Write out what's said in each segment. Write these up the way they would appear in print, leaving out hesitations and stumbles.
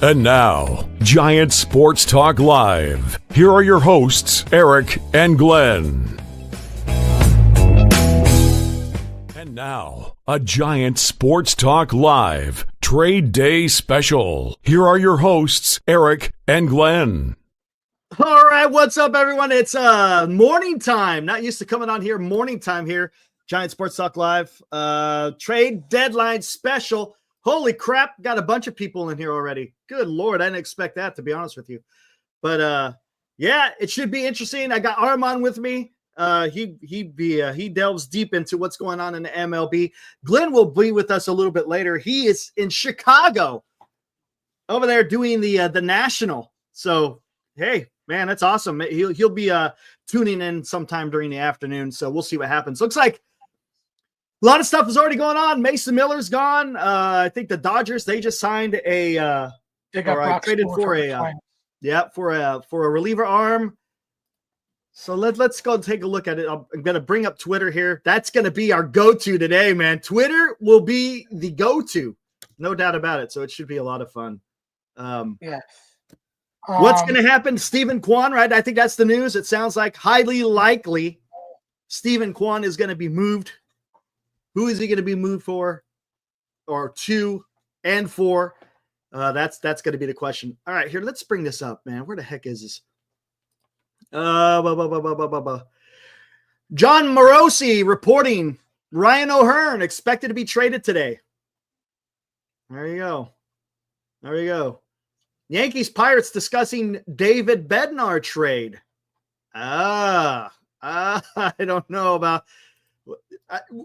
And now, Giant Sports Talk Live. Here are your hosts, Eric and Glenn. And now, a Giant Sports Talk Live Trade Day Special. Here are your hosts, Eric and Glenn. All right, what's up, everyone? It's morning time. Not used to coming on here. Morning time here. Giant Sports Talk Live. Trade deadline special. Holy crap, got a bunch of people in here already. Good Lord, I didn't expect that, to be honest with you. But yeah, it should be interesting. I got Armand with me. He delves deep into what's going on in the MLB. Glenn will be with us a little bit later. He is in Chicago over there doing the National. So, hey, man, that's awesome. He'll be tuning in sometime during the afternoon. So we'll see what happens. Looks like a lot of stuff is already going on. Mason Miller's gone. I think the Dodgers, they just signed traded for a reliever arm. So let's go take a look at it. I'm going to bring up Twitter here. That's going to be our go-to today, man. Twitter will be the go-to. No doubt about it. So it should be a lot of fun. What's going to happen? Stephen Quan, right? I think that's the news. It sounds like highly likely Stephen Quan is going to be moved. Who is he going to be moved for, or to, and for? That's going to be the question. All right, here, let's bring this up, man. Where the heck is this? John Morosi reporting Ryan O'Hearn expected to be traded today. There you go. Yankees Pirates discussing David Bednar trade. I don't know about.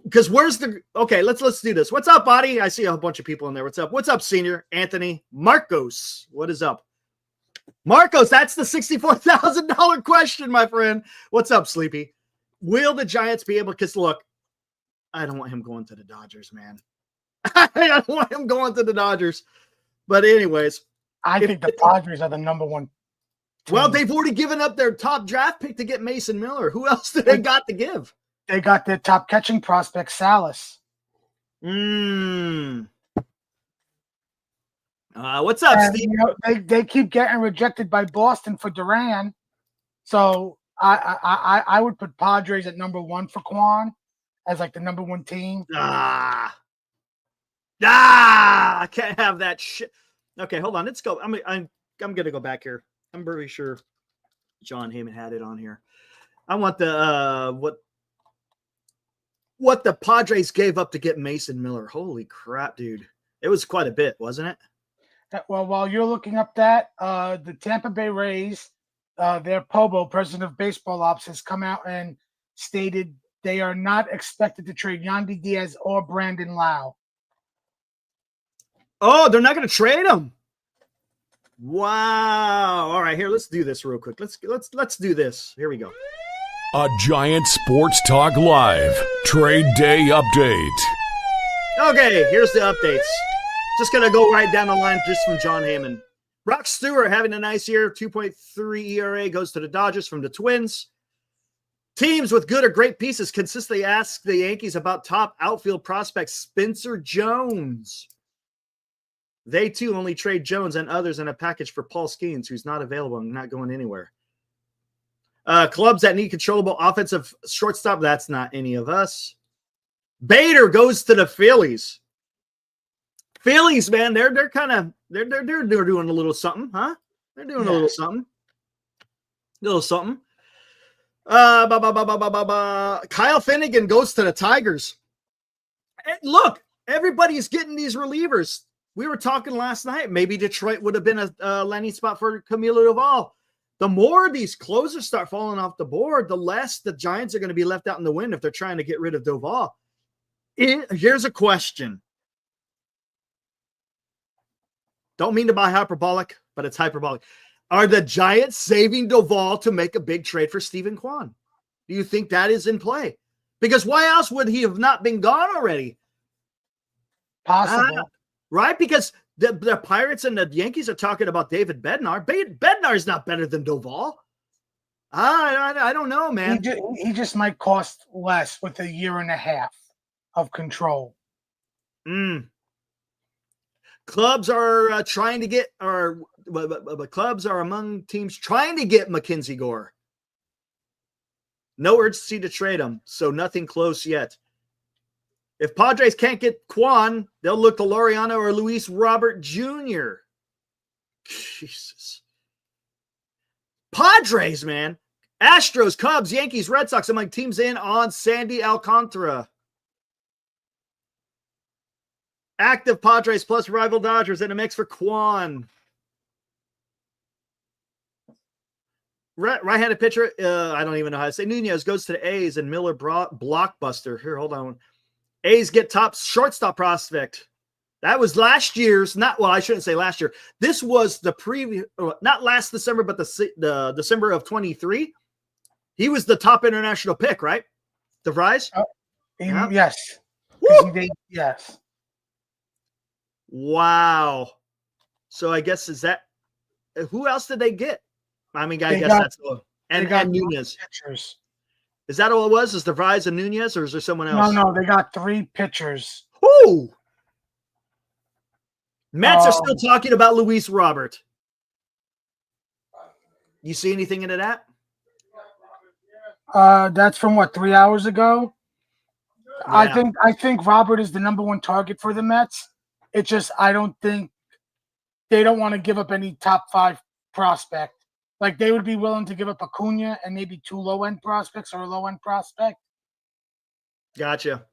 Because let's do this. What's up, buddy? I see a bunch of people in there. What's up, Senior Anthony Marcos? What is up, Marcos? That's the $64,000 question, my friend. What's up, Sleepy? Will the Giants be able? Because look, I don't want him going to the Dodgers, man. I don't want him going to the Dodgers. But anyways, I think the Padres are the number one team. Well, they've already given up their top draft pick to get Mason Miller. Who else do they got to give? They got their top catching prospect, Salas. What's up, Steve? They keep getting rejected by Boston for Duran. So I would put Padres at number one for Quan as like the number one team. I can't have that shit. Okay, hold on. Let's go. I'm gonna go back here. I'm pretty sure John Heyman had it on here. I want the what the Padres gave up to get Mason Miller. Holy crap, dude. It was quite a bit, wasn't it? Well, while you're looking up that, the Tampa Bay Rays, their POBO, president of baseball ops, has come out and stated they are not expected to trade Yandy Diaz or Brandon Lau. Oh, they're not going to trade him. Wow. All right, here, let's do this real quick. Let's do this. Here we go. A Giant Sports Talk Live Trade Day Update. Okay, here's the updates. Just going to go right down the line just from John Heyman. Brock Stewart having a nice year. 2.3 ERA goes to the Dodgers from the Twins. Teams with good or great pieces consistently ask the Yankees about top outfield prospect Spencer Jones. They, too, only trade Jones and others in a package for Paul Skeens, who's not available and not going anywhere. Clubs that need controllable offensive shortstop, that's not any of us. Bader goes to the Phillies. Phillies, man, they're doing a little something, huh? They're doing a little something. Kyle Finnegan goes to the Tigers. And look, everybody's getting these relievers. We were talking last night. Maybe Detroit would have been a landing spot for Camilo Doval. The more these closers start falling off the board, the less the Giants are going to be left out in the wind if they're trying to get rid of Doval. Here's a question. Don't mean to be hyperbolic, but it's hyperbolic. Are the Giants saving Doval to make a big trade for Stephen Quan? Do you think that is in play? Because why else would he have not been gone already? Possible. Right? Because the Pirates and the Yankees are talking about David Bednar. Bednar is not better than Doval. I don't know, man. He just might cost less with a year and a half of control. Clubs are trying to get, or clubs are among teams trying to get Mackenzie Gore. No urgency to trade him, so nothing close yet. If Padres can't get Quan, they'll look to Laureano or Luis Robert Jr. Jesus. Padres, man. Astros, Cubs, Yankees, Red Sox among teams in on Sandy Alcantara. Active Padres plus rival Dodgers in a mix for Quan. Right-handed pitcher, I don't even know how to say. Nunez goes to the A's and Miller Blockbuster. Here, hold on. A's get top shortstop prospect. That was last year's, I shouldn't say last year. This was the previous, not last December, but the December of 23. He was the top international pick, right? DeVries? Yeah. Yes. Yes. Wow. So I guess who else did they get? I mean, I guess that's all. And Nunez. Pitchers. Is that all it was? Is DeVries and Nunez, or is there someone else? No, they got 3 pitchers. Who? Mets are still talking about Luis Robert. You see anything into that? That's from 3 hours ago? Yeah. I think Robert is the number 1 target for the Mets. It's just I don't think they don't want to give up any top 5 prospect. Like, they would be willing to give up Acuna and maybe 2 low-end prospects or a low-end prospect. Gotcha.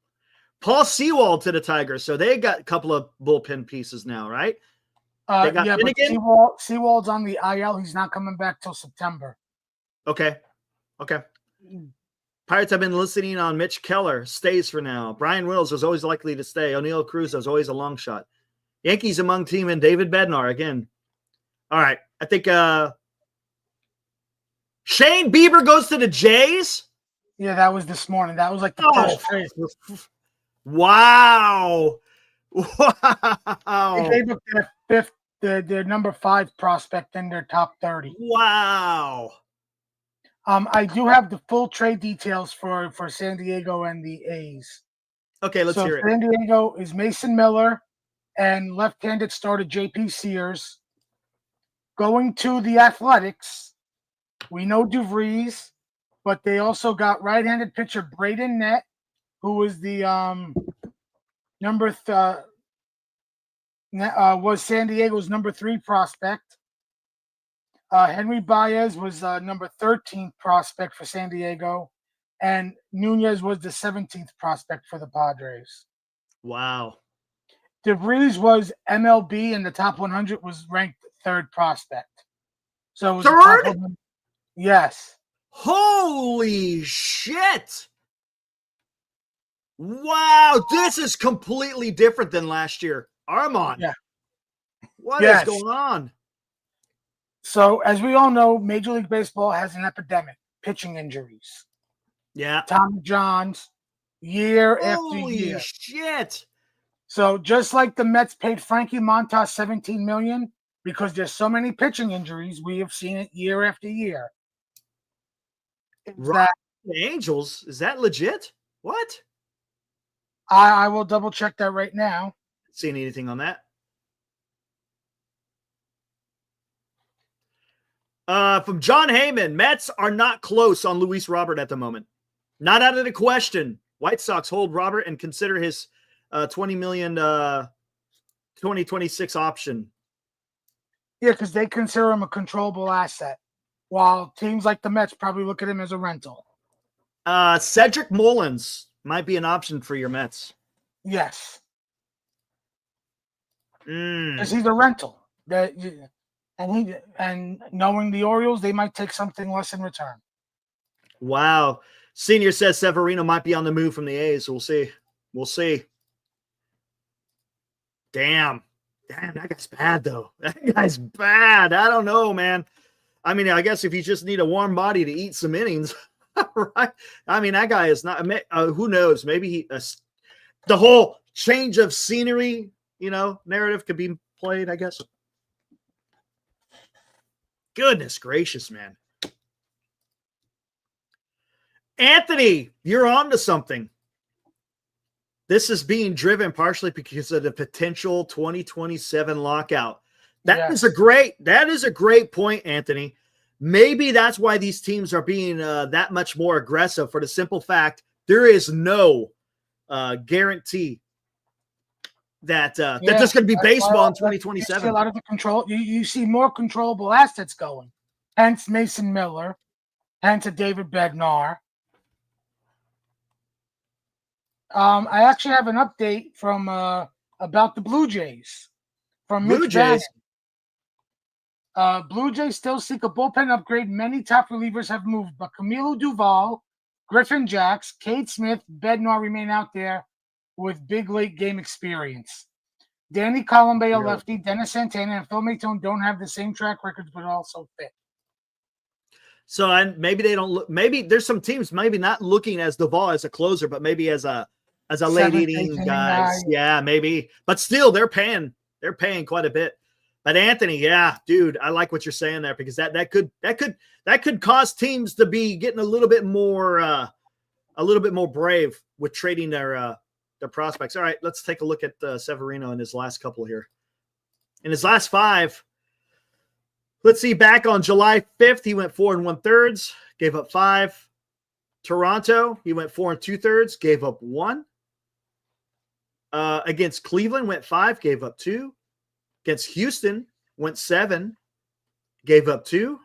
Paul Sewald to the Tigers. So they got a couple of bullpen pieces now, right? But Sewald's on the IL. He's not coming back till September. Okay. Pirates have been listening on Mitch Keller. Stays for now. Brian Wills was always likely to stay. O'Neill Cruz was always a long shot. Yankees among team and David Bednar again. All right. I think Shane Bieber goes to the Jays. Yeah, that was this morning. That was like the first trade. Wow. They gave up their number 5 prospect in their top 30. Wow. I do have the full trade details for San Diego and the A's. Okay, let's hear it. San Diego is Mason Miller and left-handed starter J.P. Sears. Going to the Athletics, we know DeVries, but they also got right-handed pitcher Braden Nett, who was the was San Diego's number 3 prospect. Henry Baez was number 13th prospect for San Diego, and Nunez was the 17th prospect for the Padres. Wow. DeVries was MLB in the top 100, was ranked 3rd prospect. So it was 3rd? Yes. Holy shit. Wow, this is completely different than last year. Armand. Yeah. What is going on? So, as we all know, Major League Baseball has an epidemic, pitching injuries. Yeah. Tommy Johns, year after year. Holy shit. So, just like the Mets paid Frankie Montas $17 million, because there's so many pitching injuries, we have seen it year after year. The Angels, is that legit? What? I will double check that right now. Seen anything on that? From John Heyman, Mets are not close on Luis Robert at the moment. Not out of the question. White Sox hold Robert and consider his $20 million 2026 option. Yeah, because they consider him a controllable asset, while teams like the Mets probably look at him as a rental. Cedric Mullins might be an option for your Mets. Yes. Because he's a rental. And knowing the Orioles, they might take something less in return. Wow. Senior says Severino might be on the move from the A's. We'll see. Damn, that guy's bad, though. That guy's bad. I don't know, man. I mean, I guess if you just need a warm body to eat some innings, right? I mean, that guy is not who knows? Maybe the whole change of scenery, narrative could be played, I guess. Goodness gracious, man. Anthony, you're on to something. this is being driven partially because of the potential 2027 lockout. That is a great point, Anthony. Maybe that's why these teams are being that much more aggressive, for the simple fact there is no guarantee that there's going to be baseball in 2027. You see a lot of the control. You see more controllable assets going. Hence Mason Miller, hence a David Bednar. I actually have an update from about the Blue Jays from Mitch Bannon. Blue Jays still seek a bullpen upgrade. Many top relievers have moved, but Camilo Doval, Griffin Jacks, Cade Smith, Bednar remain out there with big late game experience. Danny Colombe, a lefty, Dennis Santana, and Phil Matone don't have the same track records, but also fit. So maybe they don't look. Maybe there's some teams maybe not looking as Doval as a closer, but maybe as a late inning guy. Yeah, maybe. But still, they're paying quite a bit. But Anthony, yeah, dude, I like what you're saying there, because that could cause teams to be getting a little bit more brave with trading their prospects. All right, let's take a look at Severino in his last couple here. In his last 5, let's see. Back on July 5th, he went 4 1/3, gave up 5. Toronto, he went 4 2/3, gave up 1. Against Cleveland, went 5, gave up 2. Against Houston, went 7, gave up 2.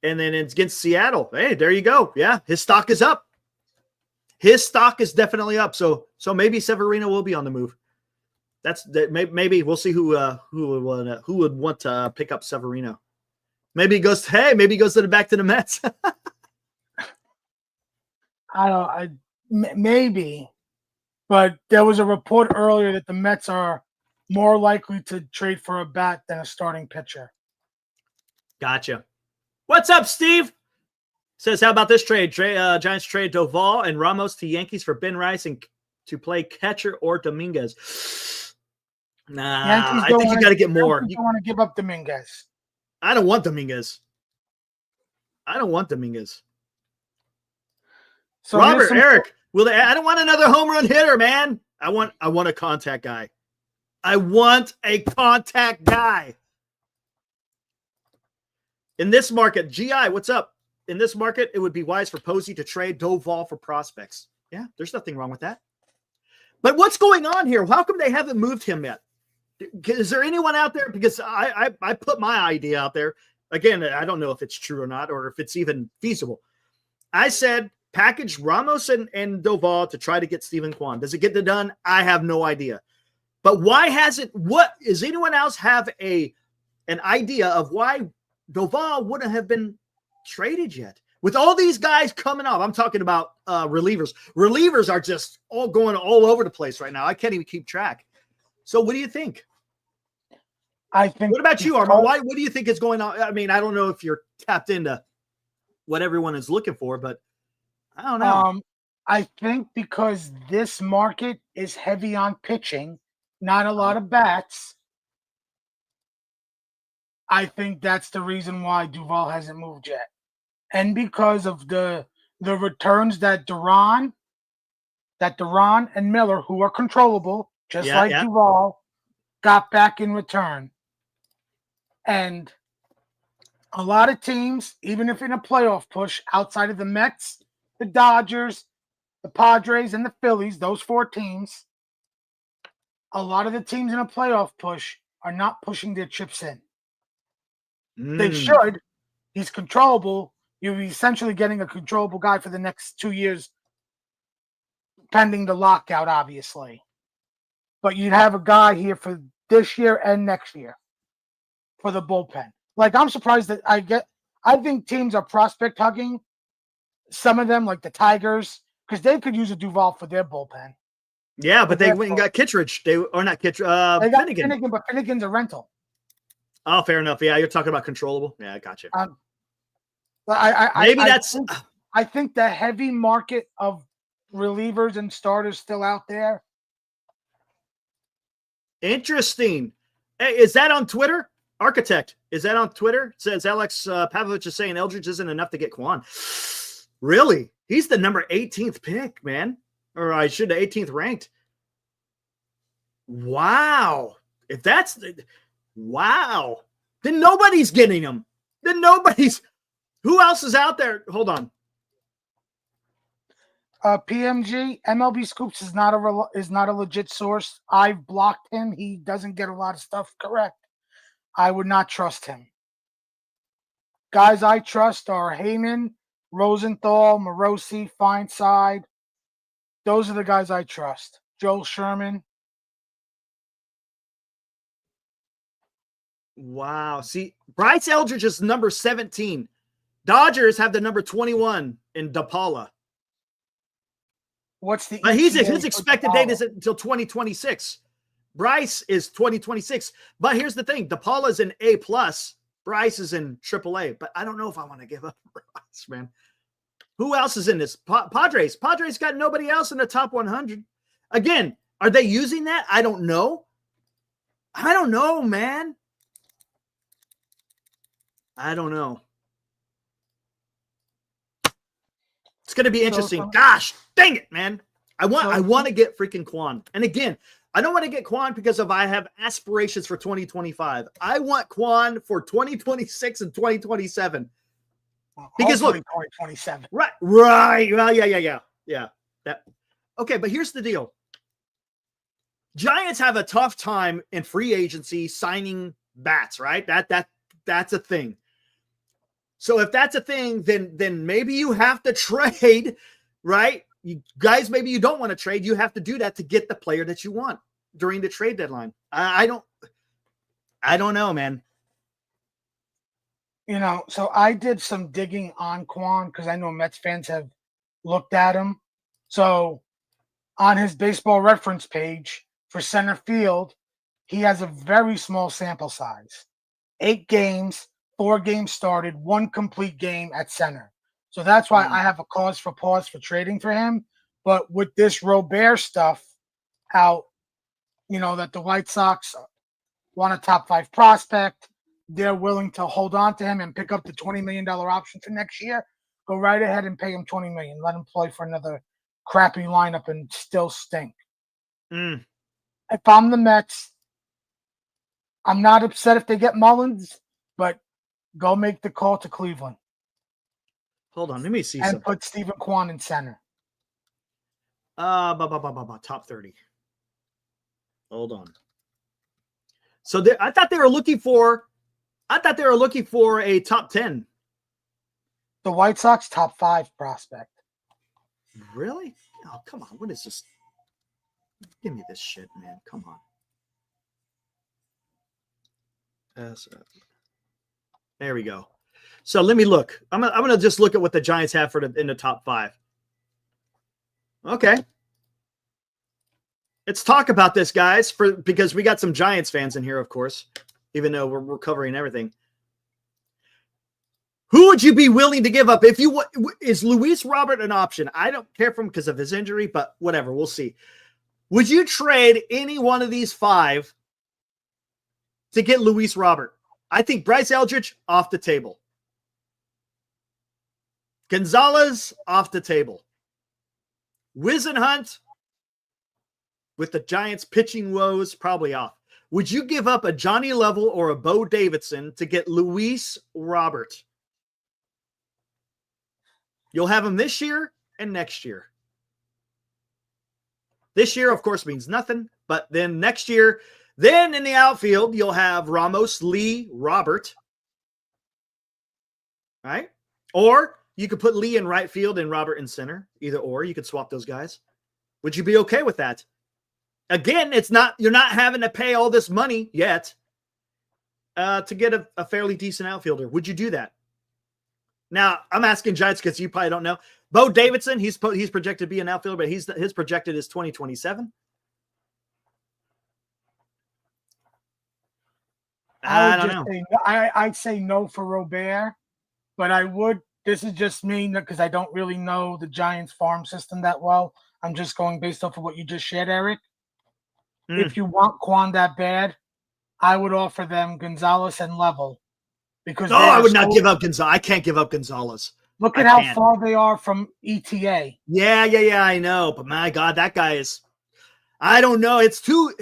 And then against Seattle, hey, there you go. Yeah, his stock is up. His stock is definitely up. So maybe Severino will be on the move. Maybe we'll see who would want to pick up Severino. Maybe he goes to the Mets. Maybe, but there was a report earlier that the Mets are more likely to trade for a bat than a starting pitcher. Gotcha. What's up, Steve? Says, how about this trade? Giants trade Doval and Ramos to Yankees for Ben Rice and to play catcher or Dominguez. Nah, I think you got to get more. You don't want to give up Dominguez. I don't want Dominguez. So Robert, Eric, I don't want another home run hitter, man. I want a contact guy. I want a contact guy. In this market, GI, what's up? In this market, it would be wise for Posey to trade Doval for prospects. Yeah, there's nothing wrong with that. But what's going on here? How come they haven't moved him yet? Is there anyone out there? Because I put my idea out there. Again, I don't know if it's true or not, or if it's even feasible. I said package Ramos and Doval to try to get Steven Kwan. Does it get it done? I have no idea. But why hasn't? What does anyone else have an idea of why Doval wouldn't have been traded yet? With all these guys coming up, I'm talking about relievers. Relievers are just all going all over the place right now. I can't even keep track. So what do you think? I think. What about you, Armand? What do you think is going on? I mean, I don't know if you're tapped into what everyone is looking for, but I don't know. I think because this market is heavy on pitching, not a lot of bats. I think that's the reason why Doval hasn't moved yet. And because of the returns that Duran and Miller, who are controllable, just like Doval, got back in return. And a lot of teams, even if in a playoff push outside of the Mets, the Dodgers, the Padres, and the Phillies, those 4 teams, a lot of the teams in a playoff push are not pushing their chips in. They should. He's controllable. You're essentially getting a controllable guy for the next 2 years, pending the lockout, obviously. But you'd have a guy here for this year and next year for the bullpen. Like, I'm surprised that I think teams are prospect hugging some of them, like the Tigers, because they could use a Doval for their bullpen. Yeah, but they went and got Kittredge. They got Finnegan, but Finnegan's a rental. Oh, fair enough. Yeah, you're talking about controllable. Yeah, I got you. I think the heavy market of relievers and starters still out there. Interesting. Hey, is that on Twitter? Architect, is that on Twitter? It says Alex Pavlovich is saying Eldridge isn't enough to get Quan. Really? He's the number 18th pick, man. Or I should have 18th ranked. Wow. If that's wow, then nobody's getting him. Then nobody's. Who else is out there? Hold on. PMG MLB Scoops is not a legit source. I've blocked him. He doesn't get a lot of stuff correct. I would not trust him. Guys I trust are Heyman, Rosenthal, Morosi, Feinside. Those are the guys I trust. Joel Sherman. Wow. See, Bryce Eldridge is number 17. Dodgers have the number 21 in DePaula. What's the his expected date is until 2026. Bryce is 2026. But here's the thing. DePaula is in A+. Bryce is in AAA. But I don't know if I want to give up Bryce, man. Who else is in this? Padres. Padres got nobody else in the top 100. Again, are they using that? I don't know. I don't know, man. I don't know. It's going to be interesting. Gosh, dang it, man. I want to get freaking Quan. And again, I don't want to get Quan because I have aspirations for 2025. I want Quan for 2026 and 2027. Because look, 2027. Right. Well, yeah. Okay, but here's the deal. Giants have a tough time in free agency signing bats, right? That's a thing. So if that's a thing, then maybe you have to trade, right? You guys, maybe you don't want to trade. You have to do that to get the player that you want during the trade deadline. I don't know, man. You know, so I did some digging on Quan because I know Mets fans have looked at him. So on his baseball reference page for center field, he has a very small sample size. 8 games, 4 games started, 1 complete game at center. So that's why I have a cause for pause for trading for him. But with this Robert stuff out, you know, that the White Sox want a top 5 prospect, they're willing to hold on to him and pick up the $20 million option for next year. Go right ahead and pay him $20 million. Let him play for another crappy lineup and still stink. If I'm the Mets, I'm not upset if they get Mullins, but go make the call to Cleveland. Hold on, let me see and something. Put Stephen Quan in center. Top 30. Hold on. So I thought they were looking for a top 10. The White Sox top 5 prospect. Really? Oh, come on. What is this? Give me this shit, man. Come on. There we go. So let me look. I'm gonna just look at what the Giants have in the top 5. Okay. Let's talk about this, guys, because we got some Giants fans in here, of course, even though we're covering everything. Who would you be willing to give up if you is Luis Robert an option? I don't care for him because of his injury, but whatever, we'll see. Would you trade any one of these 5 to get Luis Robert? I think Bryce Eldridge off the table. Gonzalez off the table. Wisenhunt with the Giants pitching woes probably off. Would you give up a Johnny Lovell or a Bo Davidson to get Luis Robert? You'll have him this year and next year. This year, of course, means nothing, but then next year, then in the outfield, you'll have Ramos, Lee, Robert. Right? Or you could put Lee in right field and Robert in center. Either or, you could swap those guys. Would you be okay with that? Again, you're not having to pay all this money yet to get a fairly decent outfielder. Would you do that? Now, I'm asking Giants because you probably don't know. Bo Davidson, he's projected to be an outfielder, but his projected is 2027. I don't know. I'd say no for Robert, but I would. This is just me because I don't really know the Giants farm system that well. I'm just going based off of what you just shared, Eric. If you want Quan that bad, I would offer them Gonzalez and Level. Because I would not give up Gonzalez. I can't give up Gonzalez. Look at how far they are from ETA. Yeah, I know. But my God, that guy is – I don't know. It's too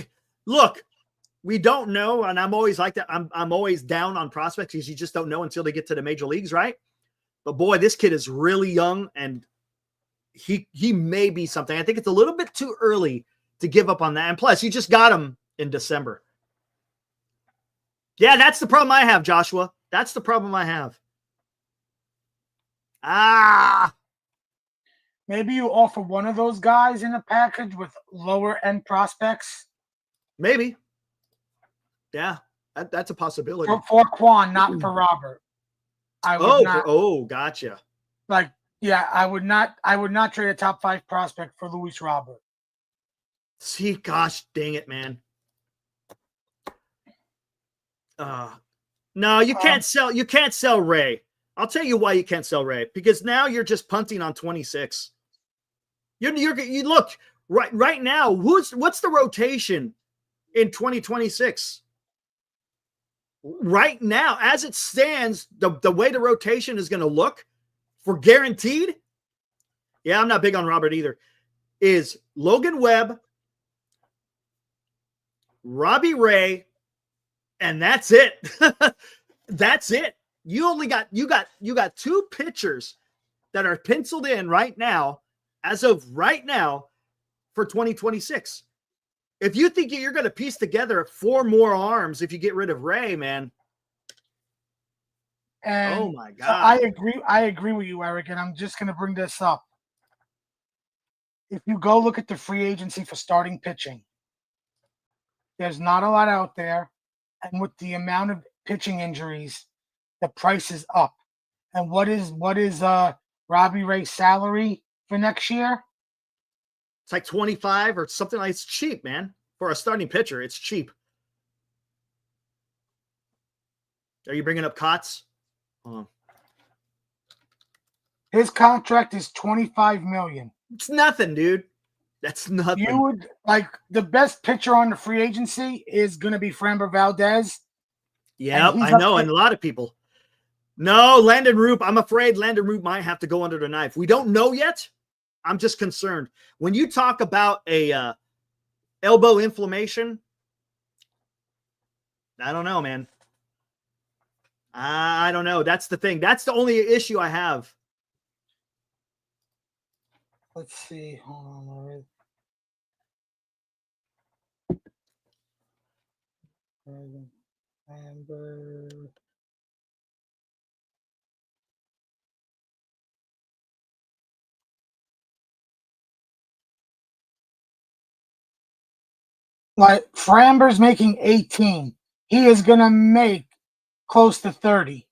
look, we don't know, and I'm always like that. I'm always down on prospects because you just don't know until they get to the major leagues, right? But boy, this kid is really young, and he may be something. I think it's a little bit too early to give up on that. And plus, you just got him in December. Yeah, that's the problem I have, Joshua. That's the problem I have. Maybe you offer one of those guys in a package with lower end prospects. Maybe. Yeah, that's a possibility. For Quan, not for Robert. Gotcha. Like, yeah, I would not trade a top 5 prospect for Luis Robert. See, gosh dang it, man. No, you can't sell Ray. I'll tell you why you can't sell Ray, because now you're just punting on 26. You look right now. What's the rotation in 2026? Right now, as it stands, the way the rotation is going to look for guaranteed. Yeah, I'm not big on Robert either. Is Logan Webb, Robbie Ray, and that's it. That's it. You got 2 pitchers that are penciled in right now, as of right now, for 2026. If you think you're going to piece together 4 more arms if you get rid of Ray, man. And oh my God. So I agree with you, Eric, and I'm just going to bring this up. If you go look at the free agency for starting pitching, there's not a lot out there. And with the amount of pitching injuries, the price is up. And what is Robbie Ray's salary for next year? It's like 25 or something like. It's cheap, man. For a starting pitcher, it's cheap. Are you bringing up Kotz? His contract is $25 million. It's nothing, dude. That's nothing. You would like the best pitcher on the free agency is going to be Framber Valdez. Yeah, I know, and a lot of people. No, Landon Roop. I'm afraid Landon Roop might have to go under the knife. We don't know yet. I'm just concerned. When you talk about a elbow inflammation, I don't know, man. I don't know. That's the thing. That's the only issue I have. Let's see. Hold on. Like Framber's making 18. He is going to make close to 30.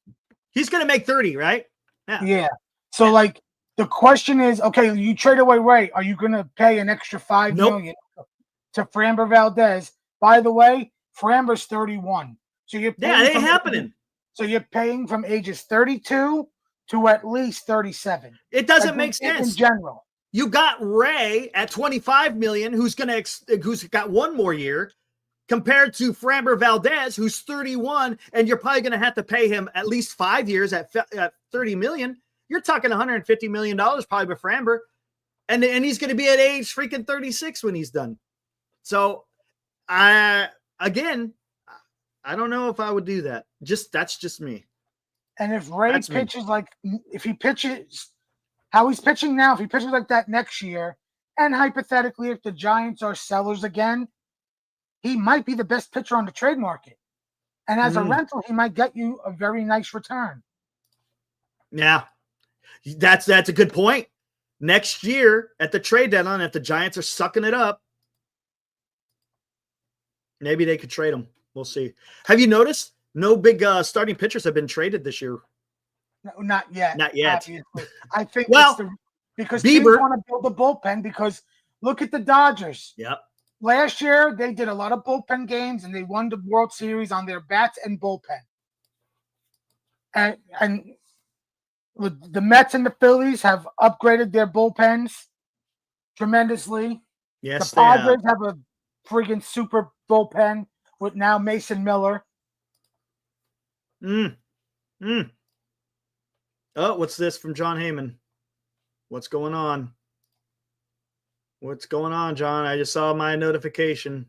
He's going to make 30, right? Yeah. So like the question is, okay, you trade away Ray. Are you going to pay an extra $5 million to Framber Valdez? By the way, Framber's 31. So you're it ain't happening. So you're paying from ages 32 to at least 37. It doesn't make sense in general. You got Ray at $25 million, who's got 1 more year, compared to Framber Valdez, who's 31, and you're probably going to have to pay him at least 5 years at $30 million. You're talking $150 million probably with Framber, and he's going to be at age freaking 36 when he's done. So, I don't know if I would do that. That's just me. And if Ray pitches if he pitches how he's pitching now, if he pitches like that next year, and hypothetically, if the Giants are sellers again, he might be the best pitcher on the trade market. And as a rental, he might get you a very nice return. Yeah, that's a good point. Next year at the trade deadline, if the Giants are sucking it up, maybe they could trade him. We'll see. Have you noticed no big starting pitchers have been traded this year? No, not yet. Not yet. Obviously. I think because Bieber teams want to build a bullpen, because look at the Dodgers. Yep. Last year, they did a lot of bullpen games, and they won the World Series on their bats and bullpen. And the Mets and the Phillies have upgraded their bullpens tremendously. Yes, the Padres have a friggin' super bullpen with now Mason Miller. Oh, what's this from John Heyman? What's going on? What's going on, John? I just saw my notification.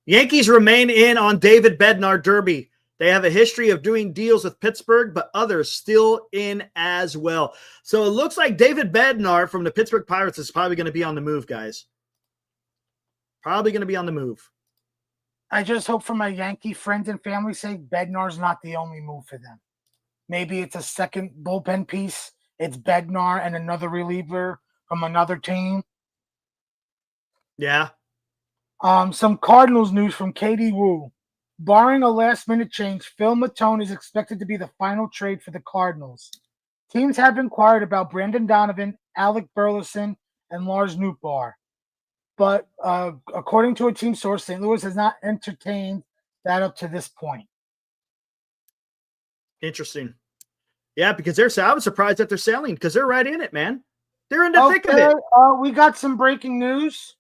Yankees remain in on David Bednar derby. They have a history of doing deals with Pittsburgh, but others still in as well. So it looks like David Bednar from the Pittsburgh Pirates is probably going to be on the move, guys. Probably going to be on the move. I just hope for my Yankee friends and family sake, Bednar's not the only move for them. Maybe it's a second bullpen piece. It's Bednar and another reliever from another team. Yeah. Some Cardinals news from Katie Wu. Barring a last-minute change, Phil Matone is expected to be the final trade for the Cardinals. Teams have inquired about Brandon Donovan, Alec Burleson, and Lars Nootbaar. But according to a team source, St. Louis has not entertained that up to this point. Interesting. Yeah, because I was surprised that they're selling because they're right in it, man. They're in the thick of it. We got some breaking news.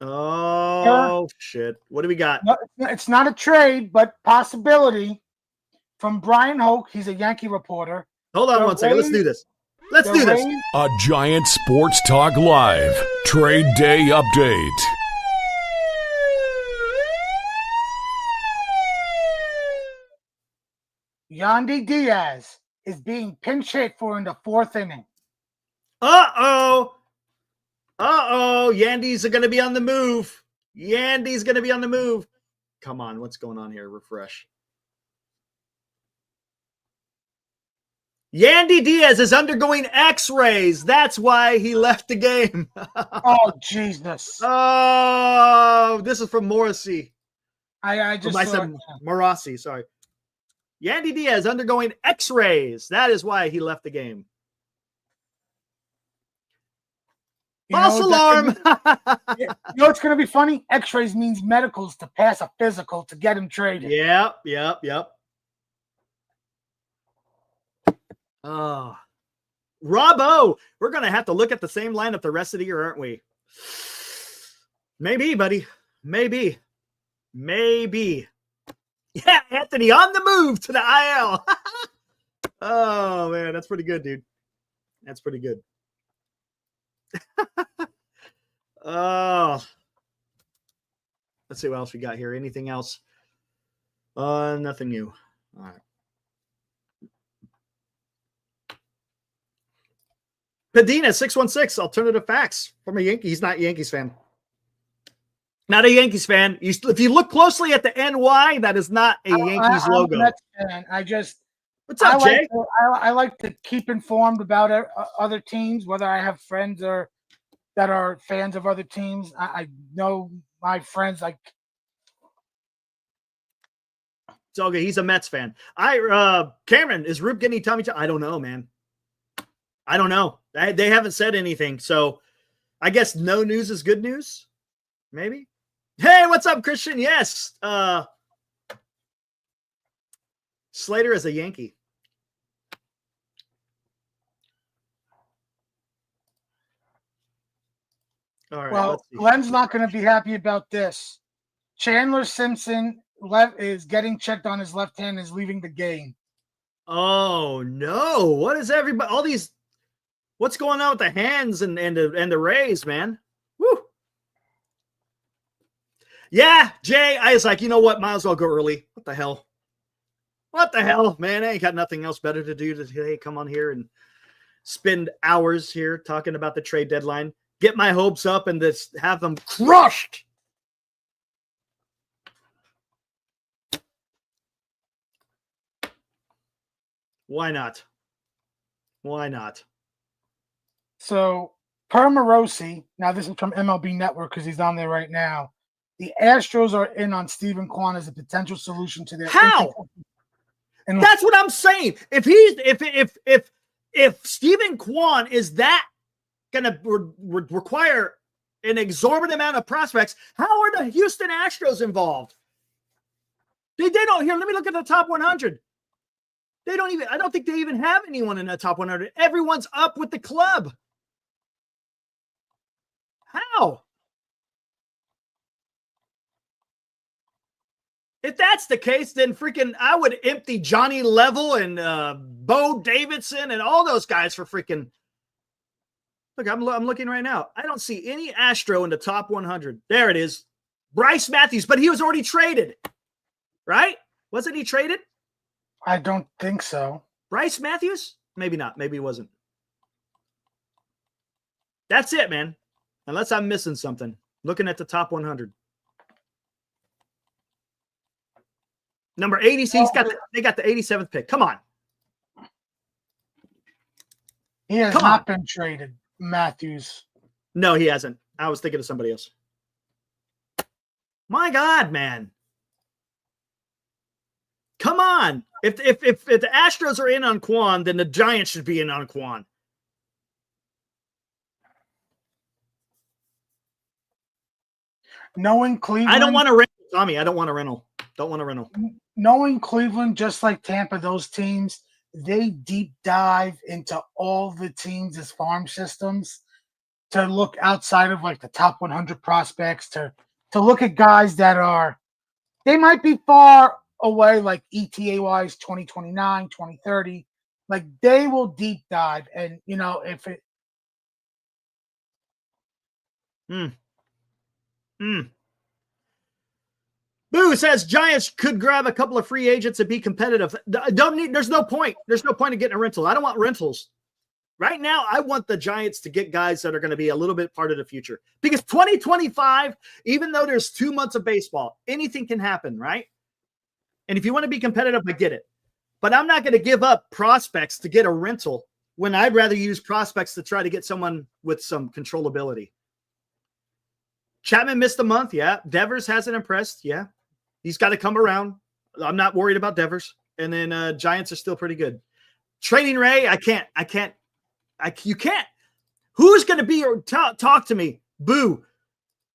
Oh, shit. What do we got? No, it's not a trade, but possibility from Brian Hoke. He's a Yankee reporter. Hold on one second. Let's do this. Let's do this. A Giant Sports Talk Live Trade Day Update. Yandy Diaz is being pinch hit for in the 4th inning. Uh-oh. Yandy's are going to be on the move. Yandy's going to be on the move. Come on. What's going on here? Refresh. Yandy Diaz is undergoing x-rays. That's why he left the game. Oh, Jesus. Oh, this is from Morrissey. I said Morossi, sorry. Yandy Diaz undergoing x-rays. That is why he left the game. False alarm. You know what's going to be funny? X-rays means medicals to pass a physical to get him traded. Yep. Robbo, we're going to have to look at the same lineup the rest of the year, aren't we? Maybe, buddy. Maybe. Yeah, Anthony on the move to the IL. Oh, man, that's pretty good, dude. That's pretty good. Oh, let's see what else we got here. Anything else? Nothing new. All right. Padina 616 alternative facts from a Yankee. He's not a Yankees fan. Not a Yankees fan. If you look closely at the NY, that is not a Yankees logo. I'm a Mets fan. What's up, Jay? I like to keep informed about other teams, whether I have friends or that are fans of other teams. I know my friends like. It's all good. He's a Mets fan. Cameron, is Rube getting Tommy John? I don't know, man. I don't know. They haven't said anything, so I guess no news is good news. Maybe. Hey, what's up, Christian? Yes. Slater is a Yankee. All right. Well, Glenn's not going to be happy about this. Chandler Simpson is getting checked on his left hand, is leaving the game. Oh no! What is everybody? All these. What's going on with the hands and the Rays, man? Woo! Yeah, Jay. I was like, you know what? Might as well go early. What the hell? What the hell, man? I ain't got nothing else better to do today. Come on here and spend hours here talking about the trade deadline. Get my hopes up and just have them crushed. Why not? Why not? So, per Morosi, now this is from MLB Network because he's on there right now. The Astros are in on Stephen Quan as a potential solution to their. How? And that's what I'm saying. If Stephen Quan is that going to require an exorbitant amount of prospects, how are the Houston Astros involved? They don't. Here, let me look at the top 100. They don't even. I don't think they even have anyone in the top 100. Everyone's up with the club. How? If that's the case, then freaking I would empty Johnny Level and Bo Davidson and all those guys for freaking. Look, I'm looking right now. I don't see any Astro in the top 100. There it is. Bryce Matthews, but he was already traded, right? Wasn't he traded? I don't think so. Bryce Matthews? Maybe not. Maybe he wasn't. That's it, man. Unless I'm missing something. Looking at the top 100. Number 80, they got the 87th pick. Come on. He has not been traded, Matthews. No, he hasn't. I was thinking of somebody else. My God, man. Come on. If the Astros are in on Quan, then the Giants should be in on Quan. Knowing Cleveland, I don't want to rental, Tommy. I don't want to rental. Don't want to rental. Knowing Cleveland, just like Tampa, those teams, they deep dive into all the teams' farm systems to look outside of like the top 100 prospects to look at guys that are, they might be far away, like ETA wise, 2029, 2030. Like they will deep dive. And, you know, if it. Boo says Giants could grab a couple of free agents and be competitive. There's no point. There's no point in getting a rental. I don't want rentals. Right now, I want the Giants to get guys that are going to be a little bit part of the future. Because 2025, even though there's 2 months of baseball, anything can happen, right? And if you want to be competitive, I get it. But I'm not going to give up prospects to get a rental when I'd rather use prospects to try to get someone with some controllability. Chapman missed a month, yeah. Devers hasn't impressed, yeah. He's got to come around. I'm not worried about Devers. And then Giants are still pretty good. Trading Ray, you can't. Who's going to be your talk to me? Boo.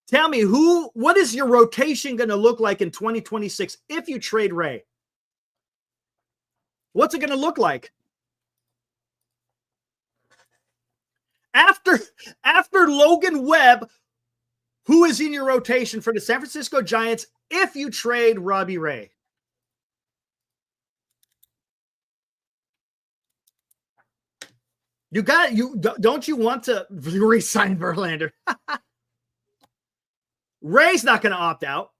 Tell me what is your rotation going to look like in 2026 if you trade Ray? What's it going to look like? After Logan Webb, who is in your rotation for the San Francisco Giants if you trade Robbie Ray? Don't you want to re-sign Verlander? Ray's not going to opt out.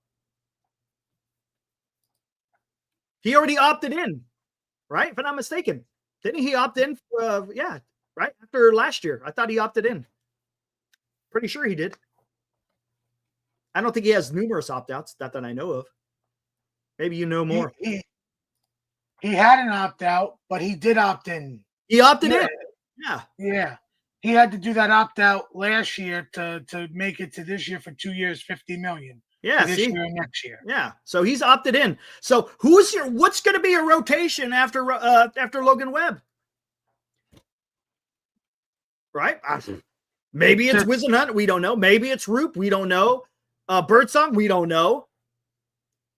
He already opted in, right? If I'm not mistaken. Didn't he opt in? Yeah, right? After last year. I thought he opted in. Pretty sure he did. I don't think he has numerous opt-outs, not that I know of. Maybe you know more. He had an opt-out, but he did opt in. He opted in. Yeah. Yeah. He had to do that opt-out last year to make it to this year for 2 years, $50 million. Yeah, this year and next year. Yeah. So he's opted in. So what's going to be your rotation after Logan Webb? Right? Maybe it's Wisenhunt. We don't know. Maybe it's Roop. We don't know. Birdsong, we don't know.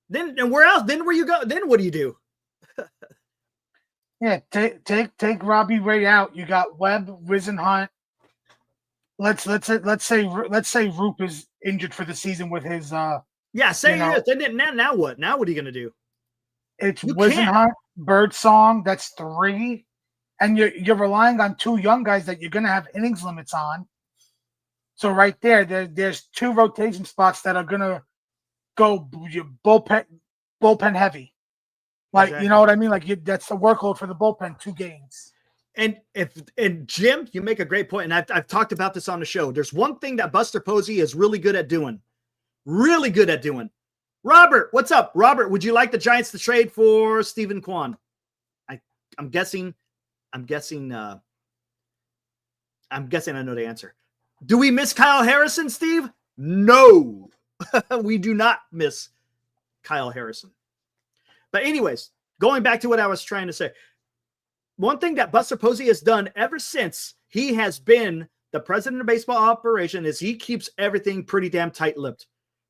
Then and where else? Then where you go? Then what do you do? Yeah, take Robbie Ray out. You got Webb, Wisenhunt. Let's say Roop is injured for the season with his yeah. Say this. Then now what? Now what are you gonna do? It's Wisenhunt, Birdsong. That's 3, and you're relying on 2 young guys that you're gonna have innings limits on. So right there's 2 rotation spots that are gonna go bullpen heavy. Like exactly. You know what I mean? Like that's the workload for the bullpen, 2 games. And Jim, you make a great point, and I've talked about this on the show. There's one thing that Buster Posey is really good at doing. Really good at doing. Robert, what's up? Robert, would you like the Giants to trade for Stephen Quan? I'm guessing I know the answer. Do we miss Kyle Harrison, Steve? No, we do not miss Kyle Harrison. But anyways, going back to what I was trying to say, one thing that Buster Posey has done ever since he has been the president of baseball operation is he keeps everything pretty damn tight-lipped.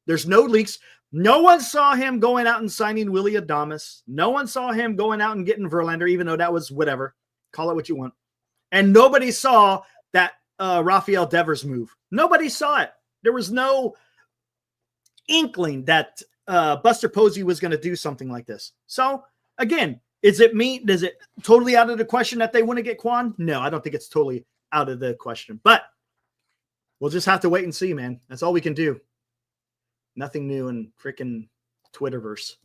There's no leaks. No one saw him going out and signing Willy Adames. No one saw him going out and getting Verlander, even though that was whatever. Call it what you want. And nobody saw that Rafael Devers move. Nobody saw it. There was no inkling that Buster Posey was going to do something like this. So, again, is it totally out of the question that they want to get Quan? No, I don't think it's totally out of the question. But we'll just have to wait and see, man. That's all we can do. Nothing new in freaking Twitterverse.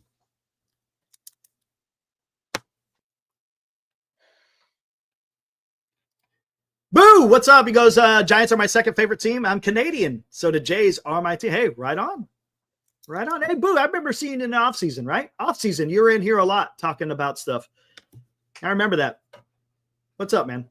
Boo! What's up? He goes, Giants are my second favorite team. I'm Canadian, so the Jays are my team. Hey, right on. Right on. Hey, Boo, I remember seeing you in the offseason, right? Offseason, you were in here a lot talking about stuff. I remember that. What's up, man?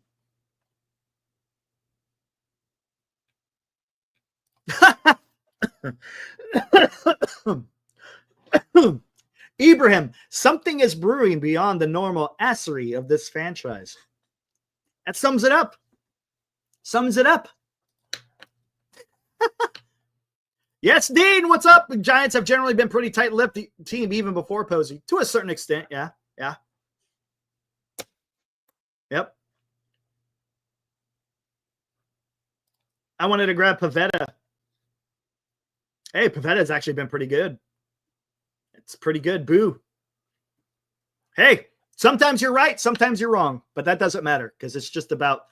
Ibrahim, something is brewing beyond the normal assery of this franchise. That sums it up. Sums it up. Yes, Dean, what's up? The Giants have generally been pretty tight-lipped team even before Posey. To a certain extent, yeah. Yep. I wanted to grab Pavetta. Hey, Pavetta's actually been pretty good. It's pretty good. Boo. Hey, sometimes you're right, sometimes you're wrong, but that doesn't matter because it's just about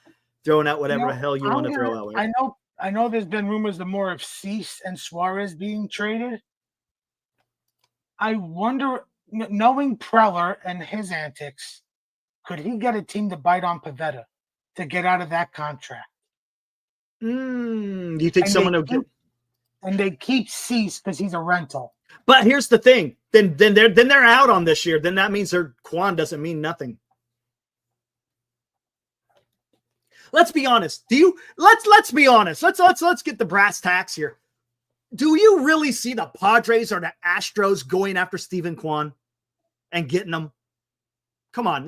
throwing out whatever the hell you want to throw out. I know there's been rumors of more of Cease and Suarez being traded. I wonder, knowing Preller and his antics, could he get a team to bite on Pavetta to get out of that contract? Do you think someone will get? And they keep Cease because he's a rental. But here's the thing: then they're out on this year. Then that means their Quan doesn't mean nothing. Let's be honest. Let's be honest. Let's get the brass tacks here. Do you really see the Padres or the Astros going after Steven Quan and getting him? Come on,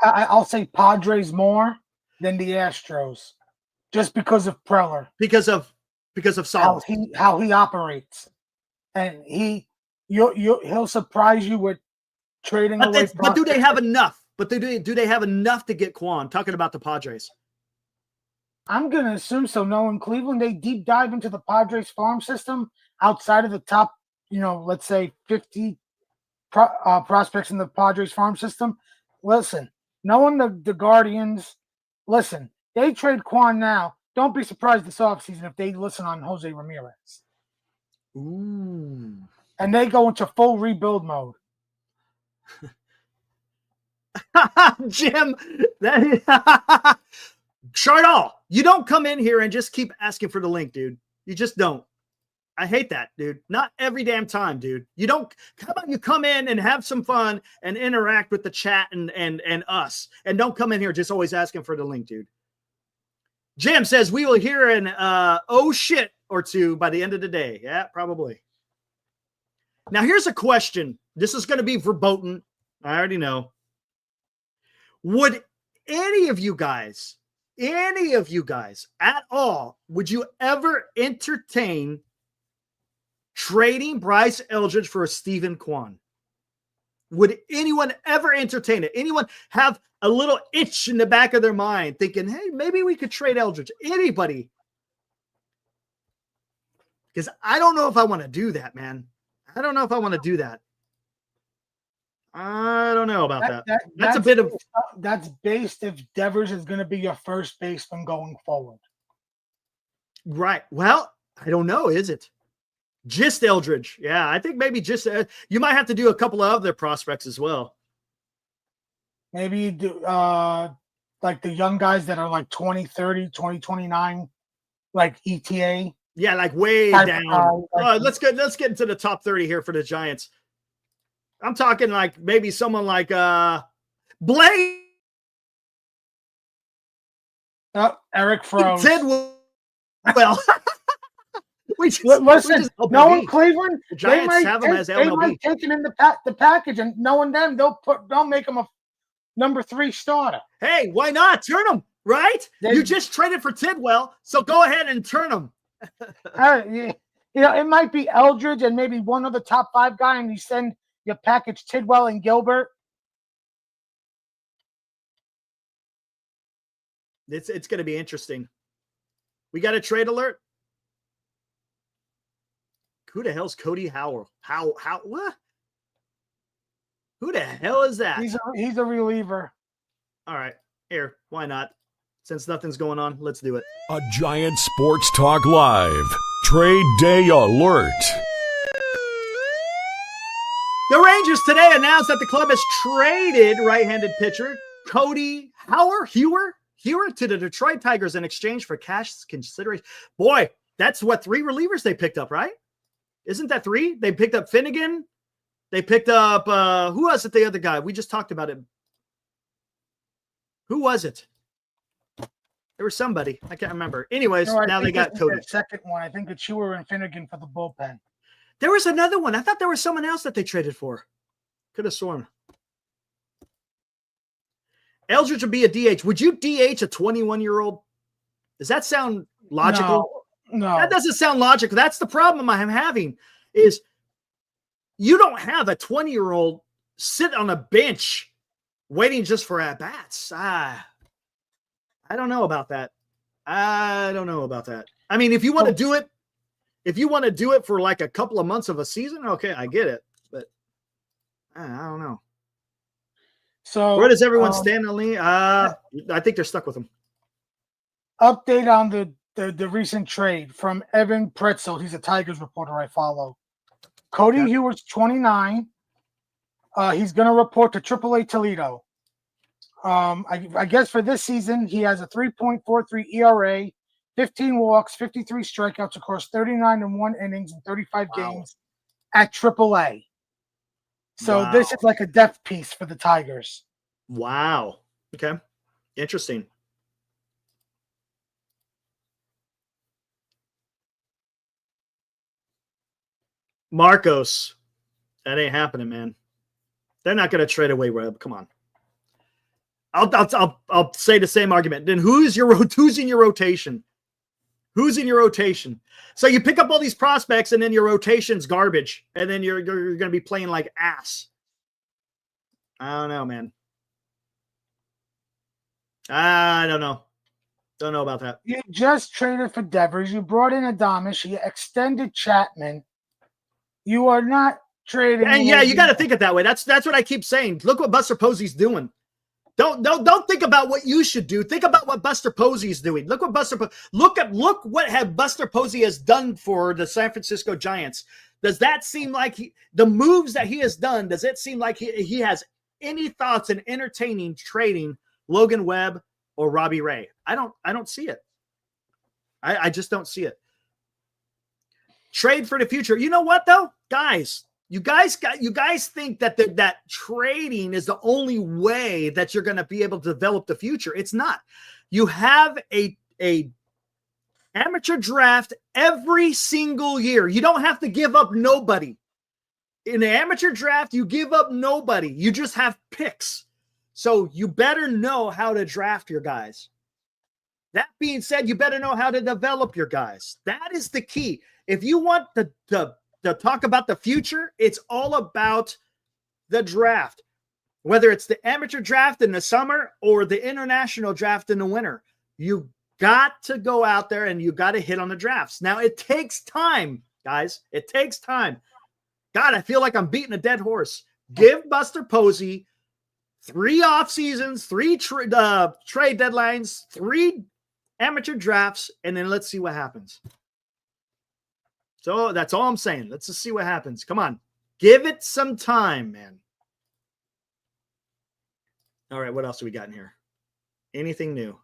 I'll say Padres more than the Astros, just because of Preller, because of Saul, how he operates, and he'll surprise you with trading away. But do they have enough? But do they have enough to get Quan? Talking about the Padres. I'm going to assume so. No, in Cleveland, they deep dive into the Padres farm system outside of the top, let's say 50 prospects in the Padres farm system. Listen, knowing the Guardians, listen, they trade Quan now. Don't be surprised this offseason if they listen on Jose Ramirez. Ooh. And they go into full rebuild mode. Jim, Chardall, you don't come in here and just keep asking for the link, dude. You just don't. I hate that, dude. Not every damn time, dude. You don't. How about you come in and have some fun and interact with the chat and us, and don't come in here just always asking for the link, dude. Jim says we will hear an oh shit or two by the end of the day. Yeah, probably. Now here's a question. This is going to be verboten. I already know. Would any of you guys at all, would you ever entertain trading Bryce Eldridge for a Steven Quan? Would anyone ever entertain it? Anyone have a little itch in the back of their mind thinking, hey, maybe we could trade Eldridge? Anybody? Because I don't know if I want to do that, man. I don't know if I want to do that. I don't know about that. That's based if Devers is going to be your first baseman going forward. Right. Well, I don't know. Is it? Just Eldridge. Yeah, I think maybe just you might have to do a couple of other prospects as well. Maybe you do like the young guys that are like 2030, 2029, like ETA. Yeah, like way down. Let's get into the top 30 here for the Giants. I'm talking like maybe someone like Blake. Oh, Eric froze. Well, knowing Cleveland, the Giants have him as LMB. They might take him in the package, and knowing them, they'll make him a number 3 starter. Hey, why not turn him? Right? You just traded for Tidwell, so go ahead and turn him. It might be Eldridge and maybe one other top 5 guy, and you send your package Tidwell and Gilbert. It's going to be interesting. We got a trade alert. Who the hell's Cody Howell? What? Who the hell is that? He's a reliever. All right. Here, why not? Since nothing's going on, let's do it. A Giant Sports Talk Live Trade Day Alert. The Rangers today announced that the club has traded right-handed pitcher Cody Hewer to the Detroit Tigers in exchange for cash consideration. Boy, that's what 3 relievers they picked up, right? Isn't that 3? They picked up Finnegan. They picked up who was it? The other guy we just talked about it. Who was it? There was somebody I can't remember. Anyways, now they got Cody. Second one, I think it's Hewer and Finnegan for the bullpen. There was another one. I thought there was someone else that they traded for. Could have sworn. Eldridge would be a DH. Would you DH a 21-year-old? Does that sound logical? No. That doesn't sound logical. That's the problem I'm having is you don't have a 20-year-old sit on a bench waiting just for at-bats. I don't know about that. I mean, if you want to do it, for like a couple of months of a season, okay, I get it. But I don't know. So where does everyone stand on Lee? I think they're stuck with him. Update on the recent trade from Evan Pretzel. He's a Tigers reporter I follow. Cody Hewer's 29. He's going to report to AAA Toledo. I guess for this season, he has a 3.43 ERA, 15 walks, 53 strikeouts across 39 and 1 innings in 35 games at AAA. So this is like a depth piece for the Tigers. Wow. Okay. Interesting. Marcos. That ain't happening, man. They're not going to trade away Webb. Come on. I'll say the same argument. Then who's in your rotation? Who's in your rotation? So you pick up all these prospects and then your rotation's garbage. And then you're going to be playing like ass. I don't know, man. I don't know. Don't know about that. You just traded for Devers. You brought in Adames. You extended Chapman. You are not trading. And yeah, you got to think it that way. That's what I keep saying. Look what Buster Posey's doing. Don't think about what you should do. Think about what Buster Posey is doing. Look what look what Buster Posey has done for the San Francisco Giants. Does that seem like the moves that he has done? Does it seem like he has any thoughts in entertaining trading Logan Webb or Robbie Ray? I don't see it. I just don't see it. Trade for the future. You know what though, guys? You guys think that that trading is the only way that you're going to be able to develop the future. It's not. You have a amateur draft every single year. You don't have to give up nobody. In the amateur draft, you give up nobody. You just have picks. So you better know how to draft your guys. That being said, you better know how to develop your guys. That is the key. If you want to talk about the future, it's all about the draft. Whether it's the amateur draft in the summer or the international draft in the winter, you got to go out there and you got to hit on the drafts. Now, it takes time, guys. It takes time. God, I feel like I'm beating a dead horse. Give Buster Posey 3 off seasons, 3 trade deadlines, 3 amateur drafts, and then let's see what happens. So that's all I'm saying. Let's just see what happens. Come on. Give it some time, man. All right, what else do we got in here? Anything new?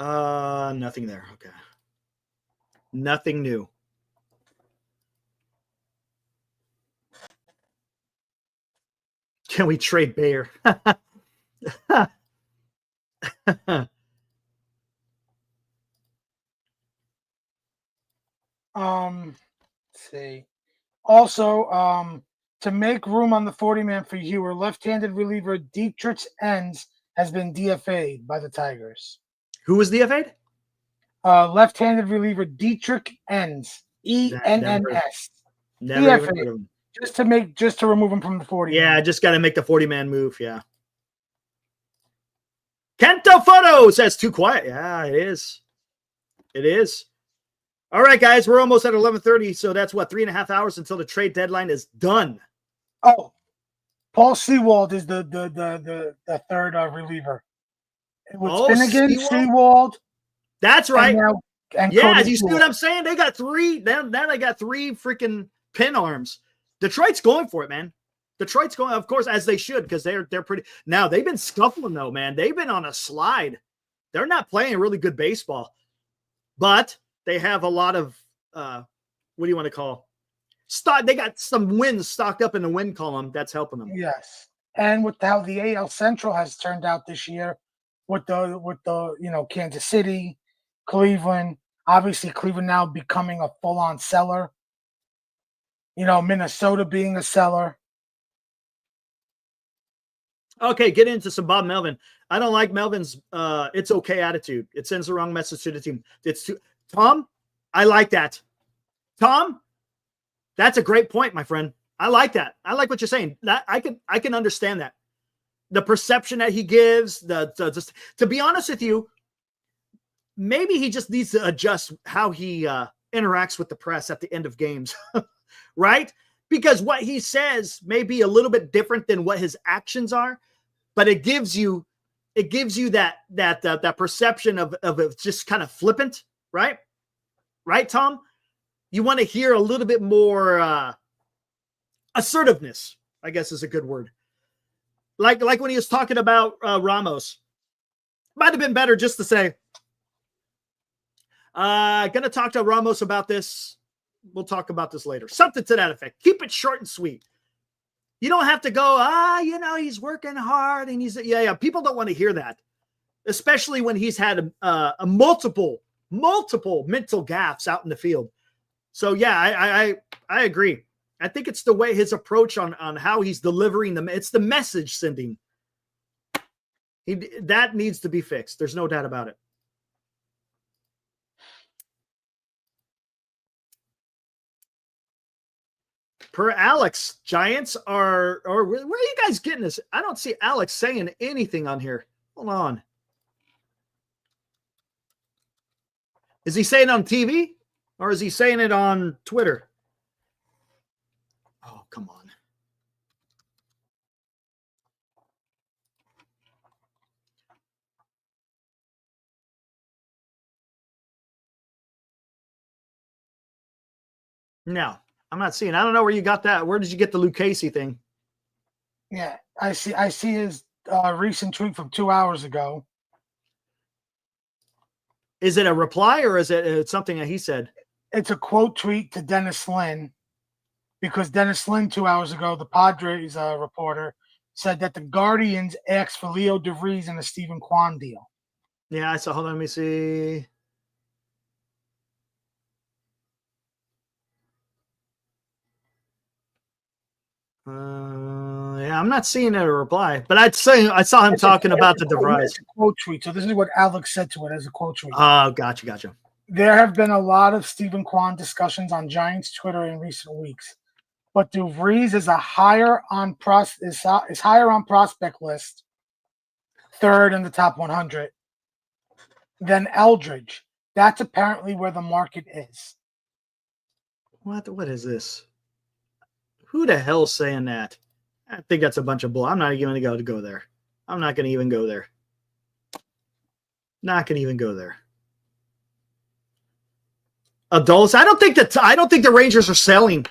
Nothing there. Okay. Nothing new. Can we trade Bayer? Let's see. Also, to make room on the 40-man for Hewer, left-handed reliever Dietrich Enns has been DFA'd by the Tigers. Who was DFA'd? Left-handed reliever Dietrich Enns, ENNS. DFA'd. Just to remove him from the 40. Yeah, just got to make the 40-man move. Yeah. Kento Photo says too quiet. Yeah, it is. It is. All right, guys, we're almost at 11:30, so that's what 3.5 hours until the trade deadline is done. Oh, Paul Sewald is the third reliever. It was Finnegan, Sewald. That's right. And yeah, Cody you see Sewald. what I'm saying? They got 3. Now they got 3 freaking pin arms. Detroit's going for it, man. Detroit's going, of course, as they should, because they're pretty. Now, they've been scuffling, though, man. They've been on a slide. They're not playing really good baseball. But they have a lot of, what do you want to call? They got some wins stocked up in the win column. That's helping them. Yes. And with how the AL Central has turned out this year, with the Kansas City, Cleveland, obviously Cleveland now becoming a full-on seller. Minnesota being a seller. Okay, get into some Bob Melvin. I don't like Melvin's it's okay attitude. It sends the wrong message to the team. Tom, I like that. Tom, that's a great point, my friend. I like that. I like what you're saying. That I can understand that. The perception that he gives, just to be honest with you, maybe he just needs to adjust how he interacts with the press at the end of games, right? Because what he says may be a little bit different than what his actions are, but it gives you that perception of it just kind of flippant, right? Right, Tom? You want to hear a little bit more assertiveness, I guess is a good word. Like when he was talking about Ramos. Might have been better just to say, gonna talk to Ramos about this. We'll talk about this later. Something to that effect. Keep it short and sweet. You don't have to go, he's working hard and he's, people don't want to hear that, especially when he's had a multiple mental gaffes out in the field. So I agree. I think it's the way his approach on how he's delivering them. It's the message sending. That needs to be fixed. There's no doubt about it. Per Alex, Giants are, or where are you guys getting this? I don't see Alex saying anything on here. Hold on. Is he saying it on TV or is he saying it on Twitter? Oh, come on. No, I'm not seeing. I don't know where you got that. Where did you get the Luke Casey thing? Yeah, I see his recent tweet from 2 hours ago. Is it a reply or is it something that he said? It's a quote tweet to Dennis Lynn, because Dennis Lynn 2 hours ago, the Padres reporter, said that the Guardians asked for Leo DeVries and a Stephen Quan deal. Yeah, I saw. Hold on, let me see. Yeah, I'm not seeing a reply, but I'd say I saw him talking about the DeVries. It's a quote tweet. So this is what Alex said to it as a quote tweet. Oh, gotcha. There have been a lot of Stephen Quan discussions on Giants Twitter in recent weeks, but DeVries is higher on prospect list, third in the top 100, than Eldridge. That's apparently where the market is. What is this? Who the hell's saying that? I think that's a bunch of bull. I'm not even going to go there. I'm not going to even go there. Not going to even go there. Adults. I don't think the Rangers are selling.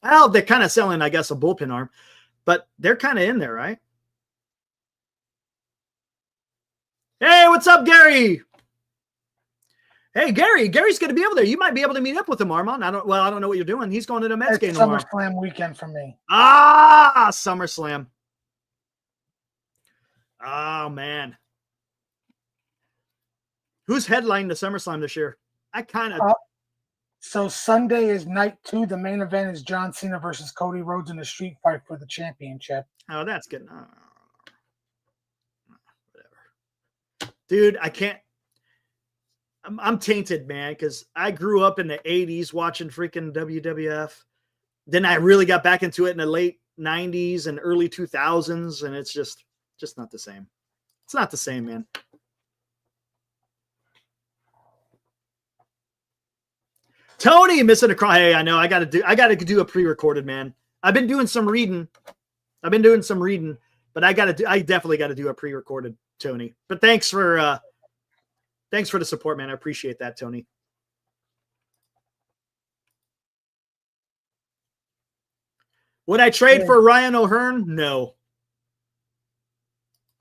Well, they're kind of selling, I guess, a bullpen arm, but they're kind of in there, right? Hey, what's up, Gary? Hey, Gary's going to be over there. You might be able to meet up with him, Armand. I don't know what you're doing. He's going to the Mets game tomorrow. SummerSlam weekend for me. SummerSlam. Oh, man. Who's headlining the SummerSlam this year? So Sunday is night 2. The main event is John Cena versus Cody Rhodes in a street fight for the championship. Oh, that's good. Whatever. Dude, I can't. I'm tainted, man, because I grew up in the 80s watching freaking WWF. Then I really got back into it in the late 90s and early 2000s, and it's just not the same. It's not the same, man. Tony missing a cry. Hey, I know. I got to do a pre-recorded, man. I've been doing some reading, but I definitely got to do a pre-recorded, Tony. But thanks for the support, man. I appreciate that, Tony. Would I trade for Ryan O'Hearn? No.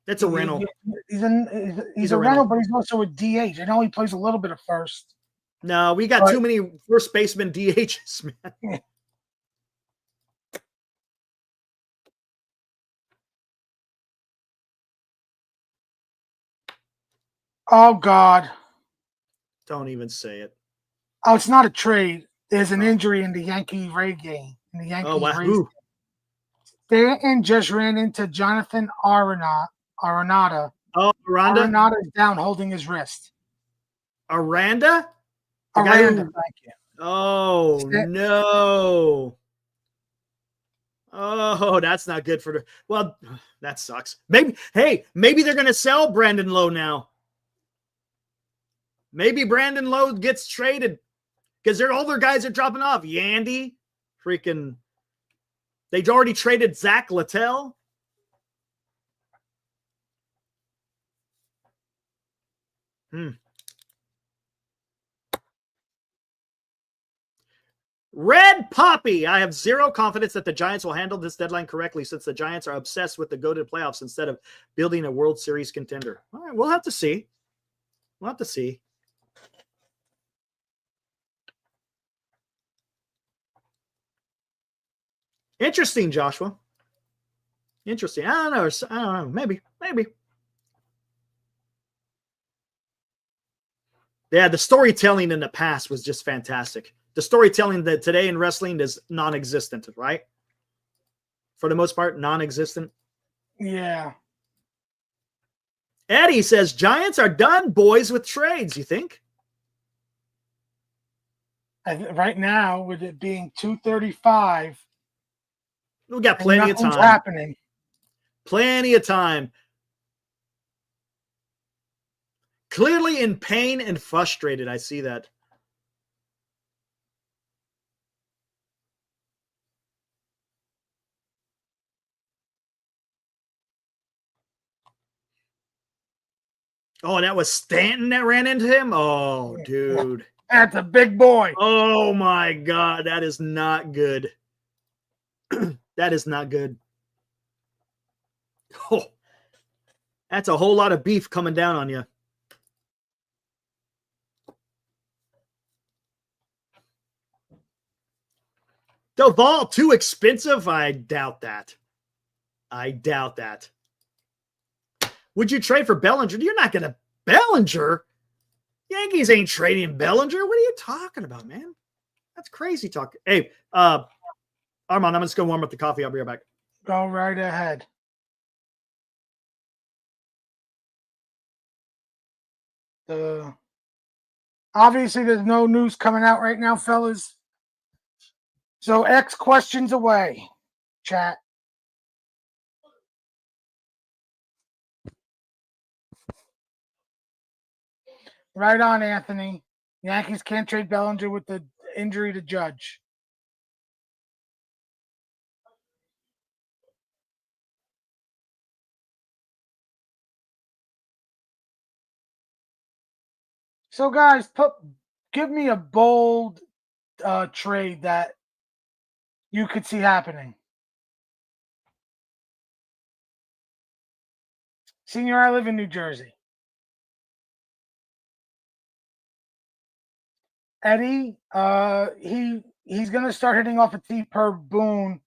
That's a rental. He's a rental, but he's also a DH. I know he plays a little bit of first. No, we got too many first baseman DHs, man. Oh, God. Don't even say it. Oh, it's not a trade. There's an injury in the Yankee-Ray game. Who? Stanton just ran into Jonathan Arenado. Oh, Aranda? Arenado is down holding his wrist. Aranda? Thank you. Oh, no. Oh, that's not good for the. Well, that sucks. Maybe they're going to sell Brandon Lowe now. Maybe Brandon Lowe gets traded because all their guys are dropping off. Yandy, freaking. They've already traded Zach Littell. Red Poppy. I have zero confidence that the Giants will handle this deadline correctly since the Giants are obsessed with the go-to playoffs instead of building a World Series contender. All right, we'll have to see. Interesting, Joshua. Interesting. I don't know. Maybe. Yeah, the storytelling in the past was just fantastic. The storytelling that today in wrestling is non-existent, right? For the most part, non-existent. Yeah. Eddie says, Giants are done, boys, with trades, you think? Right now, with it being 2:35, we got plenty of time. Happening. Plenty of time. Clearly in pain and frustrated. I see that. Oh, that was Stanton that ran into him? Oh, dude. That's a big boy. Oh, my God. That is not good. That is not good. Oh, that's a whole lot of beef coming down on you. Doval, too expensive? I doubt that. Would you trade for Bellinger? You're not going to. Bellinger? Yankees ain't trading Bellinger. What are you talking about, man? That's crazy talk. Hey, Armand, I'm just going to warm up the coffee. I'll be right back. Go right ahead. Obviously, there's no news coming out right now, fellas. So, X questions away, chat. Right on, Anthony. Yankees can't trade Bellinger with the injury to Judge. So, guys, give me a bold trade that you could see happening. Senior, I live in New Jersey. Eddie, he's going to start hitting off a tee per Boone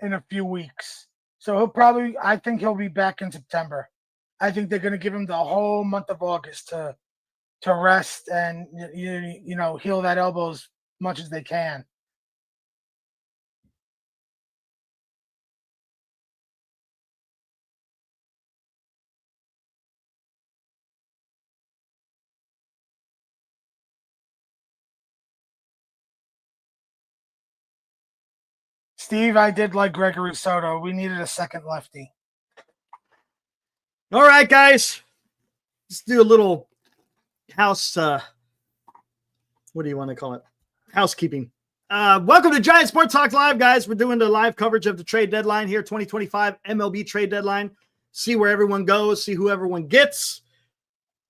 in a few weeks. So I think he'll be back in September. I think they're going to give him the whole month of August to rest and, heal that elbow as much as they can. Steve, I did like Gregory Soto. We needed a second lefty. All right, guys. Let's do a little house, what do you want to call it? Housekeeping. Welcome to Giant Sports Talk Live, guys. We're doing the live coverage of the trade deadline here, 2025 MLB trade deadline. See where everyone goes, see who everyone gets.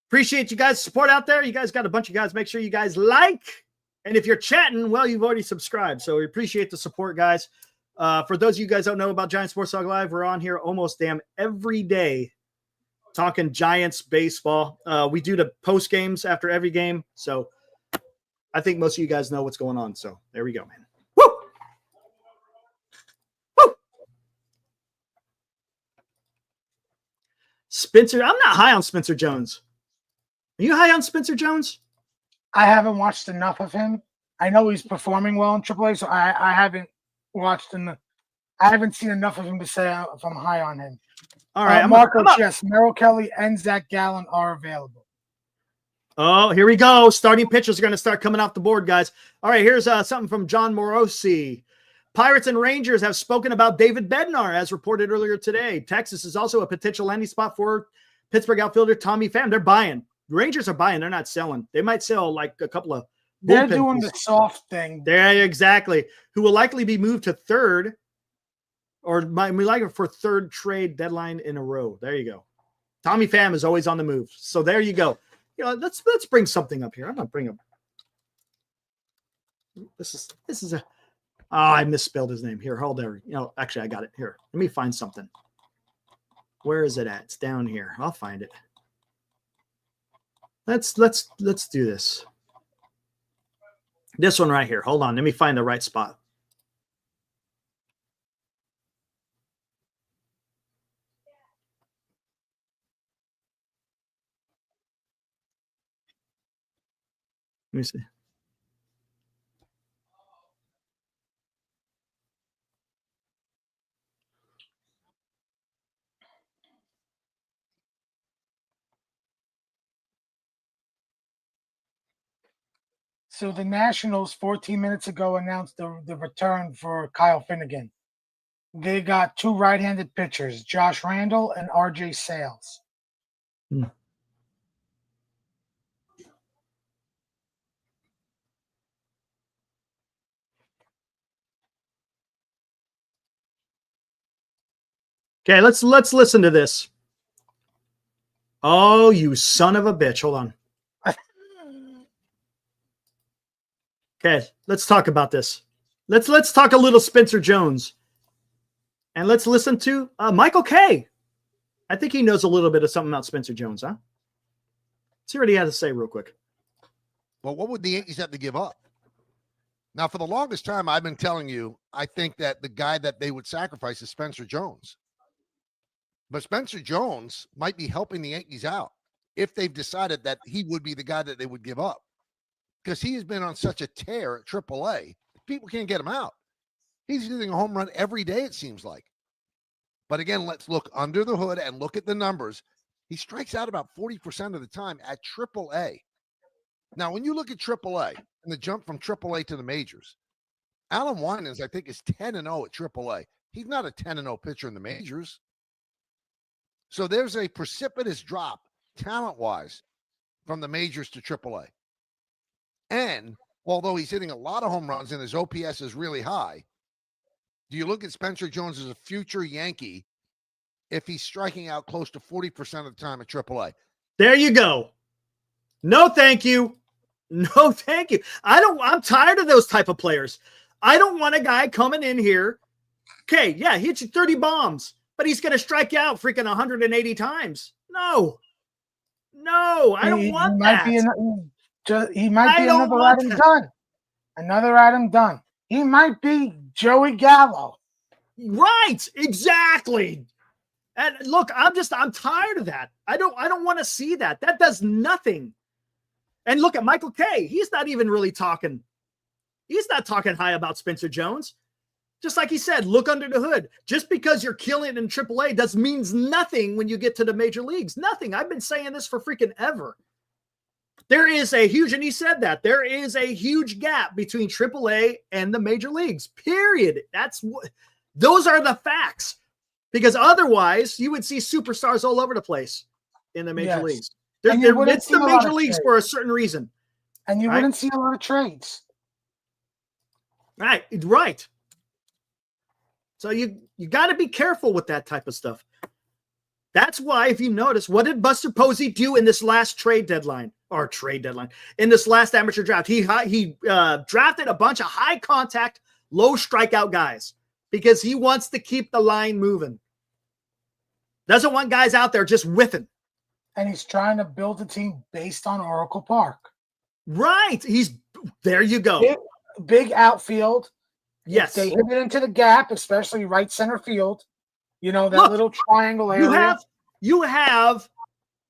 Appreciate you guys' support out there. You guys got a bunch of guys. Make sure you guys like. And if you're chatting, well, you've already subscribed. So we appreciate the support, guys. For those of you guys who don't know about Giant Sports Talk Live, we're on here almost damn every day talking Giants baseball. We do the post games after every game. So I think most of you guys know what's going on. So there we go, man. Woo! Woo! Spencer, I'm not high on Spencer Jones. Are you high on Spencer Jones? I haven't watched enough of him. I know he's performing well in AAA, so I haven't watched him. I haven't seen enough of him to say if I'm high on him. All right, Marco, yes, Merrill Kelly and Zach Gallen are available. Oh, here we go. Starting pitchers are going to start coming off the board, guys. All right, here's something from John Morosi. Pirates and Rangers have spoken about David Bednar, as reported earlier today. Texas is also a potential landing spot for Pittsburgh outfielder Tommy Pham. They're buying. Rangers are buying. They're not selling. They might sell like a couple of. They're doing the soft thing. There, exactly. Who will likely be moved to third, or might be like for third trade deadline in a row. There you go. Tommy Pham is always on the move. So there you go. You know, let's bring something up here. I'm gonna bring up. This is a. Oh, I misspelled his name. Here, hold there. You know, actually, I got it here. Let me find something. Where is it at? It's down here. I'll find it. Let's do this. This one right here. Hold on. Let me find the right spot. Let me see. So the Nationals 14 minutes ago announced the return for Kyle Finnegan. They got two right-handed pitchers, Josh Randall and RJ Sales. Okay, let's listen to this. Oh, you son of a bitch. Hold on. Okay, let's talk about this. Let's talk a little Spencer Jones. And let's listen to Michael Kay. I think he knows a little bit of something about Spencer Jones, huh? Let's hear what he has to say real quick. Well, what would the Yankees have to give up? Now, for the longest time, I've been telling you, I think that the guy that they would sacrifice is Spencer Jones. But Spencer Jones might be helping the Yankees out if they've decided that he would be the guy that they would give up. Because he has been on such a tear at AAA, people can't get him out. He's hitting a home run every day, it seems like. But again, let's look under the hood and look at the numbers. He strikes out about 40% of the time at AAA. Now, when you look at AAA and the jump from AAA to the majors, Alan Winans, I think, is 10-0 at AAA. He's not a 10-0 pitcher in the majors. So there's a precipitous drop, talent-wise, from the majors to AAA. And although he's hitting a lot of home runs and his OPS is really high, do you look at Spencer Jones as a future Yankee if he's striking out close to 40% of the time at AAA? There you go. No, thank you. No, thank you. I'm tired of those type of players. I don't want a guy coming in here. Okay, yeah, he hits you 30 bombs, but he's going to strike you out freaking 180 times. No, I don't want that. He might be another Adam Dunn. Another Adam Dunn. He might be Joey Gallo. Right, exactly. And look, I'm tired of that. I don't want to see that. That does nothing. And look at Michael Kay. He's not even really talking. He's not talking high about Spencer Jones. Just like he said, look under the hood. Just because you're killing it in AAA means nothing when you get to the major leagues. Nothing. I've been saying this for freaking ever. There is a huge, and he said that, there is a huge gap between AAA and the major leagues, period. Those are the facts. Because otherwise, you would see superstars all over the place in the major leagues. It's the major leagues for a certain reason. And you wouldn't see a lot of trades. Right. So you got to be careful with that type of stuff. That's why, if you notice, what did Buster Posey do in this last trade deadline? In this last amateur draft? He drafted a bunch of high contact, low strikeout guys. because he wants to keep the line moving. Doesn't want guys out there just whiffing. And he's trying to build a team based on Oracle Park. Right. There you go. Big outfield. Yes. If they hit it into the gap, especially right center field. You know, that little triangle area. You have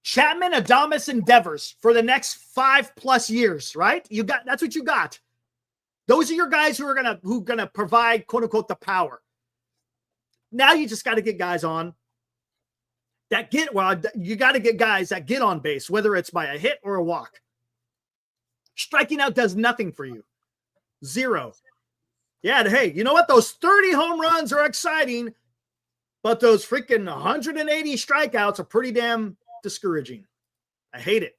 Chapman, Adames, and Devers for the next 5+ years, right? That's what you got. Those are your guys who are gonna provide, quote unquote, the power. Now you just got to get guys on that you got to get guys that get on base, whether it's by a hit or a walk. Striking out does nothing for you. Zero. Yeah, hey, you know what? Those 30 home runs are exciting, but those freaking 180 strikeouts are pretty damn discouraging. I hate it.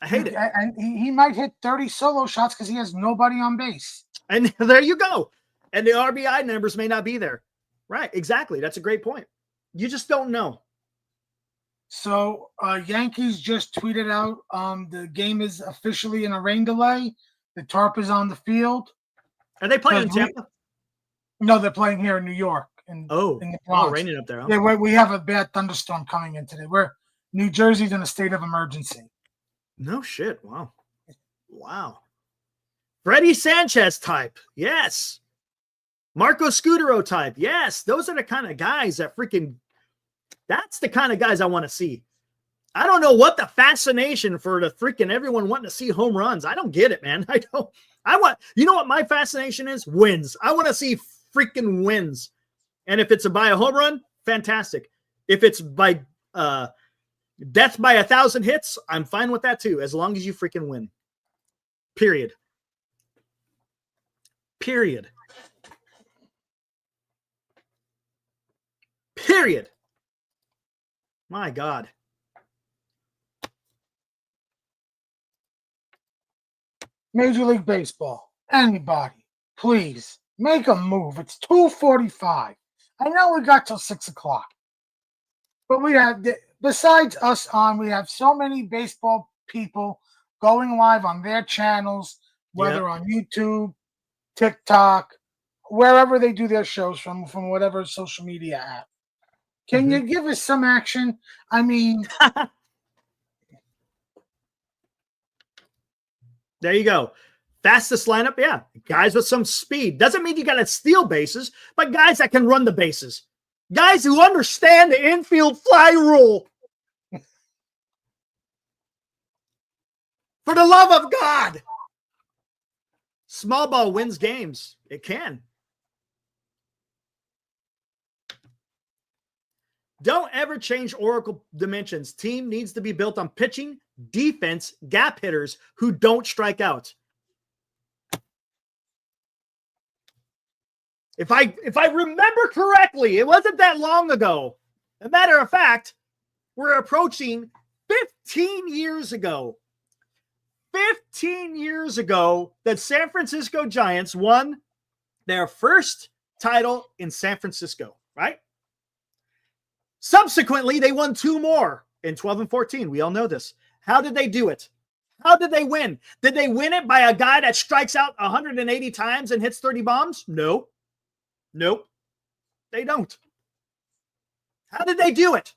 And he might hit 30 solo shots because he has nobody on base. And there you go. And the RBI numbers may not be there. Right, exactly. That's a great point. You just don't know. So Yankees just tweeted out the game is officially in a rain delay. The tarp is on the field. Are they playing in Tampa? No, they're playing here in New York. In the Bronx. Raining up there. Huh? Yeah, we have a bad thunderstorm coming in today. New Jersey's in a state of emergency. No shit. Wow. Freddie Sanchez type. Yes. Marco Scudero type. Yes. Those are the kind of guys that's the kind of guys I want to see. I don't know what the fascination for the freaking everyone wanting to see home runs. I don't get it, man. You know what my fascination is? Wins. I want to see freaking wins. And if it's by a home run, fantastic. If it's by death by 1,000 hits, I'm fine with that too, as long as you freaking win. Period. My God. Major League Baseball. Anybody, please make a move. It's 2:45. I know we got till 6:00, but we have, besides us we have so many baseball people going live on their channels, whether on YouTube, TikTok, wherever they do their shows from whatever social media app. Can you give us some action? I mean, there you go. Fastest lineup, yeah. Guys with some speed. Doesn't mean you got to steal bases, but guys that can run the bases. Guys who understand the infield fly rule. For the love of God. Small ball wins games. It can. Don't ever change Oracle dimensions. Team needs to be built on pitching, defense, gap hitters who don't strike out. If I remember correctly, it wasn't that long ago. As a matter of fact, we're approaching 15 years ago. 15 years ago, the San Francisco Giants won their first title in San Francisco, right? Subsequently, they won 2 more in 12 and 14. We all know this. How did they do it? How did they win? Did they win it by a guy that strikes out 180 times and hits 30 bombs? No. Nope. They don't. How did they do it?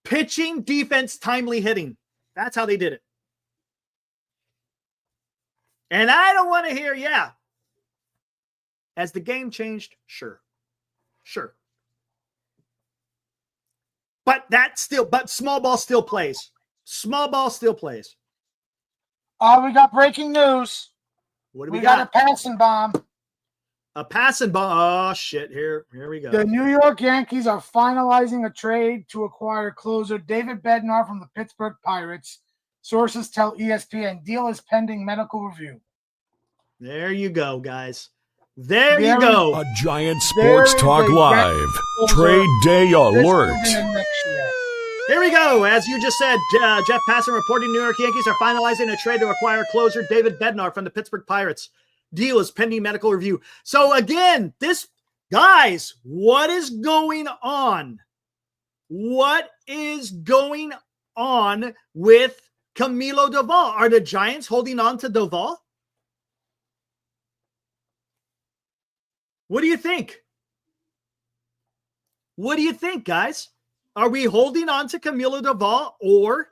Pitching, defense, timely hitting. That's how they did it. And I don't want to hear, Has the game changed? Sure. But small ball still plays. Small ball still plays. Oh, we got breaking news. What do we got? A passing bomb. A passing bomb. Oh, shit. Here we go. The New York Yankees are finalizing a trade to acquire closer David Bednar from the Pittsburgh Pirates. Sources tell ESPN deal is pending medical review. There you go, guys. There you go. A Giant Sports Talk Live. Trade Day Alert. Here we go. As you just said, Jeff Passan reporting New York Yankees are finalizing a trade to acquire closer David Bednar from the Pittsburgh Pirates. Deal is pending medical review. So again, guys, what is going on? What is going on with Camilo Doval? Are the Giants holding on to Doval? What do you think? What do you think, guys? Are we holding on to Camilo Doval, or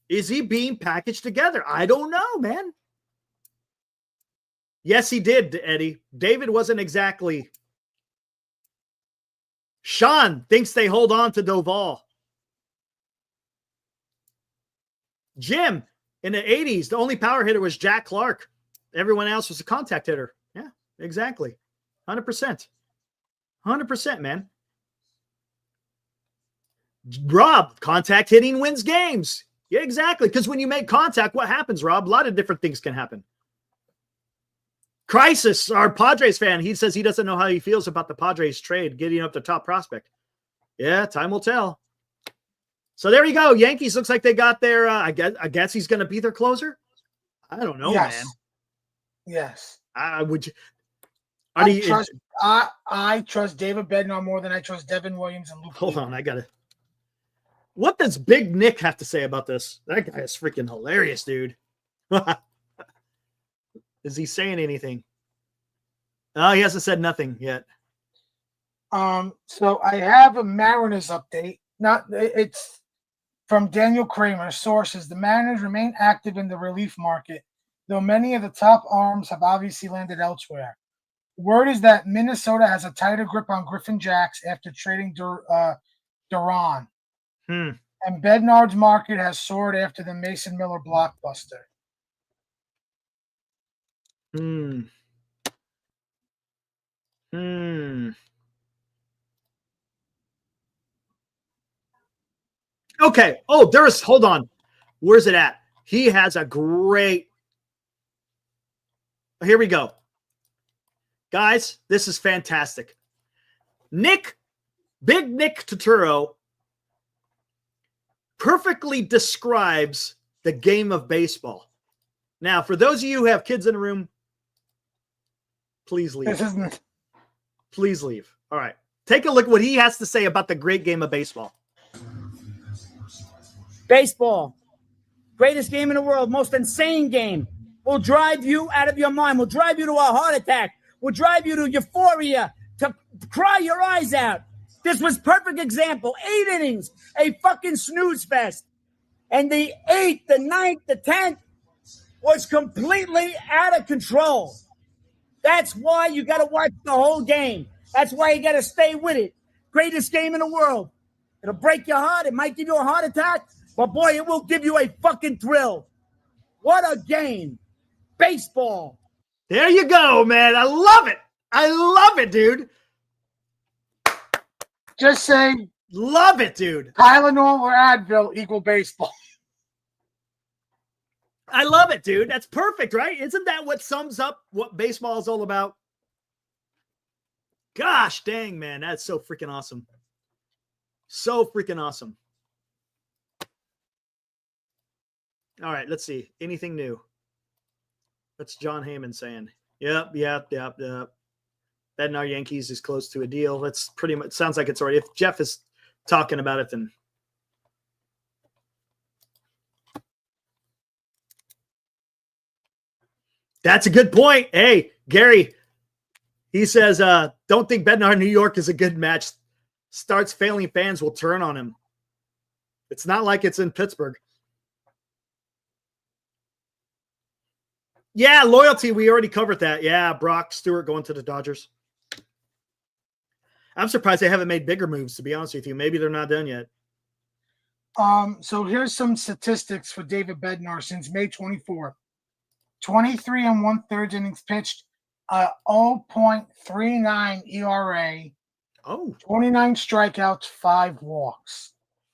is he being packaged together? I don't know, man. Yes, he did, Eddie. David wasn't exactly. Sean thinks they hold on to Doval. Jim, in the 80s, the only power hitter was Jack Clark. Everyone else was a contact hitter. Yeah, exactly. 100%. 100%, man. Rob, contact hitting wins games. Yeah, exactly. Because when you make contact, what happens, Rob? A lot of different things can happen. Crisis, our Padres fan, he says he doesn't know how he feels about the Padres trade, getting up the top prospect. Yeah, time will tell. So there you go. Yankees looks like they got their, I guess he's going to be their closer. I don't know, yes. man. Yes. I trust David Bednar more than I trust Devin Williams and Luke. Hold on, I got it. What does Big Nick have to say about this? That guy is freaking hilarious, dude. Is he saying anything? Oh, he hasn't said nothing yet. So I have a Mariners update. It's from Daniel Kramer. Sources: the Mariners remain active in the relief market, though many of the top arms have obviously landed elsewhere. Word is that Minnesota has a tighter grip on Griffin Jacks after trading Duran. And Bednard's market has soared after the Mason Miller blockbuster. Okay. Oh, hold on. Where's it at? He has a great. Here we go. Guys, this is fantastic. Big Nick Turturro perfectly describes the game of baseball. Now, for those of you who have kids in the room, please leave. Please leave. All right. Take a look at what he has to say about the great game of baseball. Baseball, greatest game in the world, most insane game. Will drive you out of your mind, will drive you to a heart attack, will drive you to euphoria, to cry your eyes out. This was perfect example. 8 innings, a fucking snooze fest. And the 8th, the 9th, the 10th was completely out of control. That's why you got to watch the whole game. That's why you got to stay with it. Greatest game in the world. It'll break your heart. It might give you a heart attack, but boy, it will give you a fucking thrill. What a game. Baseball. There you go, man. I love it. I love it, dude. Just saying. Love it, dude. Tylenol or Advil equal baseball. I love it, dude. That's perfect, right? Isn't that what sums up what baseball is all about? Gosh dang, man. That's so freaking awesome. So freaking awesome. All right, let's see. Anything new? What's John Heyman saying? Yep. Bednar Yankees is close to a deal. That's pretty much, sounds like it's already. If Jeff is talking about it, then. That's a good point. Hey, Gary, he says, don't think Bednar New York is a good match. Starts failing, fans will turn on him. It's not like it's in Pittsburgh. Yeah, loyalty. We already covered that. Yeah, Brock Stewart going to the Dodgers. I'm surprised they haven't made bigger moves, to be honest with you. Maybe they're not done yet. So here's some statistics for David Bednar since May 24th. 23 and 1/3 innings pitched, 0.39 ERA. Oh, 29 strikeouts, 5 walks.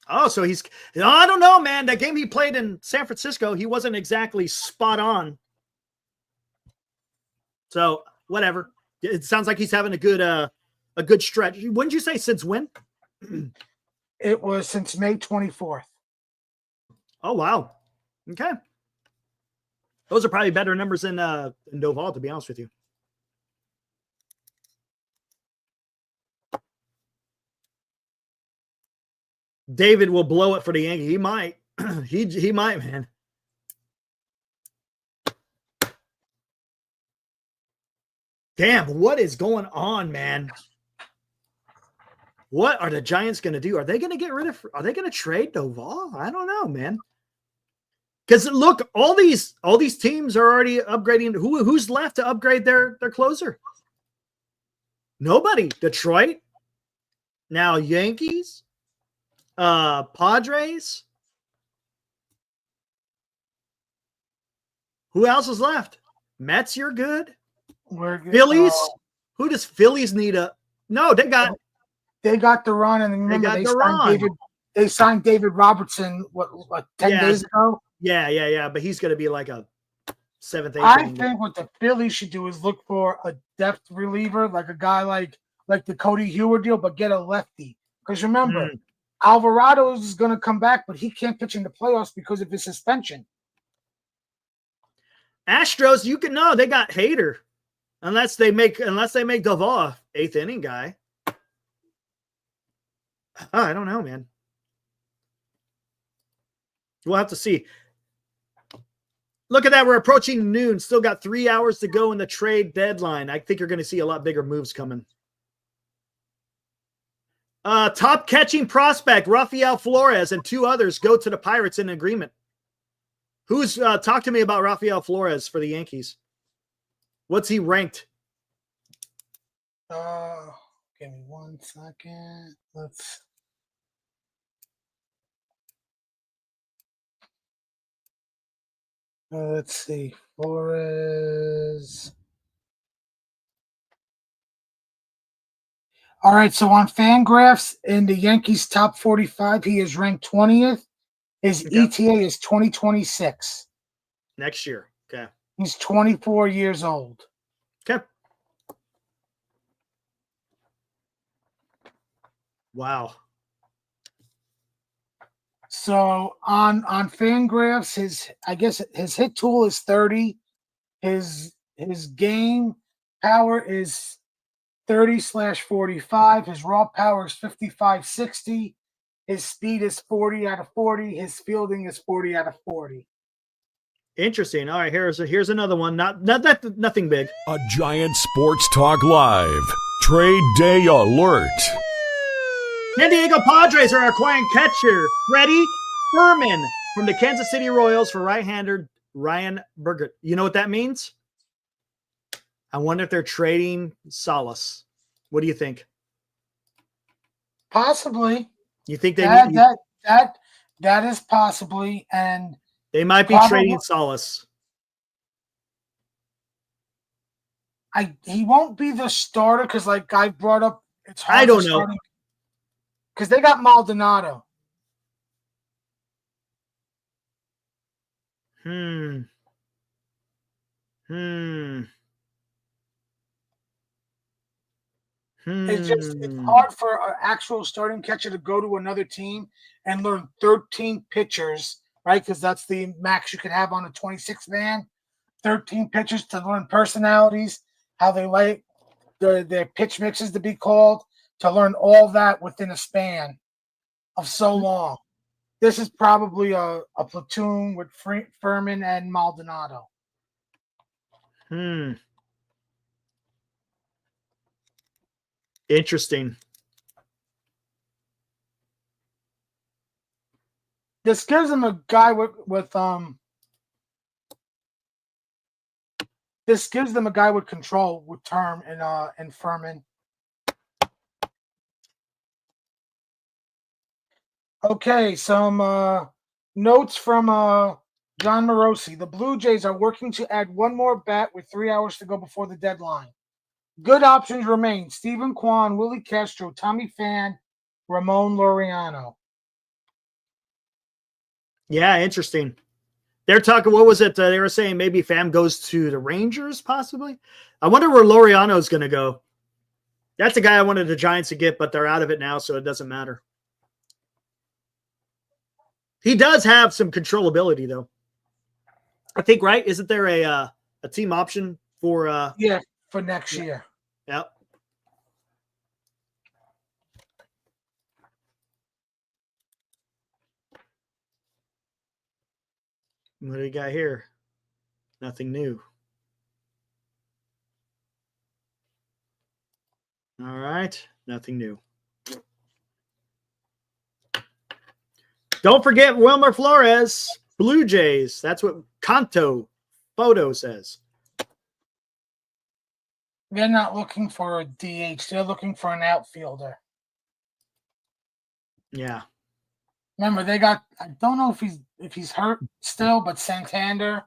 Oh, so he's, I don't know, man. That game he played in San Francisco, he wasn't exactly spot on. So whatever. It sounds like he's having a good stretch. Wouldn't you say since when? It was since May 24th. Oh, wow. Okay. Those are probably better numbers than Doval, to be honest with you. David will blow it for the Yankees. He might. he might, man. Damn, what is going on, man? What are the Giants going to do? Are they going to get rid of? Are they going to trade Doval? I don't know, man. Because look, all these teams are already upgrading. Who's left to upgrade their closer? Nobody. Detroit. Now Yankees. Padres. Who else is left? Mets, you're good. We're good. Phillies. Who does Phillies need a? No, they got Duran, and remember they signed David Robertson. What 10 days ago? Yeah. But he's going to be like a 7th, 8th. I think what the Phillies should do is look for a depth reliever, like a guy like the Cody Hewer deal, but get a lefty. Because remember, Alvarado is going to come back, but he can't pitch in the playoffs because of his suspension. Astros, they got Hader, unless they make Doval 8th inning guy. I don't know, man. We'll have to see. Look at that. We're approaching noon. Still got 3 hours to go in the trade deadline. I think you're going to see a lot bigger moves coming. Top catching prospect, Rafael Flores, and 2 others go to the Pirates in agreement. Who's talk to me about Rafael Flores for the Yankees? What's he ranked? Give me 1 second. Let's see. Flores. All right, so on Fangraphs in the Yankees top 45, he is ranked 20th. His ETA is 2026. Next year. Okay. He's 24 years old. Okay. Wow. So on Fangraphs, his hit tool is 30. His game power is 30/45. His raw power is 55/60. His speed is 40 out of 40. His fielding is 40 out of 40. Interesting. All right, here's another one. Nothing big. A Giant Sports Talk Live Trade Day Alert. San Diego Padres are acquiring catcher Freddie Furman from the Kansas City Royals for right-hander Ryan Burgett. You know what that means? I wonder if they're trading Salas. What do you think? Possibly. You think that is possibly, and they might be trading Salas. He won't be the starter because, like I brought up, it's hard. I don't know because they got Maldonado. It's hard for an actual starting catcher to go to another team and learn 13 pitchers, right? Because that's the max you could have on a 26 man. 13 pitchers to learn personalities, how they like their pitch mixes to be called, to learn all that within a span of so long. This is probably a platoon with Furman and Maldonado. Interesting. This gives him a guy with this gives them a guy with control with Term and Furman. Okay, some notes from John Morosi. The Blue Jays are working to add one more bat with 3 hours to go before the deadline. Good options remain: Stephen Quan, Willie Castro, Tommy Pham, Ramon Laureano. Yeah, interesting. They're talking, what was it? They were saying maybe Pham goes to the Rangers, possibly. I wonder where Laureano is going to go. That's the guy I wanted the Giants to get, but they're out of it now, so it doesn't matter. He does have some controllability, though. I think, right? Isn't there a team option for? Yeah, for next year. Yep. What do you got here? Nothing new. All right. Nothing new. Don't forget Wilmer Flores, Blue Jays. That's what Kanto Photo says. They're not looking for a DH. They're looking for an outfielder. Yeah. Remember, they got, I don't know if he's hurt still, but Santander.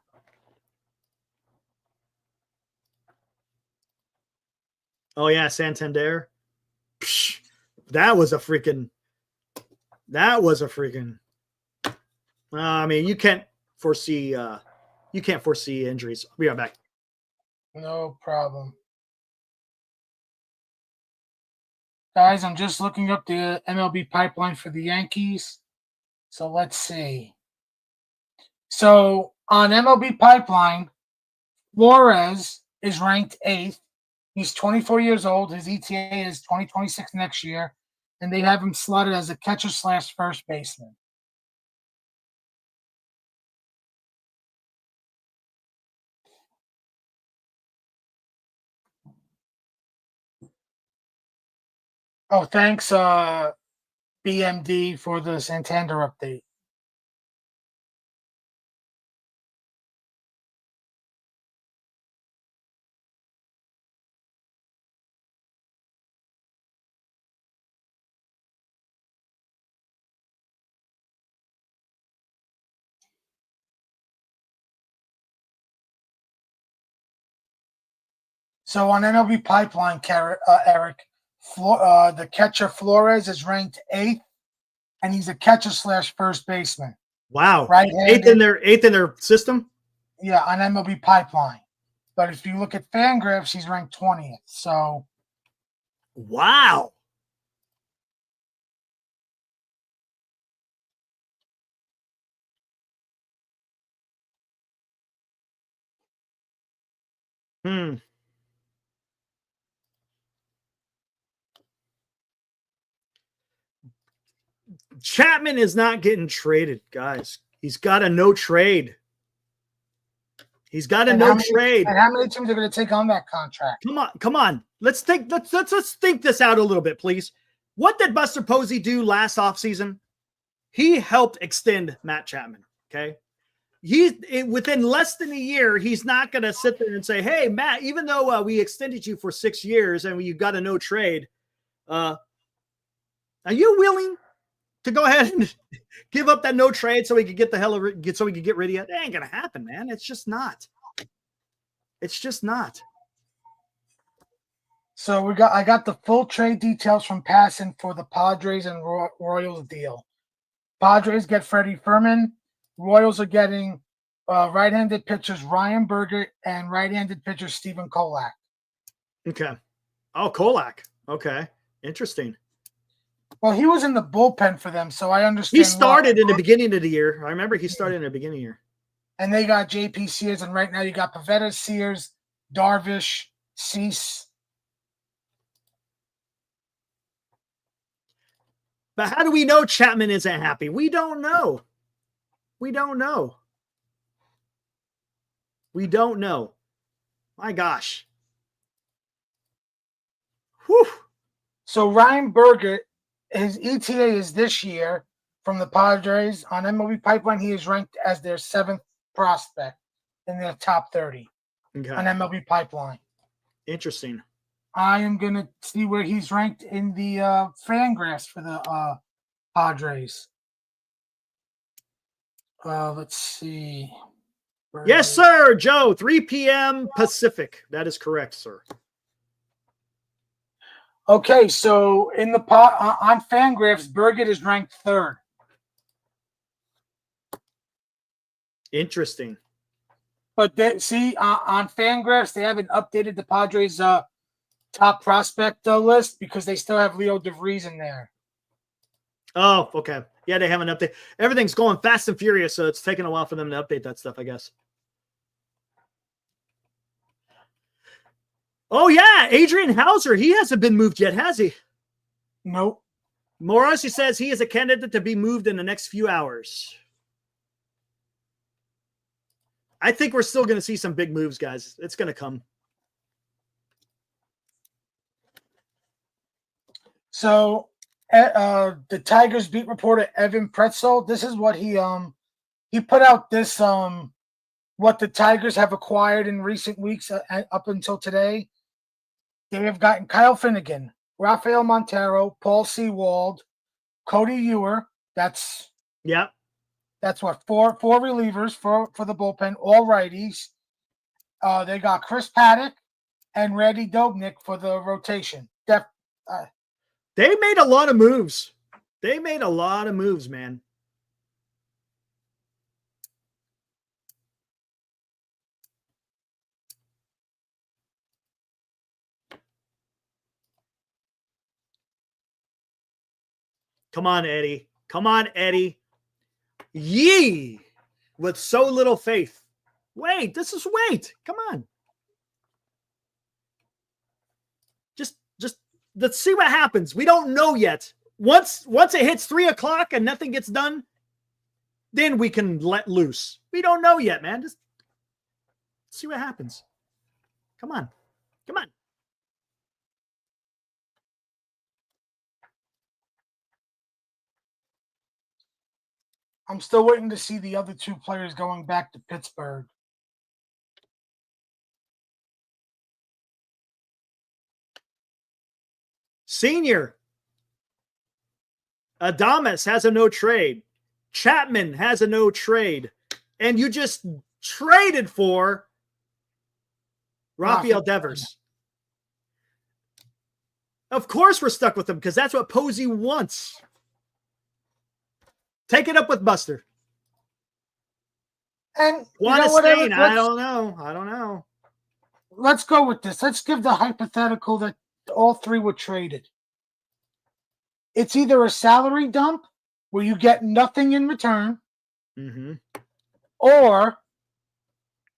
Oh, yeah, Santander. Psh, that was a freaking. I mean, you can't foresee injuries. I'll be right back. No problem. Guys, I'm just looking up the MLB pipeline for the Yankees. So let's see. So on MLB pipeline, Flores is ranked 8th. He's 24 years old. His ETA is 2026 next year. And they have him slotted as a catcher/first baseman. Oh, thanks, BMD, for the Santander update. So on MLB pipeline, Eric, the catcher Flores is ranked 8th, and he's a catcher/first baseman. Wow. Right-handed. Eighth in their system? Yeah, on MLB pipeline. But if you look at Fangraphs, he's ranked 20th. So wow. Chapman is not getting traded, guys. He's got a no trade. He's got a no trade. And how many teams are going to take on that contract? Come on. Let's think this out a little bit, please. What did Buster Posey do last offseason? He helped extend Matt Chapman. Okay. Within less than a year, he's not going to sit there and say, hey, Matt, even though we extended you for 6 years and you got a no trade, are you willing to go ahead and give up that no trade so we could get so we could get rid of you? That ain't going to happen, man. It's just not. So I got the full trade details from Passan for the Padres and Royals deal. Padres get Freddie Fermin. Royals are getting right-handed pitchers Ryan Berger and right-handed pitcher Stephen Kolak. Okay. Oh, Kolak. Okay. Interesting. Well, he was in the bullpen for them, so I understand. He started in the beginning of the year. I remember he started in the beginning of the year. And they got JP Sears, and right now you got Pavetta, Sears, Darvish, Cease. But how do we know Chapman isn't happy? We don't know. My gosh. Whew. So Ryan Berger, his ETA is this year from the Padres. On MLB Pipeline, he is ranked as their 7th prospect in their top 30 on MLB Pipeline. Interesting. I am going to see where he's ranked in the Fangraphs for the Padres. Let's see. Yes, sir, Joe. 3 p.m. Pacific. That is correct, sir. Okay, so in the on Fangraphs, Berget is ranked 3rd. Interesting. But on Fangraphs, they haven't updated the Padres' top prospect list because they still have Leo DeVries in there. Oh, okay. Yeah, they haven't updated. Everything's going fast and furious, so it's taking a while for them to update that stuff, I guess. Oh, yeah. Adrian Hauser. He hasn't been moved yet, has he? Nope. Morrissey says he is a candidate to be moved in the next few hours. I think we're still going to see some big moves, guys. It's going to come. So the Tigers beat reporter Evan Pretzel. This is what he put out this what the Tigers have acquired in recent weeks up until today. They have gotten Kyle Finnegan, Rafael Montero, Paul Sewald, Cody Ewer. That's what four relievers for the bullpen, all righties. They got Chris Paddock and Randy Dobnik for the rotation. They made a lot of moves. Man. Come on, Eddie. Yee! With so little faith. Wait. Come on. Just let's see what happens. We don't know yet. Once it hits 3:00 and nothing gets done, then we can let loose. We don't know yet, man. Just see what happens. Come on. I'm still waiting to see the other two players going back to Pittsburgh. Senior. Adames has a no trade. Chapman has a no trade. And you just traded for Rafael Devers. Of course we're stuck with him because that's what Posey wants. Take it up with Buster. And Quan and Robert, I don't know. Let's go with this. Let's give the hypothetical that all three were traded. It's either a salary dump where you get nothing in return, or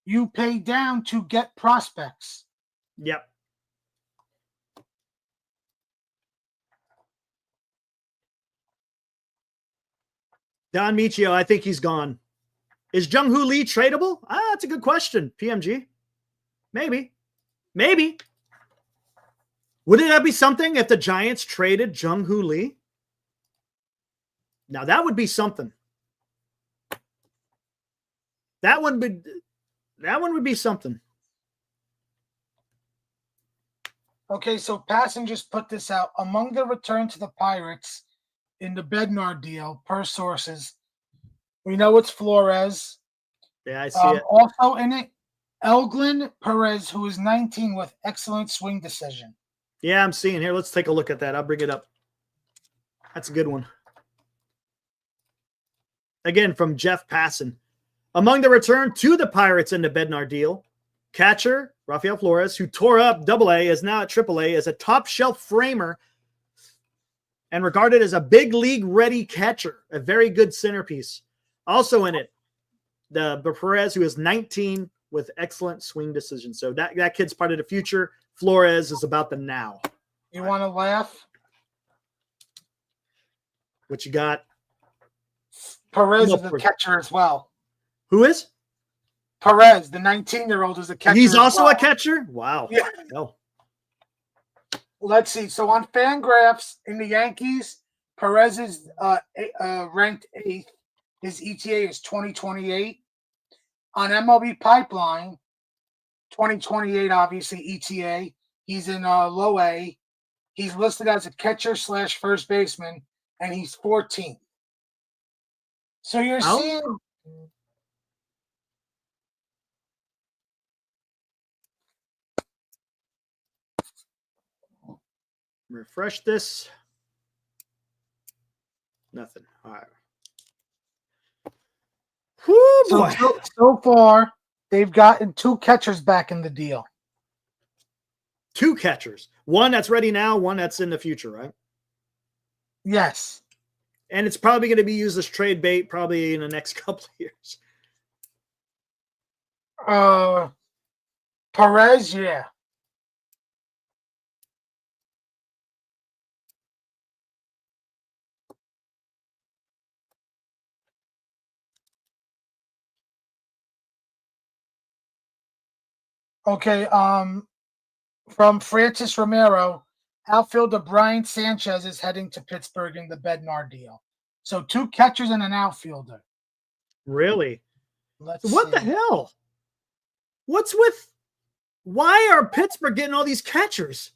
you pay down to get prospects. Yep. Don Michio, I think he's gone. Is Jung-Hoo Lee tradable? That's a good question, PMG. Maybe. Wouldn't that be something if the Giants traded Jung-Hoo Lee? Now, that would be something. That one would be something. Okay, so Passon just put this out. Among the return to the Pirates in the Bednar deal, per sources, we know it's Flores. Yeah, I see it. Also in it, Elglin Perez, who is 19 with excellent swing decision. Yeah, I'm seeing here. Let's take a look at that. I'll bring it up. That's a good one. Again, from Jeff Passon. Among the return to the Pirates in the Bednar deal, catcher Rafael Flores, who tore up AA, is now at AAA as a top shelf framer and regarded as a big league ready catcher, a very good centerpiece. Also in it, the Perez, who is 19 with excellent swing decision. So that kid's part of the future. Flores is about the now. You want to laugh? What you got? Perez is a catcher as well. Who is? Perez, the 19-year-old, is a catcher. He's also a catcher? Wow. Yeah. No. Let's see. So on Fangraphs in the Yankees, Perez is ranked 8th. His ETA is 2028. On MLB Pipeline, 2028, obviously, ETA. He's in low A. He's listed as a catcher / first baseman, and he's 14th. So you're seeing... Refresh this. Nothing. All right. Whoo, boy. So far, they've gotten 2 catchers back in the deal. 2 catchers. One that's ready now, one that's in the future, right? Yes. And it's probably going to be used as trade bait probably in the next couple of years. Perez, yeah. Okay, from Francis Romero, Outfielder Brian Sanchez is heading to Pittsburgh in the Bednar deal. So 2 catchers and an outfielder. Really? Let's What the see. hell? What's with? Why are Pittsburgh getting all these catchers?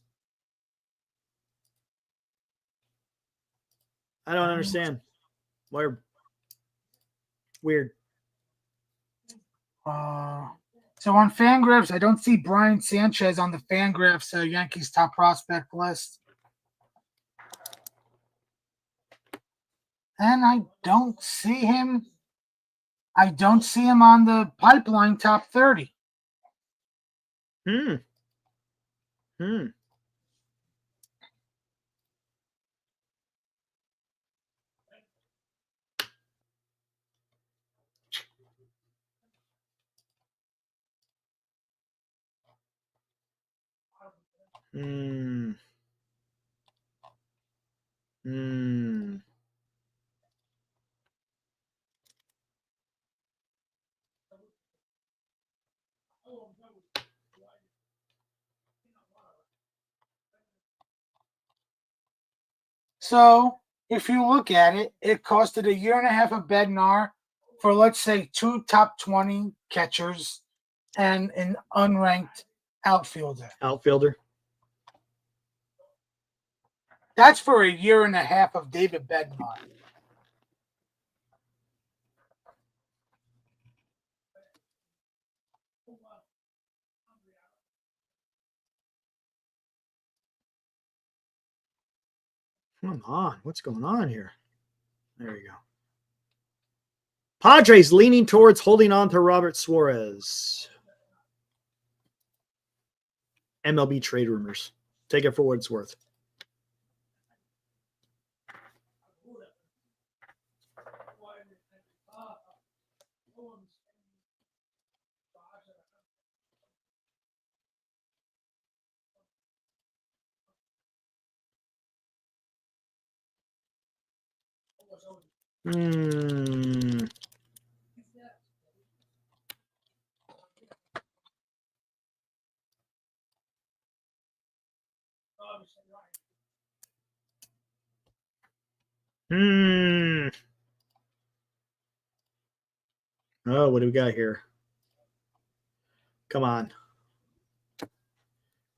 I don't understand. Why? Weird. So on Fangraphs, I don't see Brian Sanchez on the Fangraphs Yankees top prospect list. And I don't see him. I don't see him on the pipeline top 30. Hmm. So if you look at it, it costed a year and a half of Bednar for, let's say, 2 top 20 catchers and an unranked outfielder. That's for a year and a half of David Bednar. Come on. What's going on here? There we go. Padres leaning towards holding on to Robert Suarez. MLB trade rumors. Take it for what it's worth. Oh, what do we got here? Come on.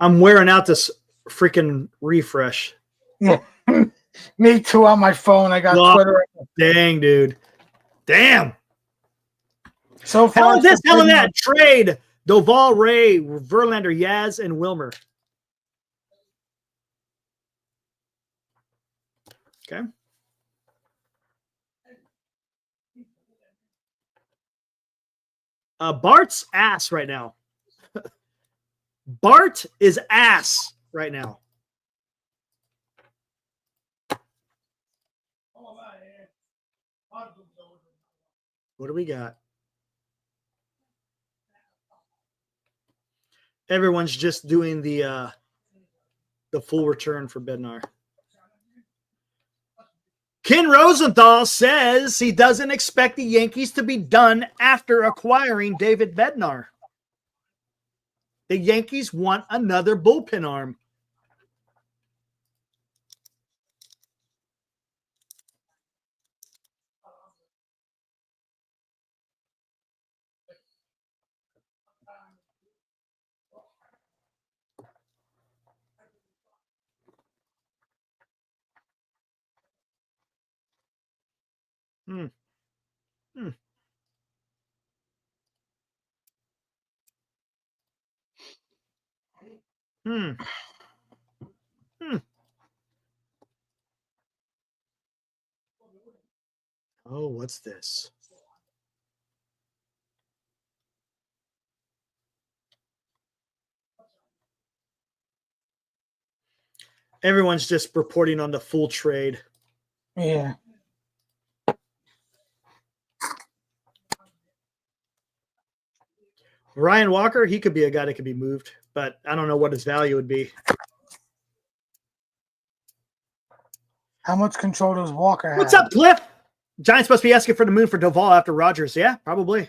I'm wearing out this freaking refresh. Yeah. Me too on my phone. I got Twitter. Dang, dude. Damn. So far, hell is this? Hell of that trade. Doval, Ray, Verlander, Yaz, and Wilmer. Okay. Bart's ass right now. Bart is ass right now. What do we got? Everyone's just doing the full return for Bednar. Ken Rosenthal says he doesn't expect the Yankees to be done after acquiring David Bednar. The Yankees want another bullpen arm. Oh, what's this? Everyone's just reporting on the full trade. Yeah. Ryan Walker, he could be a guy that could be moved, but I don't know what his value would be. How much control does Walker have? What's up, Cliff? Giants must be asking for the moon for Doval after Rogers. Yeah, probably.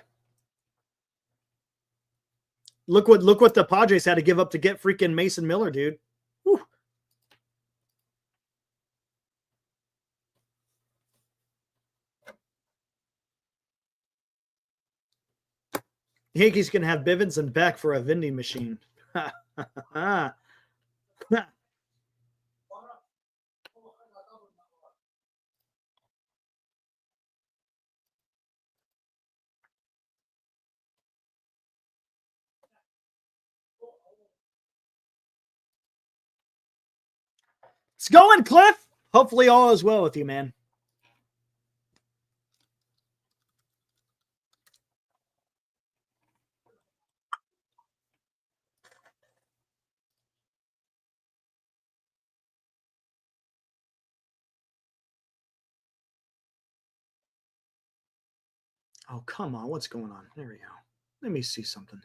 Look what the Padres had to give up to get freaking Mason Miller, dude. Whew. Yankees can have Bivens and Beck for a vending machine. It's going, Cliff. Hopefully all is well with you, man. Oh, come on. What's going on? There we go. Let me see something.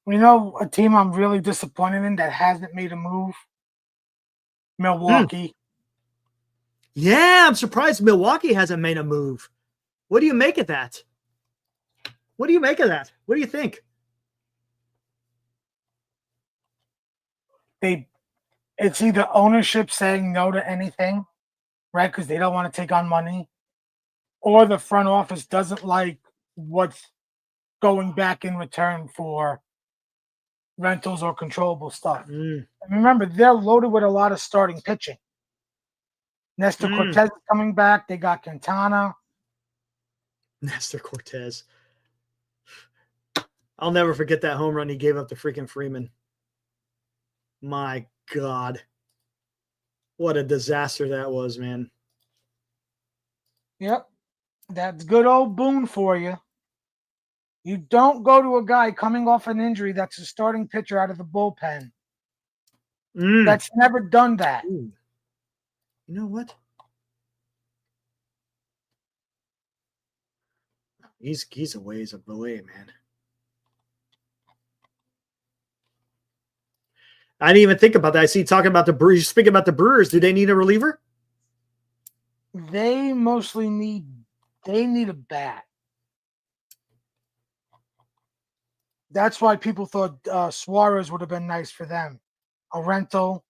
You know, a team I'm really disappointed in that hasn't made a move? Milwaukee. Yeah, I'm surprised Milwaukee hasn't made a move. What do you make of that? What do you make of that? What do you think? It's either ownership saying no to anything, right? Because they don't want to take on money, or the front office doesn't like what's going back in return for rentals or controllable stuff. And remember, they're loaded with a lot of starting pitching. Nestor Cortez is coming back. They got Quintana. Nestor Cortez. I'll never forget that home run he gave up to freaking Freeman. My God. What a disaster that was, man. Yep. That's good old Boone for you. You don't go to a guy coming off an injury that's a starting pitcher out of the bullpen. That's never done that. Ooh. You know what? He's a ways away, man. I didn't even think about that. I see you talking about the Brewers. Speaking about the Brewers, do they need a reliever? They mostly need a bat. That's why people thought Suarez would have been nice for them. A rental.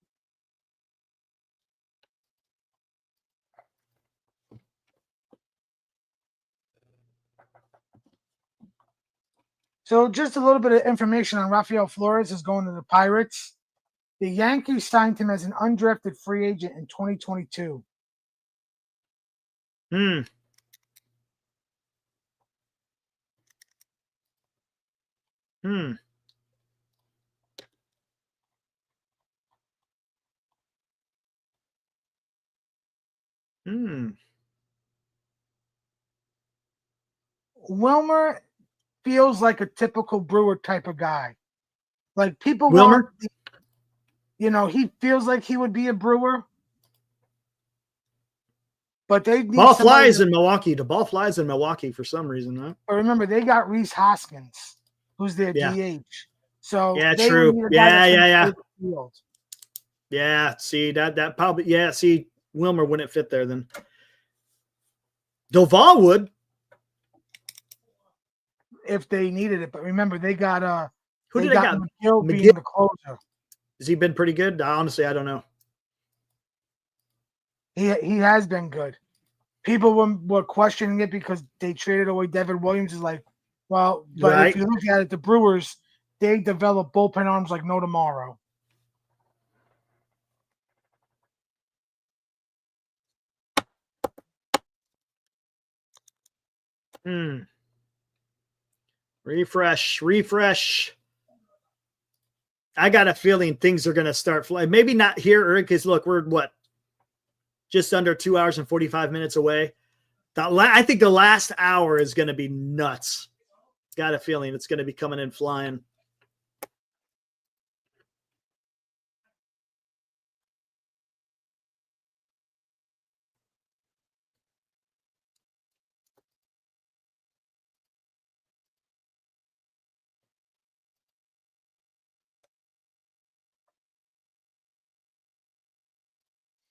So just a little bit of information on Rafael Flores is going to the Pirates. The Yankees signed him as an undrafted free agent in 2022. Wilmer feels like a typical Brewer type of guy. Like people Wilmer? He feels like he would be a Brewer. But they need ball flies in Milwaukee. The ball flies in Milwaukee for some reason, huh? But remember, they got Rhys Hoskins, who's their DH. So yeah, true. Yeah. See that probably see Wilmer wouldn't fit there then. Doval would. If they needed it, but remember they got who did they got? McGill being the closer. Has he been pretty good? Honestly, I don't know. He has been good. People were questioning it because they traded away Devin Williams. Is like, well, but if you look at it, the Brewers, they develop bullpen arms like no tomorrow. Refresh. I got a feeling things are going to start flying. Maybe not here, Eric, because look, we're just under 2 hours and 45 minutes away. I think the last hour is going to be nuts. Got a feeling it's going to be coming in flying.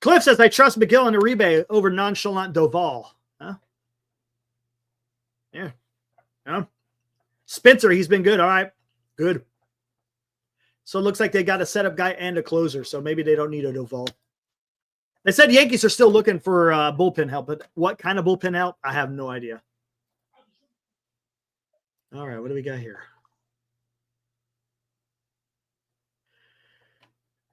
Cliff says, I trust McGill and Uribe over nonchalant Doval. Huh? Yeah. Spencer, he's been good. All right. Good. So it looks like they got a setup guy and a closer, so maybe they don't need a Doval. They said Yankees are still looking for bullpen help, but what kind of bullpen help? I have no idea. All right, what do we got here?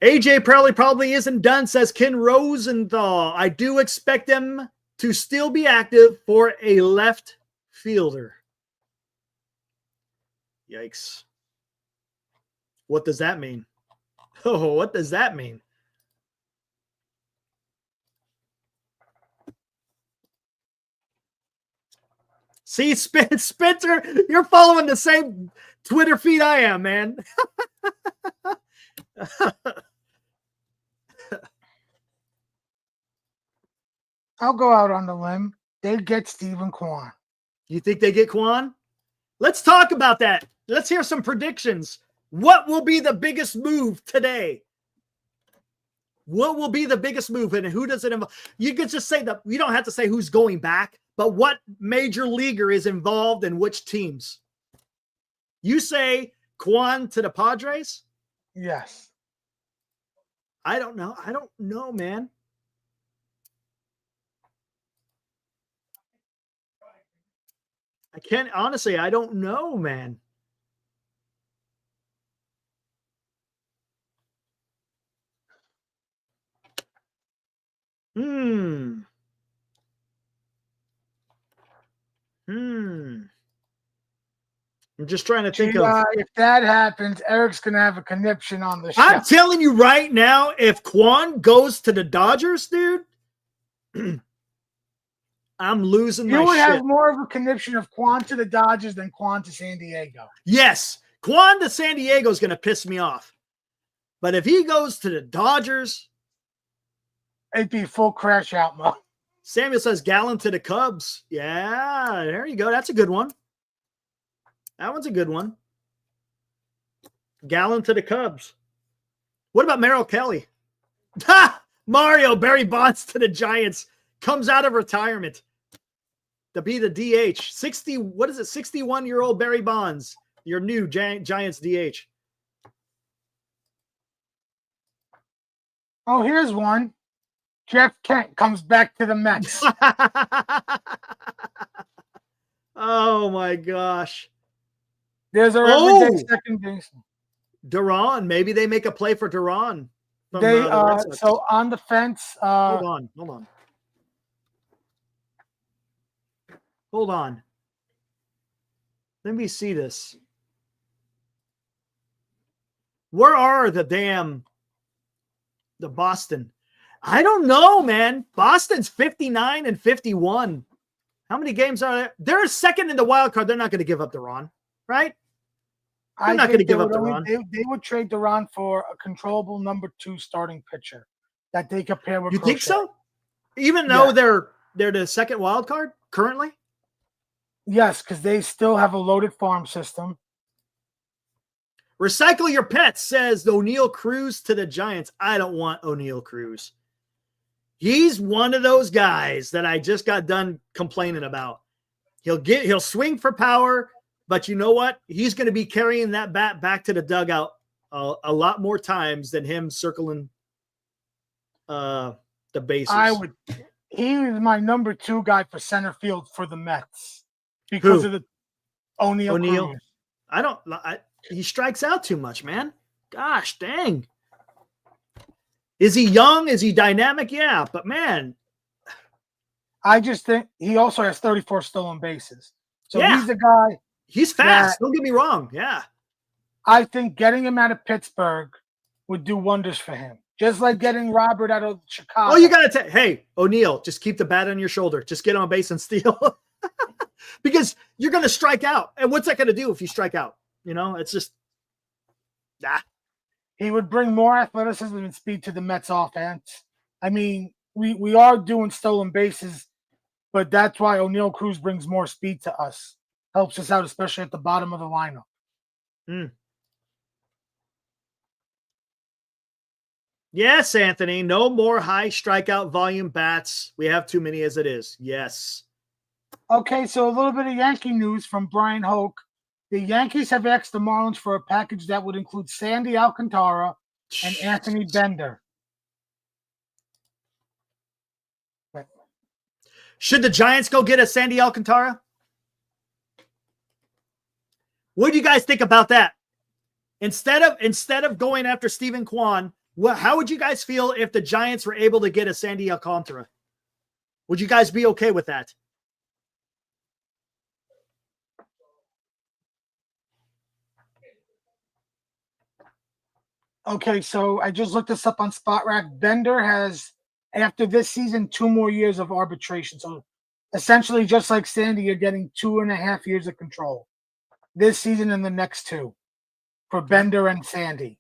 AJ Presley probably isn't done, says Ken Rosenthal. I do expect them to still be active for a left fielder. Yikes. What does that mean? Oh, what does that mean? See, Spencer, you're following the same Twitter feed I am, man. I'll go out on the limb. They get Stephen Quan. You think they get Quan? Let's talk about that. Let's hear some predictions. What will be the biggest move today? What will be the biggest move, and who does it involve? You could just say that. You don't have to say who's going back, but what major leaguer is involved in which teams? You say Quan to the Padres? Yes. I don't know. I don't know, man. I can't, honestly, I don't know, man. I'm just trying to think of. If that happens, Eric's going to have a conniption on the show. I'm telling you right now, if Quan goes to the Dodgers, dude, I'm losing my shit. You would have more of a conniption of Quan to the Dodgers than Quan to San Diego. Yes. Quan to San Diego is going to piss me off. But if he goes to the Dodgers, it'd be full crash out mode. Samuel says Gallen to the Cubs. Yeah, there you go. That's a good one. That one's a good one. Gallen to the Cubs. What about Merrill Kelly? Ha! Mario, Barry Bonds to the Giants. Comes out of retirement to be the DH. 61-year-old Barry Bonds. Your new Giants DH. Oh, here's one. Jeff Kent comes back to the Mets. Oh, my gosh. There's our everyday second baseman. Duran. Maybe they make a play for Duran. So on the fence. Hold on. Let me see this. Where are the Boston? I don't know, man. Boston's 59 and 51. How many games are there? They're second in the wild card. They're not going to give up Duran, right? They're not going to give up Duran. They would trade Duran for a controllable number 2 starting pitcher that they could pair with. You think so? Even though they're the second wild card currently? Yes, because they still have a loaded farm system. Recycle your pets, says O'Neal Cruz to the Giants. I don't want O'Neal Cruz. He's one of those guys that I just got done complaining about. He'll swing for power, but you know what? He's going to be carrying that bat back to the dugout a lot more times than him circling the bases. He was my number 2 guy for center field for the Mets because of the O'Neal Cruz. He strikes out too much, man. Gosh, dang. Is he young? Is he dynamic? Yeah, but man. I just think he also has 34 stolen bases. So he's the guy. He's fast. Don't get me wrong. Yeah. I think getting him out of Pittsburgh would do wonders for him. Just like getting Robert out of Chicago. Oh, you got to hey, O'Neal, just keep the bat on your shoulder. Just get on base and steal. Because you're going to strike out. And what's that going to do if you strike out? You know, it's just, He would bring more athleticism and speed to the Mets offense. I mean, we are doing stolen bases, but that's why O'Neal Cruz brings more speed to us. Helps us out, especially at the bottom of the lineup. Yes, Anthony. No more high strikeout volume bats. We have too many as it is. Yes. Okay, so a little bit of Yankee news from Brian Hoke. The Yankees have asked the Marlins for a package that would include Sandy Alcantara and Anthony Bender. Should the Giants go get a Sandy Alcantara? What do you guys think about that? Instead of going after Stephen Quan, how would you guys feel if the Giants were able to get a Sandy Alcantara? Would you guys be okay with that? Okay, so I just looked this up on SpotRack. Bender has, after this season, 2 more years of arbitration. So essentially, just like Sandy, you're getting 2.5 years of control this season and the next 2 for Bender and Sandy.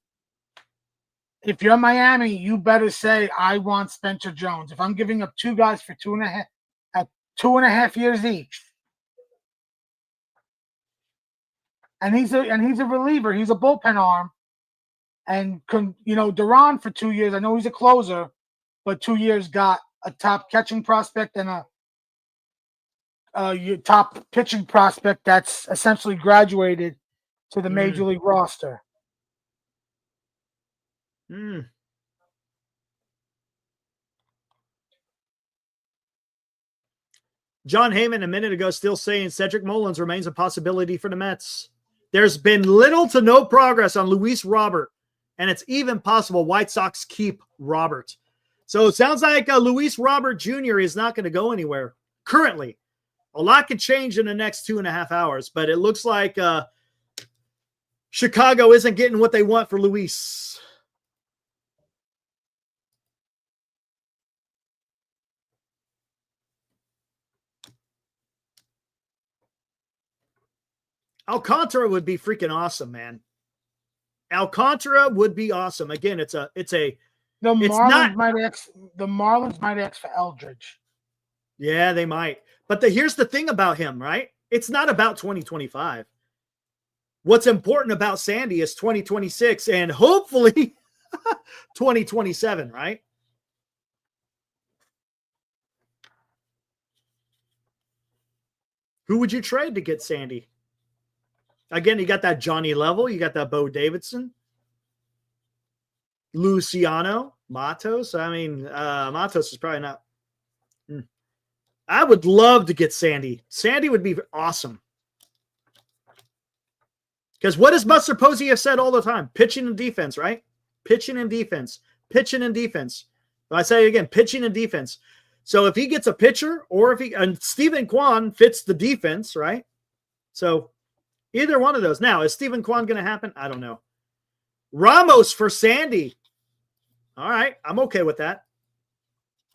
If you're Miami, you better say, I want Spencer Jones. If I'm giving up 2 guys for 2.5 years each, and he's a reliever, he's a bullpen arm. And, Duran for 2 years, I know he's a closer, but 2 years got a top catching prospect and your top pitching prospect that's essentially graduated to the Major League roster. John Heyman a minute ago still saying Cedric Mullins remains a possibility for the Mets. There's been little to no progress on Luis Robert, and it's even possible White Sox keep Robert. So it sounds like Luis Robert Jr. is not going to go anywhere currently. A lot could change in the next 2.5 hours, but it looks like Chicago isn't getting what they want for Luis. Alcantara would be freaking awesome, man. Alcantara would be awesome. Again, the Marlins might ask for Eldridge. Yeah, they might. But here's the thing about him, right? It's not about 2025. What's important about Sandy is 2026 and hopefully 2027, right? Who would you trade to get Sandy? Again, you got that Johnny Level. You got that Bo Davidson. Luciano. Matos. I mean, Matos is probably not. I would love to get Sandy. Sandy would be awesome. Because what does Buster Posey have said all the time? Pitching and defense, right? Pitching and defense. Pitching and defense. I say it again, pitching and defense. So if he gets a pitcher or and Stephen Quan fits the defense, right? So either one of those. Now, is Stephen Quan going to happen? I don't know. Ramos for Sandy. All right. I'm okay with that.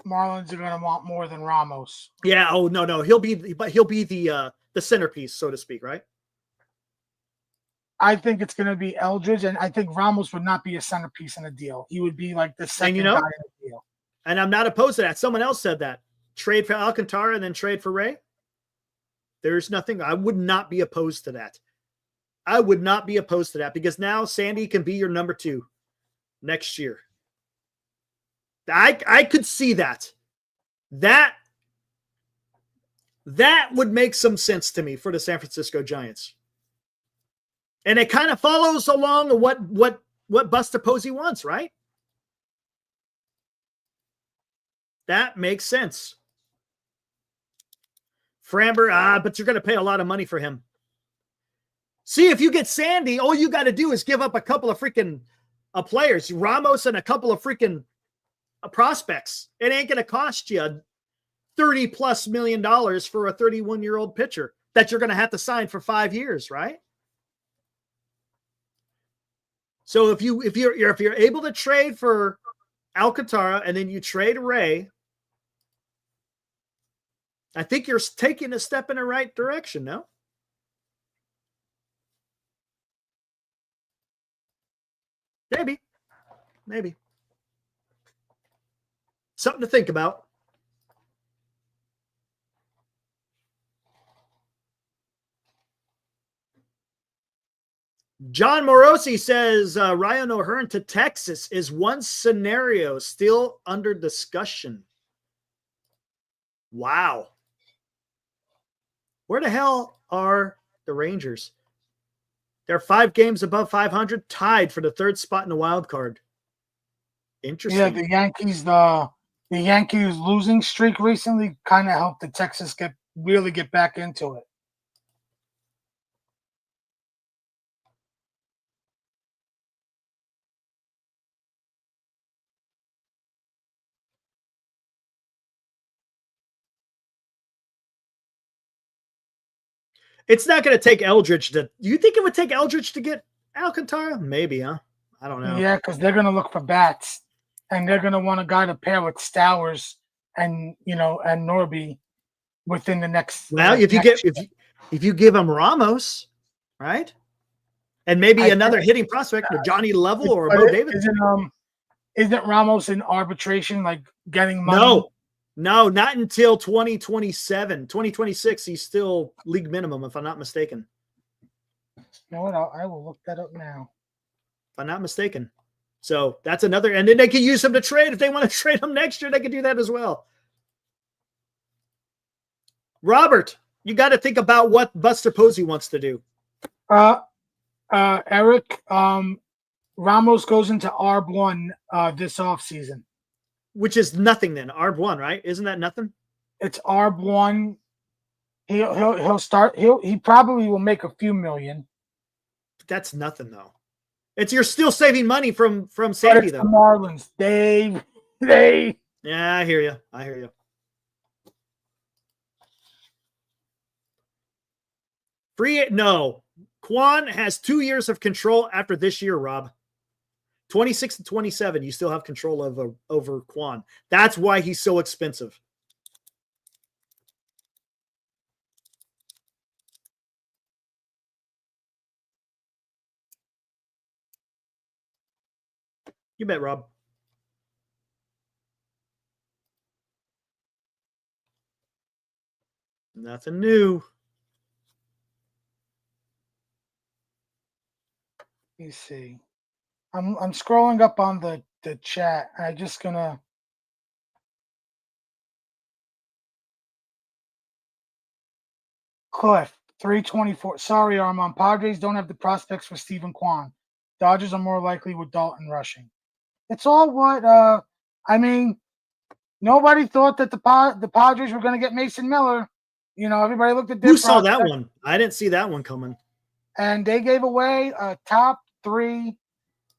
Marlins are going to want more than Ramos. Yeah. Oh, no. He'll be the centerpiece, so to speak, right? I think it's going to be Eldridge, and I think Ramos would not be a centerpiece in a deal. He would be like the second guy in a deal. And I'm not opposed to that. Someone else said that. Trade for Alcantara and then trade for Ray. There's nothing. I would not be opposed to that. I would not be opposed to that because now Sandy can be your number 2 next year. I could see that. That would make some sense to me for the San Francisco Giants. And it kind of follows along what Buster Posey wants, right? That makes sense. Framber, but you're going to pay a lot of money for him. See, if you get Sandy, all you got to do is give up a couple of freaking players, Ramos and a couple of freaking prospects. It ain't going to cost you $30+ million for a 31-year-old pitcher that you're going to have to sign for 5 years, right? So if you're able to trade for Alcantara and then you trade Ray, I think you're taking a step in the right direction, no? Maybe. Something to think about. John Morosi says Ryan O'Hearn to Texas is one scenario still under discussion. Wow. Where the hell are the Rangers? They're 5 games above 500, tied for the 3rd spot in the wild card. Interesting. Yeah, the Yankees losing streak recently kind of helped the Texas really get back into it. It's not going to take Eldridge to. You think it would take Eldridge to get Alcantara? Maybe, huh? I don't know. Yeah, because they're going to look for bats, and they're going to want a guy to pair with Stowers and Norby within the next. Well, if you give him Ramos, right, and maybe another hitting prospect with Johnny Level or Bo Davis. Isn't Ramos in arbitration, like getting money? No, not until 2027. 2026, he's still league minimum, if I'm not mistaken. You know what? I will look that up now. If I'm not mistaken. So that's another, and then they can use him to trade. If they want to trade him next year, they can do that as well. Robert, you got to think about what Buster Posey wants to do. Eric, Ramos goes into ARB1 this offseason. Which is nothing then. ARB1, right? Isn't that nothing? It's ARB1. He'll start. He probably will make a few million. That's nothing though. You're still saving money from Sandy though. The Marlins. They. Yeah, I hear you. No. Quan has 2 years of control after this year, Rob. 26 and 27, you still have control over Quan. That's why he's so expensive. You bet, Rob. Nothing new. Let me see. I'm scrolling up on the chat. I'm just gonna. Cliff 324. Sorry, Armand. Padres don't have the prospects for Stephen Quan. Dodgers are more likely with Dalton rushing. It's all what nobody thought that the Padres were going to get Mason Miller. Everybody looked at their Who saw that one? I didn't see that one coming. And they gave away a top 3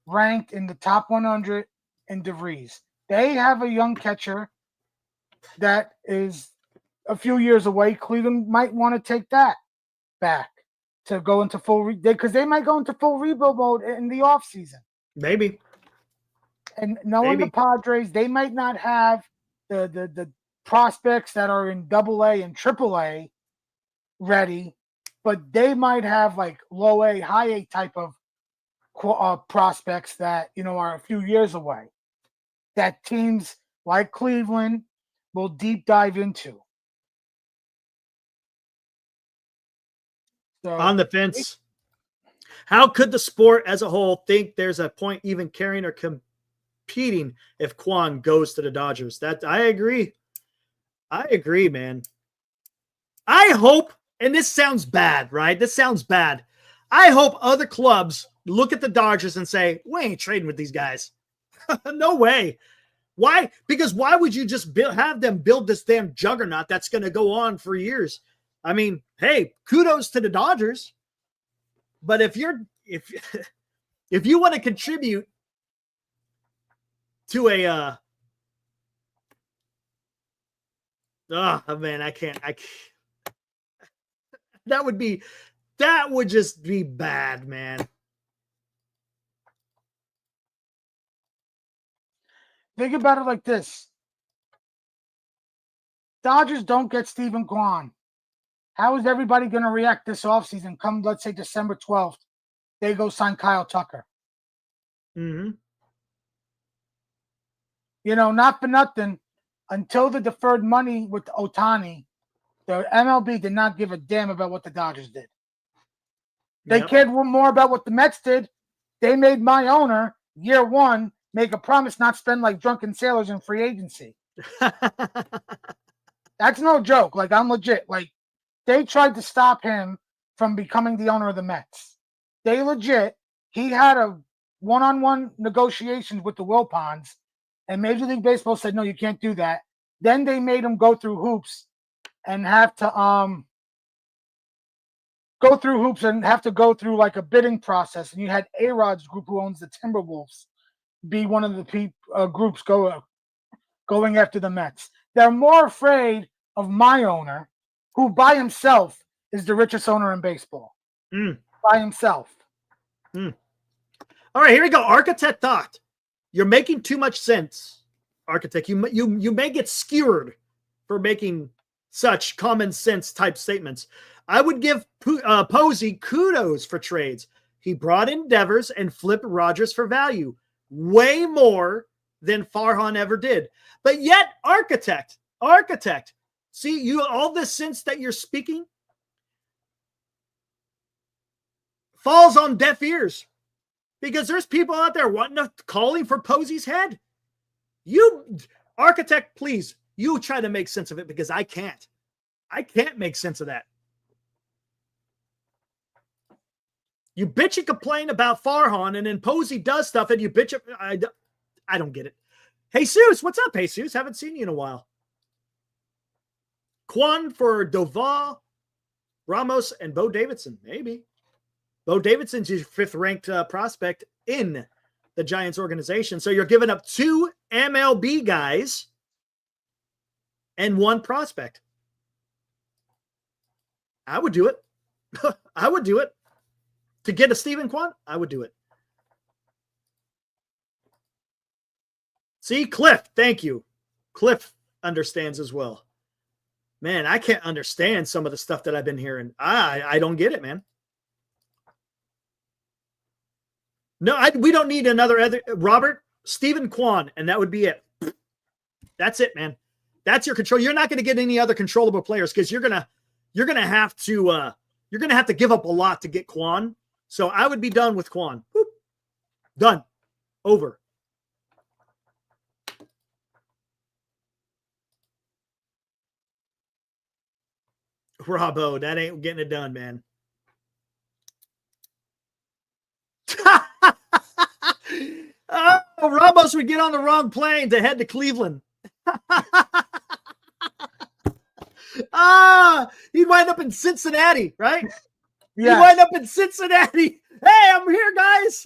ranked in the top 100 in DeVries. They have a young catcher that is a few years away. Cleveland might want to take that back to go into because they might go into full rebuild mode in the offseason. Maybe. And knowing the Padres, they might not have the prospects that are in AA and AAA ready, but they might have like low A, high A type of prospects that are a few years away that teams like Cleveland will deep dive into. So, on the fence. How could the sport as a whole think there's a point even carrying or competing if Quan goes to the Dodgers? That I agree, man. I hope, and this sounds bad, right? This sounds bad. I hope other clubs look at the Dodgers and say, we ain't trading with these guys. No way. Why? Because why would you just have them build this damn juggernaut that's going to go on for years? I mean, hey, kudos to the Dodgers. But if you want to contribute to a I can't. That would just be bad, man. Think about it like this. Dodgers don't get Stephen Quan. How is everybody going to react this offseason? Come, let's say, December 12th, they go sign Kyle Tucker. Mm-hmm. Not for nothing, until the deferred money with Ohtani, the MLB did not give a damn about what the Dodgers did. They cared more about what the Mets did. They made my owner, year one, make a promise not spend like drunken sailors in free agency. That's no joke. Like, I'm legit. Like, they tried to stop him from becoming the owner of the Mets. They legit. He had a one-on-one negotiations with the Wilpons, and Major League Baseball said, no, you can't do that. Then they made him go through hoops and have to go through like a bidding process. And you had A-Rod's group, who owns the Timberwolves, be one of the groups going after the Mets. They're more afraid of my owner, who by himself is the richest owner in baseball. By himself. All right, here we go. Architect thought. You're making too much sense, Architect. You may get skewered for making such common sense type statements. I would give Posey kudos for trades. He brought in Devers and flipped Rogers for value, way more than Farhan ever did. But yet, Architect, see, you all this sense that you're speaking falls on deaf ears, because there's people out there calling for Posey's head. You, Architect, please, you try to make sense of it, because I can't. I can't make sense of that. You bitch and complain about Farhan, and then Posey does stuff, and you bitch. I don't get it. Jesus, what's up, Jesus? Haven't seen you in a while. Quan for Doval, Ramos, and Bo Davidson. Maybe. Bo Davidson's your 5th-ranked prospect in the Giants organization. So you're giving up 2 MLB guys and 1 prospect. I would do it. I would do it. To get a Stephen Quan, I would do it. See, Cliff, thank you. Cliff understands as well. Man, I can't understand some of the stuff that I've been hearing. I don't get it, man. No, we don't need another Robert, Stephen Quan, and that would be it. That's it, man. That's your control. You're not going to get any other controllable players, because you're gonna have to give up a lot to get Quan. So I would be done with Quan. Boop. Done. Over. Robbo, that ain't getting it done, man. Oh, Ramos would get on the wrong plane to head to Cleveland. He'd wind up in Cincinnati, right? Yeah. He'd wind up in Cincinnati. Hey, I'm here, guys.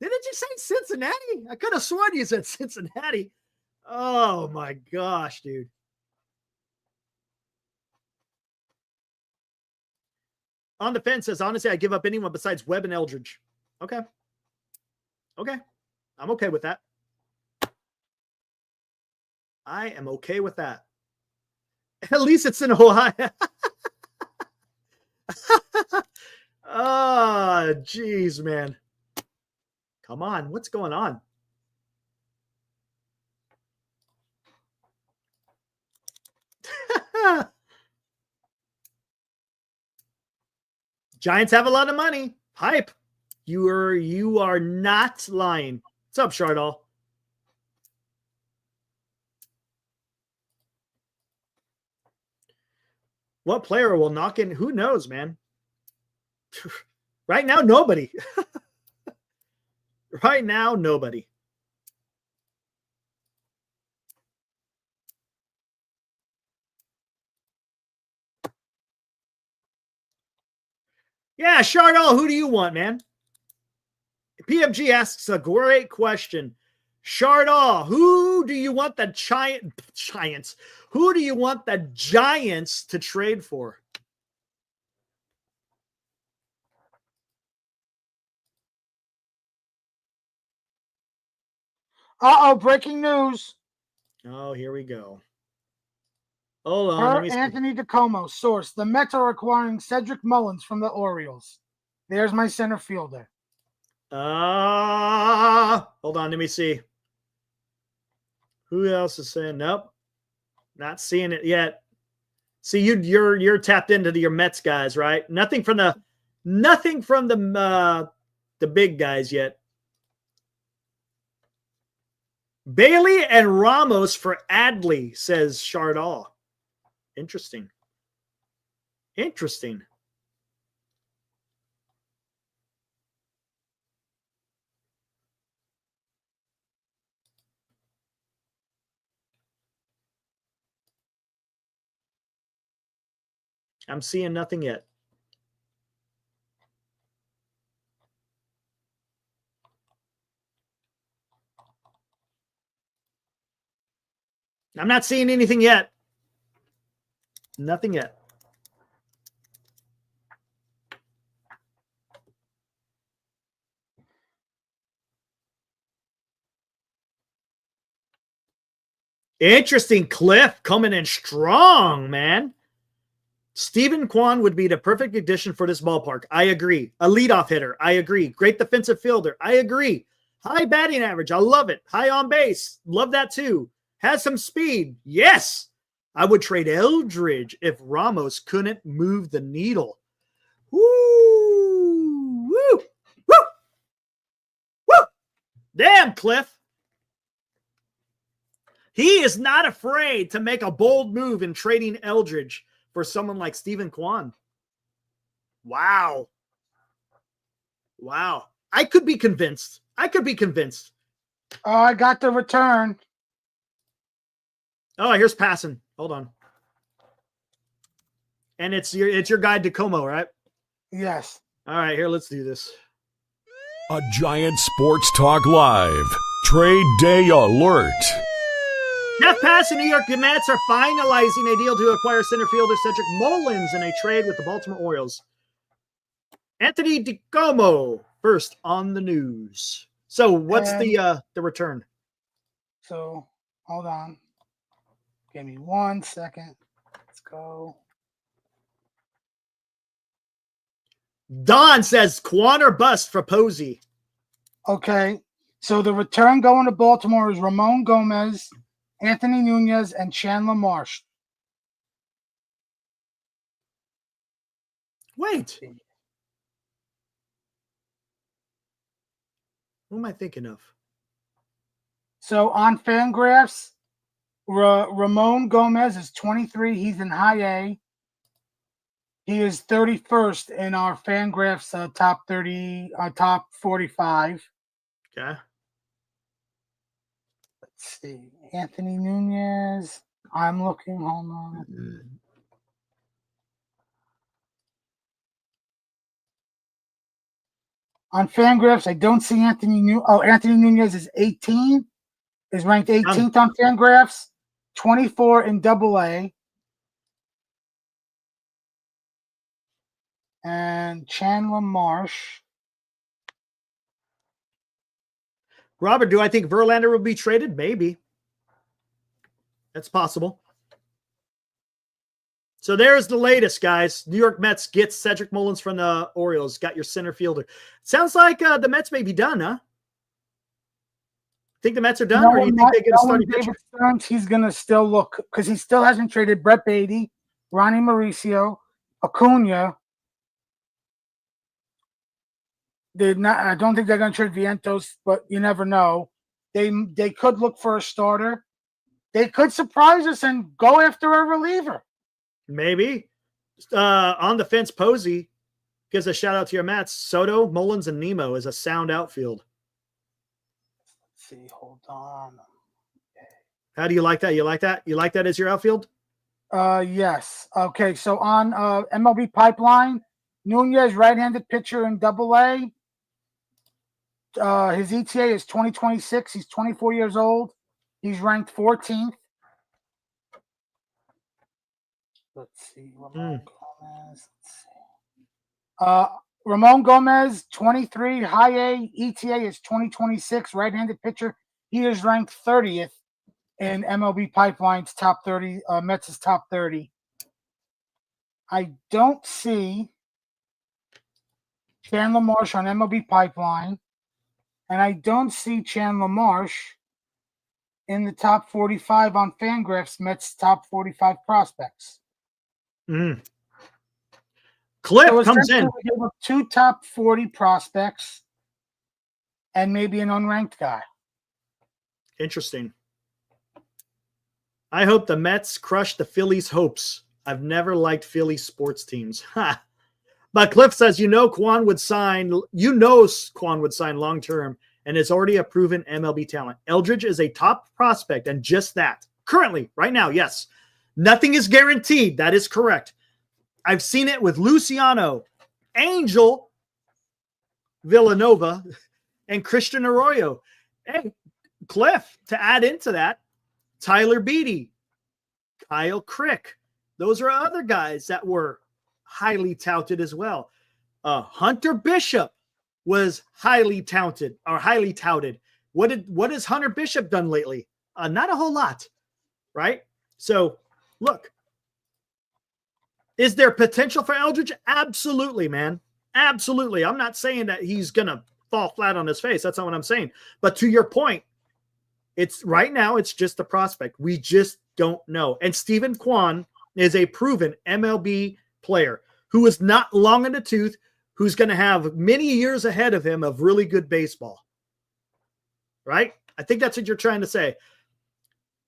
Didn't you say Cincinnati? I could have sworn you said Cincinnati. Oh my gosh, dude. On the Fence says, honestly, I give up anyone besides Webb and Eldridge. Okay. I'm okay with that. I am okay with that. At least it's in Ohio. Oh, geez, man. Come on. What's going on? Giants have a lot of money. Hype. You are not lying. What's up, Shardall? What player will knock in? Who knows, man? Right now, nobody. Right now, nobody. Yeah, Shardall, who do you want, man? PMG asks a great question. Shardall, who do you want the Giants? Who do you want the Giants to trade for? Breaking news. Oh, here we go. Hold on. Anthony DeComo, source. The Mets are acquiring Cedric Mullins from the Orioles. There's my center fielder. Hold on. Let me see. Who else is saying? Nope. Not seeing it yet. See, you're tapped into your Mets guys, right? Nothing from the big guys yet. Bailey and Ramos for Adley, says Shardall. Interesting. Interesting. I'm seeing nothing yet. I'm not seeing anything yet. Nothing yet. Interesting. Cliff coming in strong, man. Stephen Quan would be the perfect addition for this ballpark. I agree. A leadoff hitter. I agree. Great defensive fielder. I agree. High batting average. I love it. High on base. Love that too. Has some speed. Yes. I would trade Eldridge if Ramos couldn't move the needle. Woo! Woo! Woo! Woo! Damn, Cliff. He is not afraid to make a bold move in trading Eldridge for someone like Stephen Quan. Wow. Wow. I could be convinced. Oh, I got the return. Oh, here's passing. Hold on. And it's your guy DeComo, right? Yes. All right, here, let's do this. A Giant Sports Talk Live Trade Day Alert. Jeff Pass and New York Mets are finalizing a deal to acquire center fielder Cedric Mullins in a trade with the Baltimore Orioles. Anthony DiComo first on the news. So what's the return? So hold on. Give me 1 second. Let's go. Don says Quan or bust for Posey. Okay. So the return going to Baltimore is Ramon Gomez, Anthony Nunez, and Chandler Marsh. Wait. Who am I thinking of? So on Fangraphs, Ramon Gomez is 23. He's in high A. He is 31st in our Fangraphs top 30, top 45. Okay. Let's see. Anthony Nunez. I'm looking. Hold on. On Fangraphs, I don't see Anthony Nunez. Oh, Anthony Nunez is 18. Is ranked 18th on Fangraphs. 24 in Double-A. And Chandler Marsh. Robert, do I think Verlander will be traded? Maybe. That's possible. So there's the latest, guys. New York Mets gets Cedric Mullins from the Orioles. Got your center fielder. Sounds like the Mets may be done, huh? Think the Mets are done, or you think they get a starting pitcher? He's going to still look, because he still hasn't traded Brett Beatty, Ronnie Mauricio, Acuna. I don't think they're going to trade Vientos, but you never know. They could look for a starter. They could surprise us and go after a reliever. Maybe. On the fence, Posey gives a shout out to your Mets. Soto, Mullins, and Nemo is a sound outfield. Let's see, hold on. How do you like that? You like that? You like that as your outfield? Yes. Okay, so on MLB Pipeline, Nunez, right-handed pitcher in Double-A. His ETA is 2026. He's 24 years old. He's ranked 14th. Let's see. Ramon Gomez. Ramon Gomez, 23, high A. ETA is 2026. Right-handed pitcher. He is ranked 30th in MLB Pipeline's top 30. Mets' top 30. I don't see Chandler Marsh on MLB Pipeline, and I don't see Chandler Marsh in the top 45 on Fangraphs, Mets top 45 prospects. Cliff comes in. We gave up 2 top 40 prospects and maybe an unranked guy. Interesting. I hope the Mets crush the Phillies' hopes. I've never liked Philly sports teams. Ha. But Cliff says, Quan would sign long term and is already a proven MLB talent. Eldridge is a top prospect and just that. Currently, right now, yes. Nothing is guaranteed. That is correct. I've seen it with Luciano, Angel, Villanova, and Christian Arroyo. And Cliff, to add into that, Tyler Beatty, Kyle Crick. Those are other guys that were highly touted as well. Hunter Bishop was highly touted. What has Hunter Bishop done lately? Not a whole lot, right? So, look, is there potential for Eldridge? Absolutely, man. Absolutely. I'm not saying that he's going to fall flat on his face. That's not what I'm saying. But to your point, right now it's just a prospect. We just don't know. And Stephen Quan is a proven MLB player who is not long in the tooth, who's going to have many years ahead of him of really good baseball. Right? I think that's what you're trying to say.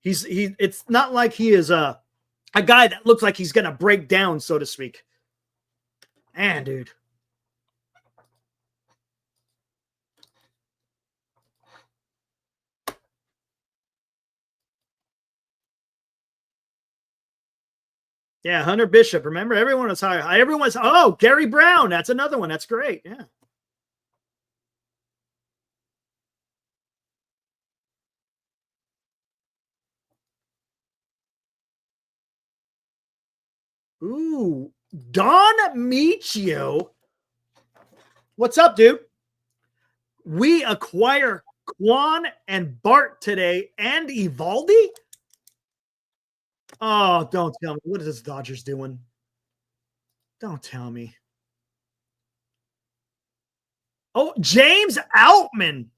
It's not like he is a guy that looks like he's going to break down, so to speak. Man, dude. Yeah, Hunter Bishop. Remember, everyone was high. Gary Brown. That's another one. That's great. Yeah. Ooh, Don Michio. What's up, dude? We acquire Quan and Bart today and Evaldi? Oh, don't tell me. What is this Dodgers doing? Don't tell me. Oh, James Outman.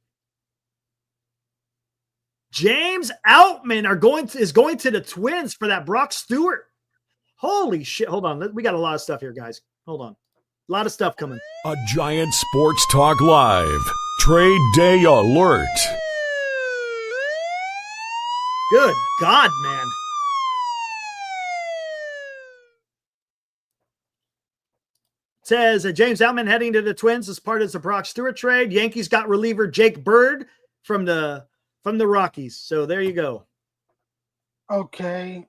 James Outman is going to the Twins for that Brock Stewart. Holy shit. Hold on. We got a lot of stuff here, guys. Hold on. A lot of stuff coming. A Giant Sports Talk Live. Trade Day Alert. Good God, man. Says James Outman heading to the Twins as part of the Brock Stewart trade. Yankees got reliever Jake Bird from the Rockies. So there you go. Okay.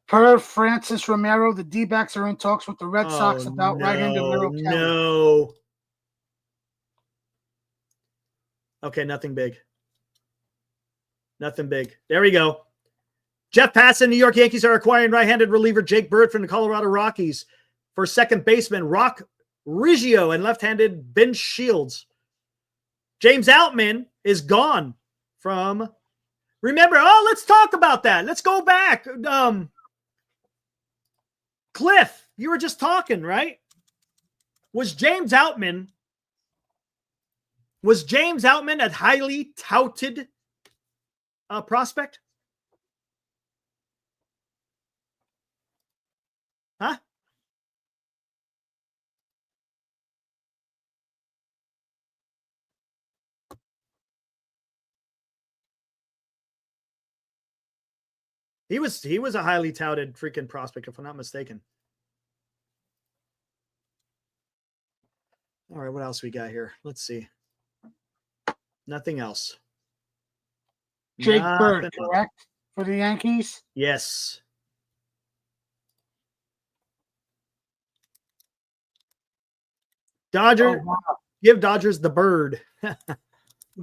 Per Francis Romero, the D-backs are in talks with the Red Sox about right-handed Romero. No. Okay, nothing big. Nothing big. There we go. Jeff Passan, New York Yankees are acquiring right-handed reliever Jake Bird from the Colorado Rockies for second baseman Rock Riggio and left-handed Ben Shields. James Outman is gone from. Remember, let's talk about that. Let's go back. Cliff, you were just talking, right? Was James Outman a highly touted prospect? Huh? He was a highly touted freaking prospect, if I'm not mistaken. All right, what else we got here? Let's see. Nothing else. Jake Bird, correct? For the Yankees? Yes. Give Dodgers the bird.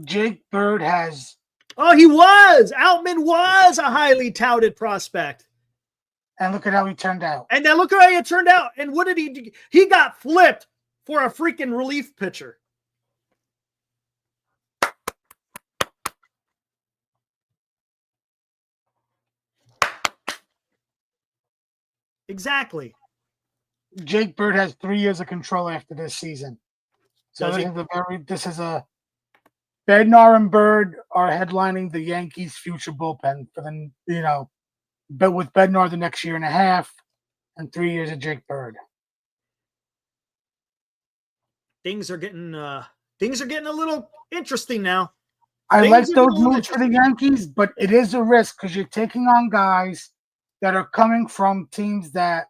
Jake Bird has. Oh, he was. Outman was a highly touted prospect. And look at how he turned out. And then look at how he turned out. And what did he do? He got flipped for a freaking relief pitcher. Exactly. Jake Bird has 3 years of control after this season. So this is a Bednar and Bird are headlining the Yankees' future bullpen for the but with Bednar the next year and a half and 3 years of Jake Bird. Things are getting a little interesting now. I like those moves for the Yankees, but it is a risk because you're taking on guys that are coming from teams that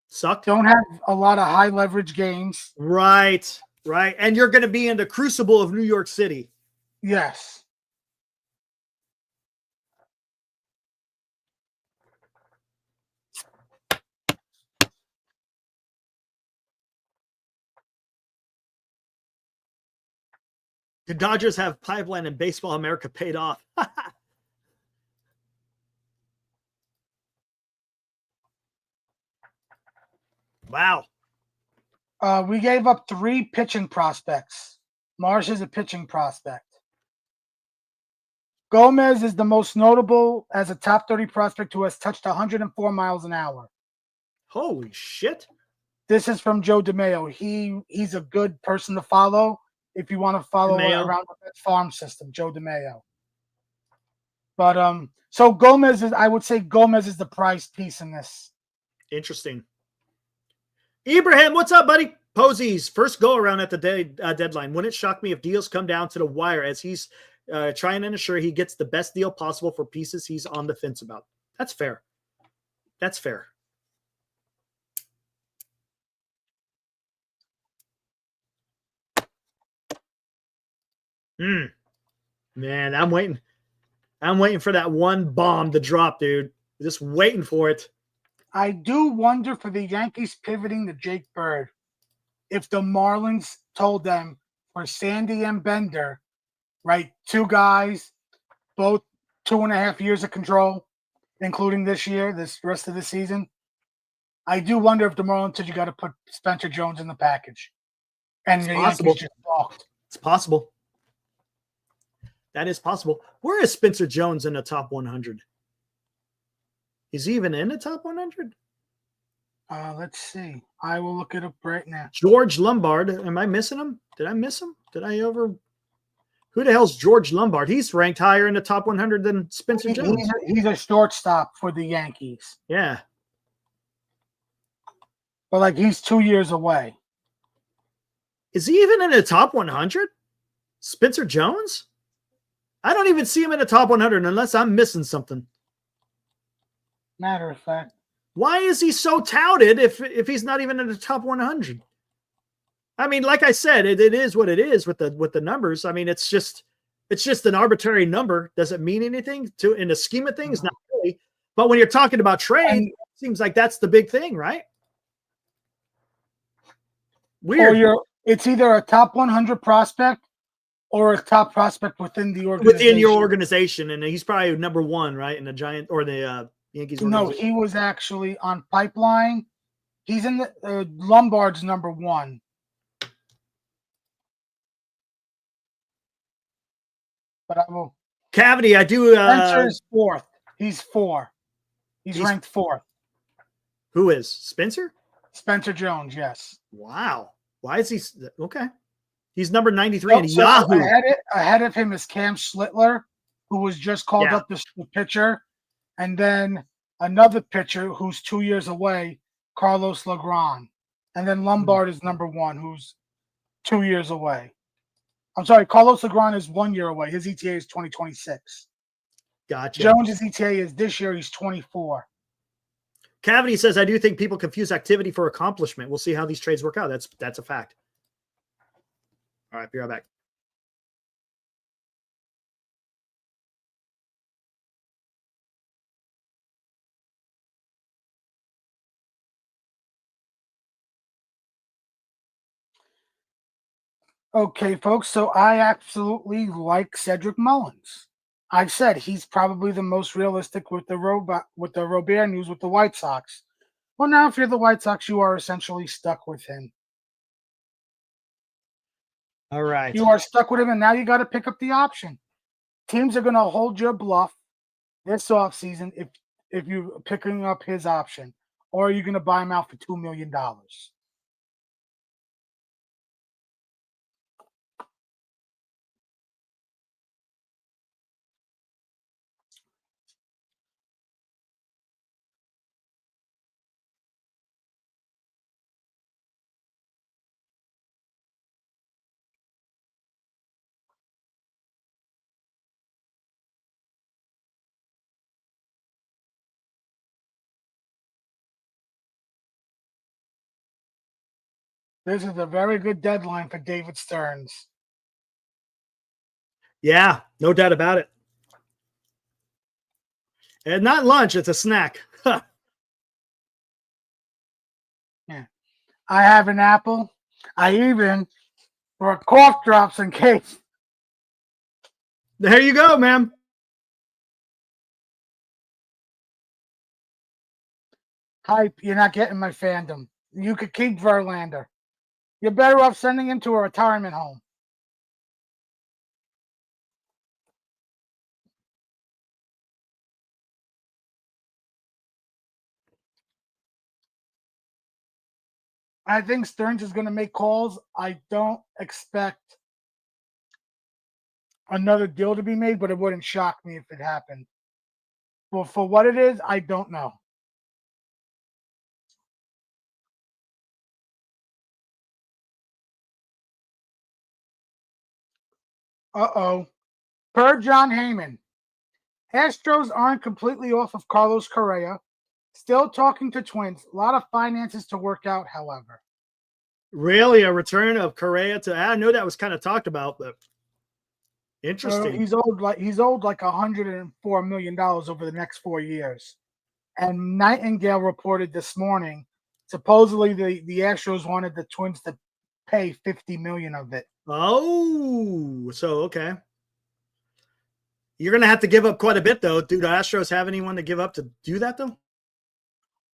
Sucked. don't have a lot of high leverage games. Right. And you're going to be in the crucible of New York City. Yes. The Dodgers have pipeline and Baseball America paid off. Wow. We gave up 3 pitching prospects. Marsh is a pitching prospect. Gomez is the most notable as a top 30 prospect who has touched 104 miles an hour. Holy shit. This is from Joe DeMayo. He's a good person to follow if you want to follow around the farm system, Joe DeMayo. But so I would say Gomez is the prize piece in this. Interesting. Ibrahim, what's up, buddy? Posey's first go around at the deadline. Wouldn't it shock me if deals come down to the wire as he's trying to ensure he gets the best deal possible for pieces he's on the fence about? That's fair. That's fair. Man, I'm waiting. I'm waiting for that one bomb to drop, dude. Just waiting for it. I do wonder for the Yankees pivoting to Jake Bird, if the Marlins told them for Sandy and Bender, right, 2 guys, both 2.5 years of control, including this rest of the season. I do wonder if the Marlins said you got to put Spencer Jones in the package. And the Yankees just balked. It's possible. That is possible. Where is Spencer Jones in the top 100? Is he even in the top 100? Let's see. I will look it up right now. George Lombard. Am I missing him? Did I miss him? Who the hell's George Lombard? He's ranked higher in the top 100 than Spencer Jones. He's a shortstop for the Yankees. Yeah. But he's 2 years away. Is he even in the top 100? Spencer Jones? I don't even see him in the top 100 unless I'm missing something. Matter of fact. Why is he so touted if he's not even in the top 100? I mean, like I said, it is what it is with the numbers. I mean, it's just an arbitrary number. Does it mean anything in the scheme of things? Not really. But when you're talking about trade, it seems like that's the big thing, right? Weird. It's either a top 100 prospect or a top prospect within the organization. Within your organization, and he's probably number 1, right, in the Giant or the Yankees organization. No, he was actually on Pipeline. He's in the Lombard's number 1. But I will. Cavity, I do. Spencer is 4th. He's 4. He's ranked 4th. Who is Spencer? Spencer Jones, yes. Wow. Why is he okay? He's number 93 in Yahoo. Ahead of him is Cam Schlittler, who was just called up the pitcher, and then another pitcher who's 2 years away, Carlos Legrand, and then Lombard is number 1, who's 2 years away. I'm sorry, Carlos Legrand is 1 year away. His ETA is 2026. Gotcha. Jones' ETA is this year. He's 24. Cavity says, I do think people confuse activity for accomplishment. We'll see how these trades work out. That's a fact. All right, be right back. Okay, folks, so I absolutely like Cedric Mullins. I've said he's probably the most realistic with the Robert news with the White Sox. Well, now if you're the White Sox, you are essentially stuck with him. All right. You are stuck with him, and now you got to pick up the option. Teams are going to hold your bluff this offseason if you're picking up his option, or are you going to buy him out for $2 million? This is a very good deadline for David Stearns. Yeah, no doubt about it. And not lunch, it's a snack. Yeah. I have an apple. I even brought cough drops in case. There you go, man. Hype, you're not getting my fandom. You could keep Verlander. You're better off sending him to a retirement home. I think Stearns is going to make calls. I don't expect another deal to be made, but it wouldn't shock me if it happened. Well, for what it is, I don't know. Uh-oh. Per John Heyman, Astros aren't completely off of Carlos Correa. Still talking to Twins. A lot of finances to work out, however. Really, a return of Correa to? I know that was kind of talked about, but interesting. He's owed like $104 million over the next 4 years. And Nightingale reported this morning, supposedly the Astros wanted the Twins to pay $50 million of it. Oh, so okay. You're going to have to give up quite a bit, though. Do the Astros have anyone to give up to do that, though?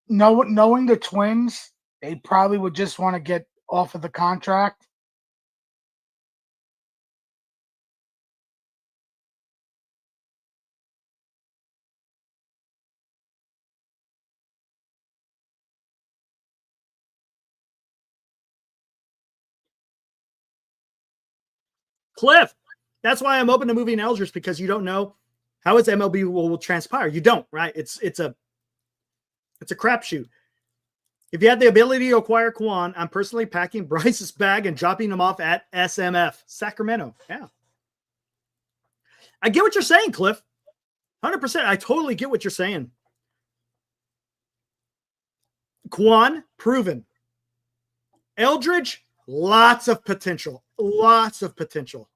No, knowing the Twins, they probably would just want to get off of the contract. Cliff, that's why I'm open to moving Eldridge, because you don't know how his MLB will transpire. You don't, right? It's a crapshoot. If you had the ability to acquire Quan, I'm personally packing Bryce's bag and dropping him off at SMF, Sacramento. Yeah. I get what you're saying, Cliff. 100%. I totally get what you're saying. Quan, proven. Eldridge, lots of potential. Lots of potential.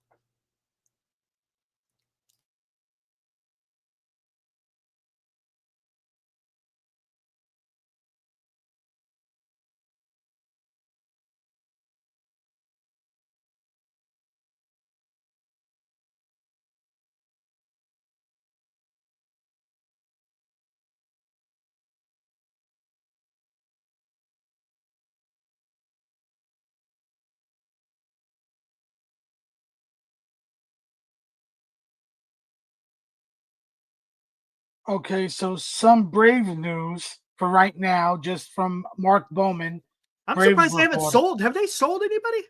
Okay, so some Brave news for right now, just from Mark Bowman. I'm Brave surprised they haven't reporter. sold. Have they sold anybody?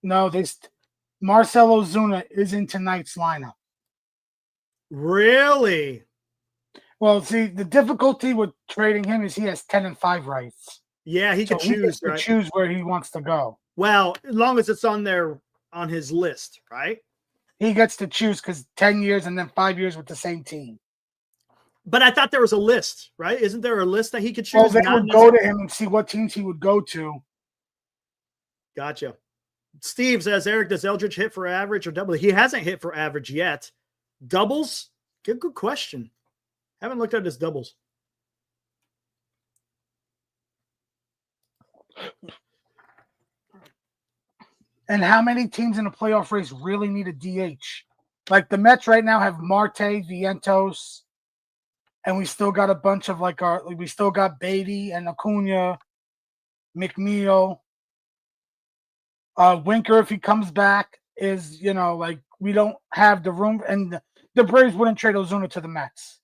No, Marcell Ozuna is in tonight's lineup. Really? Well, see, the difficulty with trading him is he has 10-5 rights. Yeah, he So could choose, he right? choose where he wants to go. Well, as long as it's on his list, right? He gets to choose because 10 years and then 5 years with the same team. But I thought there was a list, right? Isn't there a list that he could choose? Well, they would go to him and see what teams he would go to. Gotcha. Steve says, Eric, does Eldridge hit for average or double? He hasn't hit for average yet. Doubles? Good question. Haven't looked at his doubles. And how many teams in a playoff race really need a DH? Like the Mets right now have Marte, Vientos, and we still got a bunch of we still got Beatty and Acuna, McNeil. Winker, if he comes back, is, we don't have the room, and the Braves wouldn't trade Ozuna to the Mets.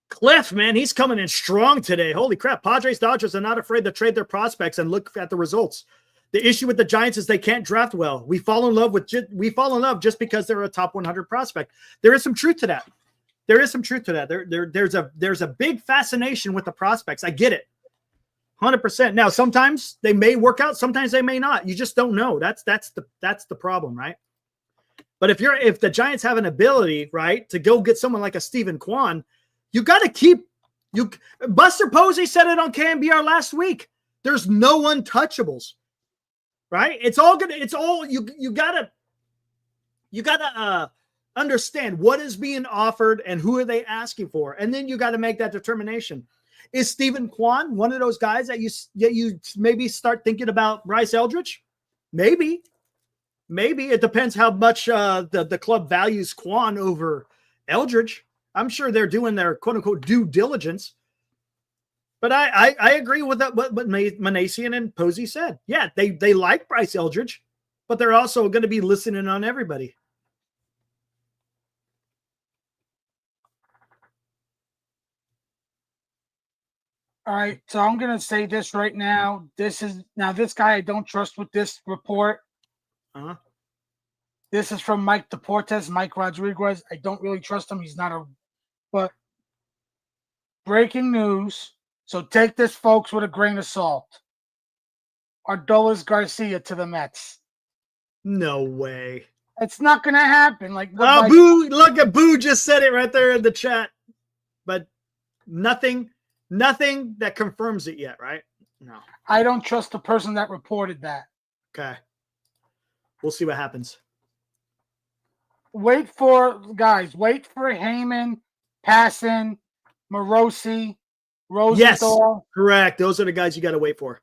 Cliff, man, he's coming in strong today. Holy crap. Padres, Dodgers are not afraid to trade their prospects and look at the results. The issue with the Giants is they can't draft well. We fall in love just because they're a top 100 prospect. There is some truth to that. There's a big fascination with the prospects. I get it. 100%. Now, sometimes they may work out, sometimes they may not. You just don't know. That's the problem, right? But if the Giants have an ability, right, to go get someone like a Stephen Quan, You got to keep you. Buster Posey said it on KMBR last week. There's no untouchables, right? It's all you gotta understand what is being offered and who are they asking for, and then you got to make that determination. Is Stephen Quan one of those guys that you maybe start thinking about Bryce Eldridge? Maybe it depends how much the club values Quan over Eldridge. I'm sure they're doing their quote unquote due diligence. But I agree with that, what Manasian and Posey said. Yeah, they like Bryce Eldridge, but they're also going to be listening on everybody. All right, so I'm going to say this right now. This guy I don't trust with this report. Uh-huh. This is from Mike Deportes, Mike Rodriguez. I don't really trust him. He's not but breaking news. So take this, folks, with a grain of salt. Adolis Garcia to the Mets. No way. It's not going to happen. Boo! Look at Boo just said it right there in the chat. But nothing that confirms it yet, right? No. I don't trust the person that reported that. Okay. We'll see what happens. Wait for Heyman, Passan, Morosi, Rosenthal. Yes, correct. Those are the guys you got to wait for.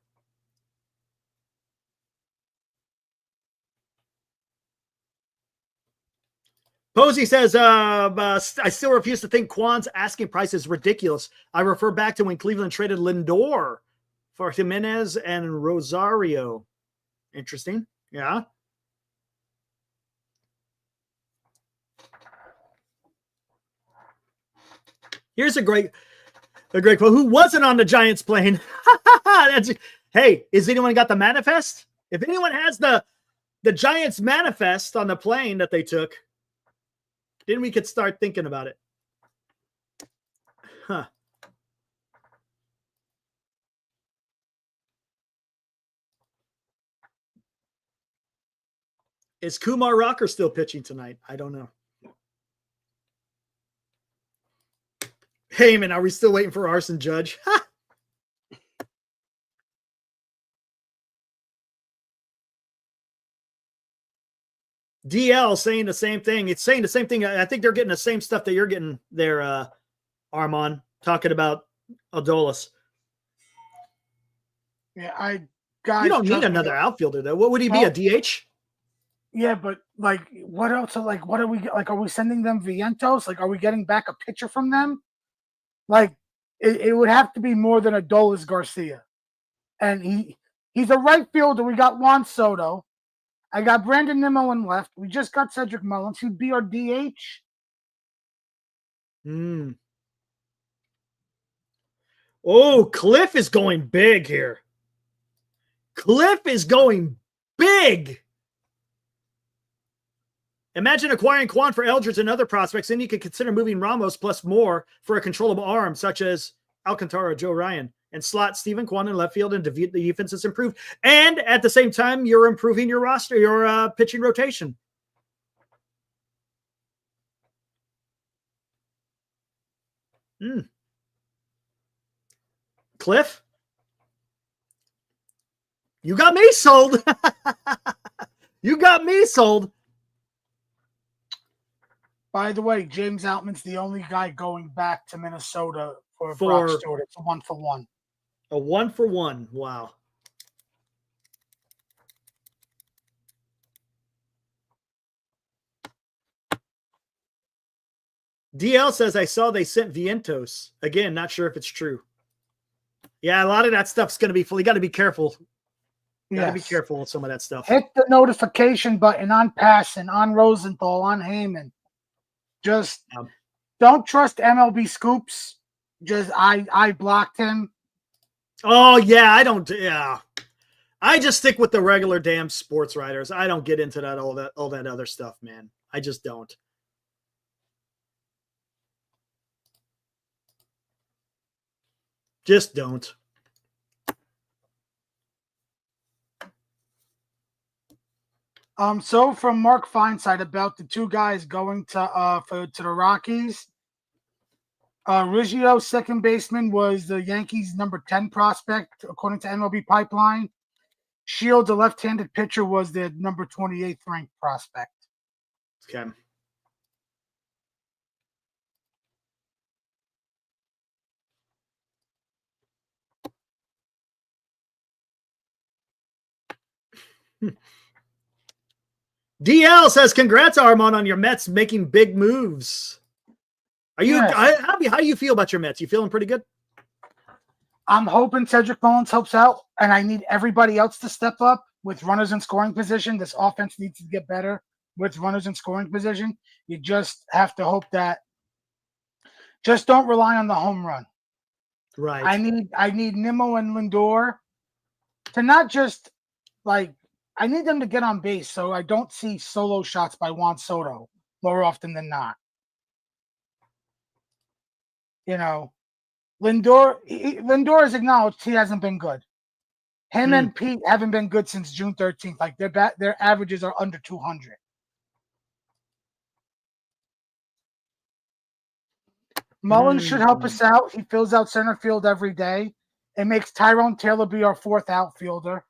Posey says, I still refuse to think Quan's asking price is ridiculous. I refer back to when Cleveland traded Lindor for Jimenez and Rosario. Interesting. Yeah. Here's a great quote. Who wasn't on the Giants plane? Hey, has anyone got the manifest? If anyone has the Giants manifest on the plane that they took, then we could start thinking about it. Huh. Is Kumar Rocker still pitching tonight? I don't know. Heyman, are we still waiting for Arson Judge? DL saying the same thing. It's saying the same thing. I think they're getting the same stuff that you're getting there, Armand, talking about Adolis. Yeah, you don't need another outfielder, though. What would he be, a DH? Yeah, but what else? What are we are we sending them Vientos? Are we getting back a pitcher from them? It would have to be more than Adolis Garcia. And he's a right fielder. We got Juan Soto. I got Brandon Nimmo in left. We just got Cedric Mullins. He'd be our DH. Oh, Cliff is going big here. Cliff is going big. Imagine acquiring Quan for Eldridge and other prospects, then you could consider moving Ramos plus more for a controllable arm, such as Alcantara, Joe Ryan, and slot Stephen Quan in left field, and the defense is improved. And at the same time, you're improving your roster, your pitching rotation. Cliff, you got me sold. You got me sold. By the way, James Outman's the only guy going back to Minnesota for Brock Stewart. It's a 1-for-1. A 1-for-1. Wow. DL says, I saw they sent Vientos. Again, not sure if it's true. Yeah, a lot of that stuff's going to be full. You got to be careful. Got to be careful with some of that stuff. Hit the notification button on Passan, on Rosenthal, on Heyman. Just don't trust MLB scoops. I blocked him. Oh yeah, I don't. Yeah, I just stick with the regular damn sports writers. I don't get into that all that other stuff, man. I just don't. Just don't. So from Mark Feinside about the two guys going to the Rockies, Riggio, second baseman, was the Yankees' number 10 prospect, according to MLB Pipeline. Shields, a left-handed pitcher, was the number 28th ranked prospect. Okay. DL says, "Congrats, Armand, on your Mets making big moves." Are you? Yes. How do you feel about your Mets? You feeling pretty good? I'm hoping Cedric Mullins helps out, and I need everybody else to step up with runners in scoring position. This offense needs to get better with runners in scoring position. You just have to hope that just don't rely on the home run. Right. I need Nimmo and Lindor to not just I need them to get on base so I don't see solo shots by Juan Soto more often than not. Lindor has acknowledged he hasn't been good. Him and Pete haven't been good since June 13th. Their averages are under 200. Mullins should help us out. He fills out center field every day. It makes Tyrone Taylor be our fourth outfielder.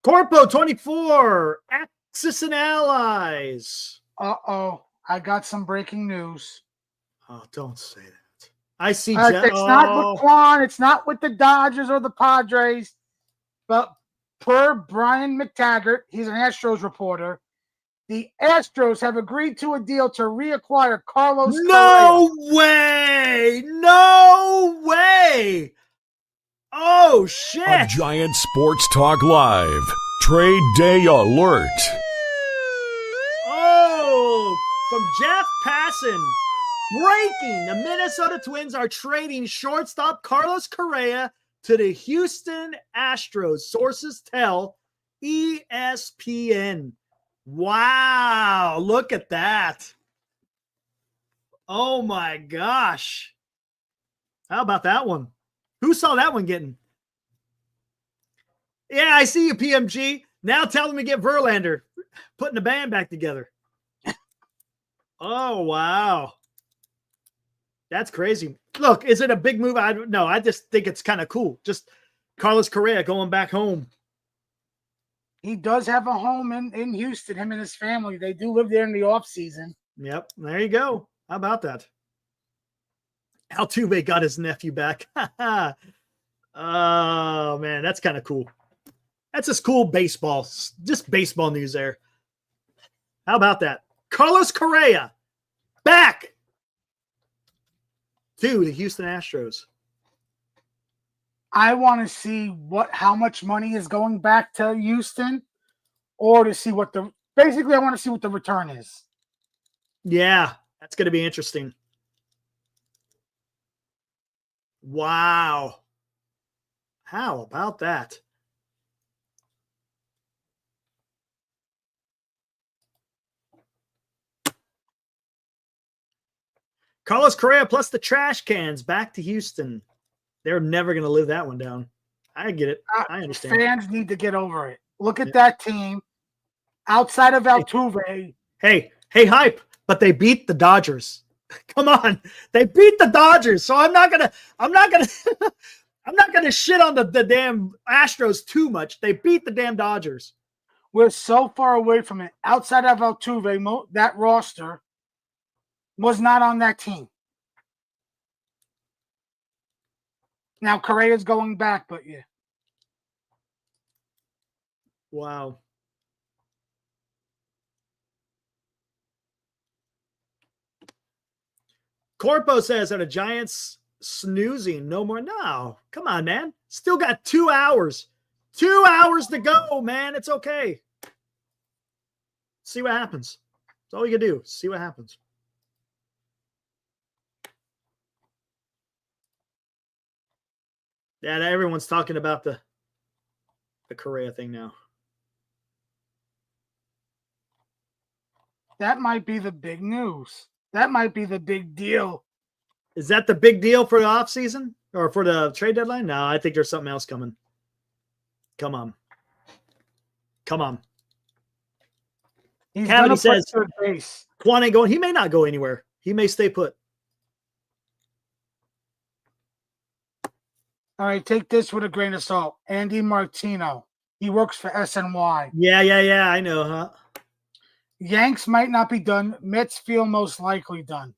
Corpo 24, Axis and Allies. Uh-oh. I got some breaking news. Oh, don't say that. I see. It's not with Quan. It's not with the Dodgers or the Padres. But per Brian McTaggart, he's an Astros reporter, the Astros have agreed to a deal to reacquire Carlos Correa. No way! No way! Oh, shit! A Giant Sports Talk Live. Trade Day Alert. Oh, from Jeff Passan. Breaking. The Minnesota Twins are trading shortstop Carlos Correa to the Houston Astros. Sources tell ESPN. Wow, look at that. Oh, my gosh. How about that one? Who saw that one getting? Yeah, I see you, PMG. Now tell them to get Verlander. Putting the band back together. Oh, wow. That's crazy. Look, is it a big move? I don't know. I just think it's kind of cool. Just Carlos Correa going back home. He does have a home in Houston, him and his family. They do live there in the offseason. Yep, there you go. How about that? Altuve got his nephew back. Oh, man, that's kind of cool. That's just cool baseball. Just baseball news there. How about that? Carlos Correa back to the Houston Astros. I want to see how much money is going back to Houston, or to see I want to see what the return is. Yeah, that's going to be interesting. Wow. How about that? Carlos Correa plus the trash cans back to Houston. They're never going to live that one down. I get it. I understand. Fans need to get over it. Look at that team. Outside of Altuve. Hey, hype, but they beat the Dodgers. Come on. They beat the Dodgers. So I'm not gonna shit on the damn Astros too much. They beat the damn Dodgers. We're so far away from it. Outside of Altuve, that roster was not on that team. Now Correa's going back, but yeah. Wow. Corpo says, are the Giants snoozing? No more. No. Come on, man. Still got 2 hours. 2 hours to go, man. It's okay. See what happens. That's all you can do. See what happens. Yeah, everyone's talking about the Correa thing now. That might be the big news. That might be the big deal. Is that the big deal for the offseason or for the trade deadline? No, I think there's something else coming. Come on. He's Cavity gonna play says third base. Quan ain't going. He may not go anywhere. He may stay put. All right, take this with a grain of salt. Andy Martino. He works for SNY. Yeah. I know, huh? Yanks might not be done. Mets feel most likely done.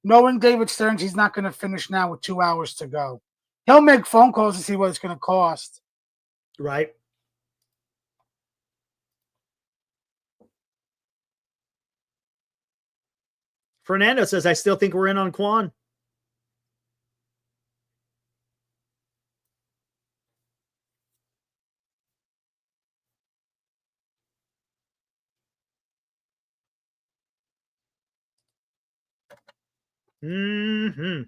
Knowing David Stearns, he's not going to finish now with 2 hours to go. He'll make phone calls to see what it's going to cost. Right. Fernando says, I still think we're in on Quan. Mm-hmm.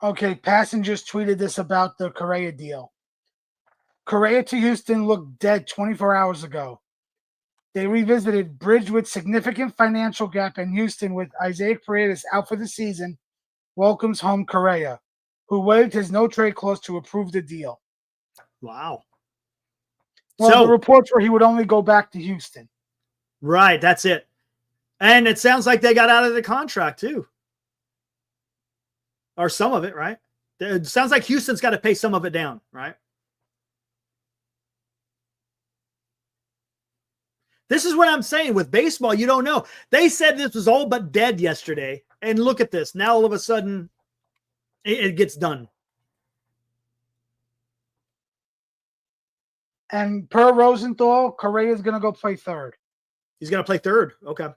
Okay, Passengers tweeted this about the Correa deal. Correa to Houston looked dead 24 hours ago. They revisited bridge with significant financial gap in Houston with Isaiah Paredes out for the season. Welcomes home Correa, who waived his no-trade clause to approve the deal. Wow. Well, the reports were he would only go back to Houston. Right, that's it. And it sounds like they got out of the contract too. Or some of it, right? It sounds like Houston's got to pay some of it down, right? This is what I'm saying with baseball. You don't know. They said this was all but dead yesterday. And look at this. Now all of a sudden it gets done. And per Rosenthal, Correa is going to go play third. He's going to play third. Okay.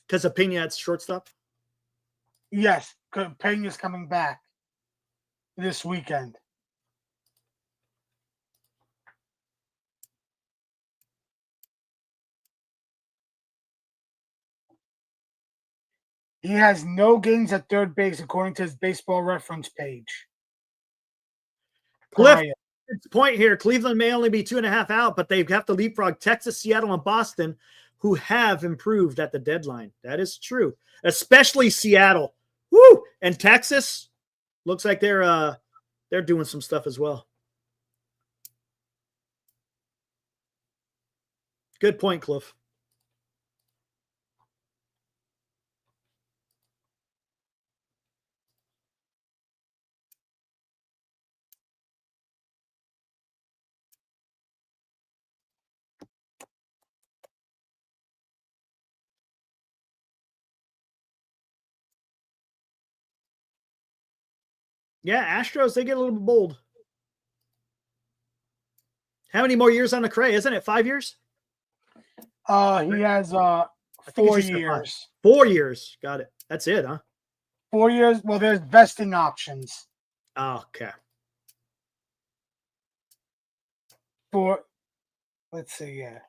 Because of Pena at shortstop? Yes. Pena's coming back this weekend. He has no gains at third base, according to his baseball reference page. Cliff, point here. Cleveland may only be 2.5 out, but they have to leapfrog Texas, Seattle, and Boston, who have improved at the deadline. That is true, especially Seattle. Woo! And Texas looks like they're doing some stuff as well. Good point, Cliff. Yeah, Astros, they get a little bit bold. How many more years on the Correa? Isn't it 5 years? He has 4 years. 4 years. Got it. That's it, huh? 4 years. Well, there's vesting options. Okay. Let's see, yeah.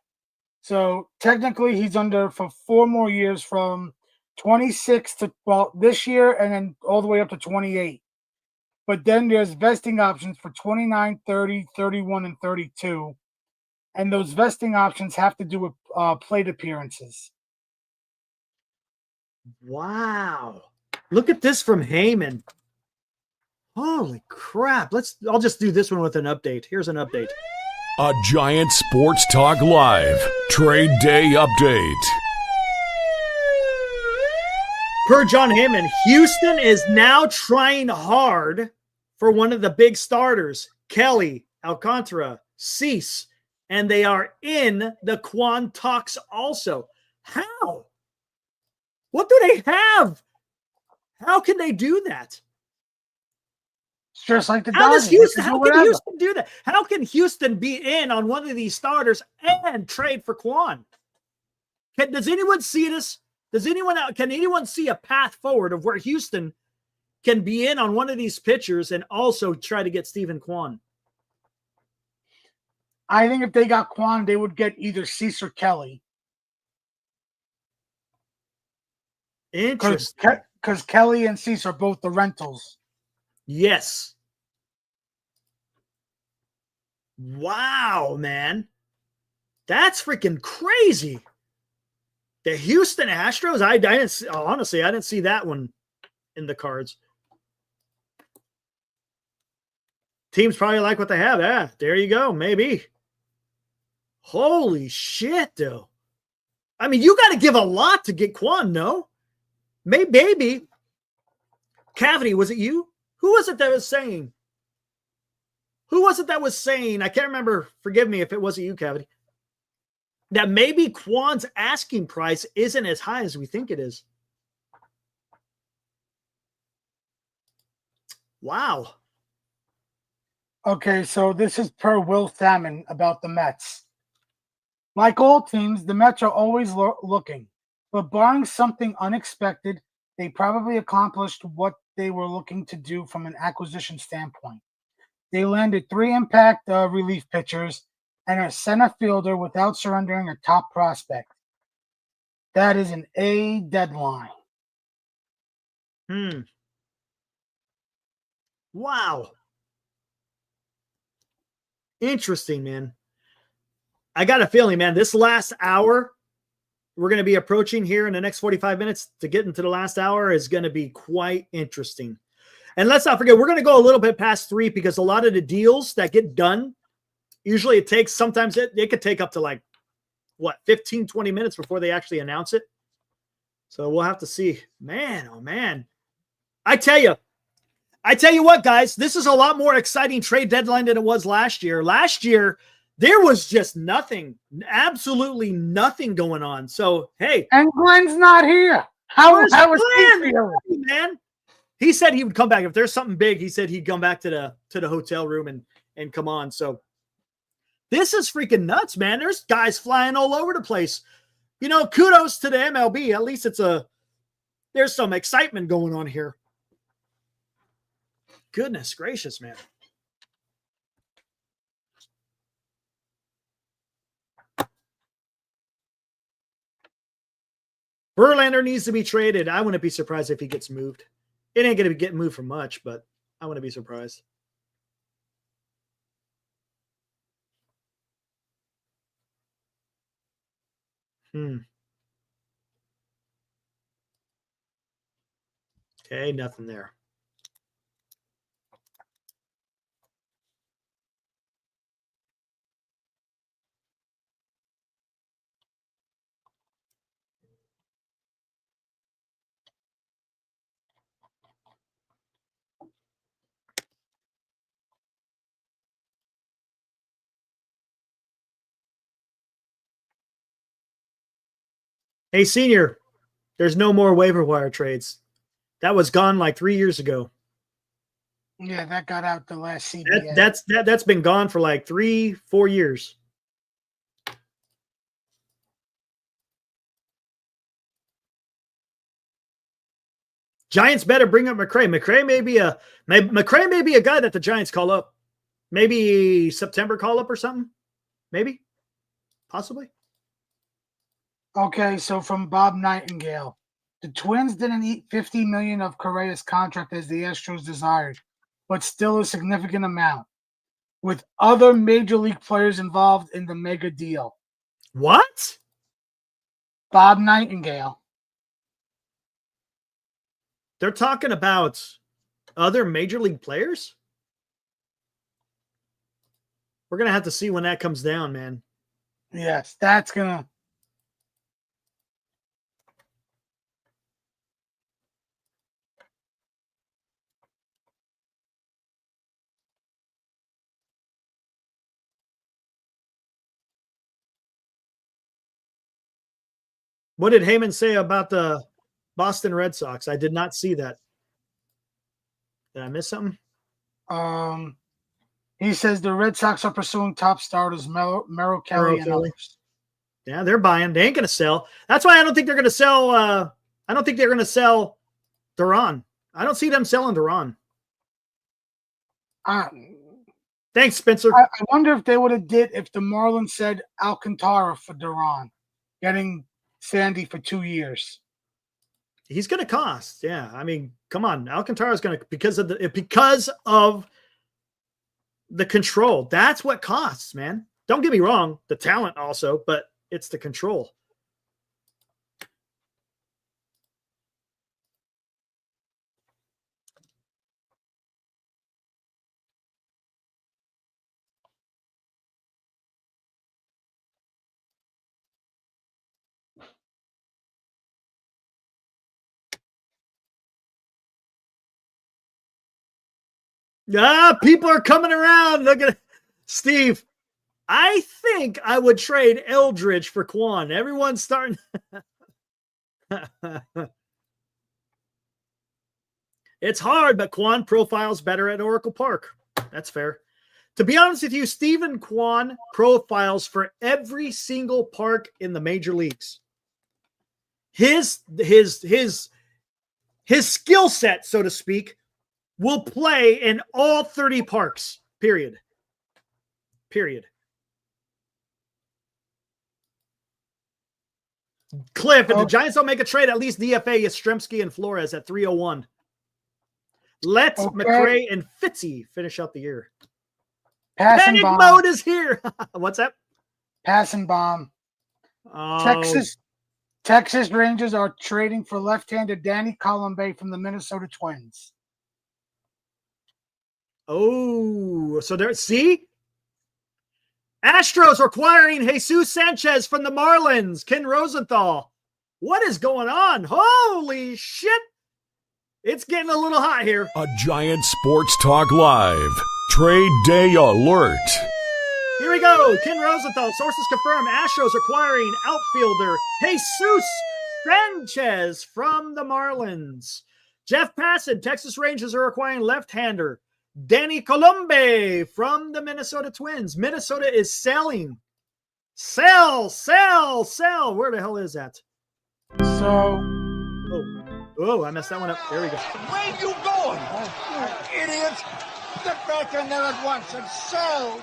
So technically he's under for 4 more years from 26 to, well, this year and then all the way up to 28. But then there's vesting options for 29, 30, 31, and 32. And those vesting options have to do with plate appearances. Wow. Look at this from Heyman. Holy crap. I'll just do this one with an update. Here's an update. A Giant Sports Talk Live Trade Day Update. Per John Heyman, Houston is now trying hard for one of the big starters, Kelly, Alcantara, Cease, and they are in the Quan talks also. How? What do they have? How can they do that? It's just like the How Dodgers. can Houston do that? How can Houston be in on one of these starters and trade for Quan? Does anyone see this? Can anyone see a path forward of where Houston can be in on one of these pitchers and also try to get Stephen Quan? I think if they got Quan, they would get either Cease or Kelly. Interesting. Because Kelly and Cease are both the rentals. Yes. Wow, man. That's freaking crazy. The Houston Astros, I didn't see, honestly, I didn't see that one in the cards. Teams probably like what they have. Yeah, there you go. Maybe. Holy shit, though. I mean, you got to give a lot to get Quan, no? Maybe. Cavity, was it you? Who was it that was saying? I can't remember. Forgive me if it wasn't you, Cavity. That maybe Quan's asking price isn't as high as we think it is. Wow. Okay, so this is per Will Salmon about the Mets. Like all teams, the Mets are always looking, but barring something unexpected, they probably accomplished what they were looking to do from an acquisition standpoint. They landed 3 impact relief pitchers and a center fielder without surrendering a top prospect. That is an A deadline. Wow. Interesting, man. I got a feeling, man, this last hour we're going to be approaching here in the next 45 minutes to get into the last hour is going to be quite interesting. And let's not forget, we're going to go a little bit past 3 because a lot of the deals that get done, usually it takes, sometimes it could take up to like, 15, 20 minutes before they actually announce it. So we'll have to see. Man, oh man. I tell you what, guys, this is a lot more exciting trade deadline than it was last year. Last year, there was just nothing, absolutely nothing going on. So, hey. And Glenn's not here. How was he feeling? Man? He said he would come back. If there's something big, he said he'd come back to the hotel room and come on. So this is freaking nuts, man. There's guys flying all over the place. You know, kudos to the MLB. At least there's some excitement going on here. Goodness gracious, man. Verlander needs to be traded. I wouldn't be surprised if he gets moved. It ain't going to get moved for much, but I wouldn't be surprised. Okay, nothing there. Hey, Senior, there's no more waiver wire trades. That was gone like 3 years ago. Yeah, that got out the last CBA. That's been gone for like 3-4 years. Giants better bring up McCray. McCray may be a guy that the Giants call up. Maybe September call up or something. Maybe. Possibly. Okay, so from Bob Nightingale. The Twins didn't eat $50 million of Correa's contract as the Astros desired, but still a significant amount, with other major league players involved in the mega deal. What? Bob Nightingale. They're talking about other major league players? We're going to have to see when that comes down, man. Yes, that's going to. What did Heyman say about the Boston Red Sox? I did not see that. Did I miss something? He says the Red Sox are pursuing top starters, Merrill Kelly and others. Yeah, they're buying. They ain't going to sell. That's why I don't think they're going to sell. I don't think they're going to sell Duran. I don't see them selling Duran. Thanks, Spencer. I wonder if they would have did if the Marlins said Alcantara for Duran, getting Sandy for 2 years. He's going to cost. Yeah, I mean, come on, Alcantara is going to because of The control. That's what costs, man. Don't get me wrong. The talent also, but it's the control. People are coming around. Look at Steve. I think I would trade Eldridge for Quan. Everyone's starting. It's hard, but Quan profiles better at Oracle Park. That's fair. To be honest with you, Stephen Quan profiles for every single park in the major leagues. His skill set, so to speak, will play in all 30 parks. Period. Cliff, if the Giants don't make a trade, at least DFA Yastrzemski and Flores at 301. Let McRae and Fitzy finish out the year. Panic mode is here. What's that? Passing bomb. Texas Rangers are trading for left-hander Danny Colombe from the Minnesota Twins. Oh, so there. See, Astros acquiring Jesus Sanchez from the Marlins. Ken Rosenthal. What is going on? Holy shit! It's getting a little hot here. A Giant Sports Talk Live Trade Day Alert. Here we go. Ken Rosenthal. Sources confirm Astros acquiring outfielder Jesus Sanchez from the Marlins. Jeff Passan. Texas Rangers are acquiring left-hander Danny Colombe from the Minnesota Twins. Minnesota is selling. Sell. Where the hell is that? Oh, I messed that one up. There we go. Where you going? Oh, you idiot. Get back in there at once and sell.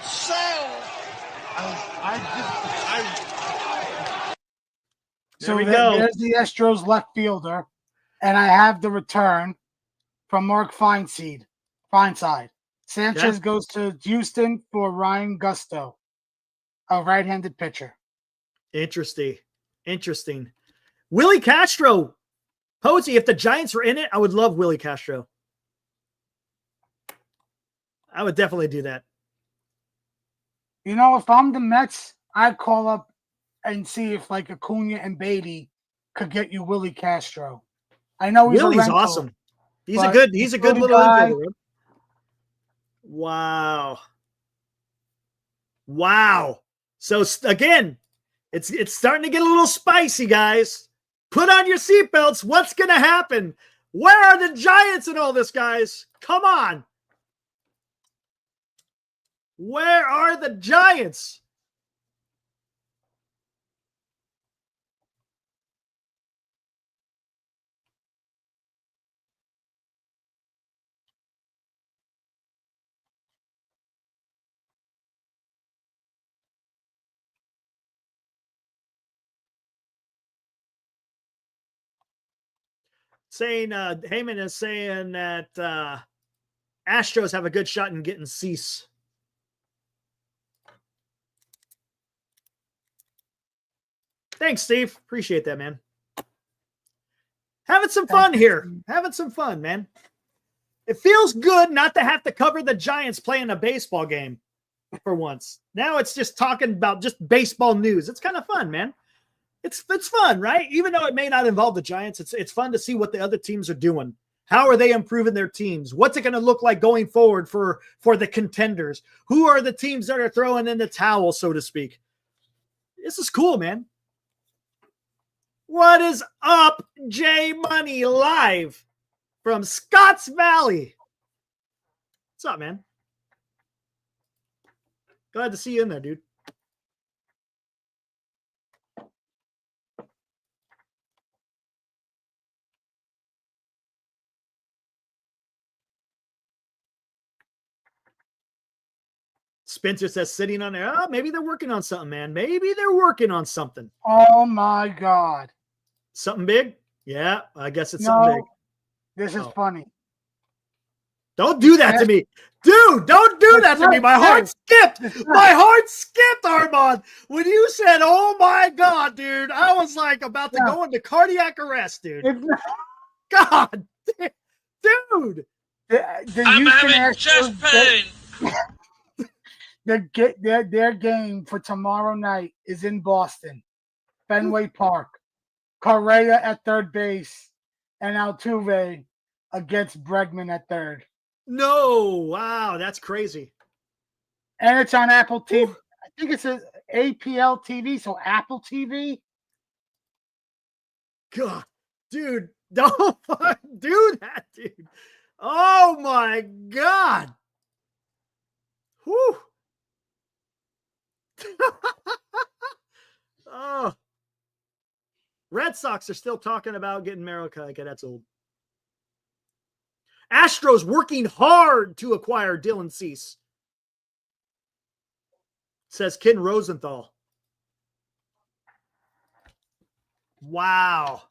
There we go. There's the Astros left fielder, and I have the return from Mark Feinside. Sanchez goes to Houston for Ryan Gusto, a right-handed pitcher. Interesting. Willie Castro. Posey, if the Giants were in it, I would love Willie Castro. I would definitely do that. You know, if I'm the Mets, I'd call up and see if like Acuna and Beatty could get you Willie Castro. I know Willie's awesome. He's a good little infielder. Wow. So again, it's starting to get a little spicy, guys. Put on your seatbelts. What's going to happen? Where are the Giants in all this, guys? Come on. Where are the Giants? Saying Heyman is saying that Astros have a good shot in getting Cease. Thanks, Steve. Appreciate that, man. Having some fun here. Having some fun, man. It feels good not to have to cover the Giants playing a baseball game for once. Now it's just talking about just baseball news. It's kind of fun, man. It's fun, right? Even though it may not involve the Giants, it's fun to see what the other teams are doing. How are they improving their teams? What's it going to look like going forward for the contenders? Who are the teams that are throwing in the towel, so to speak? This is cool, man. What is up, J Money, live from Scotts Valley? What's up, man? Glad to see you in there, dude. Spencer says sitting on there. Oh, maybe they're working on something, man. Maybe they're working on something. Oh, my God. Something big? Yeah, I guess it's something big. This is funny. Don't do that to me. Dude, don't do that to me. My heart skipped. My heart skipped, Armand. When you said, oh my God, dude, I was like about to go into cardiac arrest, dude. God, dude. I'm having chest pain. Their game for tomorrow night is in Boston, Fenway Park. Correa at third base and Altuve against Bregman at third. No, wow, that's crazy. And it's on Apple TV. I think it's a APL TV, so Apple TV. God, dude, don't do that, dude. Oh my God. Whew. Oh. Red Sox are still talking about getting America. Okay, that's old. Astros working hard to acquire Dylan Cease, says Ken Rosenthal. Wow.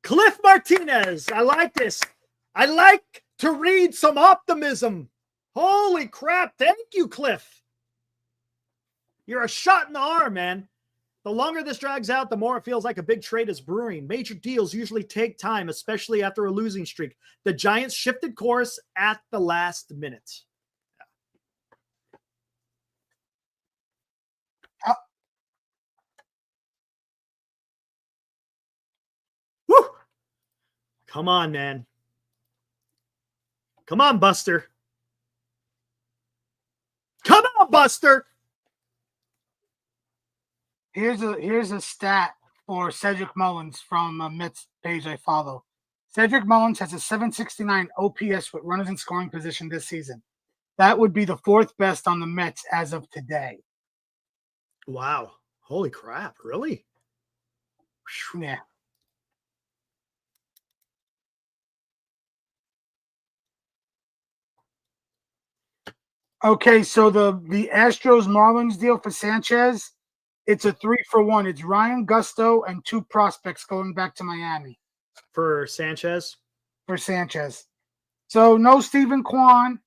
Cliff Martinez. I like this. I like to read some optimism. Holy crap. Thank you, Cliff. You're a shot in the arm, man. The longer this drags out, the more it feels like a big trade is brewing. Major deals usually take time, especially after a losing streak. The Giants shifted course at the last minute. Woo! Come on, man. Come on, Buster. Come on, Buster. Here's a stat for Cedric Mullins from a Mets page I follow. Cedric Mullins has a 769 OPS with runners in scoring position this season. That would be the fourth best on the Mets as of today. Wow. Holy crap. Really? Yeah. Okay, so the Astros Marlins deal for Sanchez, it's a 3-for-1. It's Ryan Gusto and 2 prospects going back to Miami. For Sanchez? For Sanchez. So no Stephen Quan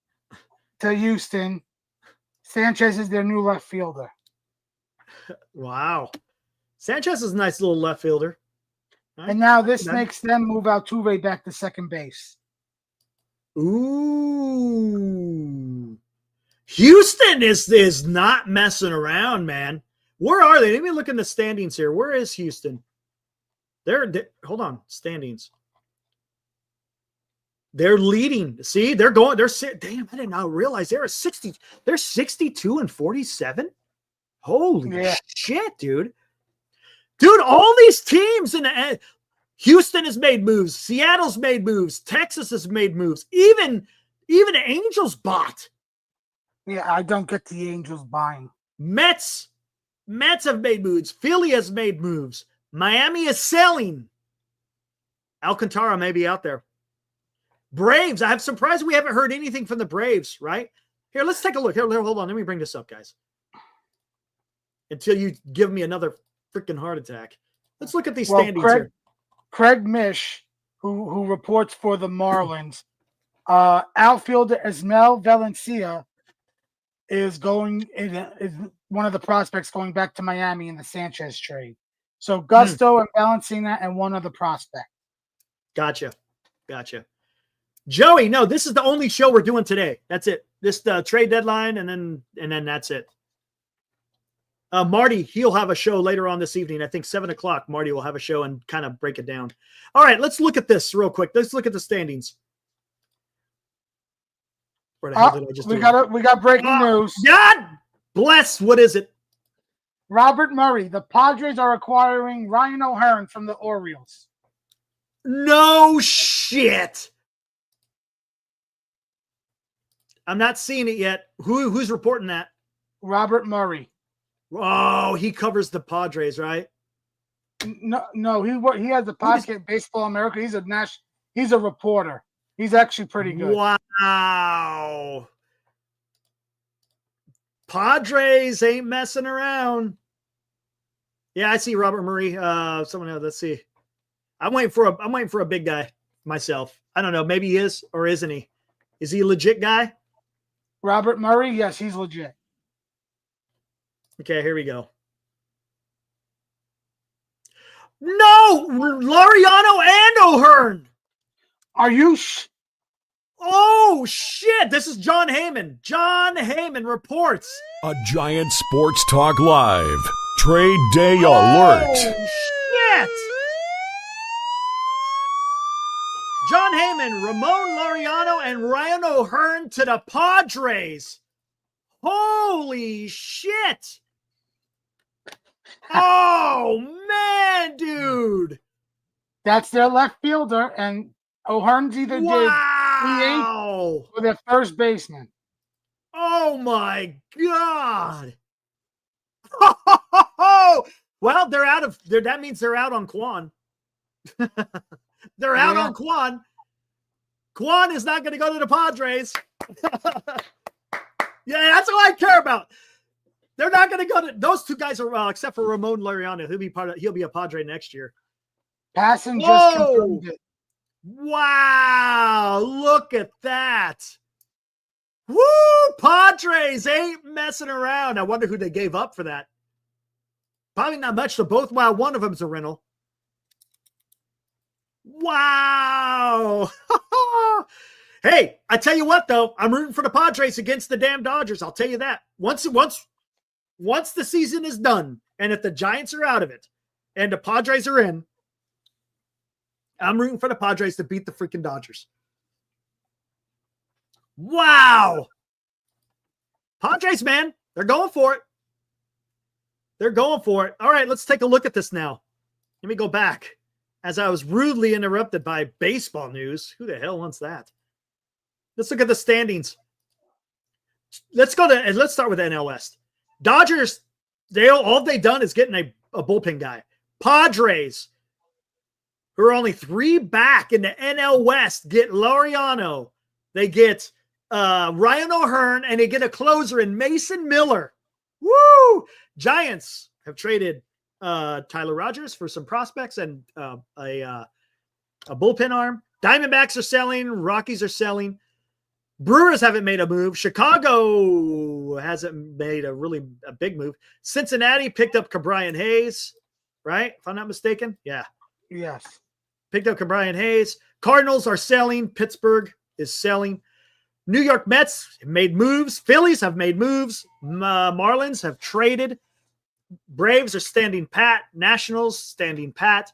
to Houston. Sanchez is their new left fielder. Wow. Sanchez is a nice little left fielder. And now this makes them move Altuve back to second base. Ooh. Houston is not messing around, man. Where are they? Let me look in the standings here. Where is Houston? They're hold on, standings. They're leading. See, they're going. Damn, I did not realize they're 60. They're 62-47. Holy shit, dude! Dude, all these teams in the Houston has made moves. Seattle's made moves. Texas has made moves. Even the Angels bought. Yeah, I don't get the Angels buying. Mets have made moves. Philly has made moves. Miami is selling. Alcantara may be out there. Braves. I'm surprised we haven't heard anything from the Braves, right? Here, let's take a look. Here, hold on. Let me bring this up, guys. Until you give me another freaking heart attack. Let's look at these standings here. Craig Mish, who reports for the Marlins, outfielder Ismael Valencia is one of the prospects going back to Miami in the Sanchez trade. So Gusto and Valencia and one other prospect. Gotcha. Joey, no, this is the only show we're doing today. That's it. This trade deadline, and then that's it. Marty, he'll have a show later on this evening. I think 7:00. Marty will have a show and kind of break it down. All right, let's look at this real quick. Let's look at the standings. Where the hell did I just do? We got breaking news. God bless. What is it? Robert Murray. The Padres are acquiring Ryan O'Hearn from the Orioles. No shit. I'm not seeing it yet. Who's reporting that? Robert Murray. Oh, he covers the Padres, right? No, he has a podcast, Baseball America. He's a reporter. He's actually pretty good. Wow. Padres ain't messing around. Yeah, I see Robert Murray. Someone else. Let's see. I'm waiting for a big guy myself. I don't know. Maybe he is or isn't he? Is he a legit guy? Robert Murray, yes, he's legit. Okay, here we go. No! Laureano and O'Hearn! Are you Oh, shit! This is John Heyman. John Heyman reports. A Giant Sports Talk Live. Trade Day Alert. Oh, shit! John Heyman, Ramon Laureano, and Ryan O'Hearn to the Padres. Holy shit! Oh, man, dude! That's their left fielder, and O'Hearn's either did Wow! or their first baseman. Oh, my God! Well, they're out of there. That means they're out on Quan. They're out on Quan. Quan is not going to go to the Padres. Yeah, that's all I care about. They're not going to go to those two guys are except for Ramon Laureano. He'll be a Padre next year. Passan just confirmed it. Wow, look at that. Woo! Padres ain't messing around. I wonder who they gave up for that. Probably not much to both. Wow, one of them's a rental. Wow. Hey, I tell you what, though, I'm rooting for the Padres against the damn Dodgers. I'll tell you that. Once the season is done, and if the Giants are out of it, and the Padres are in, I'm rooting for the Padres to beat the freaking Dodgers. Wow. Padres, man, they're going for it. They're going for it. All right, let's take a look at this now. Let me go back. As I was rudely interrupted by baseball news. Who the hell wants that? Let's look at the standings. Let's start with the NL West. Dodgers, all they've done is getting a bullpen guy. Padres, who are only 3 back in the NL West, get Laureano. They get Ryan O'Hearn, and they get a closer in Mason Miller. Woo! Giants have traded Tyler Rogers for some prospects and a bullpen arm. Diamondbacks are selling. Rockies are selling. Brewers haven't made a move. Chicago hasn't made a big move. Cincinnati picked up Cabrian Hayes, right? If I'm not mistaken. Yeah. Yes. Picked up Cabrian Hayes. Cardinals are selling. Pittsburgh is selling. New York Mets have made moves. Phillies have made moves. Marlins have traded. Braves are standing pat. Nationals standing pat.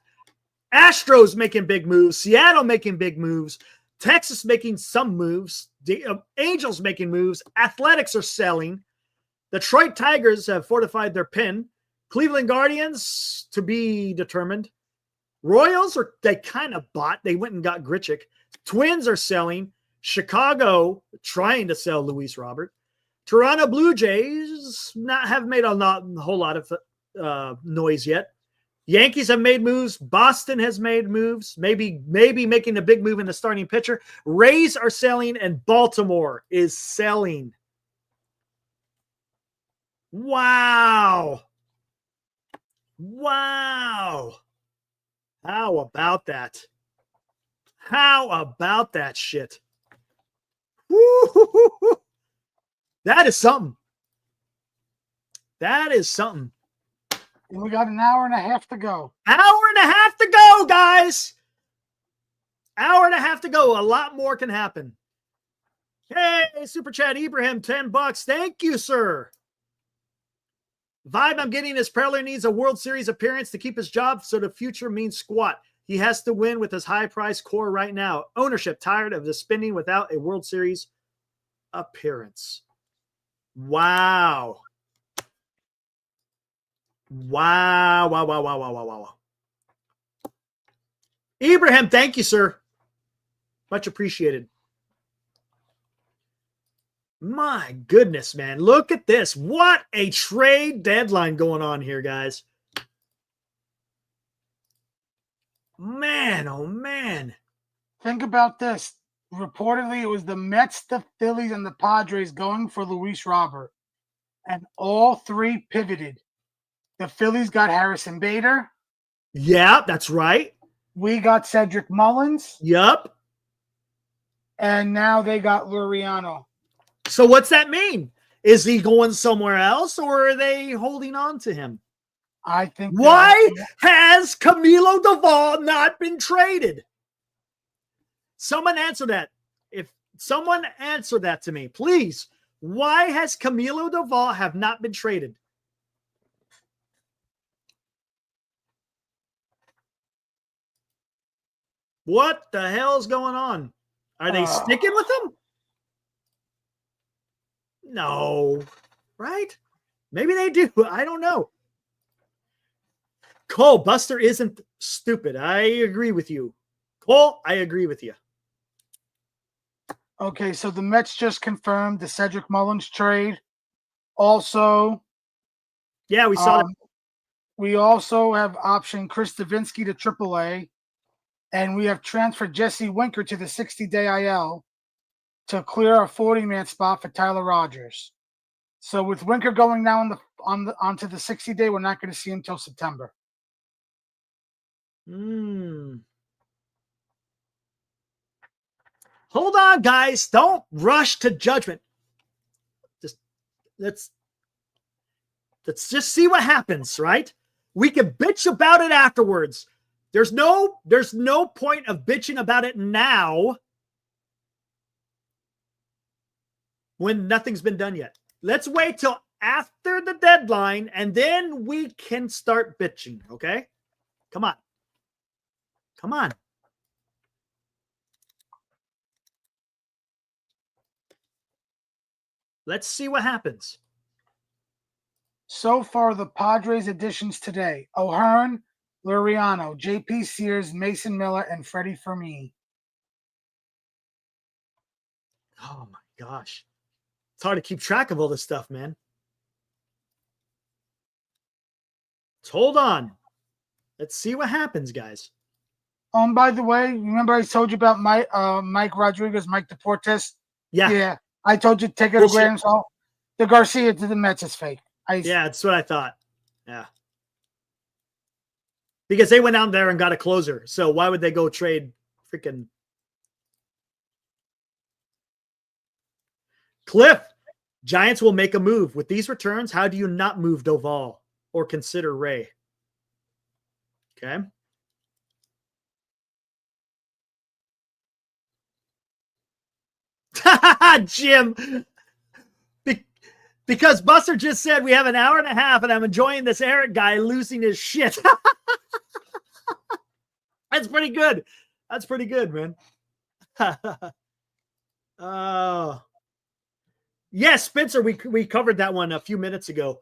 Astros making big moves. Seattle making big moves. Texas making some moves. The Angels making moves. Athletics are selling. Detroit Tigers have fortified their pin. Cleveland Guardians to be determined. Royals they kind of bought. They went and got Grichuk. Twins are selling. Chicago trying to sell Luis Robert. Toronto Blue Jays have made a whole lot of noise yet. Yankees have made moves. Boston has made moves. Maybe making a big move in the starting pitcher. Rays are selling, and Baltimore is selling. Wow. Wow. How about that? How about that shit? Woo-hoo-hoo-hoo. That is something. That is something. And we got an hour and a half to go. Hour and a half to go, guys. Hour and a half to go. A lot more can happen. Hey, Super Chat Ibrahim, $10. Thank you, sir. Vibe I'm getting is Preller needs a World Series appearance to keep his job, so the future means squat. He has to win with his high-priced core right now. Ownership tired of the spending without a World Series appearance. Wow. Wow, wow, wow, wow, wow, wow, wow. Ibrahim, thank you, sir. Much appreciated. My goodness, man. Look at this. What a trade deadline going on here, guys. Man, oh, man. Think about this. Reportedly, it was the Mets, the Phillies, and the Padres going for Luis Robert. And all 3 pivoted. The Phillies got Harrison Bader. Yeah, that's right. We got Cedric Mullins. Yup. and now they got Laureano. So what's that mean? Is he going somewhere else, or are they holding on to him? I think. Why has Camilo Doval not been traded? Someone answer that. If someone answer that to me, please. Why has Camilo Doval have not been traded? What the hell is going on? Are they sticking with him? No, right? Maybe they do. I don't know. Cole, Buster isn't stupid. I agree with you. Cole, I agree with you. Okay, so the Mets just confirmed the Cedric Mullins trade. Also, yeah, we saw that. We also have optioned Chris Davinsky to AAA, and we have transferred Jesse Winker to the 60-day IL to clear a 40-man spot for Tyler Rogers. So with Winker going now onto the 60-day, we're not going to see him until September. Hold on, guys. Don't rush to judgment. Just let's just see what happens, right? We can bitch about it afterwards. There's no point of bitching about it now when nothing's been done yet. Let's wait till after the deadline, and then we can start bitching, okay? Come on. Come on. Let's see what happens. So far, the Padres additions today: O'Hearn, Laureano, J.P. Sears, Mason Miller, and Freddie Fermin. Oh, my gosh. It's hard to keep track of all this stuff, man. Let's hold on. Let's see what happens, guys. By the way, remember I told you about Mike Rodriguez, Mike Deportes? Yeah. I told you to take it away and so the Garcia to the Mets is fake. Yeah, that's what I thought. Yeah. Because they went out there and got a closer. So why would they go trade freaking Cliff? Giants will make a move. With these returns, how do you not move Doval or consider Ray? Okay. Jim, because Buster just said we have an hour and a half and I'm enjoying this Eric guy losing his shit. That's pretty good. That's pretty good, man. Yes, Spencer, we covered that one a few minutes ago.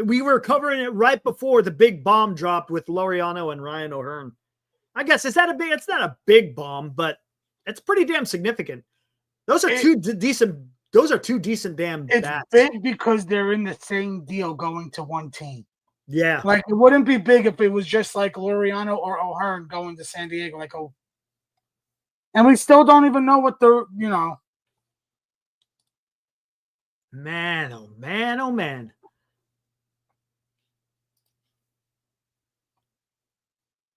We were covering it right before the big bomb dropped with Laureano and Ryan O'Hearn. I guess it's not a big bomb, but it's pretty damn significant. Those are two decent damn bats. It's big because they're in the same deal going to one team. Yeah. Like, it wouldn't be big if it was just like Laureano or O'Hearn going to San Diego. And we still don't even know what Man, oh man, oh man.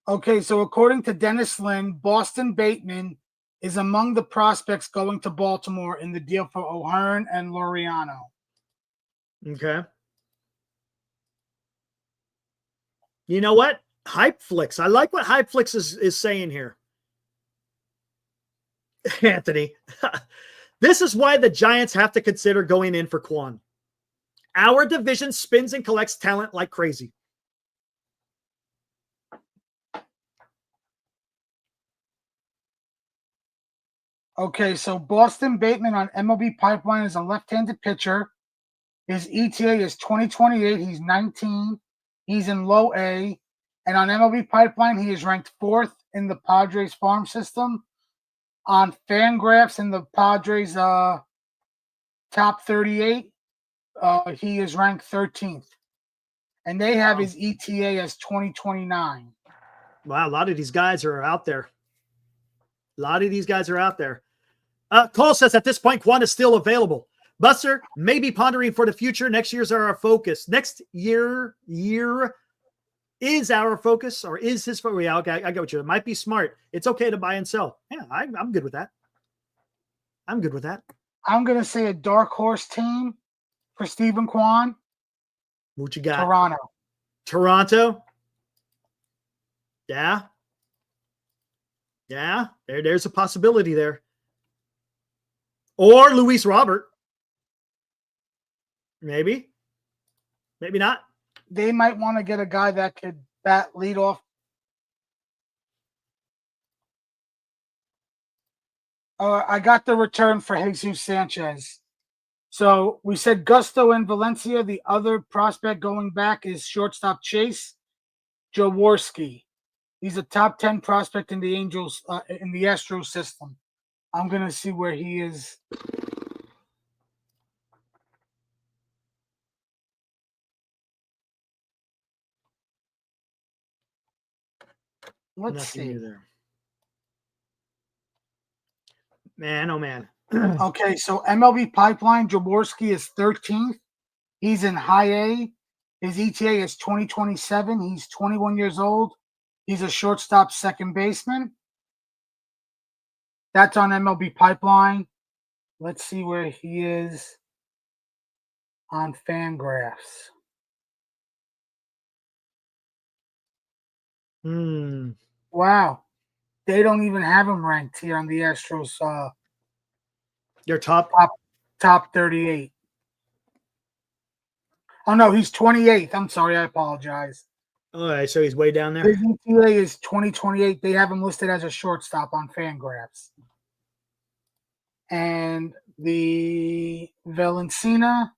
Okay, so according to Dennis Lynn, Boston Bateman is among the prospects going to Baltimore in the deal for O'Hearn and Laureano. Okay. You know what? Hypeflix. I like what Hypeflix is saying here. Anthony. This is why the Giants have to consider going in for Quan. Our division spins and collects talent like crazy. Okay, so Boston Bateman on MLB Pipeline is a left-handed pitcher. His ETA is 2028. He's 19. He's in low A. And on MLB Pipeline, he is ranked 4th in the Padres farm system. On Fangraphs in the Padres top 38, he is ranked 13th. And they have his ETA as 2029. Wow, a lot of these guys are out there. Cole says at this point, Quan is still available. Buster, maybe pondering for the future. Next year's our focus. Next year is our focus, or is his focus? Yeah, okay, I get what you. It might be smart. It's okay to buy and sell. Yeah, I'm good with that. I'm good with that. I'm going to say a dark horse team for Stephen Quan. What you got? Toronto. Yeah. Yeah. There's a possibility there. Or Luis Robert. Maybe. Maybe not. They might want to get a guy that could bat lead off. I got the return for Jesus Sanchez. So we said Gusto and Valencia. The other prospect going back is shortstop Chase Jaworski. He's a top 10 prospect in the Angels, in the Astros system. I'm going to see where he is. Let's see. There. Man, oh man. Okay, so MLB Pipeline, Jaworski is 13th. He's in high A. His ETA is 2027. He's 21 years old. He's a shortstop second baseman. That's on MLB Pipeline. Let's see where he is on Fangraphs. Wow. They don't even have him ranked here on the Astros. Your top 38. Oh no, he's 28th. I'm sorry, I apologize. All right, so he's way down there. His ETA is 2028. They have him listed as a shortstop on Fangraphs. And the Valencia.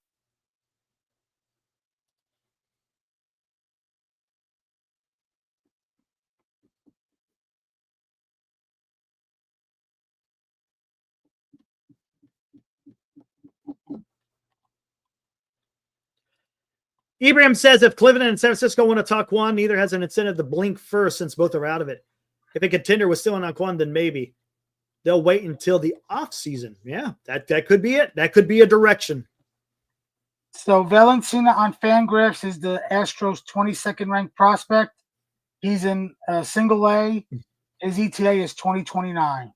Ibrahim says if Cleveland and San Francisco want to talk Quan, neither has an incentive to blink first since both are out of it. If a contender was still on Quan, then maybe they'll wait until the offseason. Yeah, that could be it. That could be a direction. So Valencia on Fangraphs is the Astros 22nd ranked prospect. He's in single A. His ETA is 2029.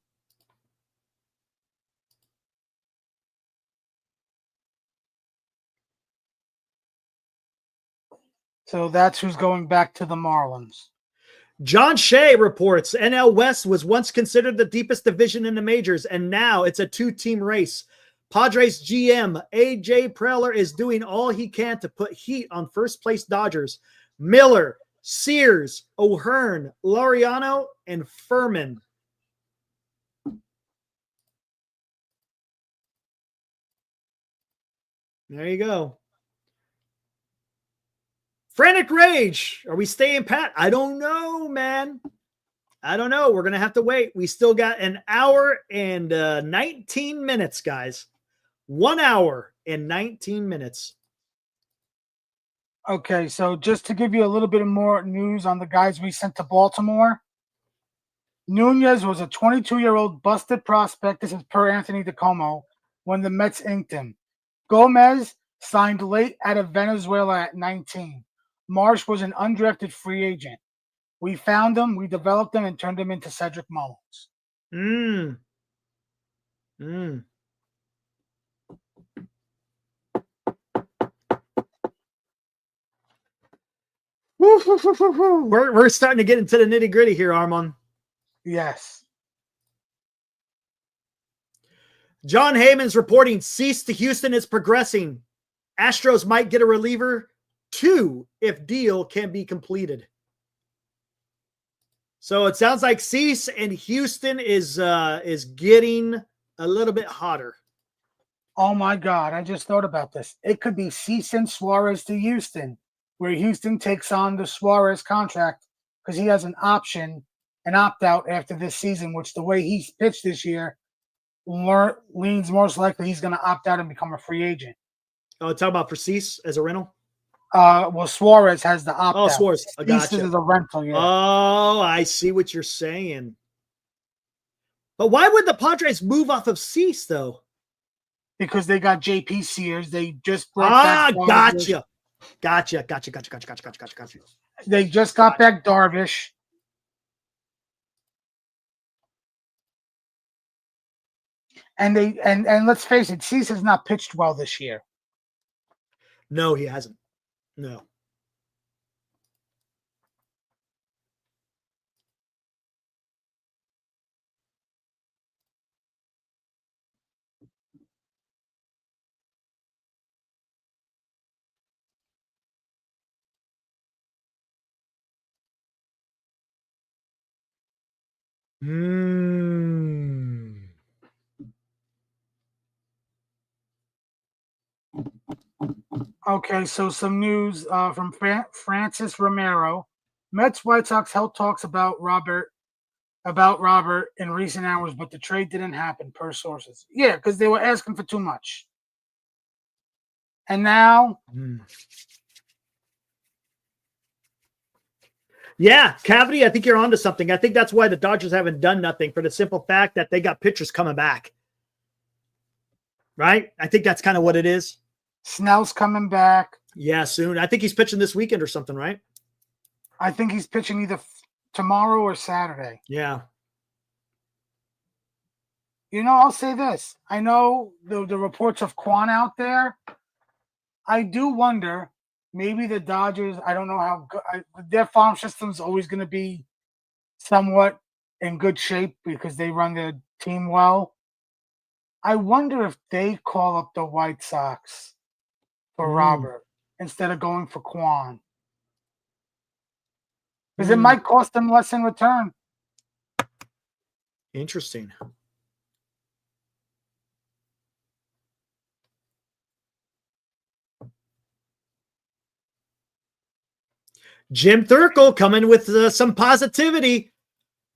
So that's who's going back to the Marlins. John Shea reports NL West was once considered the deepest division in the majors, and now it's a two-team race. Padres GM AJ Preller is doing all he can to put heat on first-place Dodgers. Miller, Sears, O'Hearn, Laureano, and Furman. There you go. Frantic Rage. Are we staying pat? I don't know, man. I don't know. We're going to have to wait. We still got an hour and 19 minutes, guys. 1 hour and 19 minutes. Okay, so just to give you a little bit more news on the guys we sent to Baltimore. Nunez was a 22-year-old busted prospect. This is per Anthony DeComo when the Mets inked him. Gomez signed late out of Venezuela at 19. Marsh was an undrafted free agent. We found him, we developed him, and turned him into Cedric Mullins. We're starting to get into the nitty-gritty here, Armand. Yes. John Heyman's reporting cease to Houston is progressing. Astros might get a reliever too if deal can be completed. So it sounds like Cease and Houston is getting a little bit hotter. Oh my God, I just thought about this. It could be Cease and Suarez to Houston, where Houston takes on the Suarez contract because he has an option, an opt-out after this season, which the way he's pitched this year leans most likely he's going to opt out and become a free agent. Oh, talk about for Cease as a rental? Well, Suarez has the opt-out. Oh, Suarez. I gotcha. Cease is a rental, yeah. Oh, I see what you're saying. But why would the Padres move off of Cease, though? Because they got JP Sears. They just brought back Gotcha. Gotcha. They just got back Darvish. And let's face it, Cease has not pitched well this year. No, he hasn't. No. Okay, so some news from Francis Romero. Mets White Sox held talks about Robert in recent hours, but the trade didn't happen per sources. Yeah, because they were asking for too much. And now Yeah, Cavity, I think you're onto something. I think that's why the Dodgers haven't done nothing, for the simple fact that they got pitchers coming back. Right? I think that's kind of what it is. Snell's coming back. Yeah, soon. I think he's pitching this weekend or something, right? I think he's pitching either tomorrow or Saturday. Yeah. You know, I'll say this. I know the reports of Quan out there. I do wonder, maybe the Dodgers, I don't know how good, their farm system's always going to be somewhat in good shape because they run their team well. I wonder if they call up the White Sox for Robert instead of going for Quan. Because it might cost them less in return. Interesting. Jim Thurkle coming with some positivity.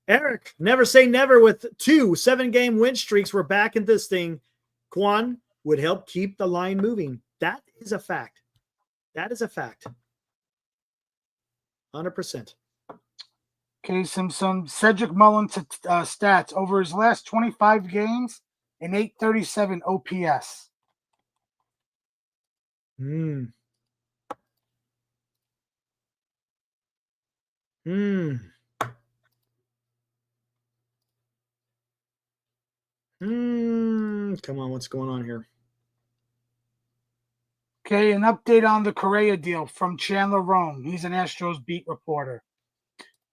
Eric, never say never. With 2 7-game win streaks, we're back in this thing. Quan would help keep the line moving. That is a fact. That is a fact. 100%. Okay, some Cedric Mullins stats. Over his last 25 games, an 837 OPS. Come on, what's going on here? Okay, an update on the Correa deal from Chandler Rome. He's an Astros beat reporter.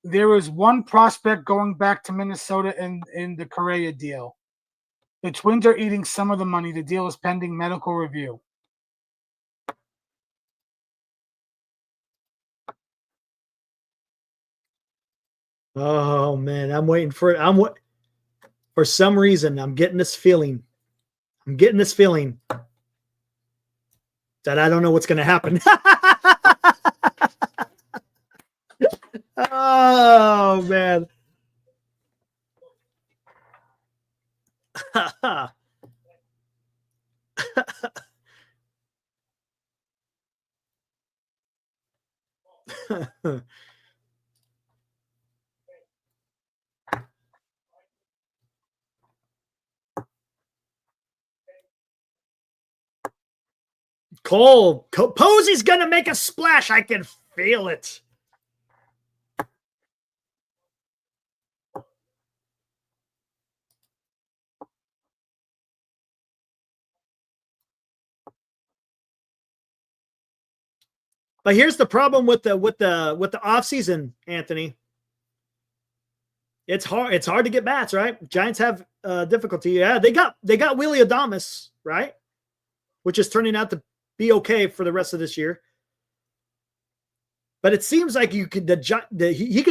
There is one prospect going back to Minnesota in the Correa deal. The Twins are eating some of the money. The deal is pending medical review. Oh man, I'm waiting for it. For some reason, I'm getting this feeling. That I don't know what's going to happen. Oh man. Cole Posey's going to make a splash. I can feel it. But here's the problem with the offseason, Anthony. It's hard to get bats, right? Giants have difficulty. Yeah, they got Willie Adames, right? Which is turning out to be okay for the rest of this year. But it seems like he could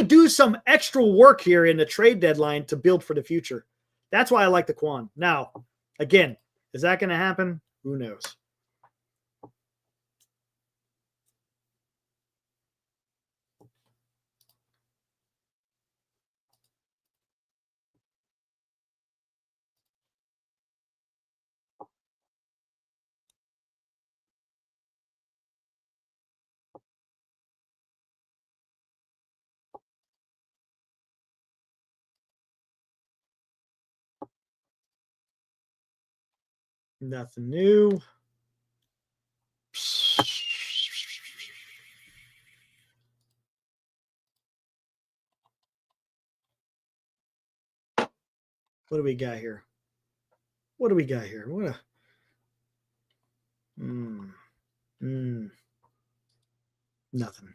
do some extra work here in the trade deadline to build for the future. That's why I like the Quan. Now, again, is that going to happen? Who knows? Nothing new. What do we got here? What do we got here? What a nothing.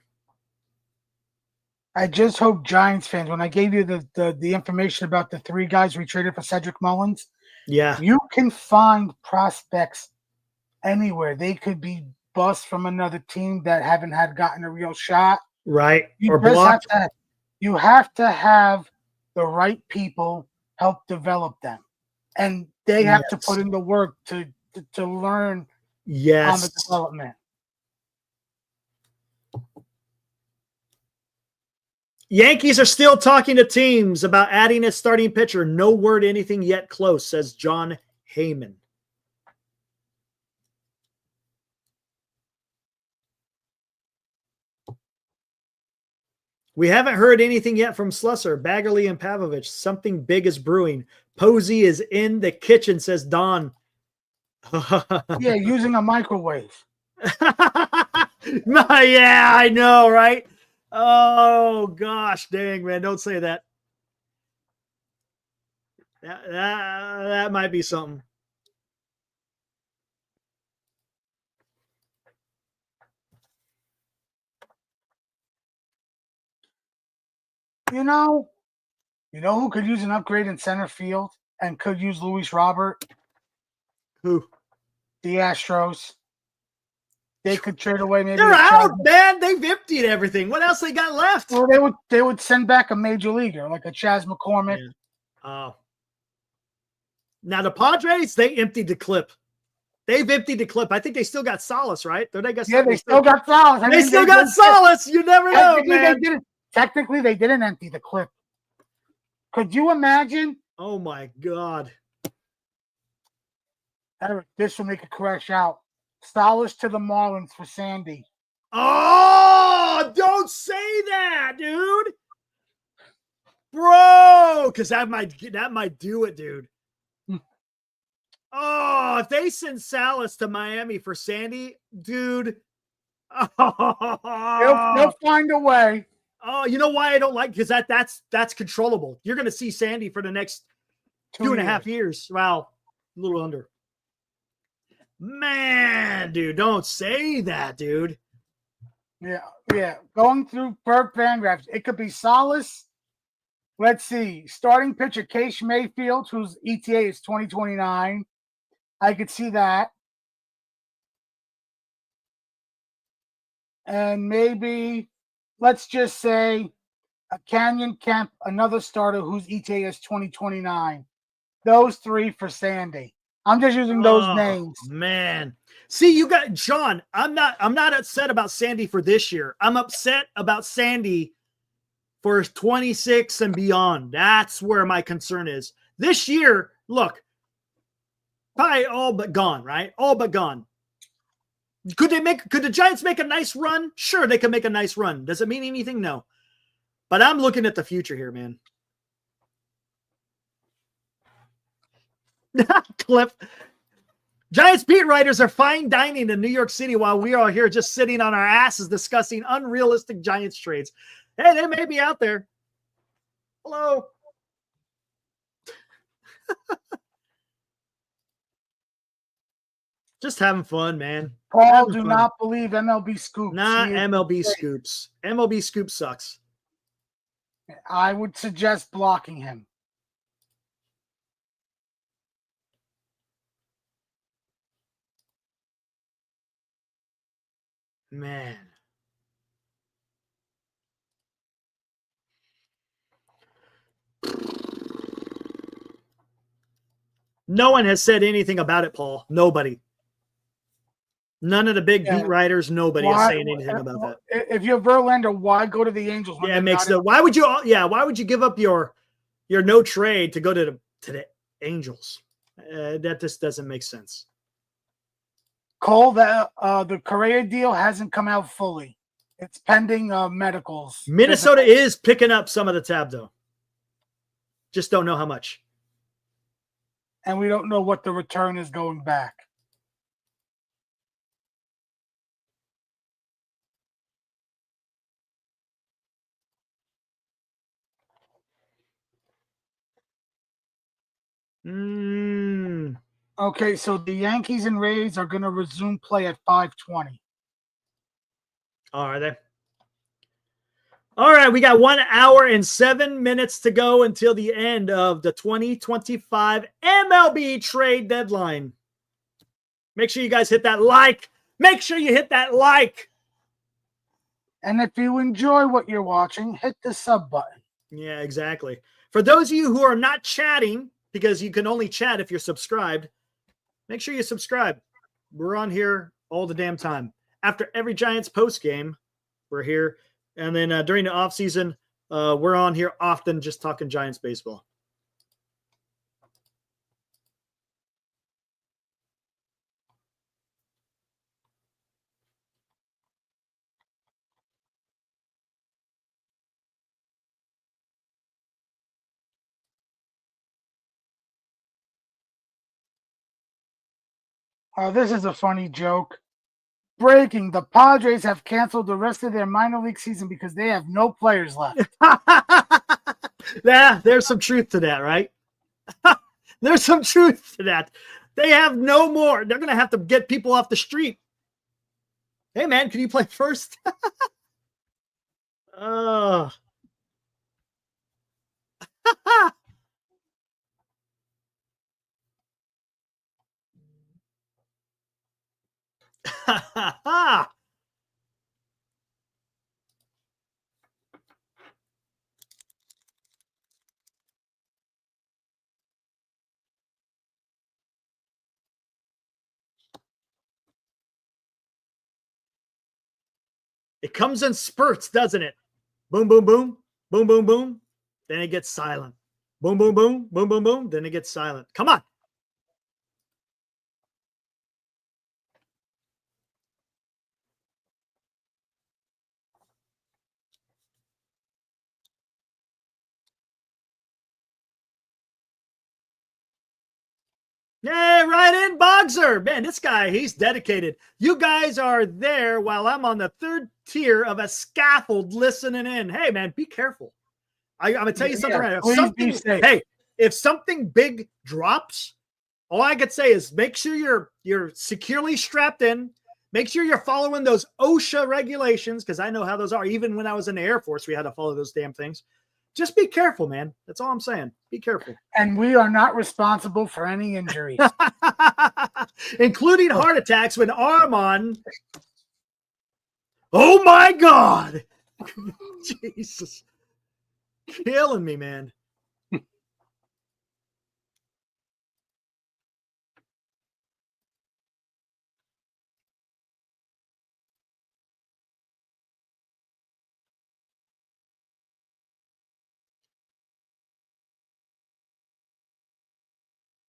I just hope Giants fans, when I gave you the information about the 3 guys we traded for Cedric Mullins, Yeah. you can find prospects anywhere. They could be busts from another team that haven't gotten a real shot. Right. You Or just blocked. you have to have the right people help develop them. And they have to put in the work to learn on the development. Yankees are still talking to teams about adding a starting pitcher. No word anything yet close, says John Heyman. We haven't heard anything yet from Slusser, Baggerly, and Pavlovich. Something big is brewing. Posey is in the kitchen, says Don. Yeah, using a microwave. Yeah, I know, right? Oh, gosh, dang, man. Don't say that. That might be something. You know who could use an upgrade in center field and could use Luis Robert? Who? The Astros. They could trade away maybe. They're out, man. They've emptied everything. What else they got left? Well, they would send back a major leaguer like a Chas McCormick. Yeah. Oh. Now the Padres, they emptied the clip. They've emptied the clip. I think they still got Salas, right? They still got Salas. They still got Salas. You never know, man. Technically, they didn't empty the clip. Could you imagine? Oh, my God. This will make a correct shout. Salas to the Marlins for Sandy. Oh, don't say that, dude. Bro, because that might do it, dude. Oh, if they send Salas to Miami for Sandy, dude. Oh. They'll find a way. Oh, you know why I don't like? Because that's controllable. You're going to see Sandy for the next 2.5 years. Wow, a little under. Man, dude, don't say that, dude. Yeah. Going through Burke Fangraphs, it could be Salas. Let's see. Starting pitcher Case Mayfield, whose ETA is 2029. I could see that. And maybe, let's just say, a Canyon Kemp, another starter whose ETA is 2029. Those 3 for Sandy. I'm just using those names. Man. See, you got John. I'm not upset about Sandy for this year. I'm upset about Sandy for 26 and beyond. That's where my concern is. This year, look, probably all but gone, right? All but gone. Could the Giants make a nice run? Sure, they could make a nice run. Does it mean anything? No. But I'm looking at the future here, man. Cliff. Giants beat writers are fine dining in New York City while we are here just sitting on our asses discussing unrealistic Giants trades. Hey, they may be out there. Hello. Just having fun, man. Paul, do not believe MLB scoops. Not MLB scoops. MLB scoop sucks. I would suggest blocking him. Man. No one has said anything about it, Paul. Nobody. None of the big beat writers, nobody is saying anything about that. If you're Verlander, why go to the Angels? Yeah, it makes the why would you give up your no trade to go to the Angels? That just doesn't make sense. Cole, the Correa deal hasn't come out fully. It's pending medicals. Minnesota is picking up some of the tab, though. Just don't know how much. And we don't know what the return is going back. Okay, so the Yankees and Rays are going to resume play at 5:20. Oh, are they? All right, we got 1 hour and 7 minutes to go until the end of the 2025 MLB trade deadline. Make sure you guys hit that like. Make sure you hit that like. And if you enjoy what you're watching, hit the sub button. Yeah, exactly. For those of you who are not chatting, because you can only chat if you're subscribed, make sure you subscribe. We're on here all the damn time. After every Giants post game, we're here. And then during the off season, we're on here often just talking Giants baseball. This is a funny joke. Breaking: the Padres have canceled the rest of their minor league season because they have no players left. Yeah, there's some truth to that, right? There's some truth to that. They have no more. They're going to have to get people off the street. Hey, man, can you play first? Oh. It comes in spurts, doesn't it? Boom, boom, boom, boom, boom, boom. Then it gets silent. Boom, boom, boom, boom, boom, boom. Then it gets silent. Come on. Hey, right in, Boxer. Man, this guy, he's dedicated. You guys are there while I'm on the third tier of a scaffold listening in. Hey, man, be careful. I'm going to tell you something right now. If something big drops, all I could say is make sure you're securely strapped in. Make sure you're following those OSHA regulations, because I know how those are. Even when I was in the Air Force, we had to follow those damn things. Just be careful, man. That's all I'm saying. Be careful. And we are not responsible for any injuries. Including heart attacks when Armand. Oh, my God. Jesus. Killing me, man.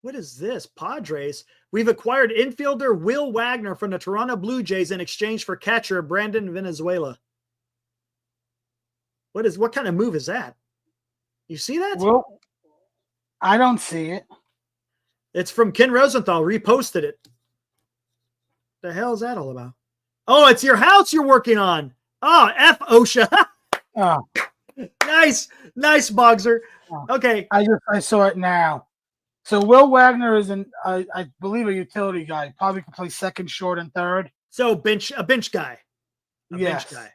What is this? Padres. We've acquired infielder Will Wagner from the Toronto Blue Jays in exchange for catcher Brandon Venezuela. What kind of move is that? You see that? Well, I don't see it. It's from Ken Rosenthal. Reposted it. The hell is that all about? Oh, it's your house you're working on. Oh, F OSHA. Oh. Nice, Boxer. Okay. I saw it now. So Will Wagner is I believe a utility guy. Probably can play second, short, and third. So a bench guy. Yes. Bench guy.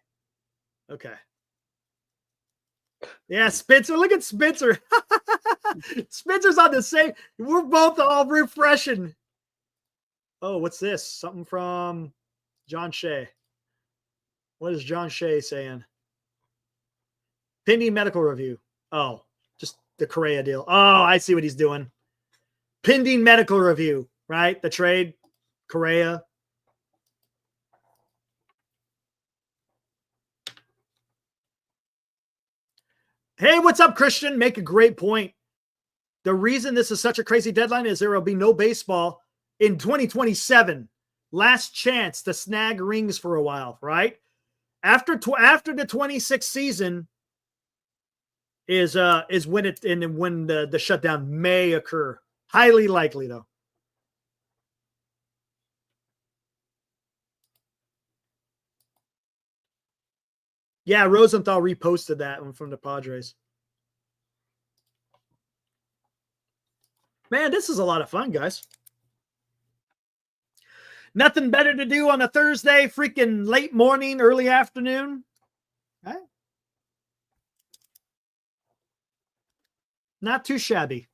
Okay. Yeah, Spencer. Look at Spencer. Spencer's on the same. We're both all refreshing. Oh, what's this? Something from John Shea. What is John Shea saying? Pending medical review. Oh, just the Correa deal. Oh, I see what he's doing. Pending medical review, right? The trade, Correa. Hey, what's up, Christian? Make a great point. The reason this is such a crazy deadline is there will be no baseball in 2027. Last chance to snag rings for a while, right? After the 26th season is when the shutdown may occur. Highly likely, though. Yeah, Rosenthal reposted that one from the Padres. Man, this is a lot of fun, guys. Nothing better to do on a Thursday, freaking late morning, early afternoon. Right? Not too shabby.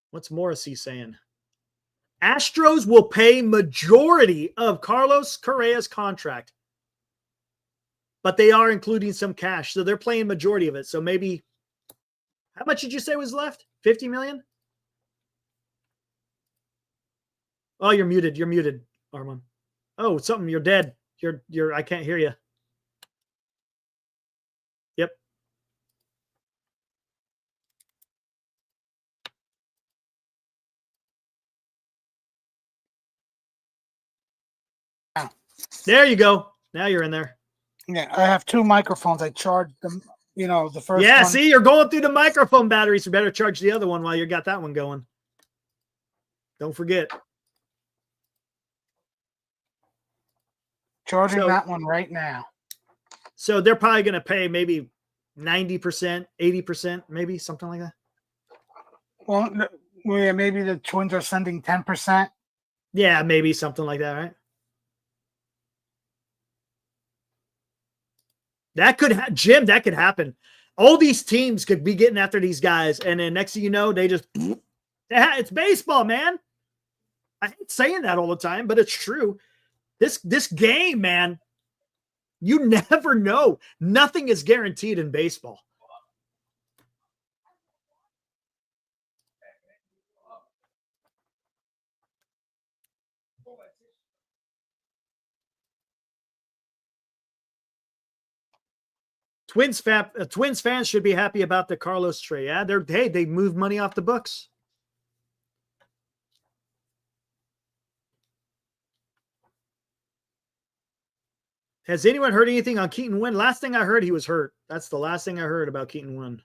What's Morrissey saying? Astros will pay majority of Carlos Correa's contract, but they are including some cash. So they're playing majority of it. So maybe, how much did you say was left? 50 million? Oh, you're muted. You're muted, Armand. Oh, something. You're dead. I can't hear you. Yep. There you go. Now you're in there. Yeah, I have 2 microphones. I charged them, the first Yeah, one. see, you're going through the microphone batteries. You better charge the other one while you got that one going. Don't forget. Charging that one right now. So they're probably going to pay maybe 90%, 80%, maybe something like that. Well, yeah, maybe the Twins are sending 10%. Yeah, maybe something like that, right? That could, Jim, that could happen. All these teams could be getting after these guys, and then next thing you know, they just, it's baseball, man. I hate saying that all the time, but it's true. This game, man, you never know. Nothing is guaranteed in baseball. Twins fans should be happy about the Carlos trade. Yeah, they moved money off the books. Has anyone heard anything on Keaton Wynn? Last thing I heard, he was hurt. That's the last thing I heard about Keaton Wynn.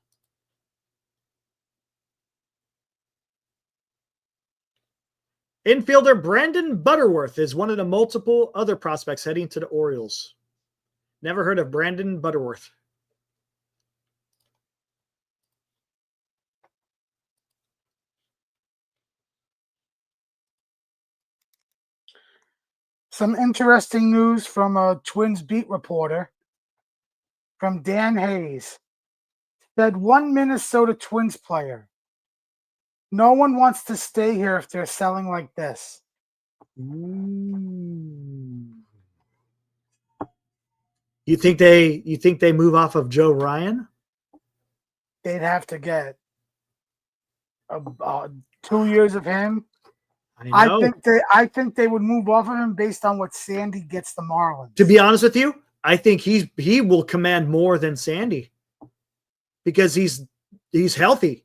Infielder Brandon Butterworth is one of the multiple other prospects heading to the Orioles. Never heard of Brandon Butterworth. Some interesting news from a Twins beat reporter from Dan Hayes. Said one Minnesota Twins player, no one wants to stay here if they're selling like this. You think they move off of Joe Ryan? They'd have to get 2 years of him. I think they would move off of him based on what Sandy gets the Marlins. To be honest with you, I think he will command more than Sandy because he's healthy,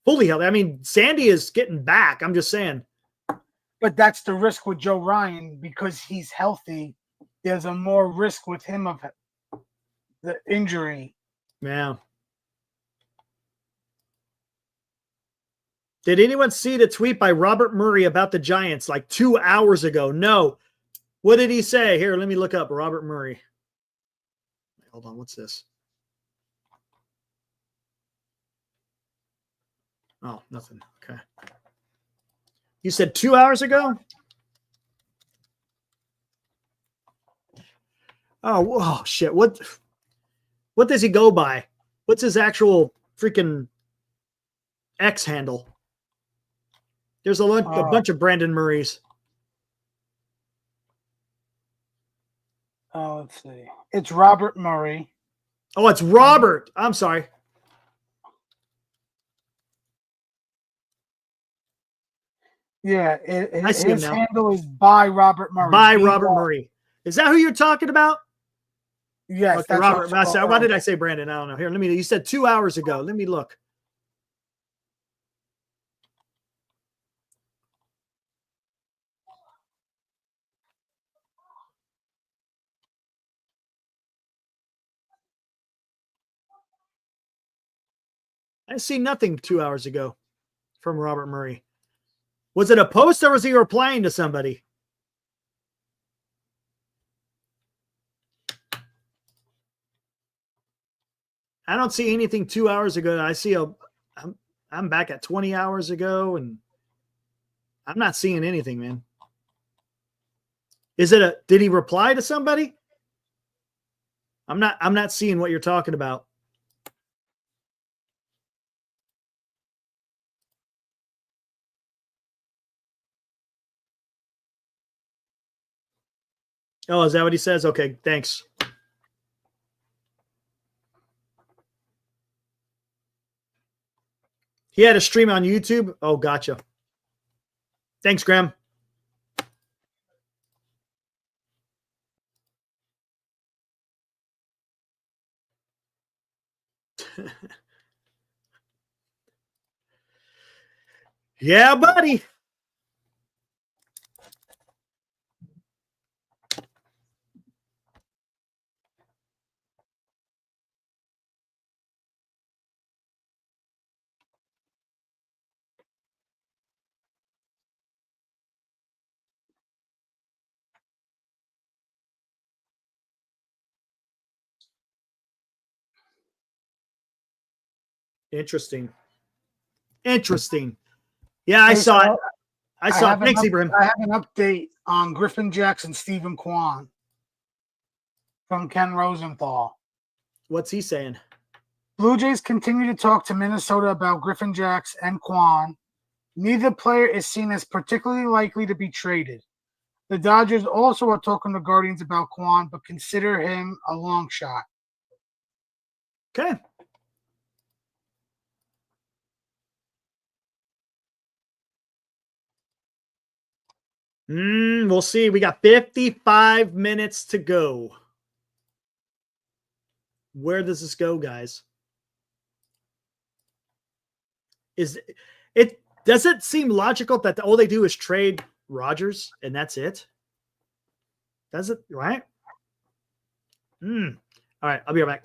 fully healthy. I mean, Sandy is getting back. I'm just saying. But that's the risk with Joe Ryan because he's healthy. There's a more risk with him of the injury. Yeah. Did anyone see the tweet by Robert Murray about the Giants like 2 hours ago? No. What did he say? Here, let me look up Robert Murray. Hold on. What's this? Oh, nothing. Okay. You said 2 hours ago? Oh, shit. What does he go by? What's his actual freaking X handle? There's a bunch of Brandon Murrays. Oh, let's see. It's Robert Murray. Oh, it's Robert. I'm sorry. Yeah, I see his him now. handle is by Robert Murray. By Robert Murray. Is that who you're talking about? Yes, okay, that's Robert. Why did I say Brandon? I don't know. Here, you said 2 hours ago. Let me look. I see nothing 2 hours ago from Robert Murray. Was it a post or was he replying to somebody? I don't see anything 2 hours ago. I see I'm back at 20 hours ago, and I'm not seeing anything, man. Did he reply to somebody? I'm not seeing what you're talking about. Oh, is that what he says? Okay, thanks. He had a stream on YouTube. Oh, gotcha. Thanks, Graham. Yeah, buddy. Interesting. Yeah, I saw it. I saw it. Thanks, Ibrahim. I have an update on Griffin Jackson, Stephen Quan from Ken Rosenthal. What's he saying? Blue Jays continue to talk to Minnesota about Griffin Jackson and Quan. Neither player is seen as particularly likely to be traded. The Dodgers also are talking to Guardians about Quan, but consider him a long shot. Okay. We'll see. We got 55 minutes to go. Where does this go, guys? Does it seem logical that all they do is trade Rodgers and that's it? Does it, right? All right, I'll be right back.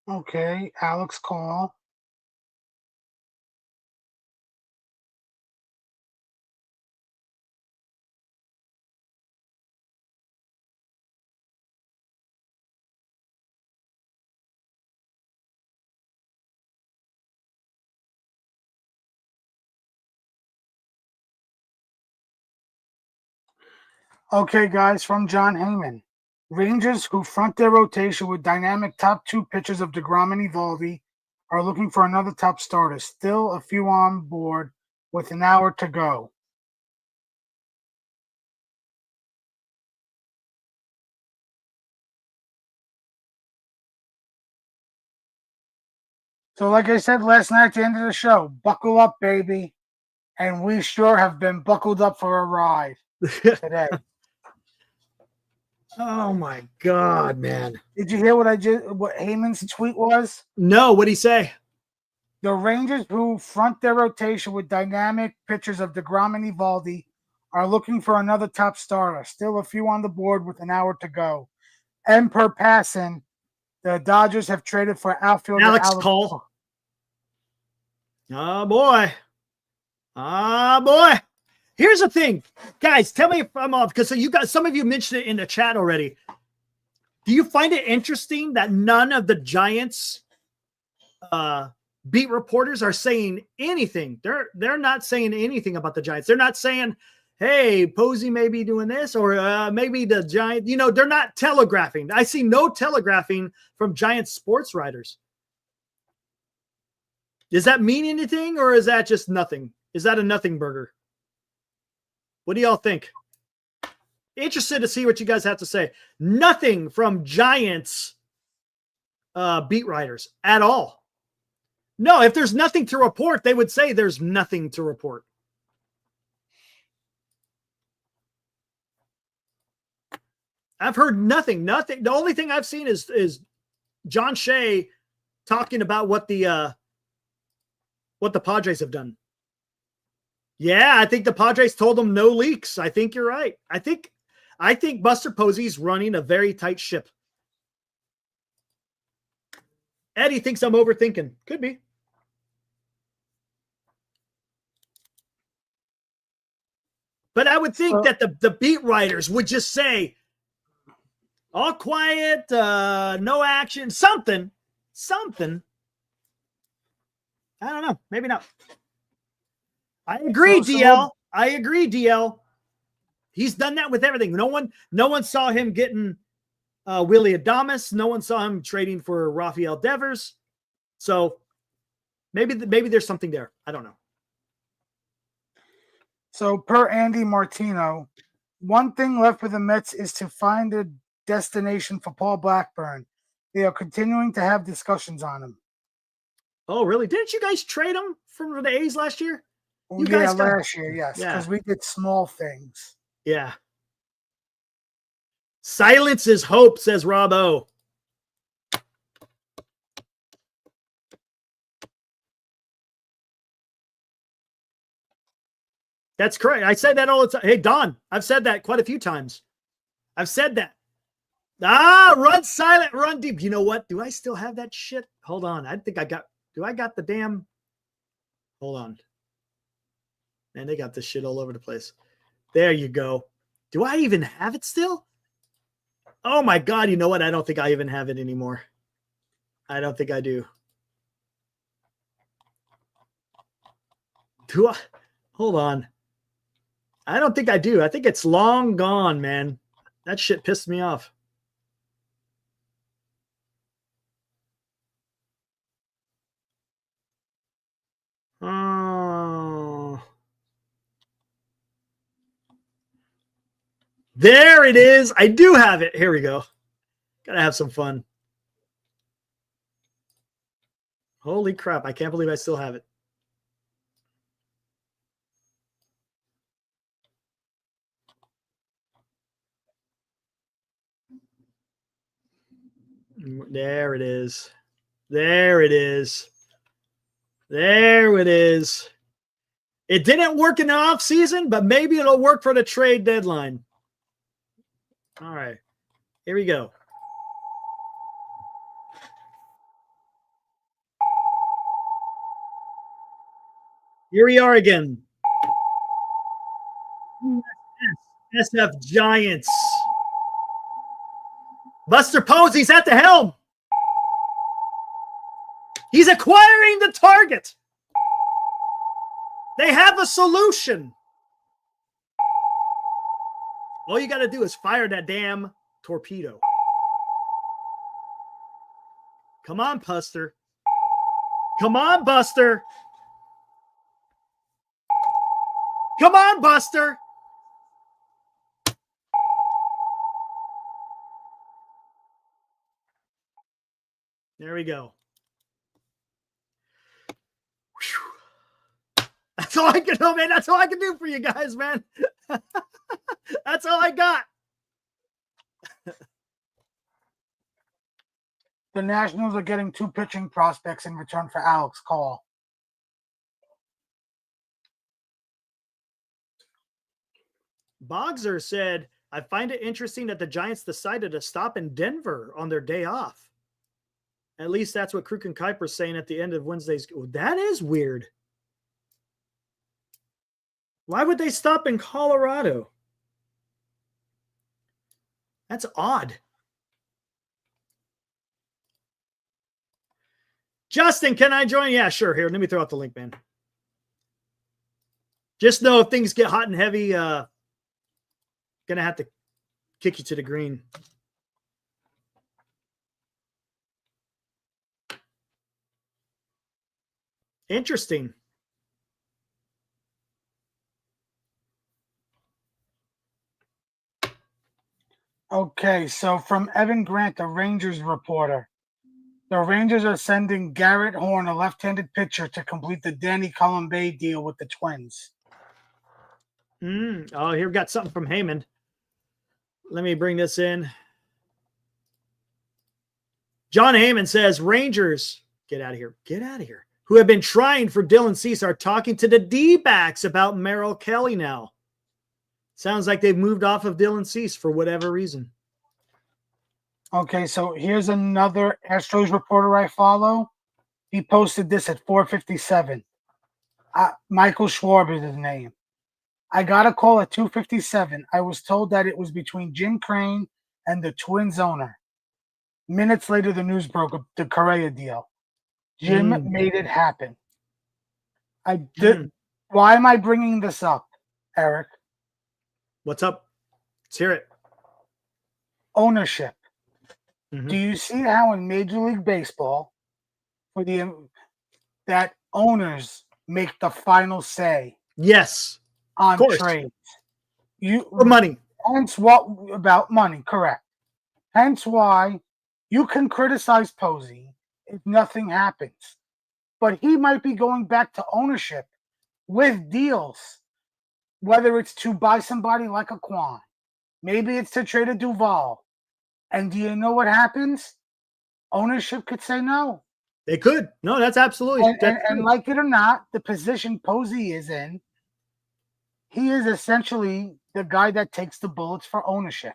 Okay, Alex call. Okay, guys, from John Heyman. Rangers, who front their rotation with dynamic top two pitchers of DeGrom and Eovaldi, are looking for another top starter. Still a few on board with an hour to go. So like I said last night at the end of the show, buckle up, baby. And we sure have been buckled up for a ride today. Oh my God, man. Did you hear what Heyman's tweet was? No, what'd he say? The Rangers, who front their rotation with dynamic pitchers of DeGrom and Eovaldi, are looking for another top starter. Still a few on the board with an hour to go. And per passing, the Dodgers have traded for outfielder Alex Cole. Oh boy. Here's the thing, guys. Tell me if I'm off, because some of you mentioned it in the chat already. Do you find it interesting that none of the Giants beat reporters are saying anything? They're not saying anything about the Giants. They're not saying, "Hey, Posey may be doing this," or maybe the Giants. They're not telegraphing. I see no telegraphing from Giants sports writers. Does that mean anything, or is that just nothing? Is that a nothing burger? What do y'all think? Interested to see what you guys have to say. Nothing from Giants beat writers at all. No, if there's nothing to report, they would say there's nothing to report. I've heard nothing. The only thing I've seen is John Shea talking about what the Padres have done. Yeah, I think the Padres told them no leaks. I think you're right. I think I think Buster Posey's running a very tight ship. Eddie thinks I'm overthinking. Could be. But I would think that the beat writers would just say, all quiet, no action, something. I don't know. Maybe not. I agree, DL. I agree, DL. He's done that with everything. No one saw him getting Willie Adames. No one saw him trading for Rafael Devers. So maybe there's something there. I don't know. So per Andy Martino, one thing left for the Mets is to find a destination for Paul Blackburn. They are continuing to have discussions on him. Oh, really? Didn't you guys trade him from the A's last year? Last year, yes, because we did small things. Yeah. Silence is hope, says Rob O. That's correct. I said that all the time. Hey, Don, I've said that quite a few times. I've said that. Run silent, run deep. You know what? Do I still have that shit? Hold on. Do I got the damn? Hold on. Man, they got this shit all over the place. There you go. Do I even have it still? Oh my God. You know what? I don't think I even have it anymore. I don't think I do. Do I? Hold on. I don't think I do. I think it's long gone, man. That shit pissed me off. Oh. There it is. I do have it. Here we go. Gotta have some fun. Holy crap. I can't believe I still have it. There it is. There it is. There it is. It didn't work in the off season, but maybe it'll work for the trade deadline. All right. Here we go. Here we are again. SF Giants. Buster Posey's at the helm. He's acquiring the target. They have a solution. All you got to do is fire that damn torpedo. Come on, Buster. Come on, Buster. Come on, Buster. There we go. Whew. That's all I can do, man. That's all I can do for you guys, man. That's all I got. The Nationals are getting 2 pitching prospects in return for Alex Call. Bogser said, I find it interesting that the Giants decided to stop in Denver on their day off. At least that's what Kruk and Kuiper's saying at the end of Wednesday's. That is weird. Why would they stop in Colorado? That's odd. Justin, can I join? Yeah, sure. Here, let me throw out the link, man. Just know if things get hot and heavy, gonna have to kick you to the green. Interesting. Okay, so from Evan Grant, the Rangers reporter. The Rangers are sending Garrett Horn, a left-handed pitcher, to complete the Danny Colombe deal with the Twins. Oh, here we got something from Heyman. Let me bring this in. John Heyman says, Rangers, get out of here. Get out of here. Who have been trying for Dylan Cease are talking to the D-backs about Merrill Kelly now. Sounds like they've moved off of Dylan Cease for whatever reason. Okay, so here's another Astros reporter I follow. He posted this at 4:57. Michael Schwarb is his name. I got a call at 2:57. I was told that it was between Jim Crane and the Twins owner. Minutes later, the news broke up the Correa deal. Jim made it happen. Why am I bringing this up, Eric? What's up? Let's hear it. Ownership. Do you see how in Major League Baseball, that owners make the final say? Yes, on trades. For money. Hence what about money, correct. Hence why you can criticize Posey if nothing happens. But he might be going back to ownership with deals, whether it's to buy somebody like a Quan, maybe it's to trade a Doval. And do you know what happens? Ownership could say no. They could. No, that's absolutely. And like it or not, the position Posey is in, he is essentially the guy that takes the bullets for ownership.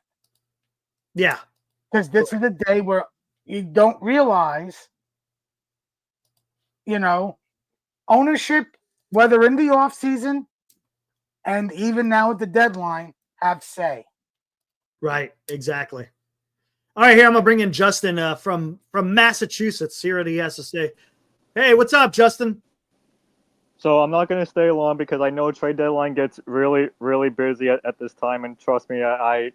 Yeah. Because this is the day where you don't realize, ownership, whether in the offseason and even now at the deadline, have say. Right, exactly. All right, here I'm going to bring in Justin from Massachusetts. See what he has to say. Hey, what's up, Justin? So I'm not going to stay long because I know trade deadline gets really, really busy at this time. And trust me, I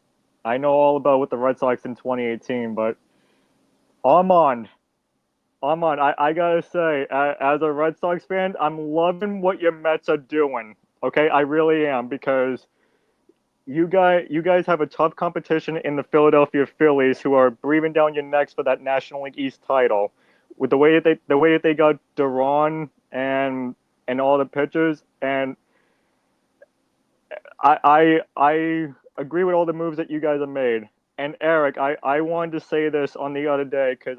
know all about with the Red Sox in 2018. But Armand, I got to say, as a Red Sox fan, I'm loving what your Mets are doing. Okay, I really am, because you guys have a tough competition in the Philadelphia Phillies, who are breathing down your necks for that National League East title. With the way that they got Duran and all the pitchers, and I agree with all the moves that you guys have made. And Eric, I wanted to say this on the other day because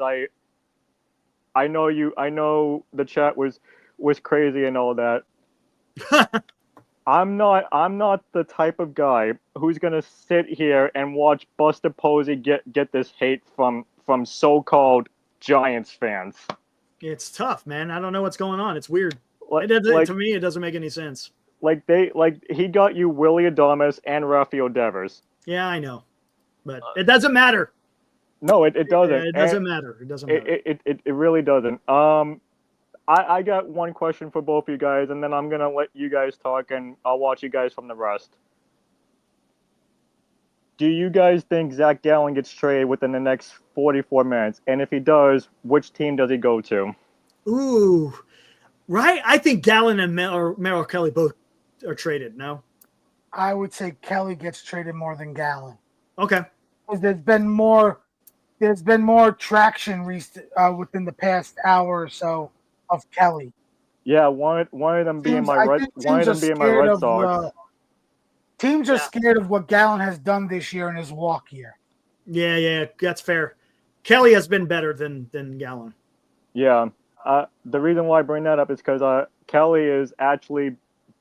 I know the chat was crazy and all that. I'm not the type of guy who's gonna sit here and watch Buster Posey get this hate from so-called Giants fans. It's tough, man. I don't know what's going on. It's weird. To me, it doesn't make any sense. He got you Willie Adames and Rafael Devers. Yeah, I know, but it doesn't matter. No, it doesn't. It doesn't matter. It doesn't matter. It really doesn't. I got one question for both of you guys, and then I'm gonna let you guys talk, and I'll watch you guys from the rest. Do you guys think Zach Gallen gets traded within the next 44 minutes? And if he does, which team does he go to? Ooh, right. I think Gallen and Merrill Kelly both are traded. No, I would say Kelly gets traded more than Gallen. Okay. Because there's been more traction within the past hour or so of Kelly. Yeah, one of them being my Red Sox. Teams are scared of what Gallen has done this year in his walk year. Yeah, that's fair. Kelly has been better than Gallen. Yeah. The reason why I bring that up is because Kelly is actually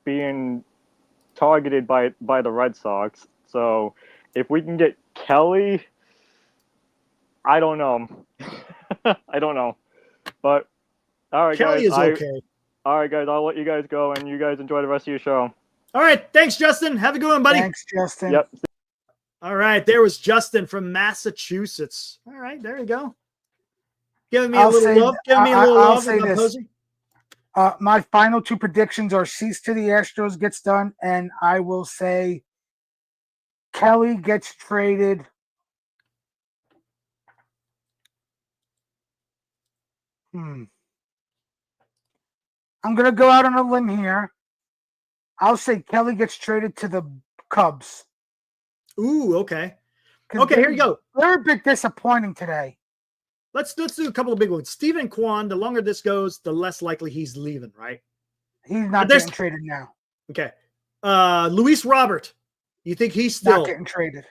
being targeted by the Red Sox. So if we can get Kelly, I don't know. I don't know. But all right, Kelly guys. is okay. All right, guys. I'll let you guys go, and you guys enjoy the rest of your show. All right. Thanks, Justin. Have a good one, buddy. Thanks, Justin. Yep. All right. There was Justin from Massachusetts. All right. There you go. Giving me a little love. Giving me a little love. I'll say this. My final two predictions are Cease to the Astros gets done, and I will say Kelly gets traded. I'm going to go out on a limb here. I'll say Kelly gets traded to the Cubs. Ooh, okay. Okay, here you go. They're a bit disappointing today. Let's do a couple of big ones. Steven Kwan, the longer this goes, the less likely he's leaving, right? He's not getting traded now. Okay. Luis Robert, you think he's still not getting traded?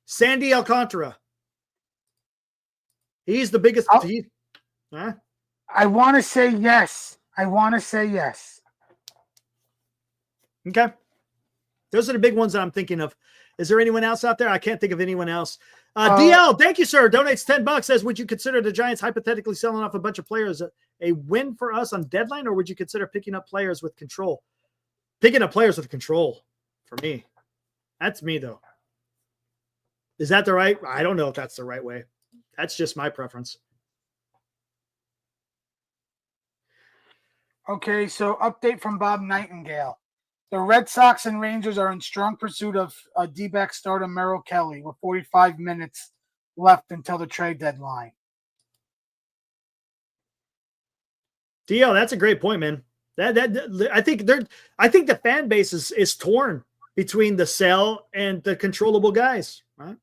Sandy Alcantara. He's the biggest. I want to say yes. Okay. Those are the big ones that I'm thinking of. Is there anyone else out there? I can't think of anyone else. DL, thank you, sir. Donates $10. Says, would you consider the Giants hypothetically selling off a bunch of players a win for us on deadline, or would you consider picking up players with control? Picking up players with control for me. That's me, though. Is that the right? I don't know if that's the right way. That's just my preference. Okay, so update from Bob Nightingale. The Red Sox and Rangers are in strong pursuit of D-back starter Merrill Kelly with 45 minutes left until the trade deadline. DL, that's a great point, man. I think the fan base is torn between the sell and the controllable guys, right?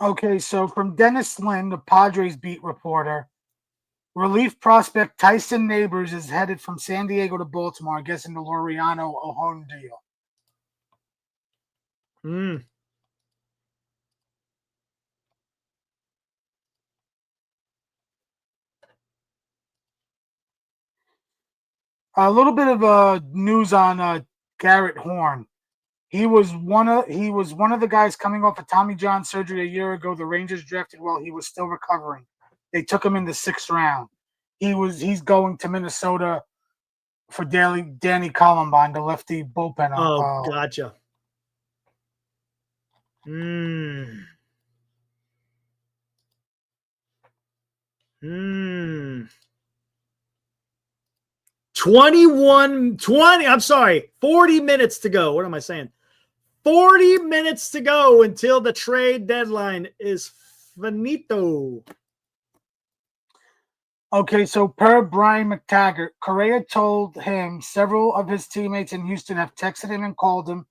Okay, so from Dennis Lynn, the Padres beat reporter, relief prospect Tyson Neighbors is headed from San Diego to Baltimore, I guess in the Laureano Ojon deal. A little bit of news on Garrett Horn. He was one of the guys coming off of Tommy John surgery a year ago. The Rangers drafted while he was still recovering. They took him in the 6th round. He's going to Minnesota for Danny Columbine, the lefty bullpen. Oh, gotcha. 40 minutes to go. What am I saying? 40 minutes to go until the trade deadline is finito. Okay, so per Brian McTaggart, Correa told him several of his teammates in Houston have texted him and called him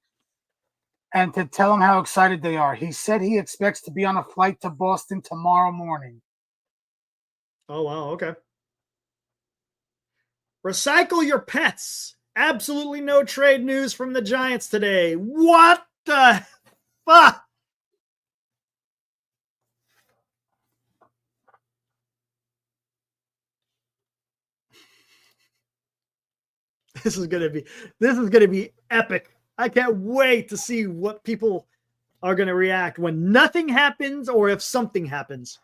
and to tell him how excited they are. He said he expects to be on a flight to Boston tomorrow morning. Oh, wow. Okay. Recycle your pets. Absolutely no trade news from the Giants today. What the fuck? This is gonna be epic. I can't wait to see what people are gonna react when nothing happens or if something happens.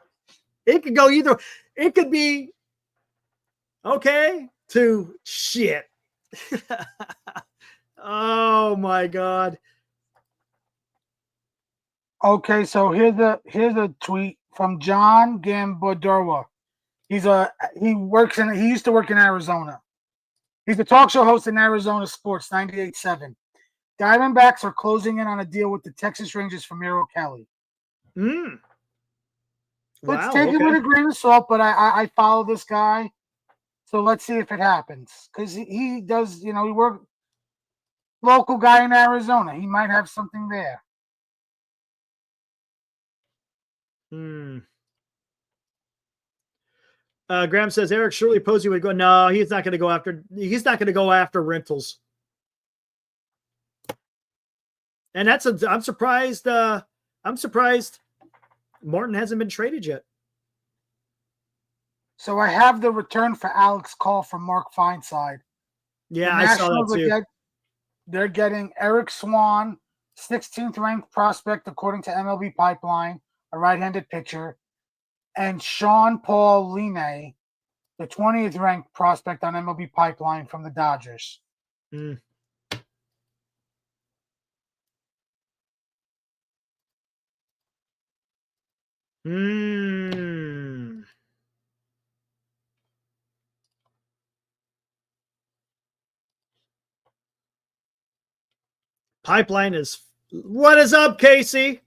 It could go either. It could be okay to shit. Oh my God. Okay, so here's a tweet from John Gambadorwa. He used to work in Arizona. He's a talk show host in Arizona Sports 98.7. Diamondbacks are closing in on a deal with the Texas Rangers for Merrill Kelly. Wow, let's take it with a grain of salt, but I follow this guy. So let's see if it happens. Because he does, he worked local guy in Arizona. He might have something there. Graham says Eric surely Posey would go. No, he's not going to go after rentals. And I'm surprised. I'm surprised Martin hasn't been traded yet. So I have the return for Alex Call from Mark Feinside. Yeah, I saw that too. They're getting Eric Swan, 16th ranked prospect according to MLB Pipeline, a right-handed pitcher, and Sean Paul Line, the 20th ranked prospect on MLB Pipeline from the Dodgers. Pipeline is what is up, Casey?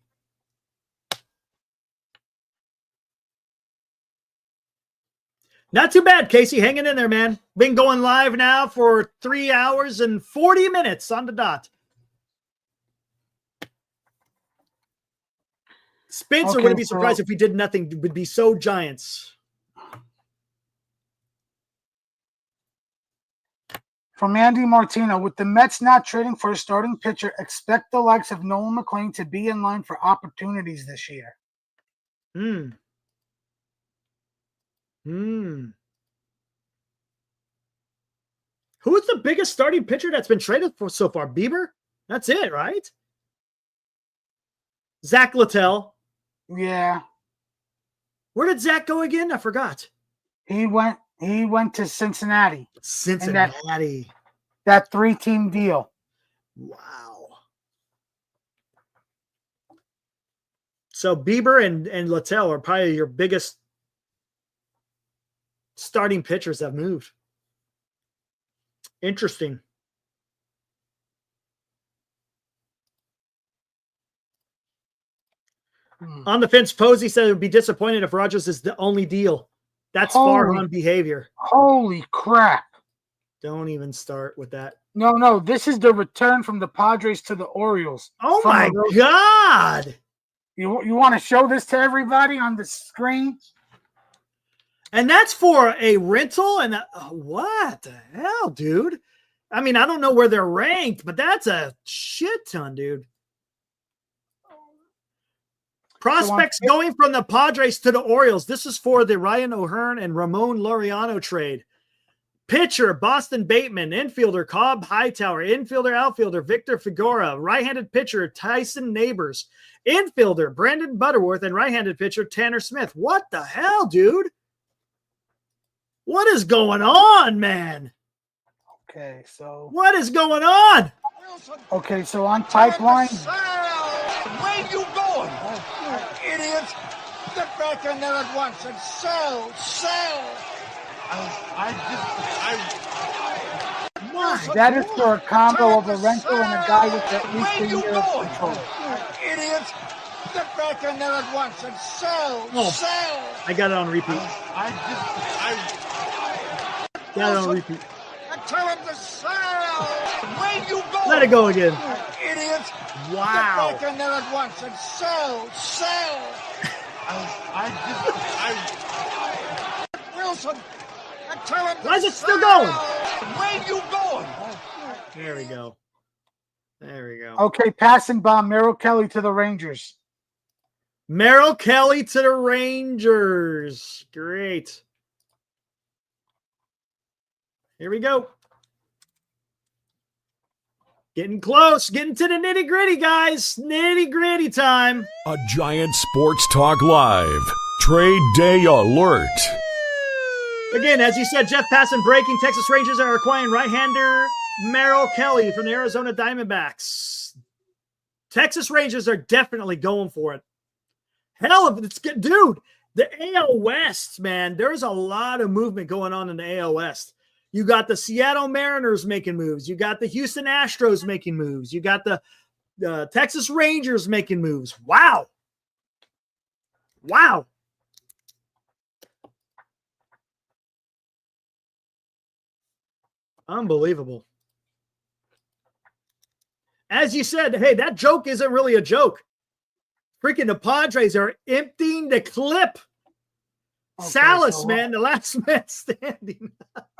Not too bad, Casey. Hanging in there, man. Been going live now for 3 hours and 40 minutes on the dot. Spencer wouldn't be surprised if we did nothing. It would be so Giants. From Andy Martino, with the Mets not trading for a starting pitcher, expect the likes of Nolan McLean to be in line for opportunities this year. Who's the biggest starting pitcher that's been traded for so far? Bieber? That's it, right? Zach Littell. Yeah. Where did Zach go again? I forgot. He went to Cincinnati. Cincinnati. That 3-team deal. Wow. So Bieber and Littell are probably your biggest starting pitchers that moved. Interesting. On the fence, Posey said it would be disappointed if Rodgers is the only deal. That's far on behavior. Holy crap. Don't even start with that. No. This is the return from the Padres to the Orioles. Oh, my God. You want to show this to everybody on the screen? And that's for a rental? And what the hell, dude? I mean, I don't know where they're ranked, but that's a shit ton, dude. Prospects going from the Padres to the Orioles. This is for the Ryan O'Hearn and Ramon Laureano trade. Pitcher, Boston Bateman. Infielder, Cobb Hightower. Infielder, outfielder, Victor Figueroa. Right-handed pitcher, Tyson Neighbors. Infielder, Brandon Butterworth. And right-handed pitcher, Tanner Smith. What the hell, dude? What is going on, man? Okay, so... What is going on? Okay, so on Pipeline... Where you going? Idiots! Get back in there at once and sell! That is for a combo of a rental and a guy with at least a year of control. Idiots! Get back in there at once and sell! I got it on repeat. Got it on repeat. Tell him to sell! Where you going? Let it go again. Idiots! Wow. Get back in there at once and sell! Wilson! Tell him Why is it still going? Where you going? There we go. There we go. Okay, passing bomb, Merrill Kelly to the Rangers. Merrill Kelly to the Rangers. Great. Here we go. Getting close. Getting to the nitty-gritty, guys. Nitty-gritty time. A Giant Sports Talk Live. Trade Day Alert. Again, as you said, Jeff Passan breaking. Texas Rangers are acquiring right-hander Merrill Kelly from the Arizona Diamondbacks. Texas Rangers are definitely going for it. Hell, if it's good, dude. The AL West, man. There's a lot of movement going on in the AL West. You got the Seattle Mariners making moves. You got the Houston Astros making moves. You got the Texas Rangers making moves. Wow. Wow. Unbelievable. As you said, hey, that joke isn't really a joke. Freaking the Padres are emptying the clip. Okay, Salas, man, the last man standing.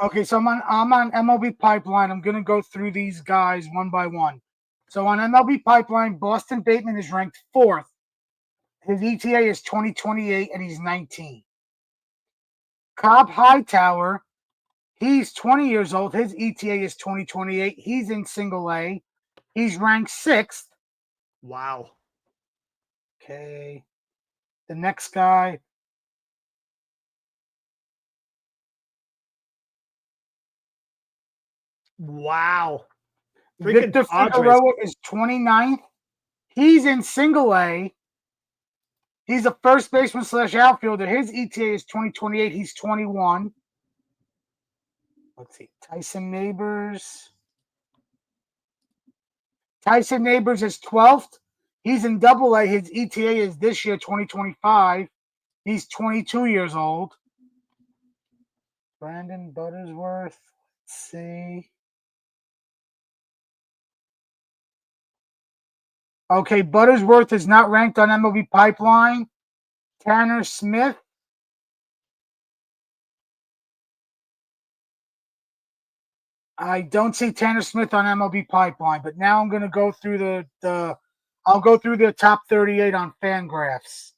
Okay, so I'm on MLB Pipeline. I'm going to go through these guys one by one. So on MLB Pipeline, Boston Bateman is ranked 4th. His ETA is 2028, and he's 19. Cobb Hightower, he's 20 years old. His ETA is 2028. He's in single A. He's ranked 6th. Wow. Okay. The next guy. Wow. Victor Figueroa is 29th. He's in single A. He's a first baseman / outfielder. His ETA is 2028. He's 21. Let's see. Tyson Neighbors. Tyson Neighbors is 12th. He's in double A. His ETA is this year, 2025. He's 22 years old. Brandon Buttersworth. Let's see. Okay, Buttersworth is not ranked on MLB Pipeline. Tanner Smith. I don't see Tanner Smith on MLB Pipeline, but now I'm going to go through I'll go through the top 38 on Fangraphs.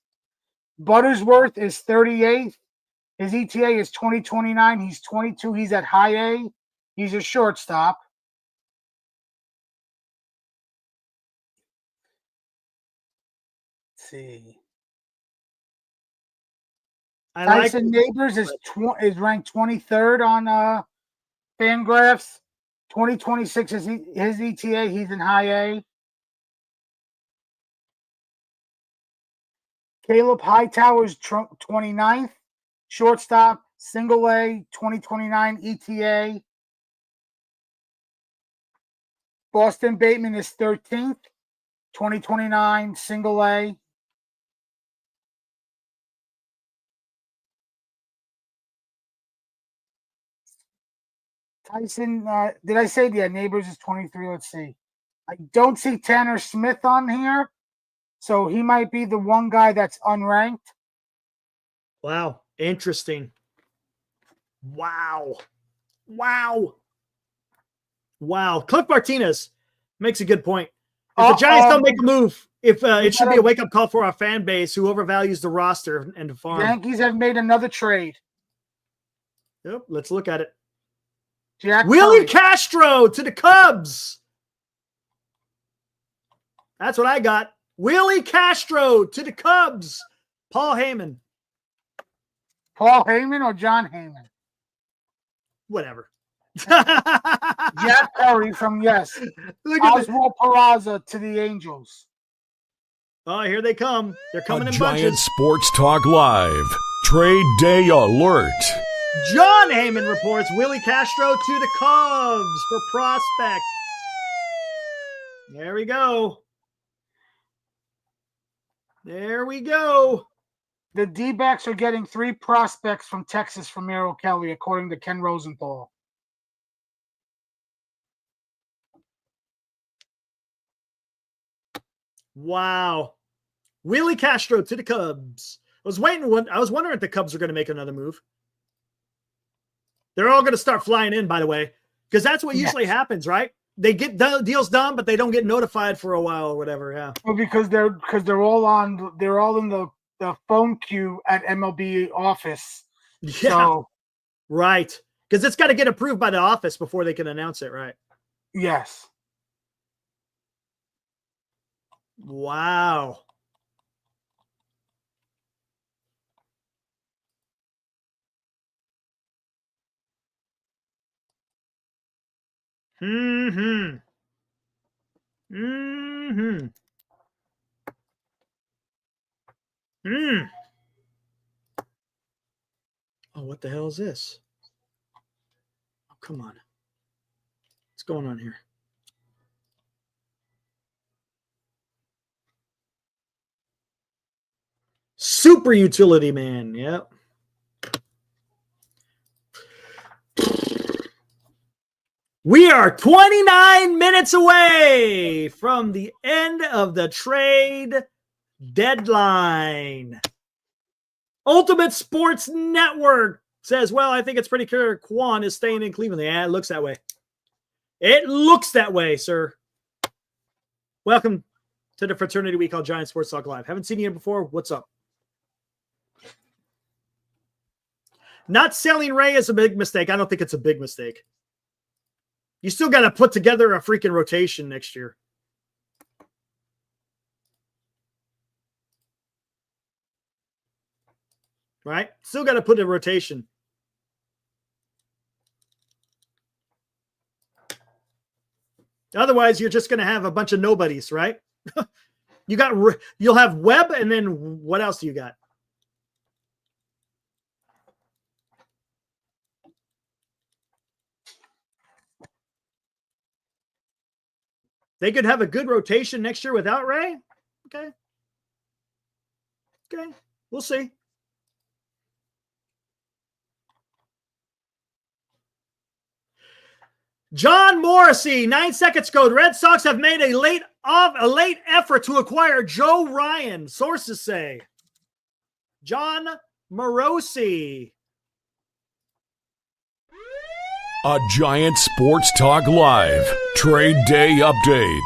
Buttersworth is 38th. His ETA is 2029. He's 22. He's at high A. He's a shortstop. Let's see. Tyson Neighbors is ranked 23rd on Fangraphs. 2026 is his ETA. He's in high A. Caleb Hightower's 29th. Shortstop, single A, 2029 ETA. Boston Bateman is 13th. 2029 single A. Tyson, did I say Neighbors is 23? Let's see. I don't see Tanner Smith on here, so he might be the one guy that's unranked. Wow. Interesting. Wow. Cliff Martinez makes a good point. If the Giants don't make a move, it should be a wake-up call for our fan base who overvalues the roster and the farm. Yankees have made another trade. Yep, let's look at it. Willie Castro to the Cubs. That's what I got. Willie Castro to the Cubs. Paul Heyman. Paul Heyman or John Heyman? Whatever. Jack Perry from Yes. Oswald Peraza to the Angels. Oh, here they come. They're coming in Giant bunches. Sports Talk Live. Trade Day Alert. John Heyman reports Willie Castro to the Cubs for prospect. There we go. The D-backs are getting 3 prospects from Texas from Merrill Kelly, according to Ken Rosenthal. Wow. Willie Castro to the Cubs. I was wondering if the Cubs were going to make another move. They're all going to start flying in, by the way, because that's what usually happens, right? They get deals done, but they don't get notified for a while or whatever. Yeah. Well, because they're all in the phone queue at MLB office. Yeah. So, right. Because it's got to get approved by the office before they can announce it, right? Yes. Wow. Oh, what the hell is this? Oh, come on. What's going on here? Super utility man. Yep. We are 29 minutes away from the end of the trade deadline. Ultimate Sports Network says, well, I think it's pretty clear Quan is staying in Cleveland. Yeah, it looks that way. It looks that way, sir. Welcome to the fraternity we call Giant Sports Talk Live. Haven't seen you before. What's up? Not selling Ray is a big mistake. I don't think it's a big mistake. You still got to put together a freaking rotation next year. Right? Still got to put a rotation. Otherwise, you're just going to have a bunch of nobodies, right? You'll have Webb, and then what else do you got? They could have a good rotation next year without Ray. Okay. We'll see. John Morrissey, 9 seconds ago. The Red Sox have made a late effort to acquire Joe Ryan. Sources say. John Morrissey. A Giant Sports Talk Live Trade Day Update.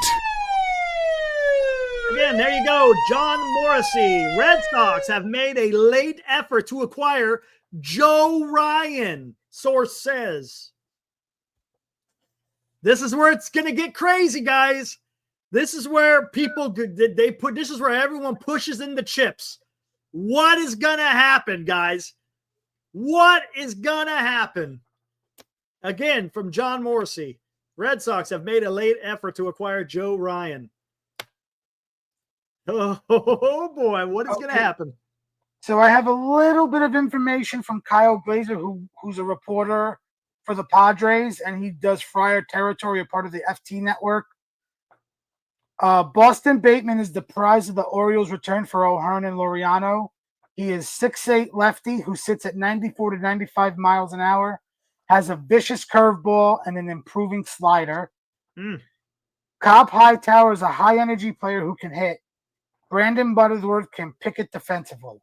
Again, there you go. John Morrissey. Red Sox have made a late effort to acquire Joe Ryan. Source says. This is where it's going to get crazy, guys. This is where this is where everyone pushes in the chips. What is going to happen, guys? What is going to happen? Again, from John Morrissey, Red Sox have made a late effort to acquire Joe Ryan. Oh boy, what is going to happen? So I have a little bit of information from Kyle Glazer, who's a reporter for the Padres, and he does Friar Territory, a part of the FT network. Boston Bateman is the prize of the Orioles' return for O'Hearn and Laureano. He is 6'8" lefty who sits at 94 to 95 miles an hour, has a vicious curveball and an improving slider. Cobb Hightower is a high-energy player who can hit. Brandon Butterworth can pick it defensively.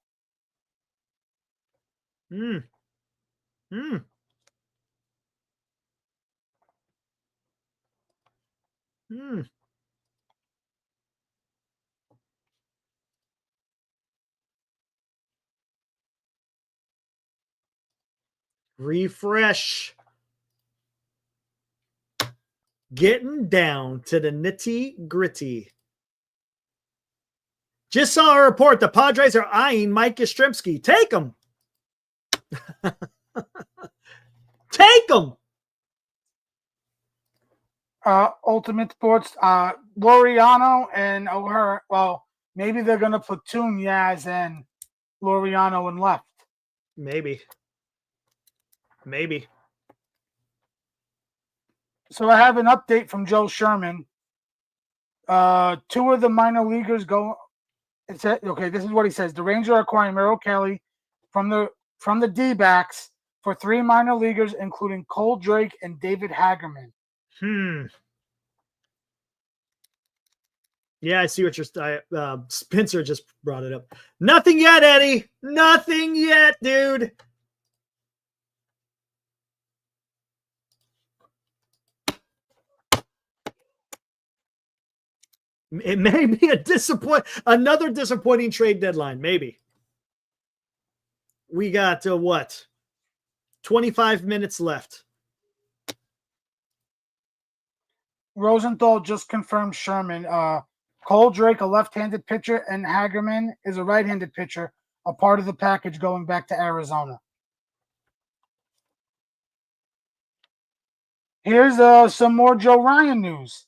Refresh. Getting down to the nitty gritty. Just saw a report the Padres are eyeing Mike Yastrzemski. Take him. Take him. Ultimate Sports, Laureano and O'Hearn. Well, maybe they're going to platoon Yaz and Laureano and left. Maybe. So I have an update from Joe Sherman. Two of the minor leaguers go. It said, okay, this is what he says. The Rangers are acquiring Merrill Kelly from the D-backs for 3 minor leaguers, including Cole Drake and David Hagerman. Yeah, I see what you're. Spencer just brought it up. Nothing yet, Eddie. Nothing yet, dude. It may be another disappointing trade deadline. Maybe. We got 25 minutes left. Rosenthal just confirmed Sherman. Cole Drake, a left-handed pitcher, and Hagerman is a right-handed pitcher, a part of the package going back to Arizona. Here's some more Joe Ryan news.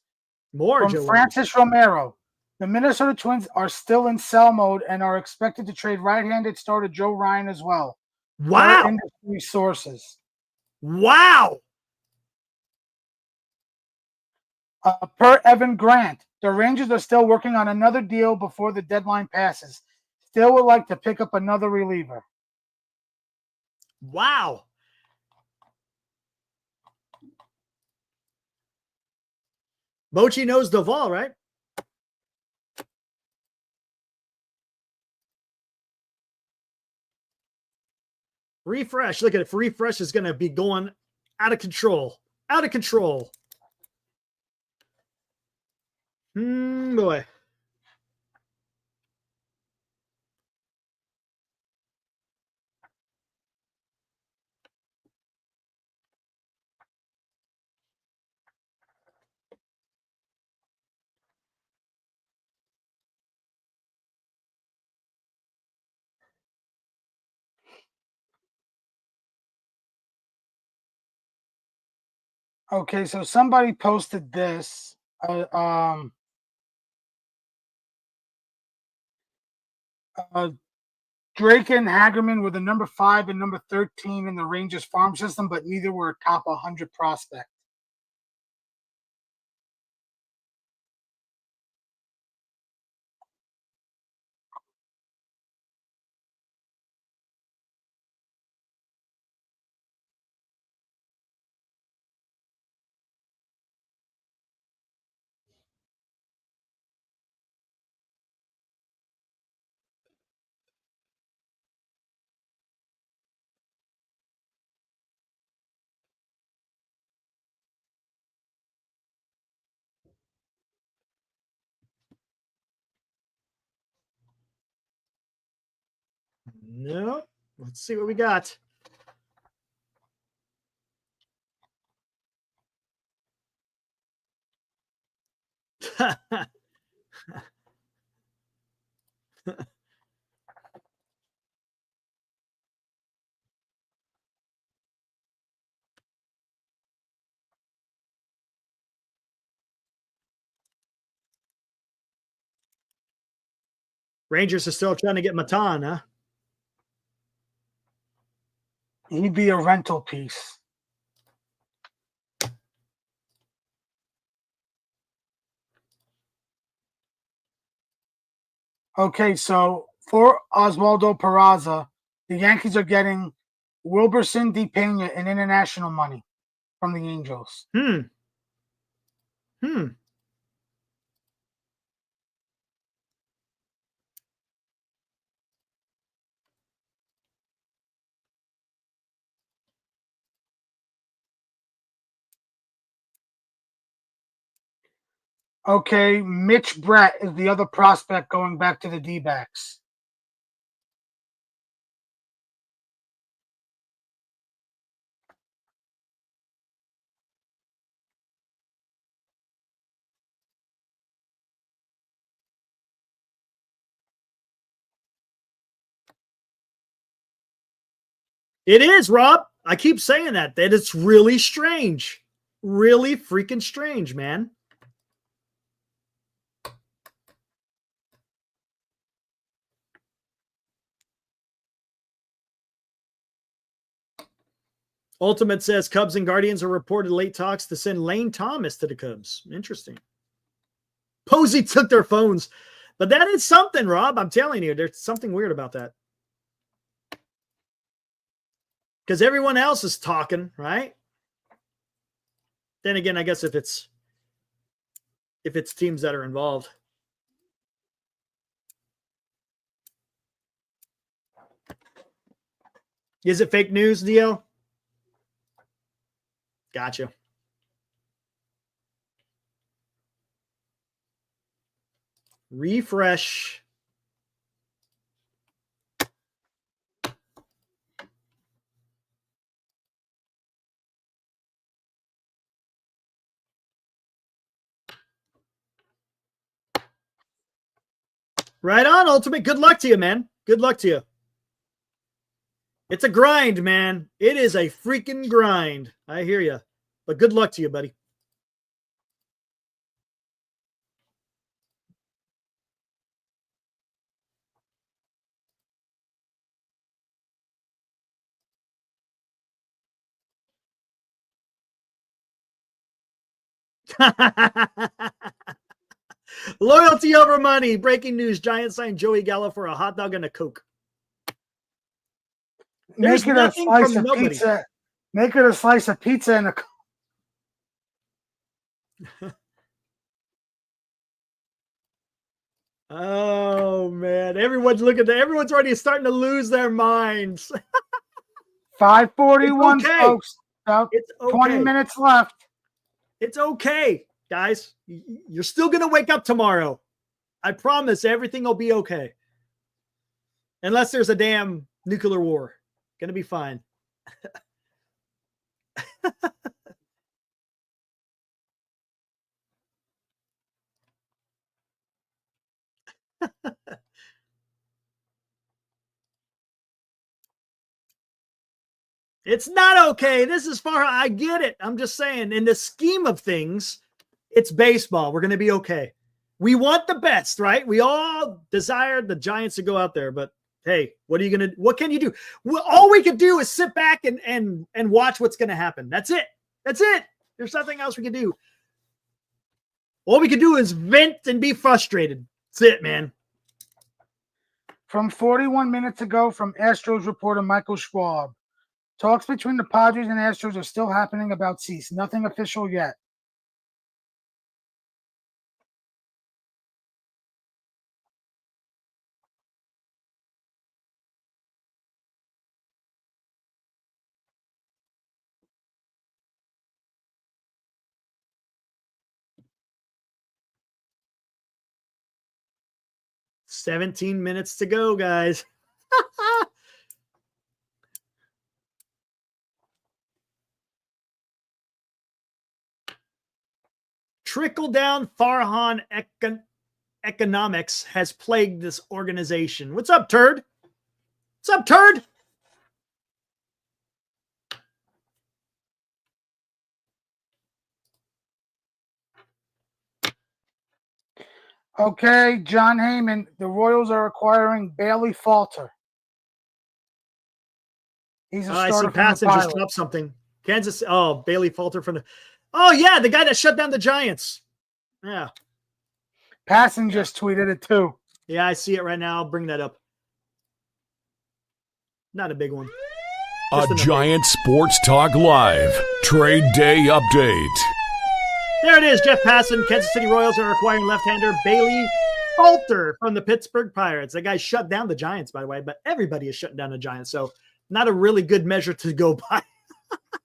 From Francis Romero. The Minnesota Twins are still in sell mode and are expected to trade right-handed starter Joe Ryan as well. Wow. Industry sources. Wow. Per Evan Grant, the Rangers are still working on another deal before the deadline passes. Still would like to pick up another reliever. Wow. Bochy knows Doval, right? Refresh. Look at it. Refresh is going to be going out of control. Out of control. Boy. Okay, so somebody posted this. Drake and Hagerman were the number 5 and number 13 in the Rangers farm system, but neither were a top 100 prospect. No. Let's see what we got. Rangers are still trying to get Matan, huh? He'd be a rental piece. Okay, so for Oswaldo Peraza, the Yankees are getting Wilberson D. Pena and international money from the Angels. Okay, Mitch Brett is the other prospect going back to the D-backs. It is, Rob. I keep saying that it's really strange. Really freaking strange, man. Ultimate says Cubs and Guardians are reported late talks to send Lane Thomas to the Cubs. Interesting. Posey took their phones. But that is something, Rob. I'm telling you, there's something weird about that. Because everyone else is talking, right? Then again, I guess if it's teams that are involved. Is it fake news, DL? Gotcha. Refresh. Right on, Ultimate. Good luck to you, man. Good luck to you. It's a grind, man. It is a freaking grind. I hear you. But good luck to you, buddy. Loyalty over money. Breaking news. Giants signed Joey Gallo for a hot dog and a Coke. There's Make it a slice of nobody. pizza. Make it a slice of pizza and a Oh man, everyone's looking at everyone's already starting to lose their minds. 5:41, okay. folks. About It's okay. 20 minutes left. It's okay, guys. You're still gonna wake up tomorrow. I promise everything will be okay. Unless there's a damn nuclear war. Gonna be fine. It's not okay. This is far. I get it. I'm just saying, in the scheme of things, it's baseball. We're going to be okay. We want the best, right? We all desire the Giants to go out there, but hey, what can you do? All we can do is sit back and watch what's going to happen. That's it. That's it. There's nothing else we can do. All we can do is vent and be frustrated. That's it, man. From 41 minutes ago, from Astros reporter Michael Schwab. Talks between the Padres and Astros are still happening about Cease. Nothing official yet. $17 minutes to go, guys. Trickle-down Farhan economics has plagued this organization. What's up, Turd? What's up, Turd? Okay, John Heyman, the Royals are acquiring Bailey Falter. He's a I starter see from the Passon just Pirates. dropped something. Kansas. Oh, Bailey Falter from the. Oh, yeah, the guy that shut down the Giants. Yeah. Passon just tweeted it too. Yeah, I see it right now. I'll bring that up. Not a big one. A Giant Sports Talk Live Trade Day Update. There it is. Jeff Passan. Kansas City Royals are acquiring left-hander Bailey Falter from the Pittsburgh Pirates. That guy shut down the Giants, by the way, but everybody is shutting down the Giants. So not a really good measure to go by.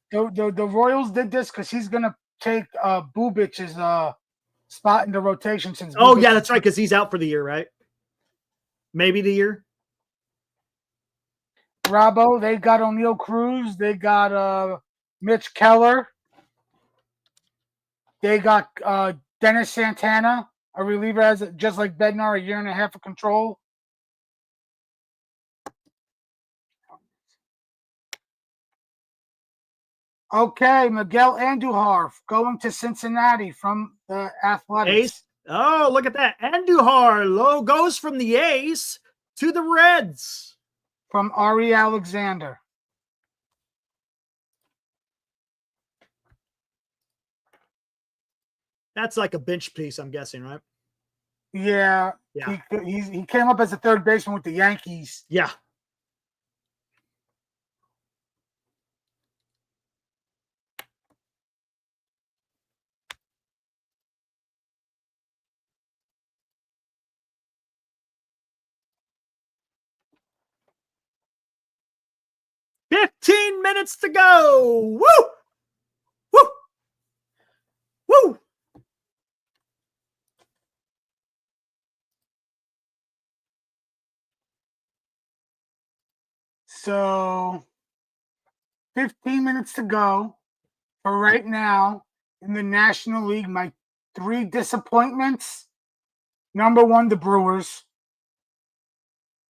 The Royals did this because he's going to take Bubic's spot in the rotation since. Oh, Bubic yeah, that's right, because he's out for the year, right? Maybe the year. Robbo, they got O'Neal Cruz. They got Mitch Keller. They got Dennis Santana, a reliever, has just like Bednar, a year and a half of control. Okay, Miguel Andujar going to Cincinnati from the Athletics. Ace. Oh, look at that. Andujar goes from the A's to the Reds. From Ari Alexander. That's like a bench piece, I'm guessing, right? Yeah. He came up as a third baseman with the Yankees. Yeah. $15 minutes to go. Woo! Woo! Woo! So 15 minutes to go for right now in the National League. My 3 disappointments. Number 1, the Brewers.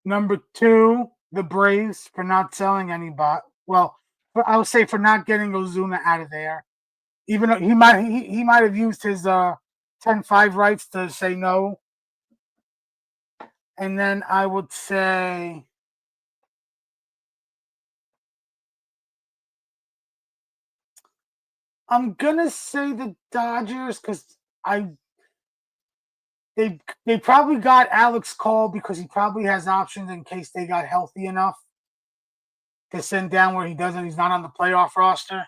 Number 2, the Braves for not selling anybody. Well, I would say for not getting Ozuna out of there. Even though he might have used his 10-5 rights to say no. And then I would say I'm gonna say the Dodgers because they probably got Alex Cole because he probably has options in case they got healthy enough to send down where he doesn't. He's not on the playoff roster.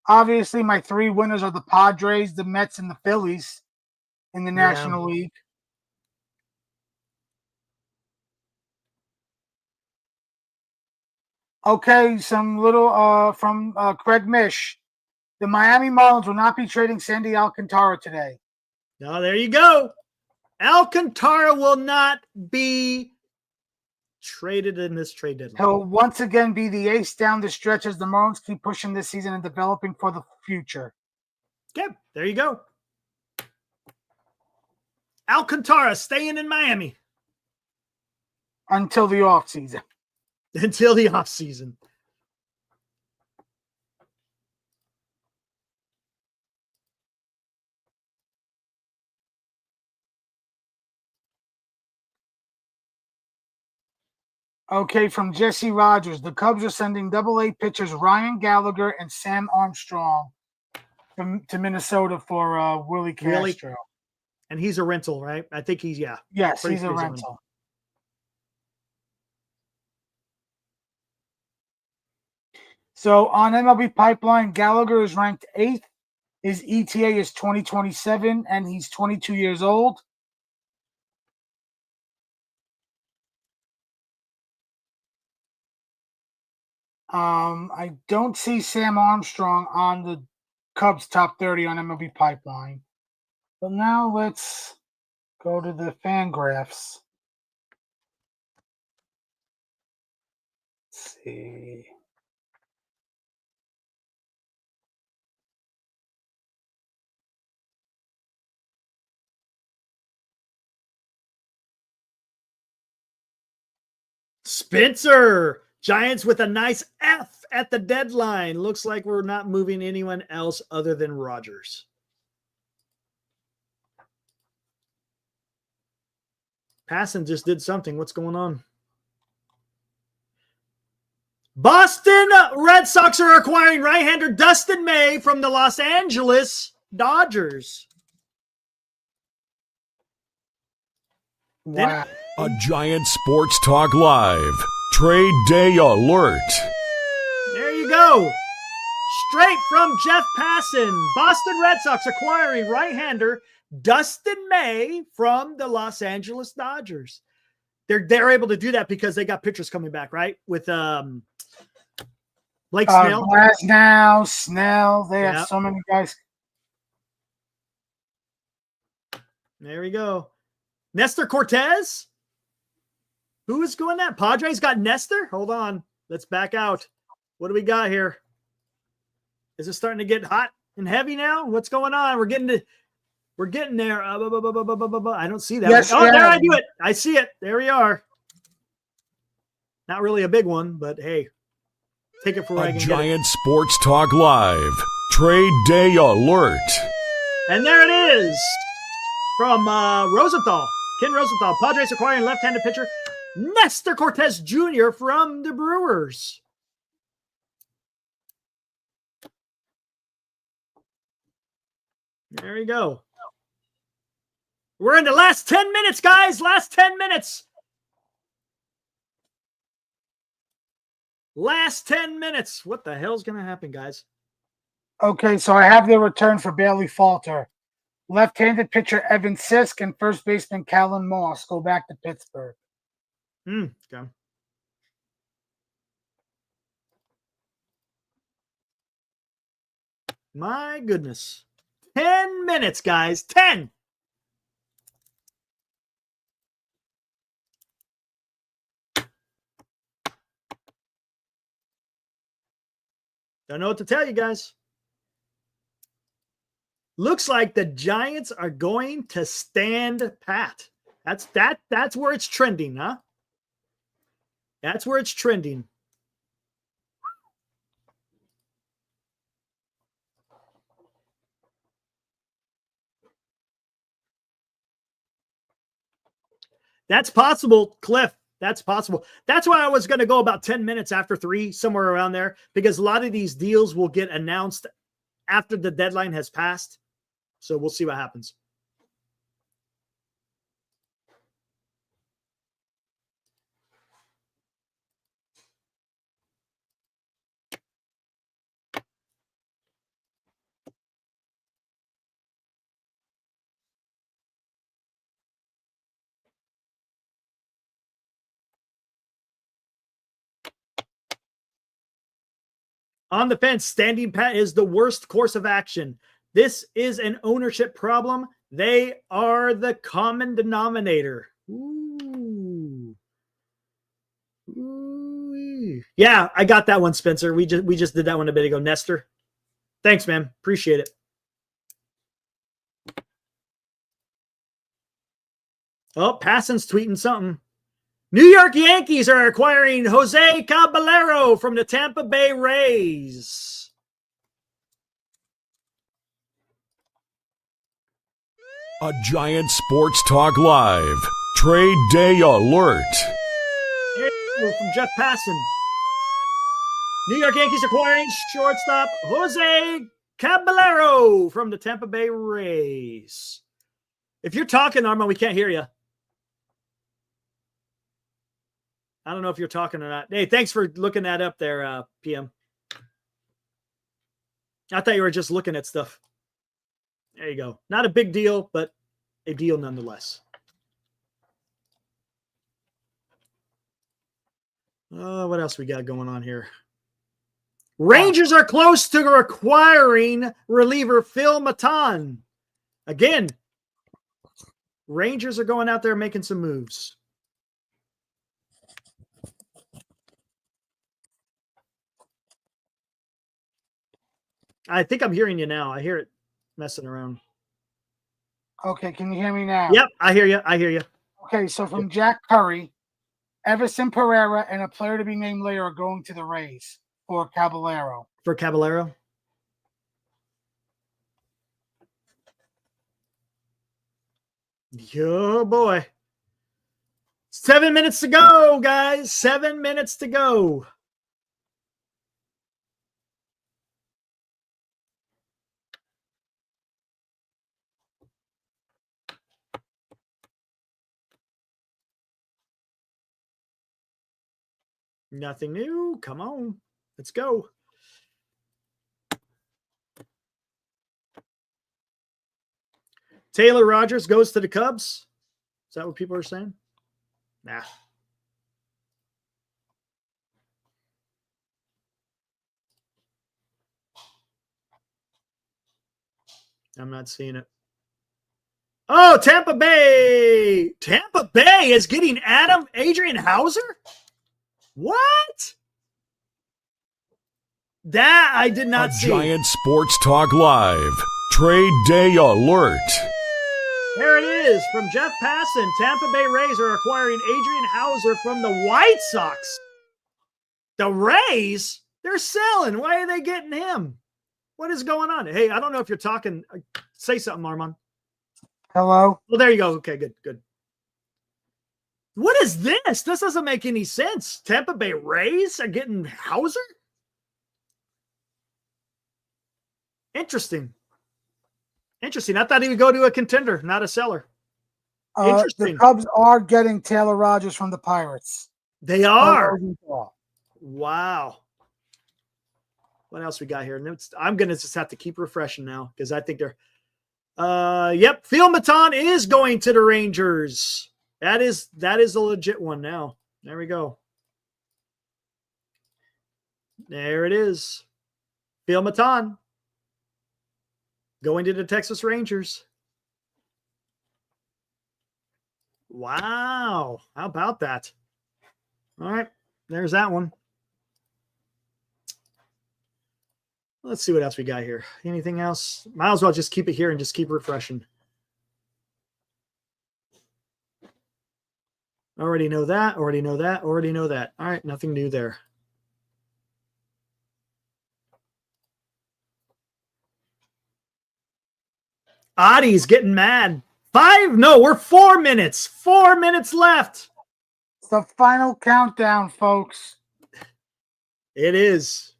Obviously, my 3 winners are the Padres, the Mets, and the Phillies in the National League. Okay, some little from Craig Mish. The Miami Marlins will not be trading Sandy Alcantara today. No, there you go. Alcantara will not be traded in this trade deadline. He'll once again be the ace down the stretch as the Marlins keep pushing this season and developing for the future. Okay, there you go. Alcantara staying in Miami. Until the offseason. Until the offseason. Okay, from Jesse Rogers, the Cubs are sending AA pitchers Ryan Gallagher and Sam Armstrong to Minnesota for Willie Castro. And he's a rental, right? I think he's, yeah. Yes, he's a rental. So on MLB Pipeline, Gallagher is ranked 8th. His ETA is 2027, and he's 22 years old. I don't see Sam Armstrong on the Cubs top 30 on MLB Pipeline. But now let's go to the Fangraphs. Let's see. Spencer, Giants with a nice F at the deadline. Looks like we're not moving anyone else other than Rogers. Passan just did something. What's going on? Boston Red Sox are acquiring right-hander Dustin May from the Los Angeles Dodgers. Wow. A Giant Sports Talk Live Trade Day Alert. There you go. Straight from Jeff Passan. Boston Red Sox acquiring right-hander Dustin May from the Los Angeles Dodgers. They're able to do that because they got pitchers coming back, right? With Blake Snell. Glasnow, Snell. They have so many guys. There we go. Nestor Cortez. Who is going that? Padres got Nestor? Hold on. Let's back out. What do we got here? Is it starting to get hot and heavy now? What's going on? We're getting there. I don't see that. Yes, there I do it. I see it. There we are. Not really a big one, but hey, take it for what I can get. Giant Sports Talk Live Trade Day Alert. And there it is from Rosenthal. Ken Rosenthal. Padres acquiring left-handed pitcher Nestor Cortez Jr. from the Brewers. There we go. We're in the last 10 minutes, guys. Last 10 minutes. Last 10 minutes. What the hell's going to happen, guys? Okay, so I have the return for Bailey Falter. Left-handed pitcher Evan Sisk and first baseman Callan Moss go back to Pittsburgh. Okay. My goodness. 10 minutes, guys. 10. Don't know what to tell you guys. Looks like the Giants are going to stand pat. That's where it's trending, huh? That's where it's trending. That's possible, Cliff. That's possible. That's why I was going to go about 10 minutes after 3, somewhere around there, because a lot of these deals will get announced after the deadline has passed. So we'll see what happens. On the fence, standing pat is the worst course of action. This is an ownership problem. They are the common denominator. Ooh. Ooh. Yeah, I got that one, Spencer. We just did that one a bit ago. Nestor. Thanks, man. Appreciate it. Oh, Passan's tweeting something. New York Yankees are acquiring Jose Caballero from the Tampa Bay Rays. A Giant Sports Talk Live Trade Day Alert. Here you go from Jeff Passan. New York Yankees acquiring shortstop Jose Caballero from the Tampa Bay Rays. If you're talking, Armand, we can't hear you. I don't know if you're talking or not. Hey, thanks for looking that up there, PM. I thought you were just looking at stuff. There you go. Not a big deal, but a deal nonetheless. What else we got going on here? Rangers are close to acquiring reliever Phil Maton. Again, Rangers are going out there making some moves. I think I'm hearing you now. I hear it messing around. Okay, can you hear me now? Yep, I hear you. I hear you. Okay, so from Jack Curry, Everson Pereira and a player to be named later are going to the Rays for Caballero. For Caballero? Oh, boy. 7 minutes to go, guys. 7 minutes to go. Nothing new. Come on. Let's go. Taylor Rogers goes to the Cubs. Is that what people are saying? Nah. I'm not seeing it. Oh, Tampa Bay. Tampa Bay is getting Adrian Hauser? What? That I did not see. Giant Sports Talk Live. Trade Day Alert. There it is from Jeff Passan. Tampa Bay Rays are acquiring Adrian Hauser from the White Sox. The Rays? They're selling. Why are they getting him? What is going on? Hey, I don't know if you're talking. Say something, Armand. Hello? Well, there you go. Okay, good. What is this? This doesn't make any sense. Tampa Bay Rays are getting Hauser? Interesting. I thought he would go to a contender, not a seller. Interesting. The Cubs are getting Taylor Rogers from the Pirates. They are. Wow. What else we got here? I'm going to just have to keep refreshing now because I think they're yep, Phil Maton is going to the Rangers. That is a legit one now. There we go. There it is. Phil Maton going to the Texas Rangers. Wow. How about that? All right. There's that one. Let's see what else we got here. Anything else? Might as well just keep it here and just keep refreshing. Already know that. Already know that. Already know that. All right. Nothing new there. Adi's getting mad. We're 4 minutes. 4 minutes left. It's the final countdown, folks. It is.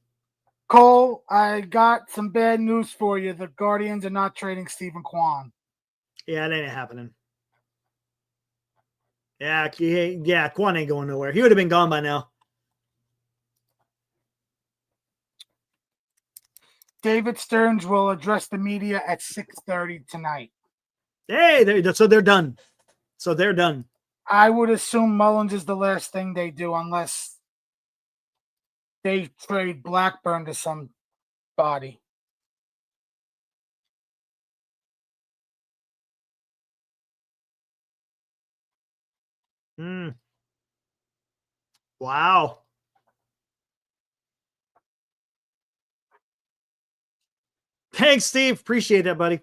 Cole, I got some bad news for you. The Guardians are not trading Stephen Quan. Yeah, it ain't happening. Yeah, Quan ain't going nowhere. He would have been gone by now. David Stearns will address the media at 6:30 tonight. Hey, so they're done. I would assume Mullins is the last thing they do unless they trade Blackburn to somebody. Wow. Thanks, Steve. Appreciate that, buddy.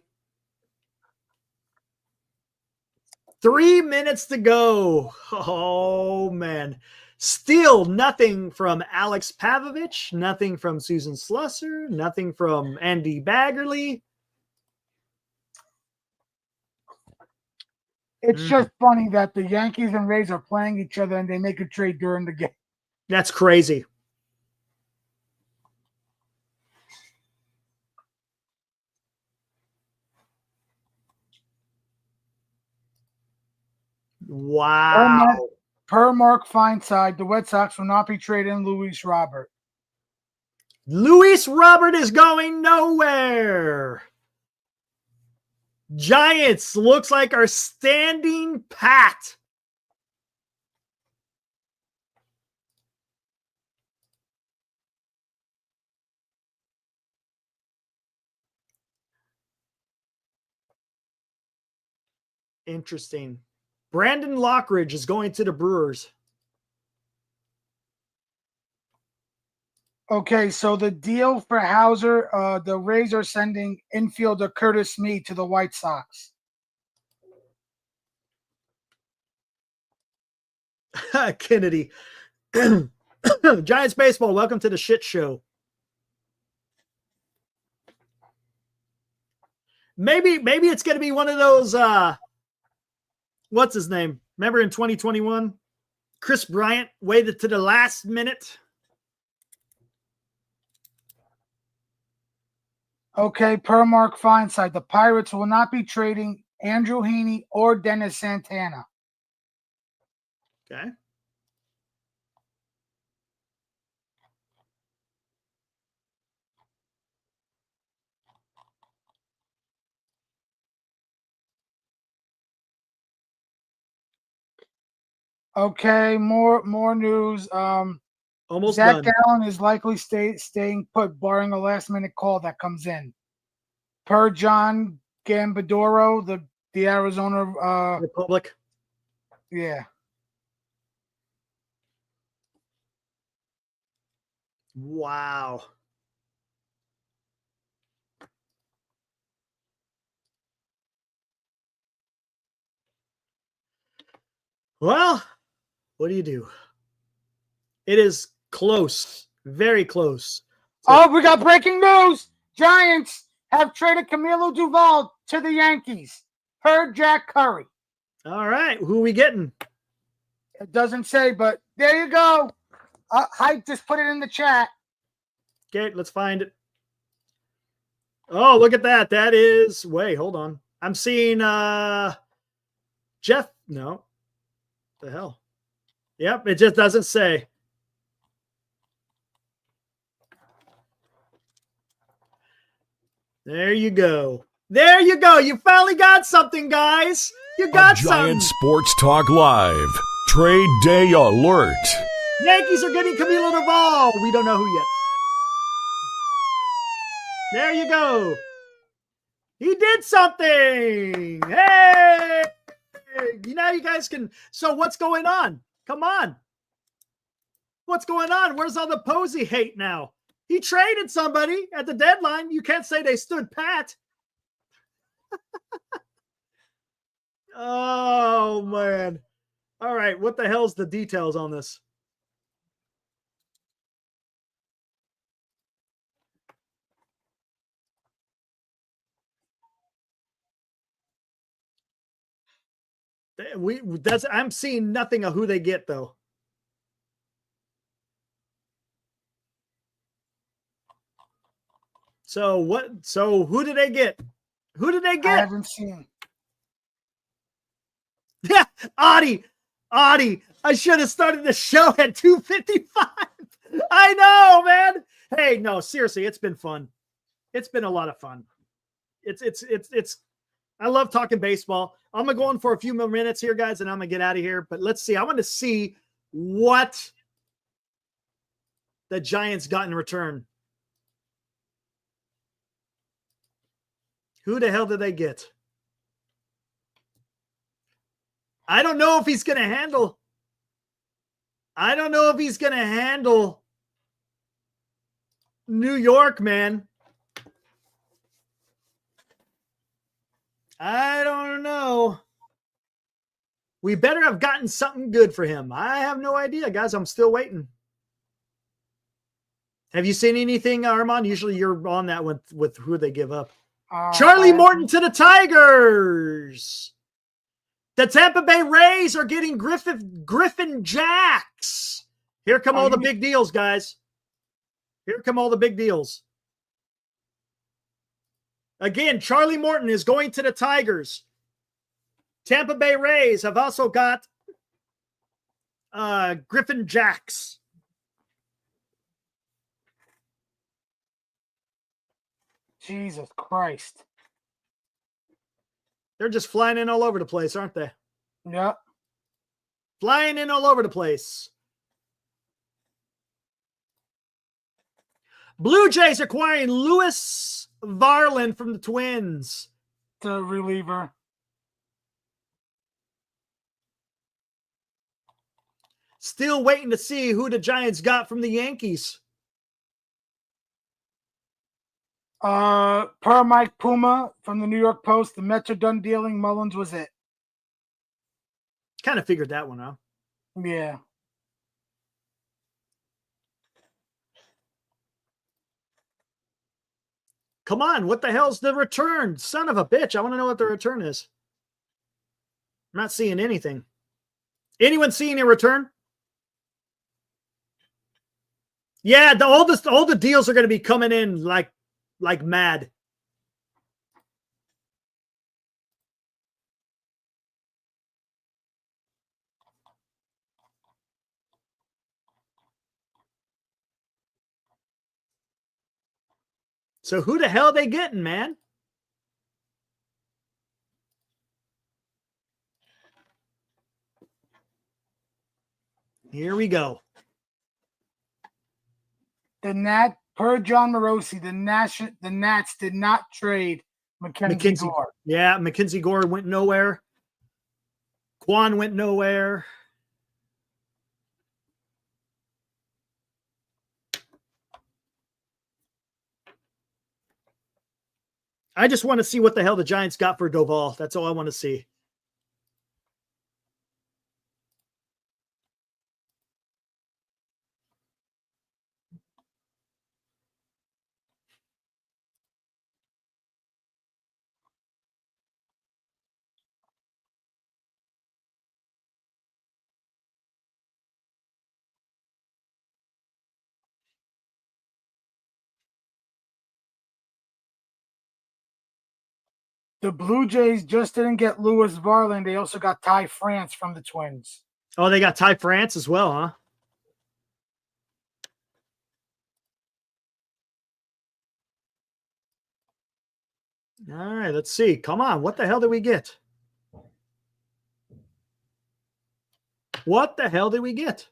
3 minutes to go. Oh, man. Still nothing from Alex Pavlovich, nothing from Susan Slusser, nothing from Andy Baggerly. It's just funny that the Yankees and Rays are playing each other and they make a trade during the game. That's crazy. Wow. Per Mark Feinside, the Red Sox will not be trading Luis Robert. Luis Robert is going nowhere. Giants looks like are standing pat. Interesting. Brandon Lockridge is going to the Brewers. Okay, so the deal for Hauser, the Rays are sending infielder Curtis Mead to the White Sox. Kennedy. Giants baseball, welcome to the shit show. Maybe it's going to be one of those, what's his name? Remember in 2021, Chris Bryant waited to the last minute. Okay, per Mark Feinside, the Pirates will not be trading Andrew Heaney or Dennis Santana. Okay. Okay, more news. Almost Zach done. Gallen is likely staying put, barring a last-minute call that comes in. Per John Gambadoro, the Arizona Republic. Yeah. Wow. Well, what do you do? It is close, very close. Oh, we got breaking news. Giants have traded Camilo Doval to the Yankees. Per Jack Curry. All right, who are we getting? It doesn't say, but there you go. Hype just put it in the chat. Okay, let's find it. Oh, look at that. That is, wait, hold on. I'm seeing Jeff. No. The hell? Yep, it just doesn't say. There you go. There you go. You finally got something, guys. You got something. Giant Sports Talk Live. Trade Day Alert. Yankees are getting Camilo Doval. We don't know who yet. There you go. He did something. Hey! Now you guys can. So what's going on? Come on. What's going on? Where's all the Posey hate now? He traded somebody at the deadline. You can't say they stood pat. Oh, man. All right. What the hell's the details on this? I'm seeing nothing of who they get, though. So what? So who did they get? Who did they get? I haven't seen. Yeah, Audie. I should have started the show at 2:55. I know, man. Hey, no, seriously, it's been fun. It's been a lot of fun. It's. I love talking baseball. I'm gonna go on for a few more minutes here, guys, and I'm gonna get out of here. But let's see. I want to see what the Giants got in return. Who the hell did they get? I don't know if he's going to handle. I don't know if he's going to handle New York, man. I don't know. We better have gotten something good for him. I have no idea, guys. I'm still waiting. Have you seen anything, Armand? Usually you're on that with who they give up. Charlie Morton to the Tigers. The Tampa Bay Rays are getting Griffin Jacks. Here come all the big deals, guys. Here come all the big deals. Again, Charlie Morton is going to the Tigers. Tampa Bay Rays have also got Griffin Jacks. Jesus Christ. They're just flying in all over the place, aren't they? Yep. Flying in all over the place. Blue Jays acquiring Lewis Varland from the Twins. The reliever. Still waiting to see who the Giants got from the Yankees. Per Mike Puma from the New York Post, the Mets are done dealing. Mullins was it. Kind of figured that one out. Yeah. Come on, what the hell's the return? Son of a bitch. I want to know what the return is. I'm not seeing anything. Anyone seeing a return? Yeah, all the deals are going to be coming in like mad. So who the hell are they getting, man? Here we go. Per John Morosi, the Nats did not trade Mackenzie Gore. Yeah, Mackenzie Gore went nowhere. Quan went nowhere. I just want to see what the hell the Giants got for Doval. That's all I want to see. The Blue Jays just didn't get Louis Varland. They also got Ty France from the Twins. Oh, they got Ty France as well, huh? All right, let's see. Come on. What the hell did we get? What the hell did we get?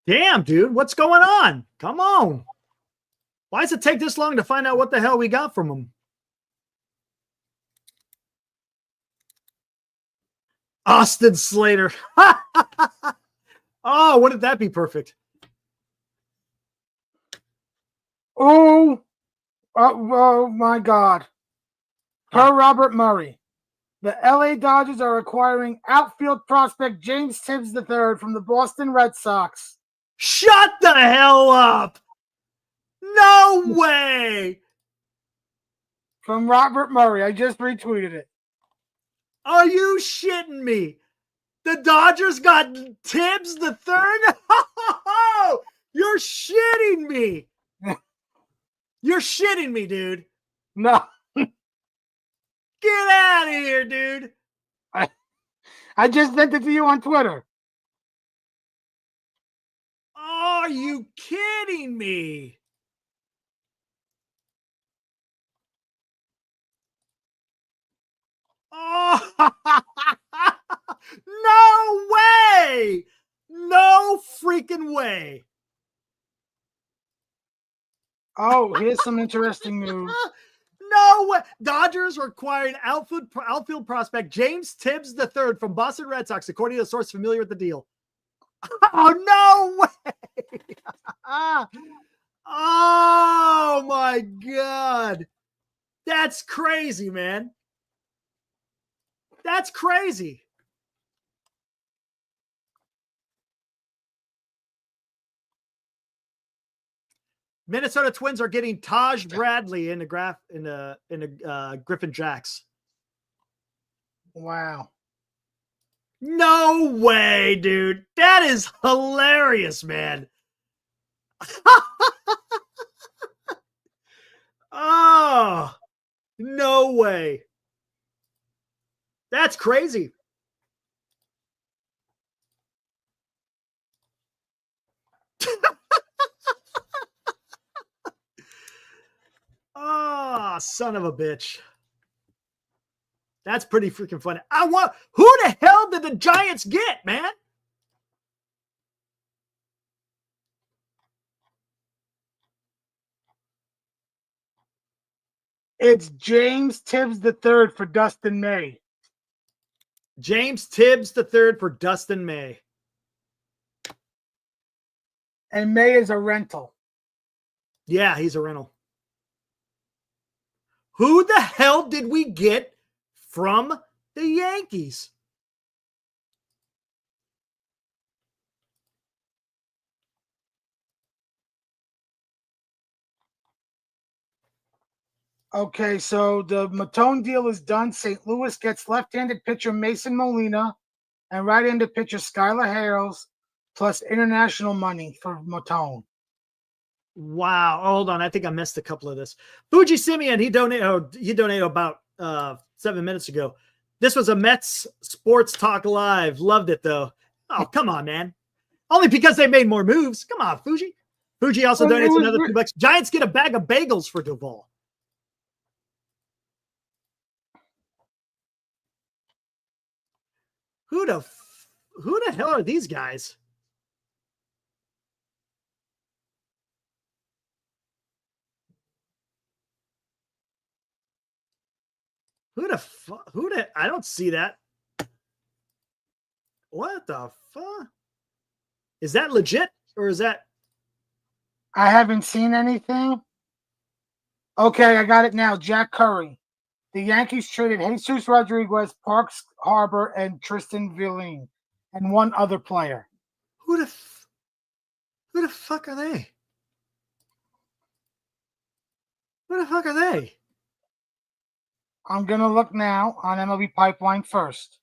Damn, dude. What's going on? Come on. Why does it take this long to find out what the hell we got from them? Austin Slater. Oh, wouldn't that be perfect? Oh my God. Per Robert Murray, the LA Dodgers are acquiring outfield prospect James Tibbs III from the Boston Red Sox. Shut the hell up. No way. From Robert Murray. I just retweeted it. Are you shitting me? The Dodgers got Tibbs the third? You're shitting me. You're shitting me, dude. No. Get out of here, dude. I just sent it to you on Twitter. Are you kidding me? Oh, no way. No freaking way. Oh, here's some interesting news. No way. Dodgers are acquiring outfield prospect James Tibbs III from Boston Red Sox, according to a source familiar with the deal. Oh, no way. Oh, my God. That's crazy, man. That's crazy. Minnesota Twins are getting Taj Bradley in the Griffin Jacks. Wow. No way, dude. That is hilarious, man. Oh, no way. That's crazy. Oh, son of a bitch. That's pretty freaking funny. Who the hell did the Giants get, man? It's James Tibbs III for Dustin May. James Tibbs III for Dustin May. And May is a rental. Yeah, he's a rental. Who the hell did we get from the Yankees? Okay, so the Matone deal is done. St. Louis gets left-handed pitcher Mason Molina and right-handed pitcher Skylar Hales plus international money for Matone. Wow. Oh, hold on. I think I missed a couple of this. Fuji Simeon, he donated about 7 minutes ago. This was a Mets Sports Talk Live. Loved it, though. Oh, come on, man. Only because they made more moves. Come on, Fuji. Fuji also donates another $2. Giants get a bag of bagels for Doval. Who the hell are these guys? I don't see that. What the fuck? Is that legit or is that? I haven't seen anything. Okay, I got it now. Jack Curry. The Yankees traded Jesus Rodriguez, Parks Harbor, and Tristan Villeen, and one other player. Who the fuck are they? Who the fuck are they? I'm going to look now on MLB Pipeline first.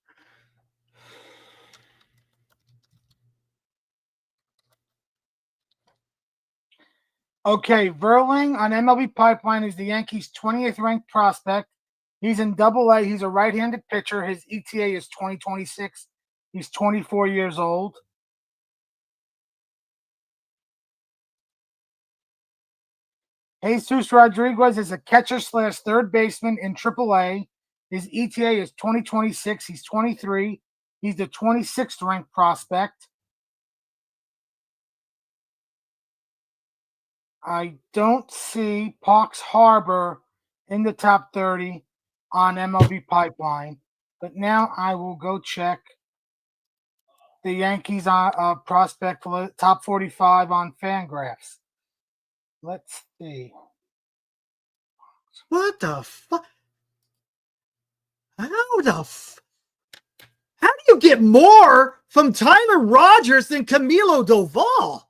Okay, Verling on MLB Pipeline is the Yankees' 20th ranked prospect. He's in Double-A. He's a right-handed pitcher. His ETA is 2026. He's 24 years old. Jesus Rodriguez is a catcher/third baseman in Triple-A. His ETA is 2026. He's 23. He's the 26th ranked prospect. I don't see Parks Harbor in the top 30 on MLB Pipeline, but now I will go check the Yankees prospect top 45 on Fangraphs. Let's see. What the fuck? How do you get more from Tyler Rogers than Camilo Doval?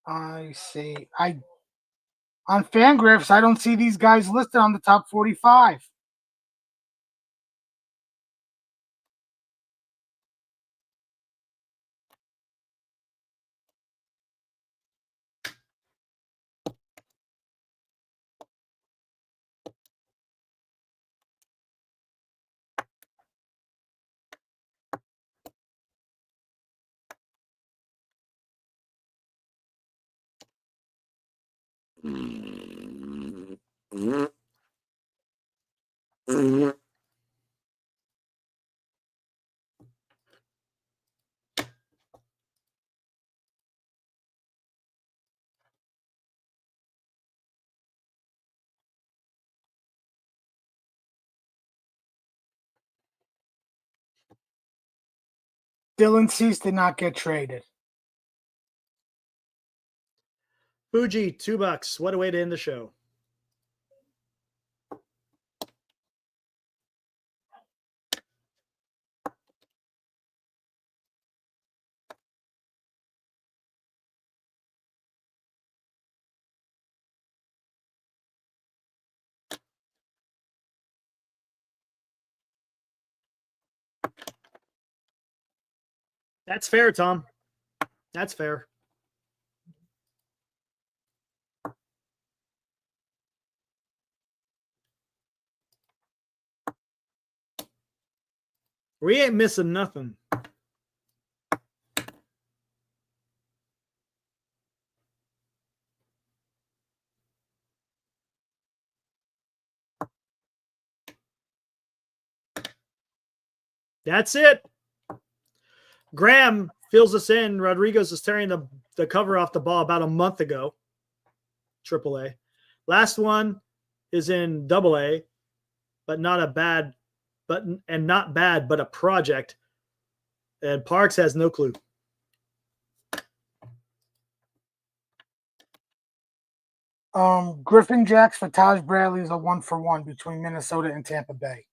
I see. On Fangraphs, I don't see these guys listed on the top 45. Dylan Cease did not get traded. Fuji, $2. What a way to end the show. That's fair, Tom. That's fair. We ain't missing nothing. That's it. Graham fills us in. Rodriguez is tearing the cover off the ball about a month ago. AAA. Last one is in AA, but not a bad, but a project. And Parks has no clue. Griffin Jacks for Taj Bradley is a 1-for-1 between Minnesota and Tampa Bay.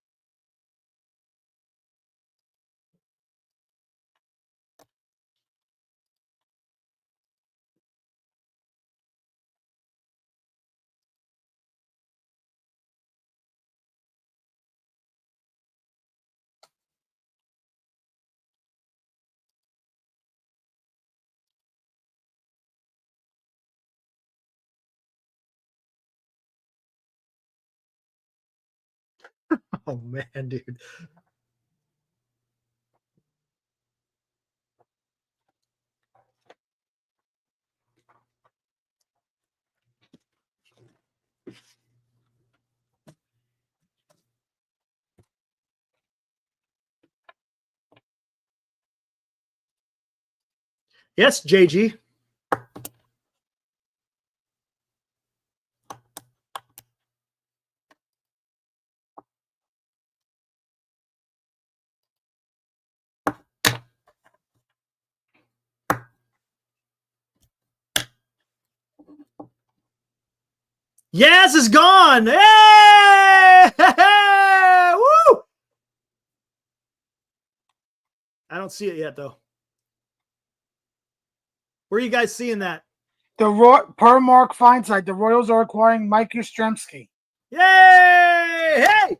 Oh, man, dude. Yes, JG. Yaz is gone. Hey! Woo! I don't see it yet, though. Where are you guys seeing that? Per Mark Feinside, the Royals are acquiring Mike Yastrzemski. Yay! Hey!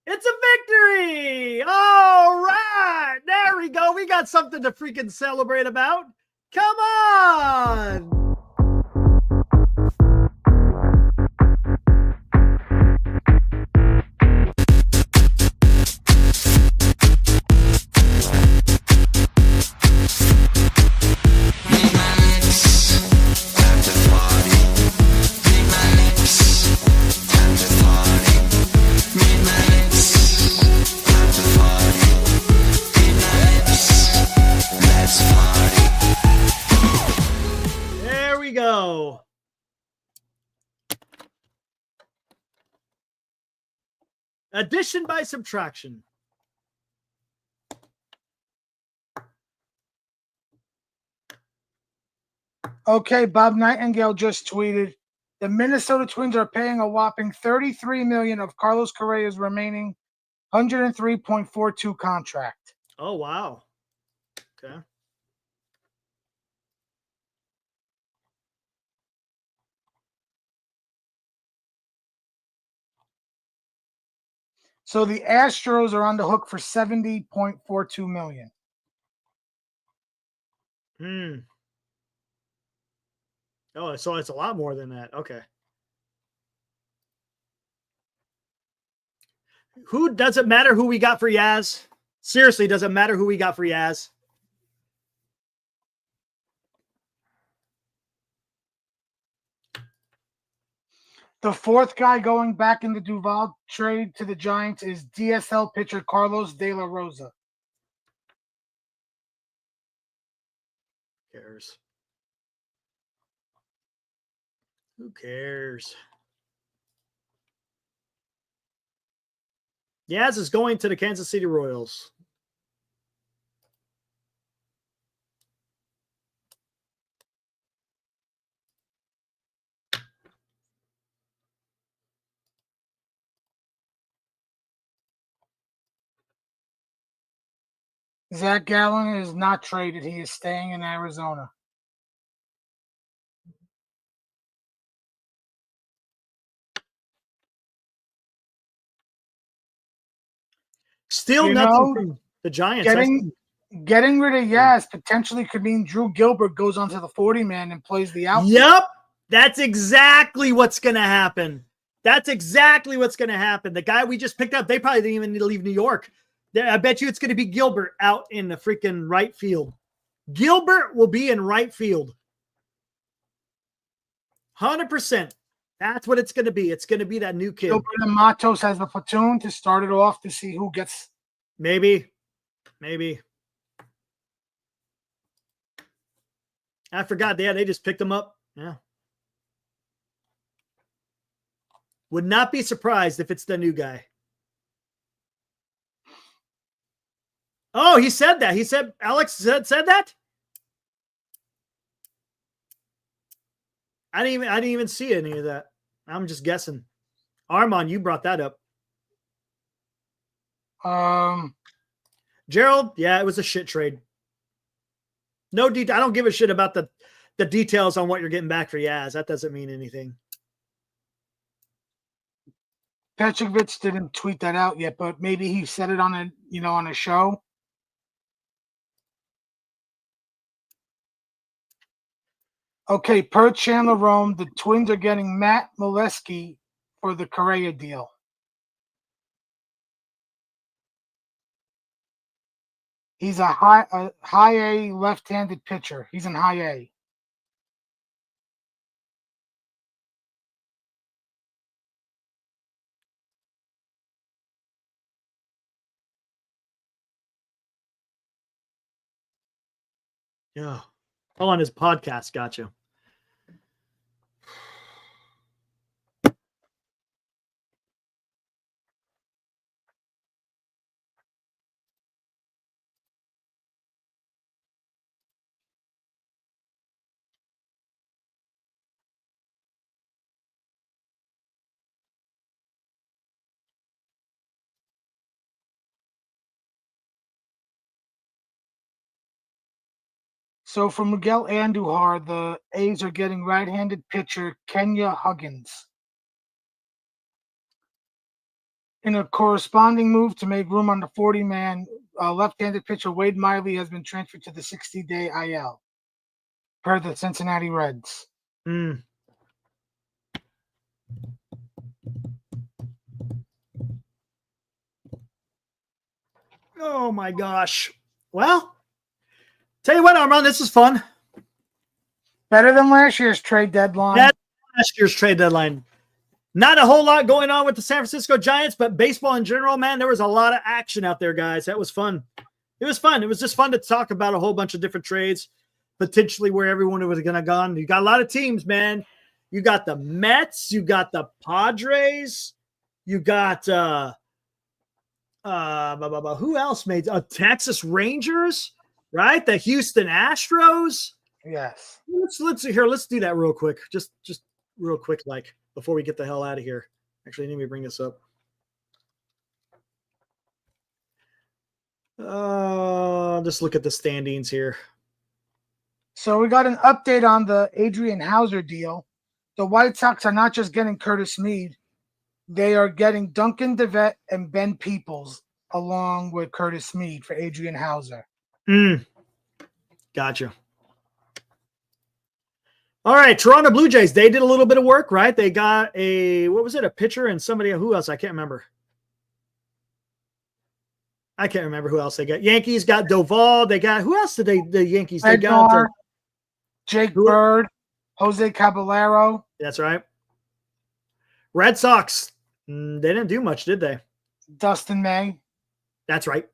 It's a victory! All right! There we go. We got something to freaking celebrate about. Come on! Go. Addition by subtraction. Okay, Bob Nightingale just tweeted, the Minnesota Twins are paying a whopping $33 million of Carlos Correa's remaining $103.42 contract. Oh, wow. Okay. So the Astros are on the hook for $70.42 million. Oh, so it's a lot more than that. Okay. Who does it matter who we got for Yaz? Seriously, does it matter who we got for Yaz? The fourth guy going back in the Doval trade to the Giants is DSL pitcher Carlos De La Rosa. Who cares? Who cares? Yaz is going to the Kansas City Royals. Zach Gallen is not traded. He is staying in Arizona. Still nothing from the Giants. Getting rid of Yaz potentially could mean Drew Gilbert goes onto the 40-man and plays the outfield. Yep. That's exactly what's going to happen. That's exactly what's going to happen. The guy we just picked up, they probably didn't even need to leave New York. I bet you it's going to be Gilbert out in the freaking right field. Gilbert will be in right field. 100%. That's what it's going to be. It's going to be that new kid. Gilbert and Matos has the platoon to start it off to see who gets. Maybe. I forgot. Yeah, they just picked him up. Yeah. Would not be surprised if it's the new guy. Oh, he said that. He said, Alex said that? I didn't even see any of that. I'm just guessing. Armand, you brought that up. Gerald, yeah, it was a shit trade. No detail. I don't give a shit about the details on what you're getting back for Yaz. That doesn't mean anything. Petrovich didn't tweet that out yet, but maybe he said it on a show. Okay, per Chandler Rome, the Twins are getting Matt Molesky for the Correa deal. He's a high A left-handed pitcher. He's in high A. Yeah. Oh, on his podcast. Gotcha. So for Miguel Andujar, the A's are getting right-handed pitcher Kenya Huggins. In a corresponding move to make room on the 40-man, left-handed pitcher Wade Miley has been transferred to the 60-day IL, per the Cincinnati Reds. Oh, my gosh. Well, tell you what, Armand, this is fun. Better than last year's trade deadline. That's last year's trade deadline. Not a whole lot going on with the San Francisco Giants, but baseball in general, man, there was a lot of action out there, guys. That was fun. It was fun. It was just fun to talk about a whole bunch of different trades, potentially where everyone was going to go. You got a lot of teams, man. You got the Mets. You got the Padres. You got who else made Texas Rangers, right? The Houston Astros. Yes. Let's do that real quick. Just real quick, like before we get the hell out of here. Actually, let me bring this up. Just look at the standings here. So we got an update on the Adrian Hauser deal. The White Sox are not just getting Curtis Mead. They are getting Duncan DeVette and Ben Peoples along with Curtis Mead for Adrian Hauser. Gotcha. All right, Toronto Blue Jays, they did a little bit of work, right? They got a pitcher and somebody, who else? I can't remember. I can't remember who else they got. Yankees got Doval. They got, who else did the Yankees? They got Jake Bird, Jose Caballero. That's right. Red Sox, they didn't do much, did they? Dustin May. That's right.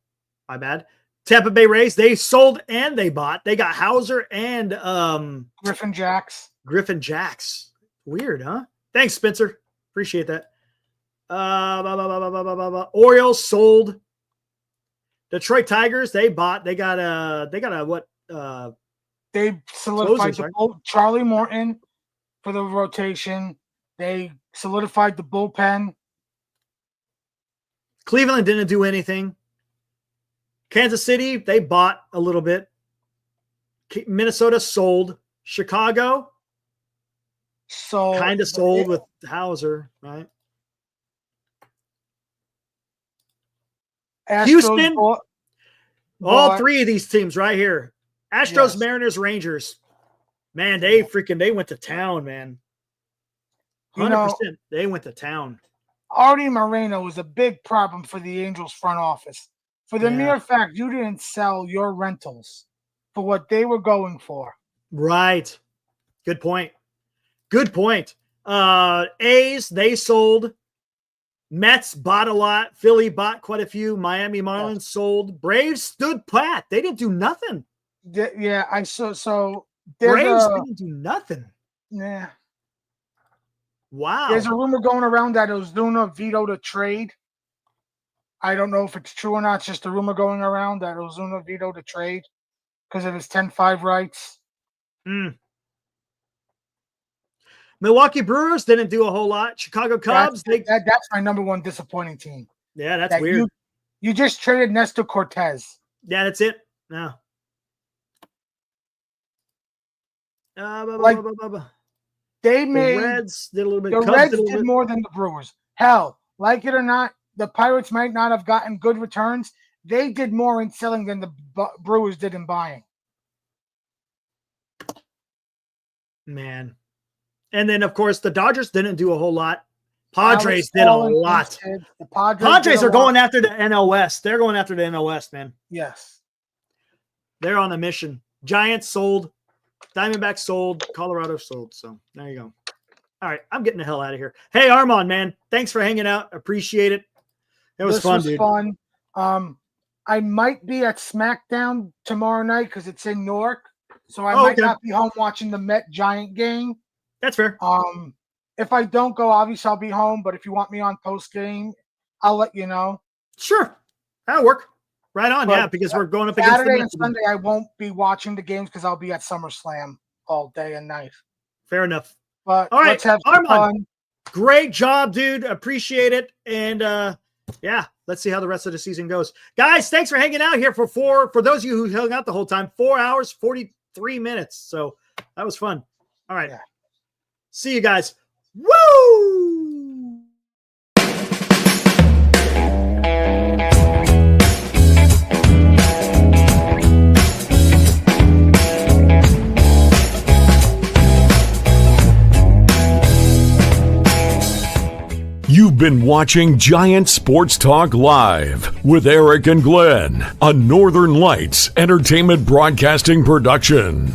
My bad. Tampa Bay Rays, they sold and they bought. They got Hauser and Griffin Jacks. Weird, huh? Thanks, Spencer. Appreciate that. Orioles sold. Detroit Tigers, they bought. They got what? They solidified closers, Charlie Morton for the rotation. They solidified the bullpen. Cleveland didn't do anything. Kansas City, they bought a little bit. Minnesota sold. Chicago kind of sold with Hauser, right? Astros Houston, All three of these teams right here. Astros, Yes. Mariners, Rangers. Man, they went to town, man. 100%. They went to town. Artie Moreno was a big problem for the Angels front office. For the mere fact you didn't sell your rentals for what they were going for. Right. Good point. Good point. A's, they sold. Mets bought a lot. Philly bought quite a few. Miami Marlins sold. Braves stood pat. They didn't do nothing. Yeah, I saw. So Braves didn't do nothing. Yeah. Wow. There's a rumor going around that Ozuna vetoed a trade. I don't know if it's true or not. It's just a rumor going around that Ozuna vetoed a trade because of his 10-5 rights. Milwaukee Brewers didn't do a whole lot. Chicago Cubs. That's my number one disappointing team. Yeah, that's weird. You just traded Nestor Cortez. Yeah, that's it. No. They made the Reds did a little bit. The Reds did more than the Brewers. Hell, like it or not, the Pirates might not have gotten good returns. They did more in selling than the Brewers did in buying. Man. And then, of course, the Dodgers didn't do a whole lot. Padres did a lot. The Padres are going after the NL West. They're going after the NL West, man. Yes. They're on a mission. Giants sold. Diamondbacks sold. Colorado sold. So there you go. All right. I'm getting the hell out of here. Hey, Armand, man. Thanks for hanging out. Appreciate it. It was fun, dude. Fun. I might be at SmackDown tomorrow night because it's in Newark. So I might not be home watching the Met Giant game. That's fair. If I don't go, obviously I'll be home. But if you want me on post game, I'll let you know. Sure. That'll work. Right on, yeah, because we're going up against Saturday and Sunday. I won't be watching the games because I'll be at SummerSlam all day and night. Fair enough. But all right, let's have some fun. Great job, dude. Appreciate it. And yeah, let's see how the rest of the season goes. Guys, thanks for hanging out here for those of you who hung out the whole time, 4 hours, 43 minutes. So that was fun. All right. Yeah. See you guys. Woo! You've been watching Giant Sports Talk Live with Eric and Glenn, a Northern Lights Entertainment Broadcasting production.